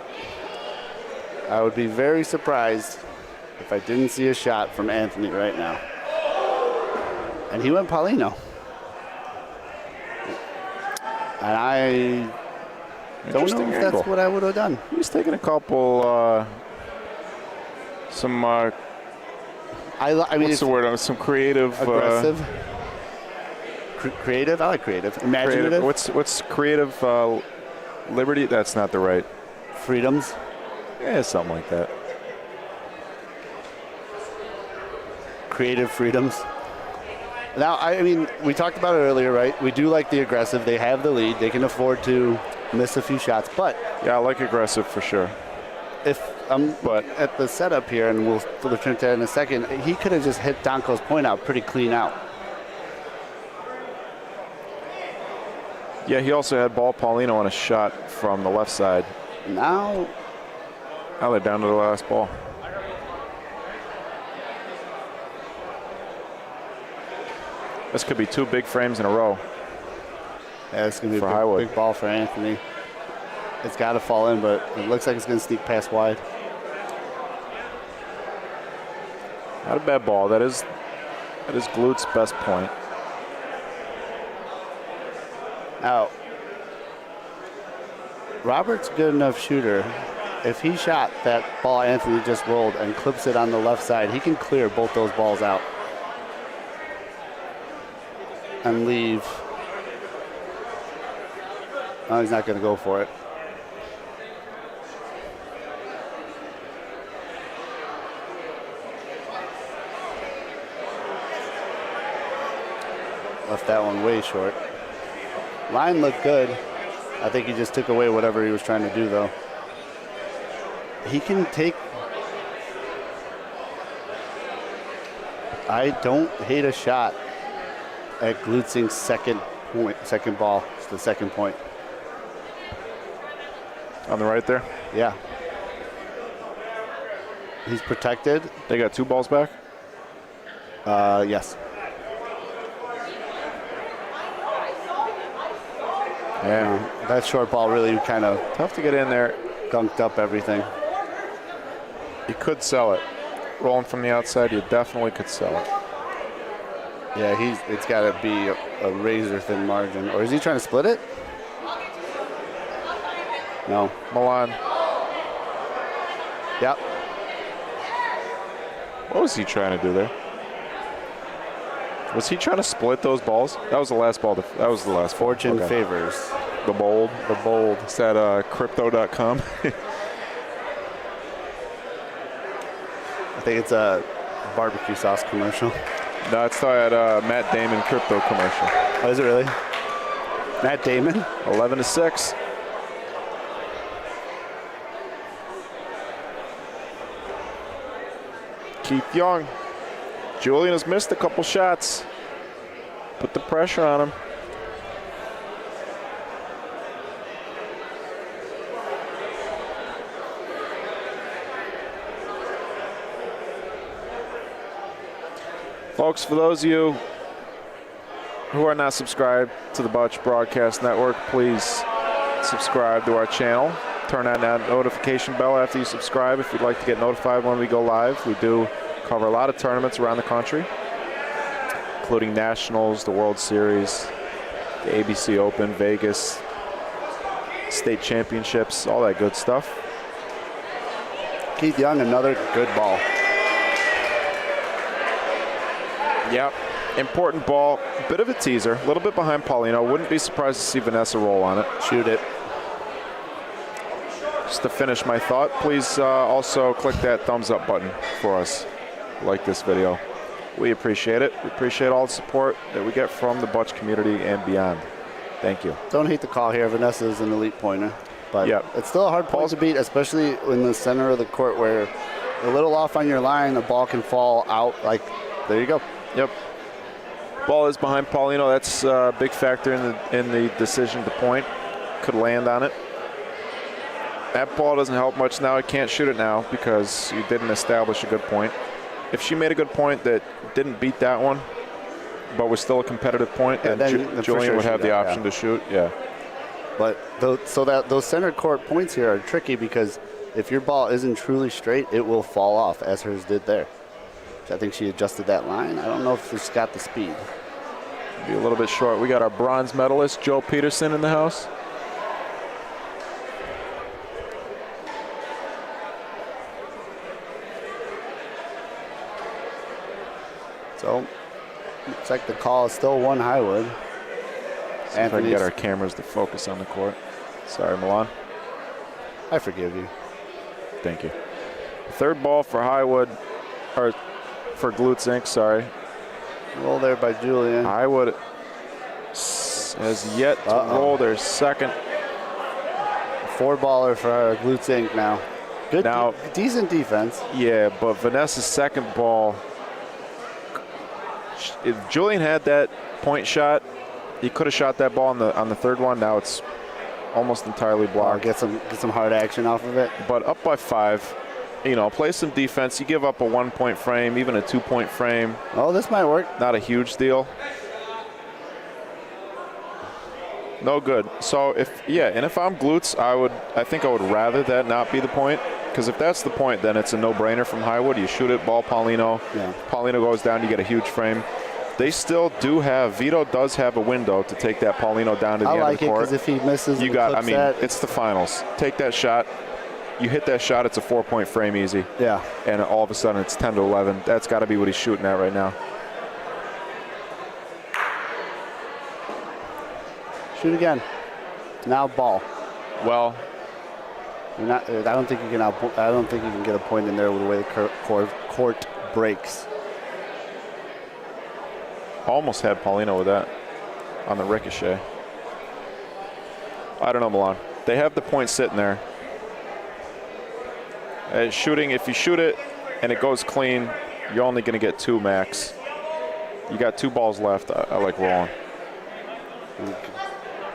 Speaker 4: I would be very surprised if I didn't see a shot from Anthony right now. And he went Paulino. And I don't know if that's what I would have done.
Speaker 1: He's taking a couple, I mean, what's the word? Some creative.
Speaker 4: Aggressive. Creative? I like creative. Imaginative?
Speaker 1: What's creative? Liberty? That's not the right.
Speaker 4: Freedoms?
Speaker 1: Yeah, something like that.
Speaker 4: Creative freedoms. Now, I mean, we talked about it earlier, right? We do like the aggressive. They have the lead. They can afford to miss a few shots. But
Speaker 1: yeah, I like aggressive for sure.
Speaker 4: If but at the setup here, and we'll return to that in a second, he could have just hit Donko's point out pretty clean out.
Speaker 1: Yeah, he also had ball Paulino on a shot from the left side.
Speaker 4: Now
Speaker 1: they're down to the last ball. This could be 2 big frames in a row.
Speaker 4: Yeah, it's going to be a big ball for Anthony. It's got to fall in, but it looks like it's going to sneak past wide.
Speaker 1: Not a bad ball. That is Glut's best point.
Speaker 4: Now, Robert's a good enough shooter. If he shot that ball Anthony just rolled and clips it on the left side, he can clear both those balls out and leave. Oh, he's not going to go for it. Left that one way short. Line looked good. I think he just took away whatever he was trying to do, though. He can take... I don't hate a shot at Glutzing's second ball. It's the second point.
Speaker 1: On the right there?
Speaker 4: Yeah. He's protected.
Speaker 1: They got 2 balls back?
Speaker 4: Yes.
Speaker 1: Yeah.
Speaker 4: That short ball really kind of
Speaker 1: Tough to get in there.
Speaker 4: gunked up everything.
Speaker 1: You could sell it. Rolling from the outside, you definitely could sell it.
Speaker 4: Yeah, it's got to be a razor-thin margin. Or is he trying to split it? No.
Speaker 1: Milan.
Speaker 4: Yep.
Speaker 1: What was he trying to do there? Was he trying to split those balls? That was the last ball. That was the last.
Speaker 4: Fortune favors.
Speaker 1: The bold. The bold. Is that crypto.com?
Speaker 4: I think it's a barbecue sauce commercial.
Speaker 1: No, it's that Matt Damon crypto commercial.
Speaker 4: Oh, is it really? Matt Damon?
Speaker 1: 11-6. Keith Young. Julian has missed a couple shots. Put the pressure on him. Folks, for those of you who are not subscribed to the Bocce Broadcast Network, please subscribe to our channel. Turn on that notification bell after you subscribe if you'd like to get notified when we go live. We do cover a lot of tournaments around the country, including Nationals, the World Series, the ABC Open, Vegas, state championships, all that good stuff.
Speaker 4: Keith Young, another good ball.
Speaker 1: Yep, important ball. Bit of a teaser, a little bit behind Paulino. Wouldn't be surprised to see Vanessa roll on it.
Speaker 4: Shoot it.
Speaker 1: Just to finish my thought, please also click that thumbs up button for us. Like this video. We appreciate it. We appreciate all the support that we get from the Bocce community and beyond. Thank you.
Speaker 4: Don't hate the call here. Vanessa is an elite pointer. But
Speaker 1: Yep.
Speaker 4: it's still a hard point to beat, especially in the center of the court where a little off on your line, the ball can fall out. Like, there you go.
Speaker 1: Yep. Ball is behind Paulino. That's a big factor in the decision to point. Could land on it. That ball doesn't help much now. I can't shoot it now because you didn't establish a good point. If she made a good point that didn't beat that one, but was still a competitive point,
Speaker 4: Yeah,
Speaker 1: then
Speaker 4: then for
Speaker 1: Julian
Speaker 4: sure
Speaker 1: would have
Speaker 4: shoot
Speaker 1: the
Speaker 4: that,
Speaker 1: option
Speaker 4: yeah.
Speaker 1: to shoot. Yeah.
Speaker 4: But those center court points here are tricky because if your ball isn't truly straight, it will fall off, as hers did there. I think she adjusted that line. I don't know if she's got the speed.
Speaker 1: Be a little bit short. We got our bronze medalist, Joe Peterson, in the house.
Speaker 4: So, looks like the call is still one Highwood.
Speaker 1: See if I can get our cameras to focus on the court. Sorry, Milan.
Speaker 4: I forgive you.
Speaker 1: Thank you. Third ball for Highwood, or for Glutes Inc., sorry.
Speaker 4: Roll there by Julian.
Speaker 1: Highwood has yet to roll their second.
Speaker 4: 4-baller for our Glutes Inc. now. Good,
Speaker 1: Now-
Speaker 4: decent defense.
Speaker 1: Yeah, but Vanessa's second ball, if Julian had that point shot, he could have shot that ball on the third one. Now it's almost entirely blocked.
Speaker 4: Get some hard action off of it.
Speaker 1: But up by 5, play some defense. You give up a 1-point frame, even a 2-point frame.
Speaker 4: Oh, this might work.
Speaker 1: Not a huge deal. No good. So if I'm Glutes, I think I would rather that not be the point. Because if that's the point, then it's a no-brainer from Highwood. You shoot it, ball Paulino.
Speaker 4: Yeah.
Speaker 1: Paulino goes down, you get a huge frame. They still do have, Vito does have a window to take that Paulino down to the
Speaker 4: I
Speaker 1: end
Speaker 4: like
Speaker 1: of the
Speaker 4: it
Speaker 1: court.
Speaker 4: because if he misses,
Speaker 1: You
Speaker 4: and
Speaker 1: got,
Speaker 4: clips that,
Speaker 1: it's the finals. Take that shot. You hit that shot, it's a 4-point frame easy.
Speaker 4: yeah.
Speaker 1: And all of a sudden it's 10 to 11. That's got to be what he's shooting at right now.
Speaker 4: Shoot again. Now ball.
Speaker 1: Well,
Speaker 4: You're not, I don't think you can get a point in there with the way the court breaks.
Speaker 1: almost had Paulino with that on the ricochet. I don't know, Milan. They have the point sitting there. Shooting, if you shoot it and it goes clean, you're only going to get 2 max. You got 2 balls left. I like rolling.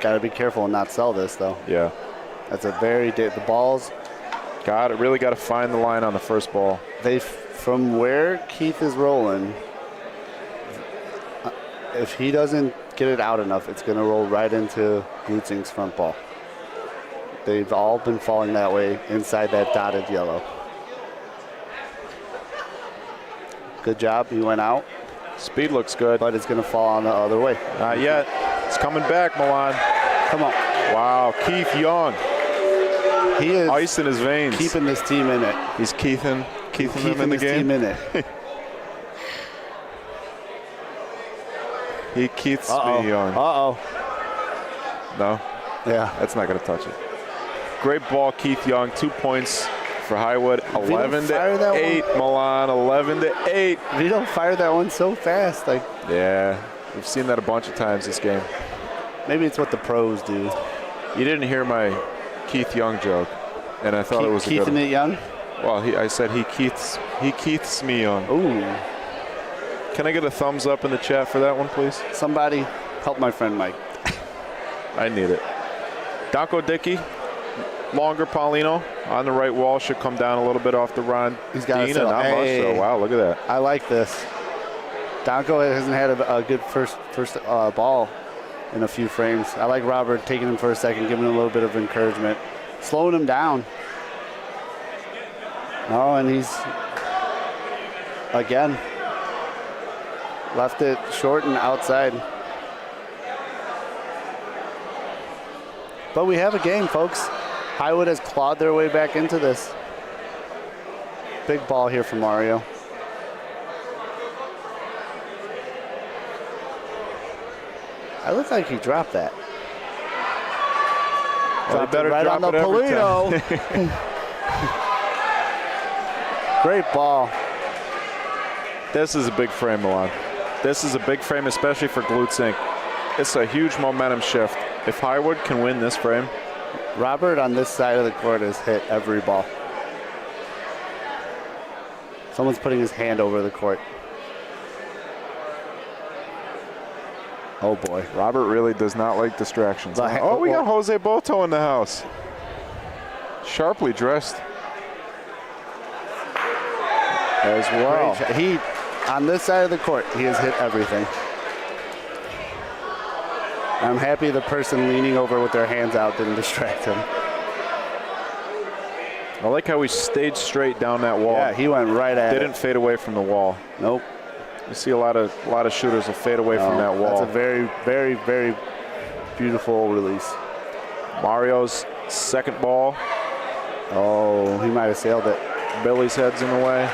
Speaker 4: Got to be careful and not sell this, though.
Speaker 1: Yeah.
Speaker 4: That's a the balls.
Speaker 1: Really got to find the line on the first ball.
Speaker 4: From where Keith is rolling, if he doesn't get it out enough, it's going to roll right into Glutzing's front ball. They've all been falling that way inside that dotted yellow. Good job. He went out.
Speaker 1: Speed looks good.
Speaker 4: But it's going to fall on the other way.
Speaker 1: Not yet. It's coming back, Milan.
Speaker 4: Come on.
Speaker 1: Wow, Keith Young.
Speaker 4: He is
Speaker 1: Ice in his veins.
Speaker 4: keeping this team in it.
Speaker 1: He's keeping them in the
Speaker 4: this
Speaker 1: game.
Speaker 4: team in it.
Speaker 1: He Keiths
Speaker 4: Uh-oh.
Speaker 1: me Young.
Speaker 4: Uh-oh.
Speaker 1: No,
Speaker 4: Yeah.
Speaker 1: that's not going to touch it. Great ball, Keith Young. 2 points for Highwood.
Speaker 4: don't fire that
Speaker 1: 11-8, Milan. 11-8.
Speaker 4: Vito fired that one so fast. Like,
Speaker 1: Yeah, we've seen that a bunch of times this game.
Speaker 4: maybe it's what the pros do.
Speaker 1: You didn't hear my Keith Young joke, and I thought it was a
Speaker 4: Keith
Speaker 1: good
Speaker 4: and
Speaker 1: one.
Speaker 4: it young.
Speaker 1: Well, I said he Keiths me Young.
Speaker 4: Ooh.
Speaker 1: Can I get a thumbs up in the chat for that one, please?
Speaker 4: Somebody help my friend Mike.
Speaker 1: I need it. Daco Dickey, longer Paulino on the right wall, should come down a little bit off the run.
Speaker 4: He's got
Speaker 1: Dina, not much though. Wow, look at that.
Speaker 4: I like this. Donko hasn't had a good first ball in a few frames. I like Robert taking him for a second, giving him a little bit of encouragement, slowing him down. Oh, and he's again left it short and outside. But we have a game, folks. Highwood has clawed their way back into this. Big ball here for Mario. I look like he dropped that.
Speaker 1: Well,
Speaker 4: Dropped
Speaker 1: they better
Speaker 4: it right
Speaker 1: drop
Speaker 4: on the
Speaker 1: it every
Speaker 4: Polino. Great ball.
Speaker 1: This is a big frame, Milan. This is a big frame, especially for Glutes Inc. It's a huge momentum shift. If Highwood can win this frame.
Speaker 4: Robert on this side of the court has hit every ball. Someone's putting his hand over the court. Oh boy.
Speaker 1: Robert really does not like distractions.
Speaker 4: The
Speaker 1: Oh, we got Jose Boto in the house. Sharply dressed. As well.
Speaker 4: He, on this side of the court, he has hit everything. I'm happy the person leaning over with their hands out didn't distract him.
Speaker 1: I like how he stayed straight down that wall.
Speaker 4: Yeah, he went right at it.
Speaker 1: Didn't fade away from the wall.
Speaker 4: Nope.
Speaker 1: You see a lot of shooters will fade away from that wall.
Speaker 4: That's a very, very, very beautiful release.
Speaker 1: Mario's second ball.
Speaker 4: Oh, he might have sailed it.
Speaker 1: Billy's head's in the way.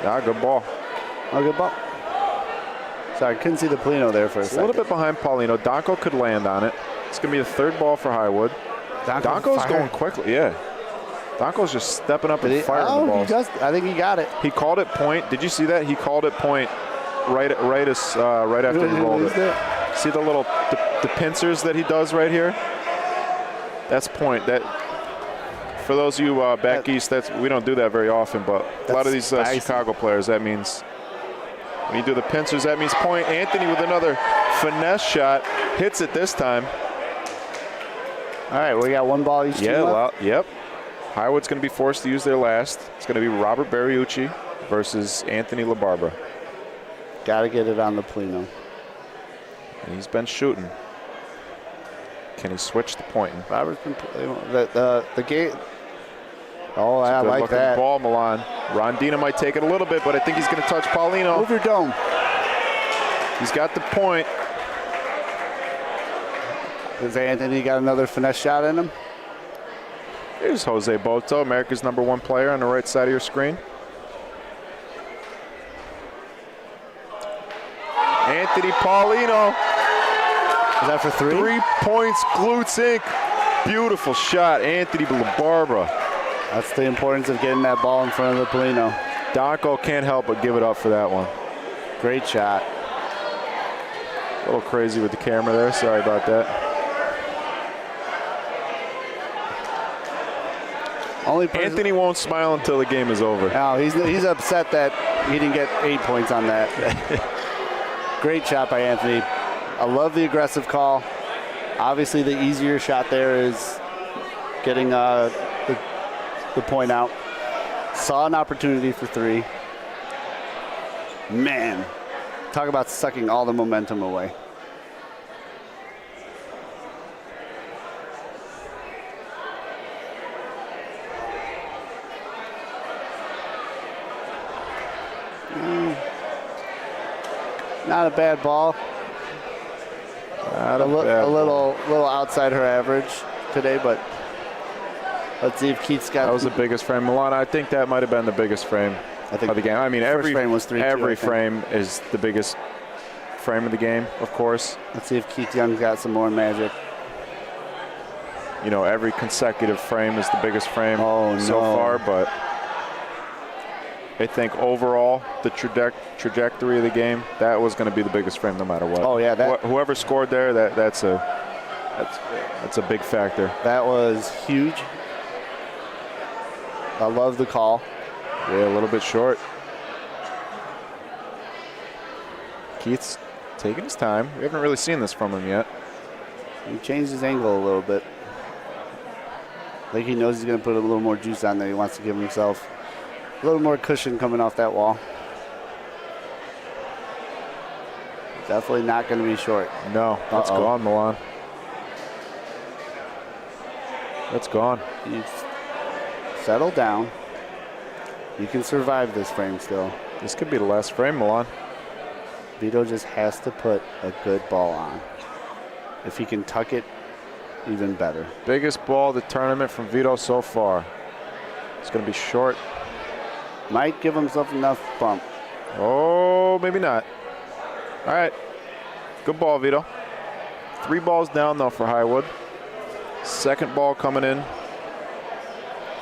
Speaker 1: Yeah, good ball.
Speaker 4: Oh, good ball. Sorry, I couldn't see the Polino there for a second.
Speaker 1: A little bit behind Paulino. Donko could land on it. It's going to be the third ball for Highwood. Donko's going quickly, yeah. Donko's just stepping up and firing the balls.
Speaker 4: I think he got it.
Speaker 1: He called it point. Did you see that? He called it point right after he rolled it. See the little the pincers that he does right here? That's point. That for those of you back east, we don't do that very often, but a lot of these Chicago players, that means when you do the pincers, that means point. Anthony with another finesse shot, hits it this time.
Speaker 4: All right, we got one ball each team left?
Speaker 1: Yep. Highwood's going to be forced to use their last. It's going to be Robert Barriucci versus Anthony LaBarbera.
Speaker 4: Got to get it on the Polino.
Speaker 1: And he's been shooting. Can he switch to pointing?
Speaker 4: Robert's been the game. Oh, I like that.
Speaker 1: Ball, Milan. Rondina might take it a little bit, but I think he's going to touch Paulino.
Speaker 4: Move your dome.
Speaker 1: He's got the point.
Speaker 4: Has Anthony got another finesse shot in him?
Speaker 1: Here's Jose Boto, America's #1 player on the right side of your screen. Anthony Paulino.
Speaker 4: Is that for 3?
Speaker 1: 3 points, Glutes Inc. Beautiful shot, Anthony LaBarbera.
Speaker 4: That's the importance of getting that ball in front of the Polino.
Speaker 1: Donko can't help but give it up for that one.
Speaker 4: Great shot.
Speaker 1: A little crazy with the camera there. Sorry about that. Anthony won't smile until the game is over.
Speaker 4: No, he's upset that he didn't get 8 points on that. Great shot by Anthony. I love the aggressive call. Obviously, the easier shot there is getting the point out. Saw an opportunity for 3. Man, talk about sucking all the momentum away. Not a bad ball.
Speaker 1: Not a
Speaker 4: little outside her average today, but let's see if Keith's got.
Speaker 1: That was the biggest frame. Milana, I think that might have been the biggest frame of the game. I mean, every
Speaker 4: frame was 3-2,
Speaker 1: every frame is the biggest frame of the game, of course.
Speaker 4: Let's see if Keith Young's got some more magic.
Speaker 1: You know, every consecutive frame is the biggest frame so
Speaker 4: no.
Speaker 1: far, but I think overall, the trajectory of the game, that was going to be the biggest frame no matter what.
Speaker 4: Oh, yeah.
Speaker 1: Whoever scored there, that's a big factor.
Speaker 4: That was huge. I love the call.
Speaker 1: Yeah, a little bit short. Keith's taking his time. We haven't really seen this from him yet.
Speaker 4: He changed his angle a little bit. I think he knows he's going to put a little more juice on there. He wants to give himself a little more cushion coming off that wall. Definitely not going to be short.
Speaker 1: No, that's gone, Milan. That's gone.
Speaker 4: You settle down. You can survive this frame still.
Speaker 1: This could be the last frame, Milan.
Speaker 4: Vito just has to put a good ball on. If he can tuck it, even better.
Speaker 1: Biggest ball of the tournament from Vito so far. It's going to be short.
Speaker 4: Might give himself enough bump.
Speaker 1: Oh, maybe not. All right. Good ball, Vito. 3 balls down, though, for Highwood. Second ball coming in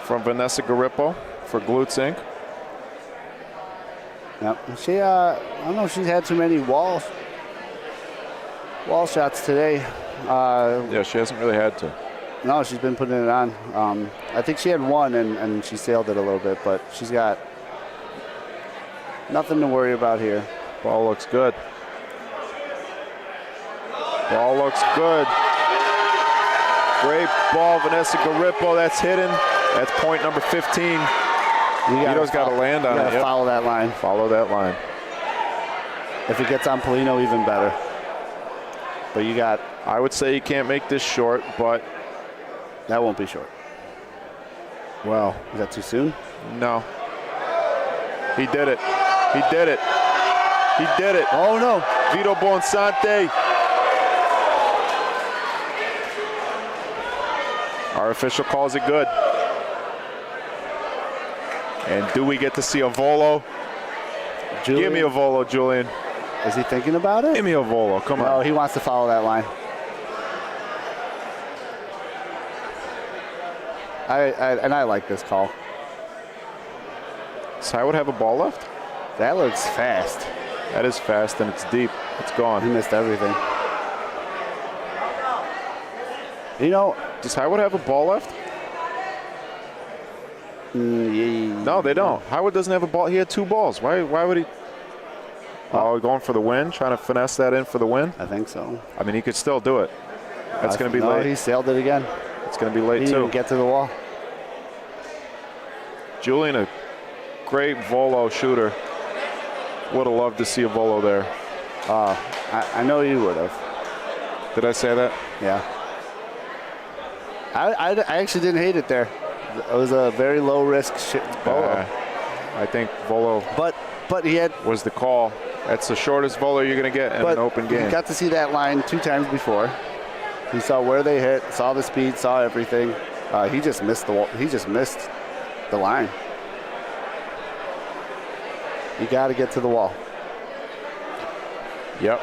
Speaker 1: from Vanessa Garippo for Glutes Inc.
Speaker 4: Yep. She, I don't know if she's had too many wall shots today.
Speaker 1: Yeah, she hasn't really had to.
Speaker 4: No, she's been putting it on. I think she had one, and she sailed it a little bit, but she's got nothing to worry about here.
Speaker 1: Ball looks good. Ball looks good. Great ball, Vanessa Garippo. That's hidden. That's point number 15. Vito's got to land on it.
Speaker 4: Yep. Follow that line.
Speaker 1: Follow that line.
Speaker 4: If it gets on Polino, even better. But you got...
Speaker 1: I would say you can't make this short, but...
Speaker 4: That won't be short.
Speaker 1: Well.
Speaker 4: Is that too soon?
Speaker 1: No. He did it. He did it. He did it.
Speaker 4: Oh, no.
Speaker 1: Vito Bonsante. Our official calls it good. And do we get to see a volo?
Speaker 4: Julian?
Speaker 1: Give me a volo, Julian.
Speaker 4: Is he thinking about it?
Speaker 1: Give me a volo. Come on.
Speaker 4: No, he wants to follow that line. I like this call.
Speaker 1: Does Highwood have a ball left?
Speaker 4: That looks fast.
Speaker 1: That is fast, and it's deep. It's
Speaker 4: He
Speaker 1: gone.
Speaker 4: missed everything. You know...
Speaker 1: Does Highwood have a ball left? No, they don't. Highwood doesn't have a ball. He had 2 balls. Why would he? Oh, going for the win, trying to finesse that in for the win.
Speaker 4: I think so.
Speaker 1: I mean, he could still do it. That's going to be
Speaker 4: no,
Speaker 1: late.
Speaker 4: He sailed it again.
Speaker 1: It's going to be late
Speaker 4: He didn't
Speaker 1: too.
Speaker 4: even get to the wall.
Speaker 1: Julian, a great volo shooter. Would have loved to see a volo there.
Speaker 4: I know you would have.
Speaker 1: Did I say that?
Speaker 4: Yeah. I actually didn't hate it there. It was a very low risk volo.
Speaker 1: I think volo
Speaker 4: But he had.
Speaker 1: was the call. That's the shortest volo you're going to get in an open game.
Speaker 4: He got to see that line 2 times before. He saw where they hit, saw the speed, saw everything. He just missed the wall. He just missed the line. You got to get to the wall.
Speaker 1: Yep.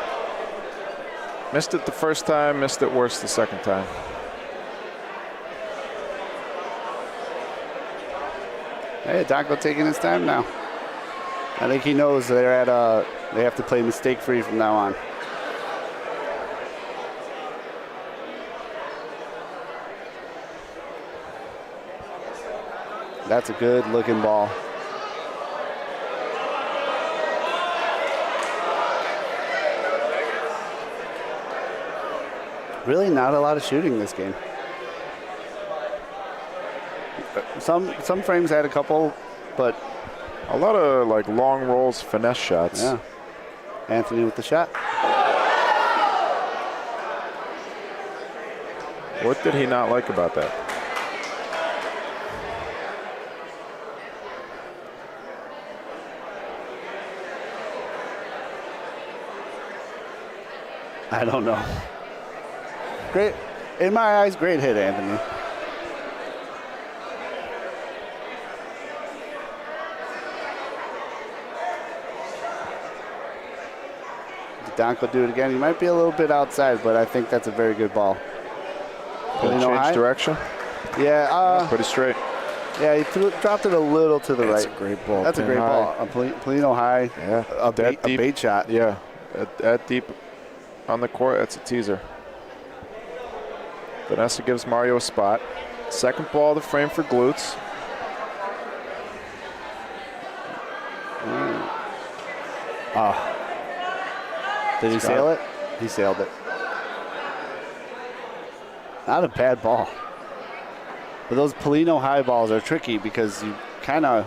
Speaker 1: Missed it the first time, missed it worse the second time.
Speaker 4: Hey, Donko taking his time now. I think he knows they're at they have to play mistake-free from now on. That's a good-looking ball. Really not a lot of shooting this game. Some frames had a couple, but
Speaker 1: A lot of like long rolls, finesse shots.
Speaker 4: yeah. Anthony with the shot.
Speaker 1: What did he not like about that?
Speaker 4: I don't know. Great, in my eyes, great hit, Anthony. Did Donko do it again? He might be a little bit outside, but I think that's a very good ball.
Speaker 1: Did he change direction?
Speaker 4: Yeah.
Speaker 1: Pretty straight.
Speaker 4: Yeah, he dropped it a little to the
Speaker 1: That's
Speaker 4: right.
Speaker 1: a great ball.
Speaker 4: That's a
Speaker 1: pin
Speaker 4: great
Speaker 1: high.
Speaker 4: ball. A Polino high.
Speaker 1: Yeah.
Speaker 4: A bait shot.
Speaker 1: Yeah. That deep on the court, that's a teaser. Vanessa gives Mario a spot. Second ball of the frame for glutes.
Speaker 4: Did he sail it? He sailed it. Not a bad ball. But those Polino high balls are tricky because you kind of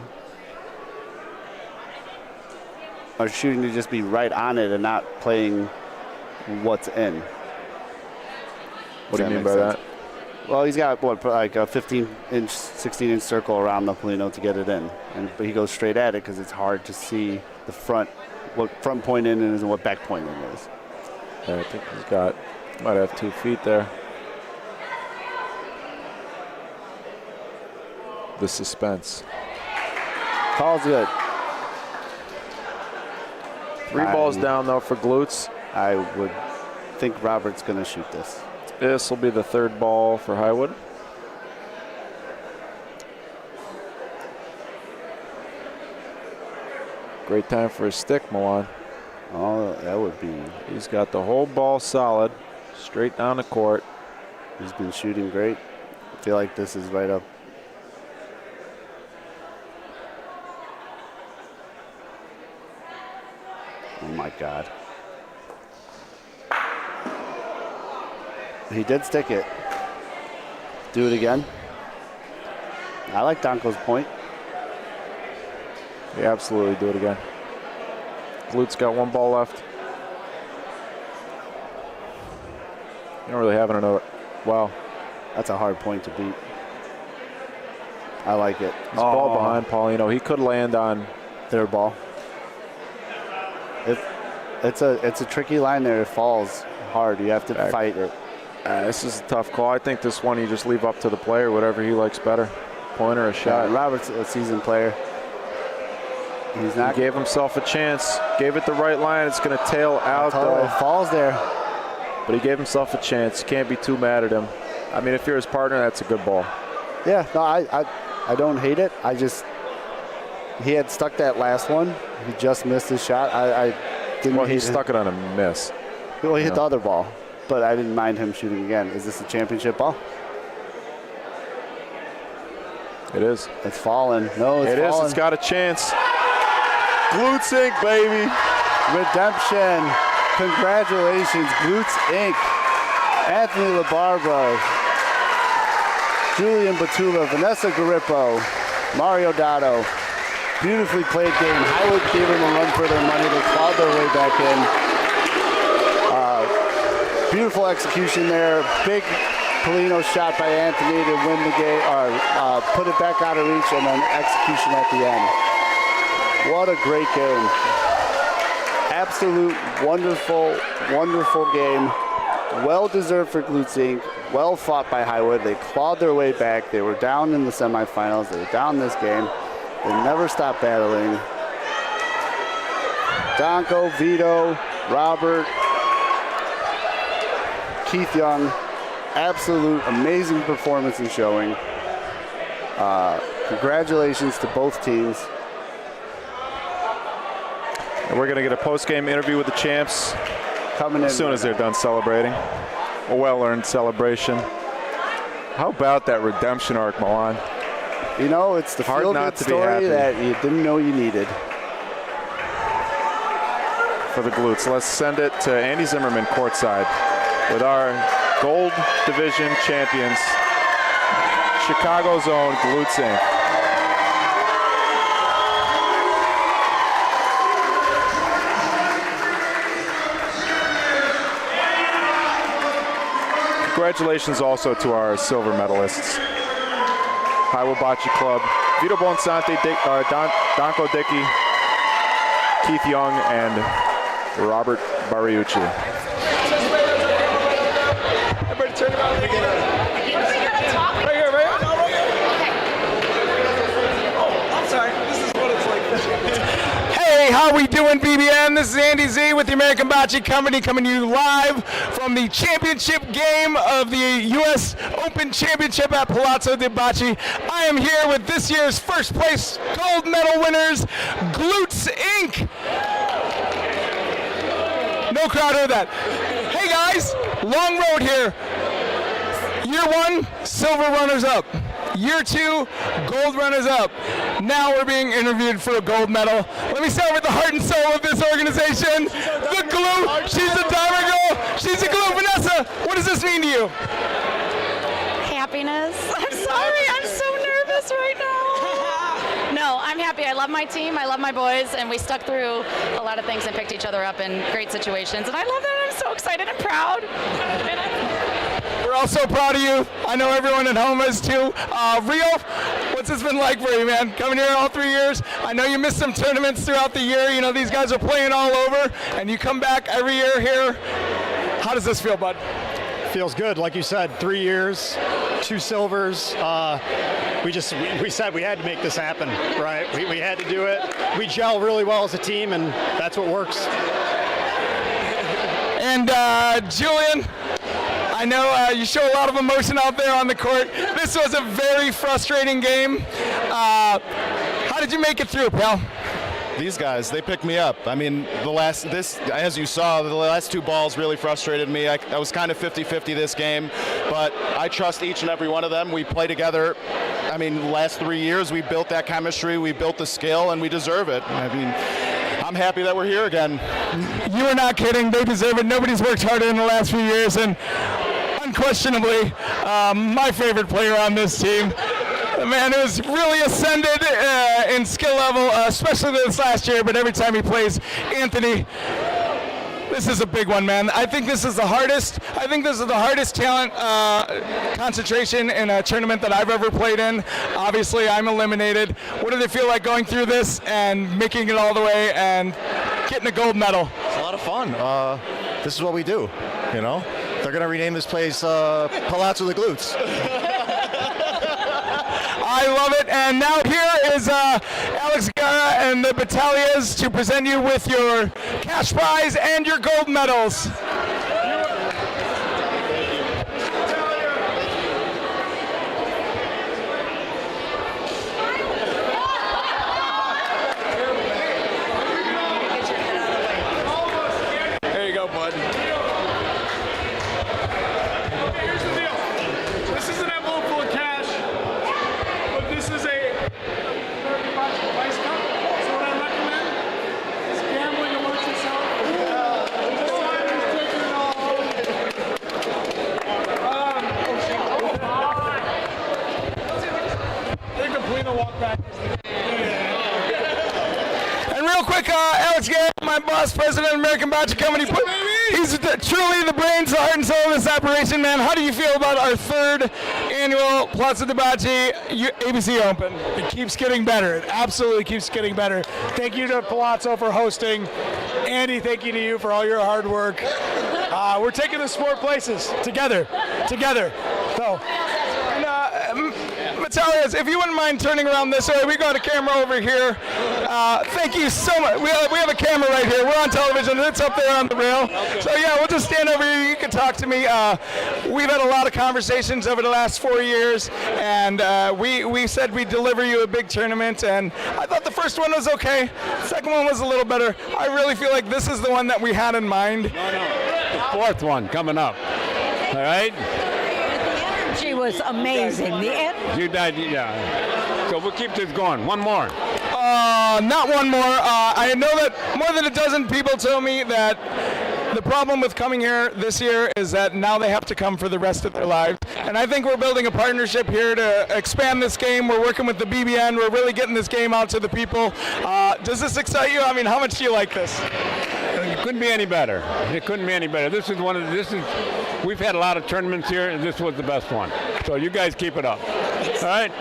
Speaker 4: are shooting to just be right on it and not playing what's in.
Speaker 1: What do you
Speaker 4: Does
Speaker 1: mean
Speaker 4: make
Speaker 1: by
Speaker 4: sense? Well, he's got like a 15-inch, 16-inch circle around the Polino to get it in, but he goes straight at it because it's hard to see the front, what front point in is and what back point in is.
Speaker 1: Yeah, I think might have 2 feet there. The suspense.
Speaker 4: Call's good.
Speaker 1: 3 balls down though for glutes.
Speaker 4: I would think Robert's going to shoot this.
Speaker 1: This will be the 3rd ball for Highwood. Great time for a stick, Milan.
Speaker 4: Oh, that would be.
Speaker 1: He's got the whole ball solid, straight down the court.
Speaker 4: He's been shooting great. I feel like this is right up. Oh my God. He did stick it. Do it again. I like Danko's point.
Speaker 1: Yeah, absolutely do it again. Glutes got one ball left. You don't really have another. Wow.
Speaker 4: That's a hard point to beat. I like it.
Speaker 1: He's ball behind Paulino. He could land on
Speaker 4: their ball. It's a tricky line there. It falls hard. You have to fight it.
Speaker 1: This is a tough call. I think this one you just leave up to the player, whatever he likes better. Point or a shot.
Speaker 4: Robert's a seasoned player. He's not.
Speaker 1: He gave himself a chance. Gave it the right line. It's going to tail out though.
Speaker 4: It falls there.
Speaker 1: But he gave himself a chance. Can't be too mad at him. I mean, if you're his partner, that's a good ball.
Speaker 4: Yeah, no, I don't hate it. I just, he had stuck that last one. He just missed his shot. I didn't.
Speaker 1: Well, he stuck it on a miss.
Speaker 4: Well, he hit the other ball, but I didn't mind him shooting again. Is this a championship ball?
Speaker 1: It is.
Speaker 4: It's falling. No, it's falling.
Speaker 1: It is. It's got a chance. Glutes Inc., baby.
Speaker 4: Redemption. Congratulations, Glutes Inc. Anthony LaBarbera, Julian Batula, Vanessa Garippo, Mario Dotto. Beautifully played game. Highwood gave them a run for their money. They clawed their way back in. Beautiful execution there. Big Paulino shot by Anthony to win the game, put it back out of reach, and then execution at the end. What a great game. Absolute wonderful, wonderful game. Well deserved for Glutes Inc. Well fought by Highwood. They clawed their way back. They were down in the semifinals. They were down this game. They never stopped battling. Danko, Vito, Robert, Keith Young. Absolute amazing performance and showing. Congratulations to both teams.
Speaker 1: And we're going to get a post-game interview with the champs
Speaker 4: coming in
Speaker 1: as soon as they're done celebrating. A well-earned celebration. How about that redemption arc, Milan?
Speaker 4: You know, it's the feel-good story that you didn't know you needed.
Speaker 1: For the Glutes, let's send it to Andy Zimmerman courtside with our Gold Division champions, Chicago's own Glutes Inc. Congratulations also to our silver medalists. Highwood Bocce Club, Vito Bonsante, Danko Dickey, Keith Young, and Robert Bariucci.
Speaker 6: Everybody turn around and right here, right here. Oh, I'm sorry. This is what it's like. Hey, how we doing, BBN? This is Andy Z with the American Bocce Company coming to you live from the championship game of the U.S. Open Championship at Palazzo de Bocce. I am here with this year's first place gold medal winners, Glutes Inc. No crowd heard that. Hey guys, long road here. Year one, silver runners up. Year two, gold runners up. Now we're being interviewed for a gold medal. Let me start with the heart and soul of this organization. The glue. She's a diamond girl. She's a glue. Vanessa, what does this mean to you?
Speaker 7: Happiness. I'm sorry. I'm so nervous right now. No, I'm happy. I love my team. I love my boys. And we stuck through a lot of things and picked each other up in great situations. And I love that. I'm so excited and proud.
Speaker 6: We're all so proud of you. I know everyone at home is too. Rio, what's this been like for you, man? Coming here all 3 years. I know you missed some tournaments throughout the year. You know, these guys are playing all over, and you come back every year here. How does this feel, bud?
Speaker 8: Feels good. Like you said, 3 years, 2 silvers. We said we had to make this happen, right? We had to do it. We gel really well as a team, and that's what works.
Speaker 6: And Julian, I know you show a lot of emotion out there on the court. This was a very frustrating game. How did you make it through, pal?
Speaker 9: these guys, they picked me up. I mean, as you saw, the last 2 balls really frustrated me. I was kind of 50-50 this game, but I trust each and every one of them. We play together. I mean, the last 3 years, we built that chemistry, we built the skill, and we deserve it. I mean, I'm happy that we're here again.
Speaker 6: You are not kidding. They deserve it. Nobody's worked harder in the last few years, and unquestionably, my favorite player on this team. The man who's really ascended in skill level, especially this last year, but every time he plays, Anthony, this is a big one, man. I think this is the hardest talent concentration in a tournament that I've ever played in. Obviously, I'm eliminated. What did it feel like going through this and making it all the way and getting a gold medal?
Speaker 9: It's a lot of fun. This is what we do, you know? They're going to rename this place Palazzo the Glutes.
Speaker 6: I love it. And now here is Alex Gara and the Battalias to present you with your cash prize and your gold medals.
Speaker 5: There you go, bud. Here's the deal. This is an envelope full of cash, but this is a American Bocce Vice Cup. So what I recommend is gambling amongst yourself. This side is taking it all home. I think the Polino walk back.
Speaker 6: And real quick, Alex Gara, my boss, president of American Bocce Company, he's truly the brains, the heart and soul of this operation, man. How do you feel about our 3rd annual Palazzo de Bocce ABC Open?
Speaker 5: It keeps getting better. It absolutely keeps getting better. Thank you to Palazzo for hosting. Andy, thank you to you for all your hard work. We're taking the sport places together. So,
Speaker 6: Battalias, if you wouldn't mind turning around this way, we got a camera over here. Thank you so much. We have a camera right here. We're on television. It's up there on the rail. So yeah, we'll just stand over here. You can talk to me. We've had a lot of conversations over the last 4 years, and we said we'd deliver you a big tournament, and I thought the first one was okay. The second one was a little better. I really feel like this is the one that we had in mind.
Speaker 10: The 4th one coming up. All right?
Speaker 11: She was amazing.
Speaker 10: You died, yeah. So we'll keep this going. One more.
Speaker 6: Not one more. I know that more than a dozen people told me that the problem with coming here this year is that now they have to come for the rest of their lives. And I think we're building a partnership here to expand this game. We're working with the BBN. We're really getting this game out to the people. Does this excite you? I mean, how much do you like this?
Speaker 10: It couldn't be any better. We've had a lot of tournaments here, and this was the best one. So you guys keep it up. All right?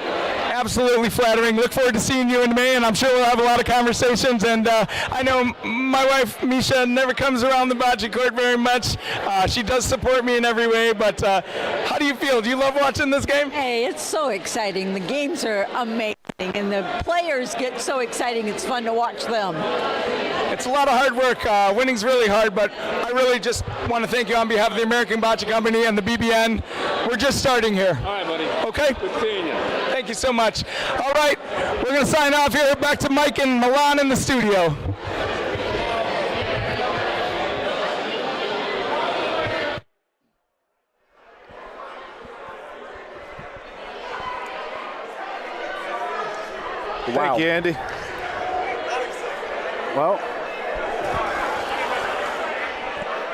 Speaker 6: Absolutely flattering. Look forward to seeing you in May, and I'm sure we'll have a lot of conversations. And I know my wife, Misha, never comes around the bocce court very much. She does support me in every way, but how do you feel? Do you love watching this game?
Speaker 11: Hey, it's so exciting. The games are amazing, and the players get so exciting. It's fun to watch them.
Speaker 6: It's a lot of hard work. Winning's really hard, but I really just want to thank you on behalf of the American Bocce Company and the BBN. We're just starting here.
Speaker 10: All right, buddy.
Speaker 6: Okay?
Speaker 10: Good seeing you.
Speaker 6: Thank you so much. All right, we're going to sign off here. Back to Mike and Milan in the studio.
Speaker 1: Thank you, Andy.
Speaker 4: Well,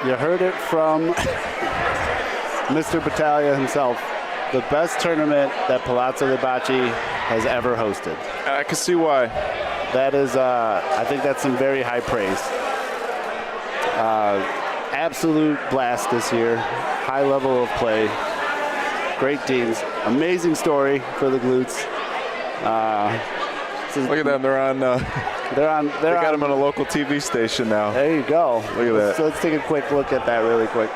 Speaker 4: you heard it from Mr. Battaglia himself. The best tournament that Palazzo de Bocce has ever hosted.
Speaker 1: I can see why.
Speaker 4: That is, I think that's some very high praise. Absolute blast this year. High level of play. Great teams. Amazing story for the Glutes.
Speaker 1: Look at them. They're on. They got them on a local TV station now.
Speaker 4: There you go.
Speaker 1: Look at that.
Speaker 4: So let's take a quick look at that really quick.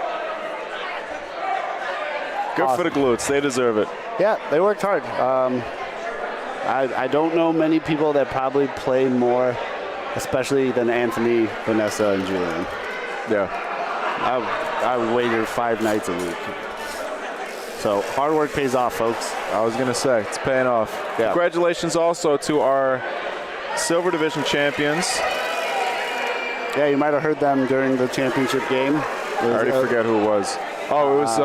Speaker 1: Good
Speaker 4: Awesome.
Speaker 1: for the Glutes. They deserve it.
Speaker 4: Yeah, they worked hard. I don't know many people that probably play more, especially than Anthony, Vanessa, and Julian.
Speaker 1: Yeah.
Speaker 4: I would wager 5 nights a week. So hard work pays off, folks.
Speaker 1: I was going to say, it's paying off.
Speaker 4: Yeah.
Speaker 1: Congratulations also to our Silver Division champions.
Speaker 4: Yeah, you might have heard them during the championship game.
Speaker 1: I already forget who it was. Oh, it was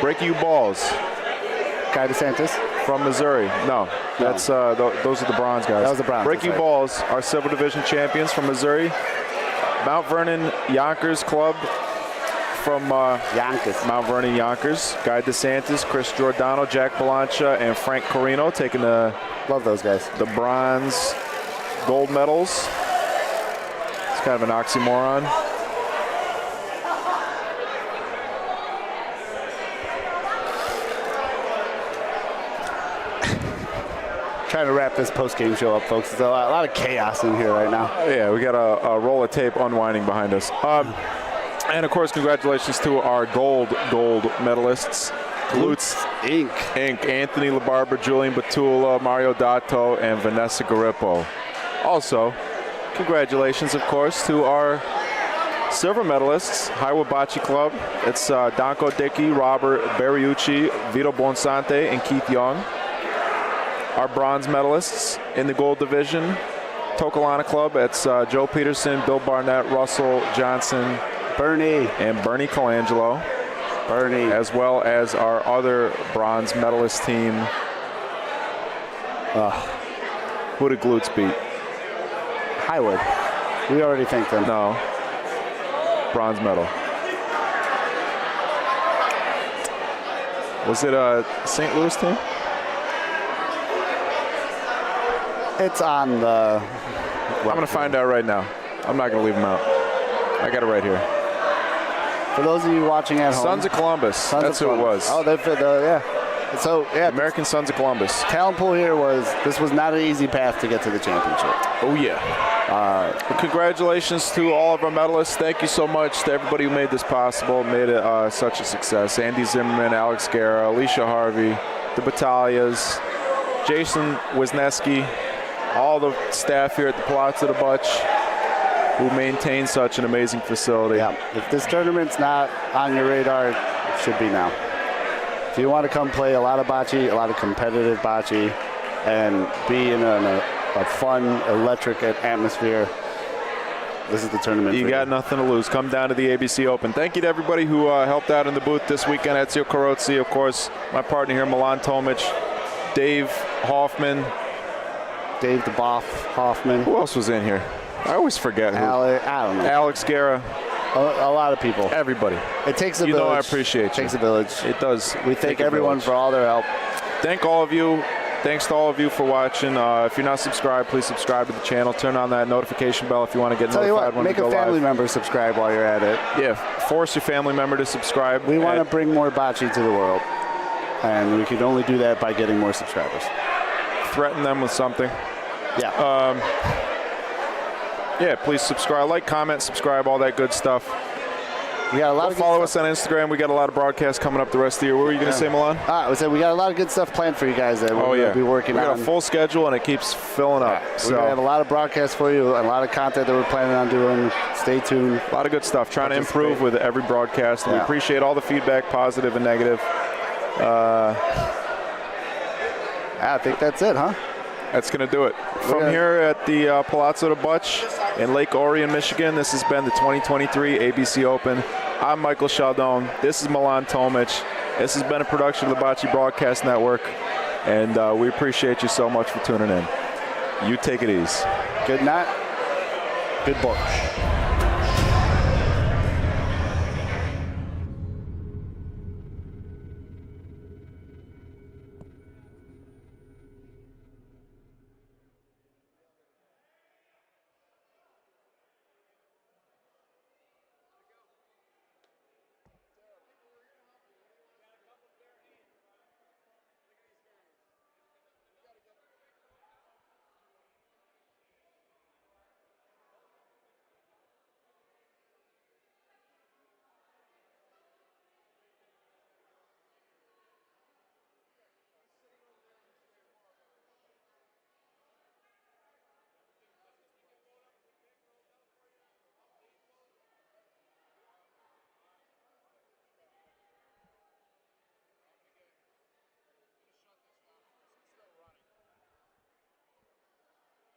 Speaker 1: Breaking You Balls.
Speaker 4: Guy DeSantis?
Speaker 1: From Missouri. No, that's those are the bronze guys.
Speaker 4: That was the bronze.
Speaker 1: Breaking You Balls are Silver Division champions from Missouri. Mount Vernon Yonkers Club from Mount Vernon Yonkers. Guy DeSantis, Chris Giordano, Jack Balancha, and Frank Corino taking
Speaker 4: love those guys.
Speaker 1: The bronze, gold medals. It's kind of an oxymoron.
Speaker 4: Trying to wrap this post-game show up, folks. There's a lot of chaos in here right now.
Speaker 1: Yeah, we got a roll of tape unwinding behind us. And of course, congratulations to our gold medalists. Glutes Inc. Anthony LaBarbera, Julian Batula, Mario Dato, and Vanessa Garippo. Also, congratulations, of course, to our silver medalists, Highwood Bocce Club. It's Donko Dickey, Robert Berriucci, Vito Bonsante, and Keith Young. Our bronze medalists in the gold division, Tokalana Club. It's Joe Peterson, Bill Barnett, Russell Johnson,
Speaker 4: Bernie
Speaker 1: Colangelo. As well as our other bronze medalist team. Who did Glutes beat?
Speaker 4: Highwood. We already thanked them.
Speaker 1: No. Bronze medal. Was it a St. Louis team?
Speaker 4: It's on the...
Speaker 1: I'm going to find out right now. I'm not going to leave them out. I got it right here.
Speaker 4: For those of you watching at home.
Speaker 1: Sons of Columbus. That's who it was.
Speaker 4: Oh, yeah. So, yeah.
Speaker 1: American Sons of Columbus.
Speaker 4: Talent pool here this was not an easy path to get to the championship.
Speaker 1: Oh, yeah. Congratulations to all of our medalists. Thank you so much to everybody who made this possible, made it such a success. Andy Zimmerman, Alex Guerra, Alicia Harvey, the Battalias, Jason Wisniewski, all the staff here at the Palazzo de Bocce who maintain such an amazing facility.
Speaker 4: Yeah, if this tournament's not on your radar, it should be now. If you want to come play a lot of bocce, a lot of competitive bocce, and be in a fun, electric atmosphere, this is the tournament.
Speaker 1: You got nothing to lose. Come down to the ABC Open. Thank you to everybody who helped out in the booth this weekend. Ezio Carozzi, of course, my partner here, Milan Tomic, Dave Hoffman.
Speaker 4: Dave the Boff Hoffman.
Speaker 1: Who else was in here? I always forget who.
Speaker 4: I don't know.
Speaker 1: Alex Guerra.
Speaker 4: A lot of people.
Speaker 1: Everybody.
Speaker 4: It takes a
Speaker 1: village.
Speaker 4: You know
Speaker 1: I appreciate you.
Speaker 4: It takes a village.
Speaker 1: It does.
Speaker 4: We thank everyone for all their help.
Speaker 1: Thank all of you. Thanks to all of you for watching. If you're not subscribed, please subscribe to the channel. Turn on that notification bell if you want to get notified when we go live.
Speaker 4: Make a family member subscribe while you're at it.
Speaker 1: Yeah, force your family member to subscribe.
Speaker 4: We want to bring more bocce to the world, and we can only do that by getting more subscribers.
Speaker 1: Threaten them with something.
Speaker 4: Yeah.
Speaker 1: Yeah, please subscribe, like, comment, subscribe, all that good stuff.
Speaker 4: We got a lot of
Speaker 1: follow us on Instagram. We got a lot of broadcasts coming up the rest of the year. What were you going to say, Milan?
Speaker 4: I said we got a lot of good stuff planned for you guys that we're going to be working on.
Speaker 1: We got a full schedule, and it keeps filling up.
Speaker 4: We're going to have a lot of broadcasts for you, a lot of content that we're planning on doing. Stay tuned.
Speaker 1: A lot of good stuff. Trying to improve with every broadcast. And we appreciate all the feedback, positive and negative.
Speaker 4: I think that's it, huh?
Speaker 1: That's going to do it. From here at the Palazzo de Bocce in Lake Orion, Michigan, this has been the 2023 ABC Open. I'm Michael Chaldon. This is Milan Tomic. This has been a production of the Bocce Broadcast Network, and we appreciate you so much for tuning in. You take it easy.
Speaker 4: Good night. Good Bocce.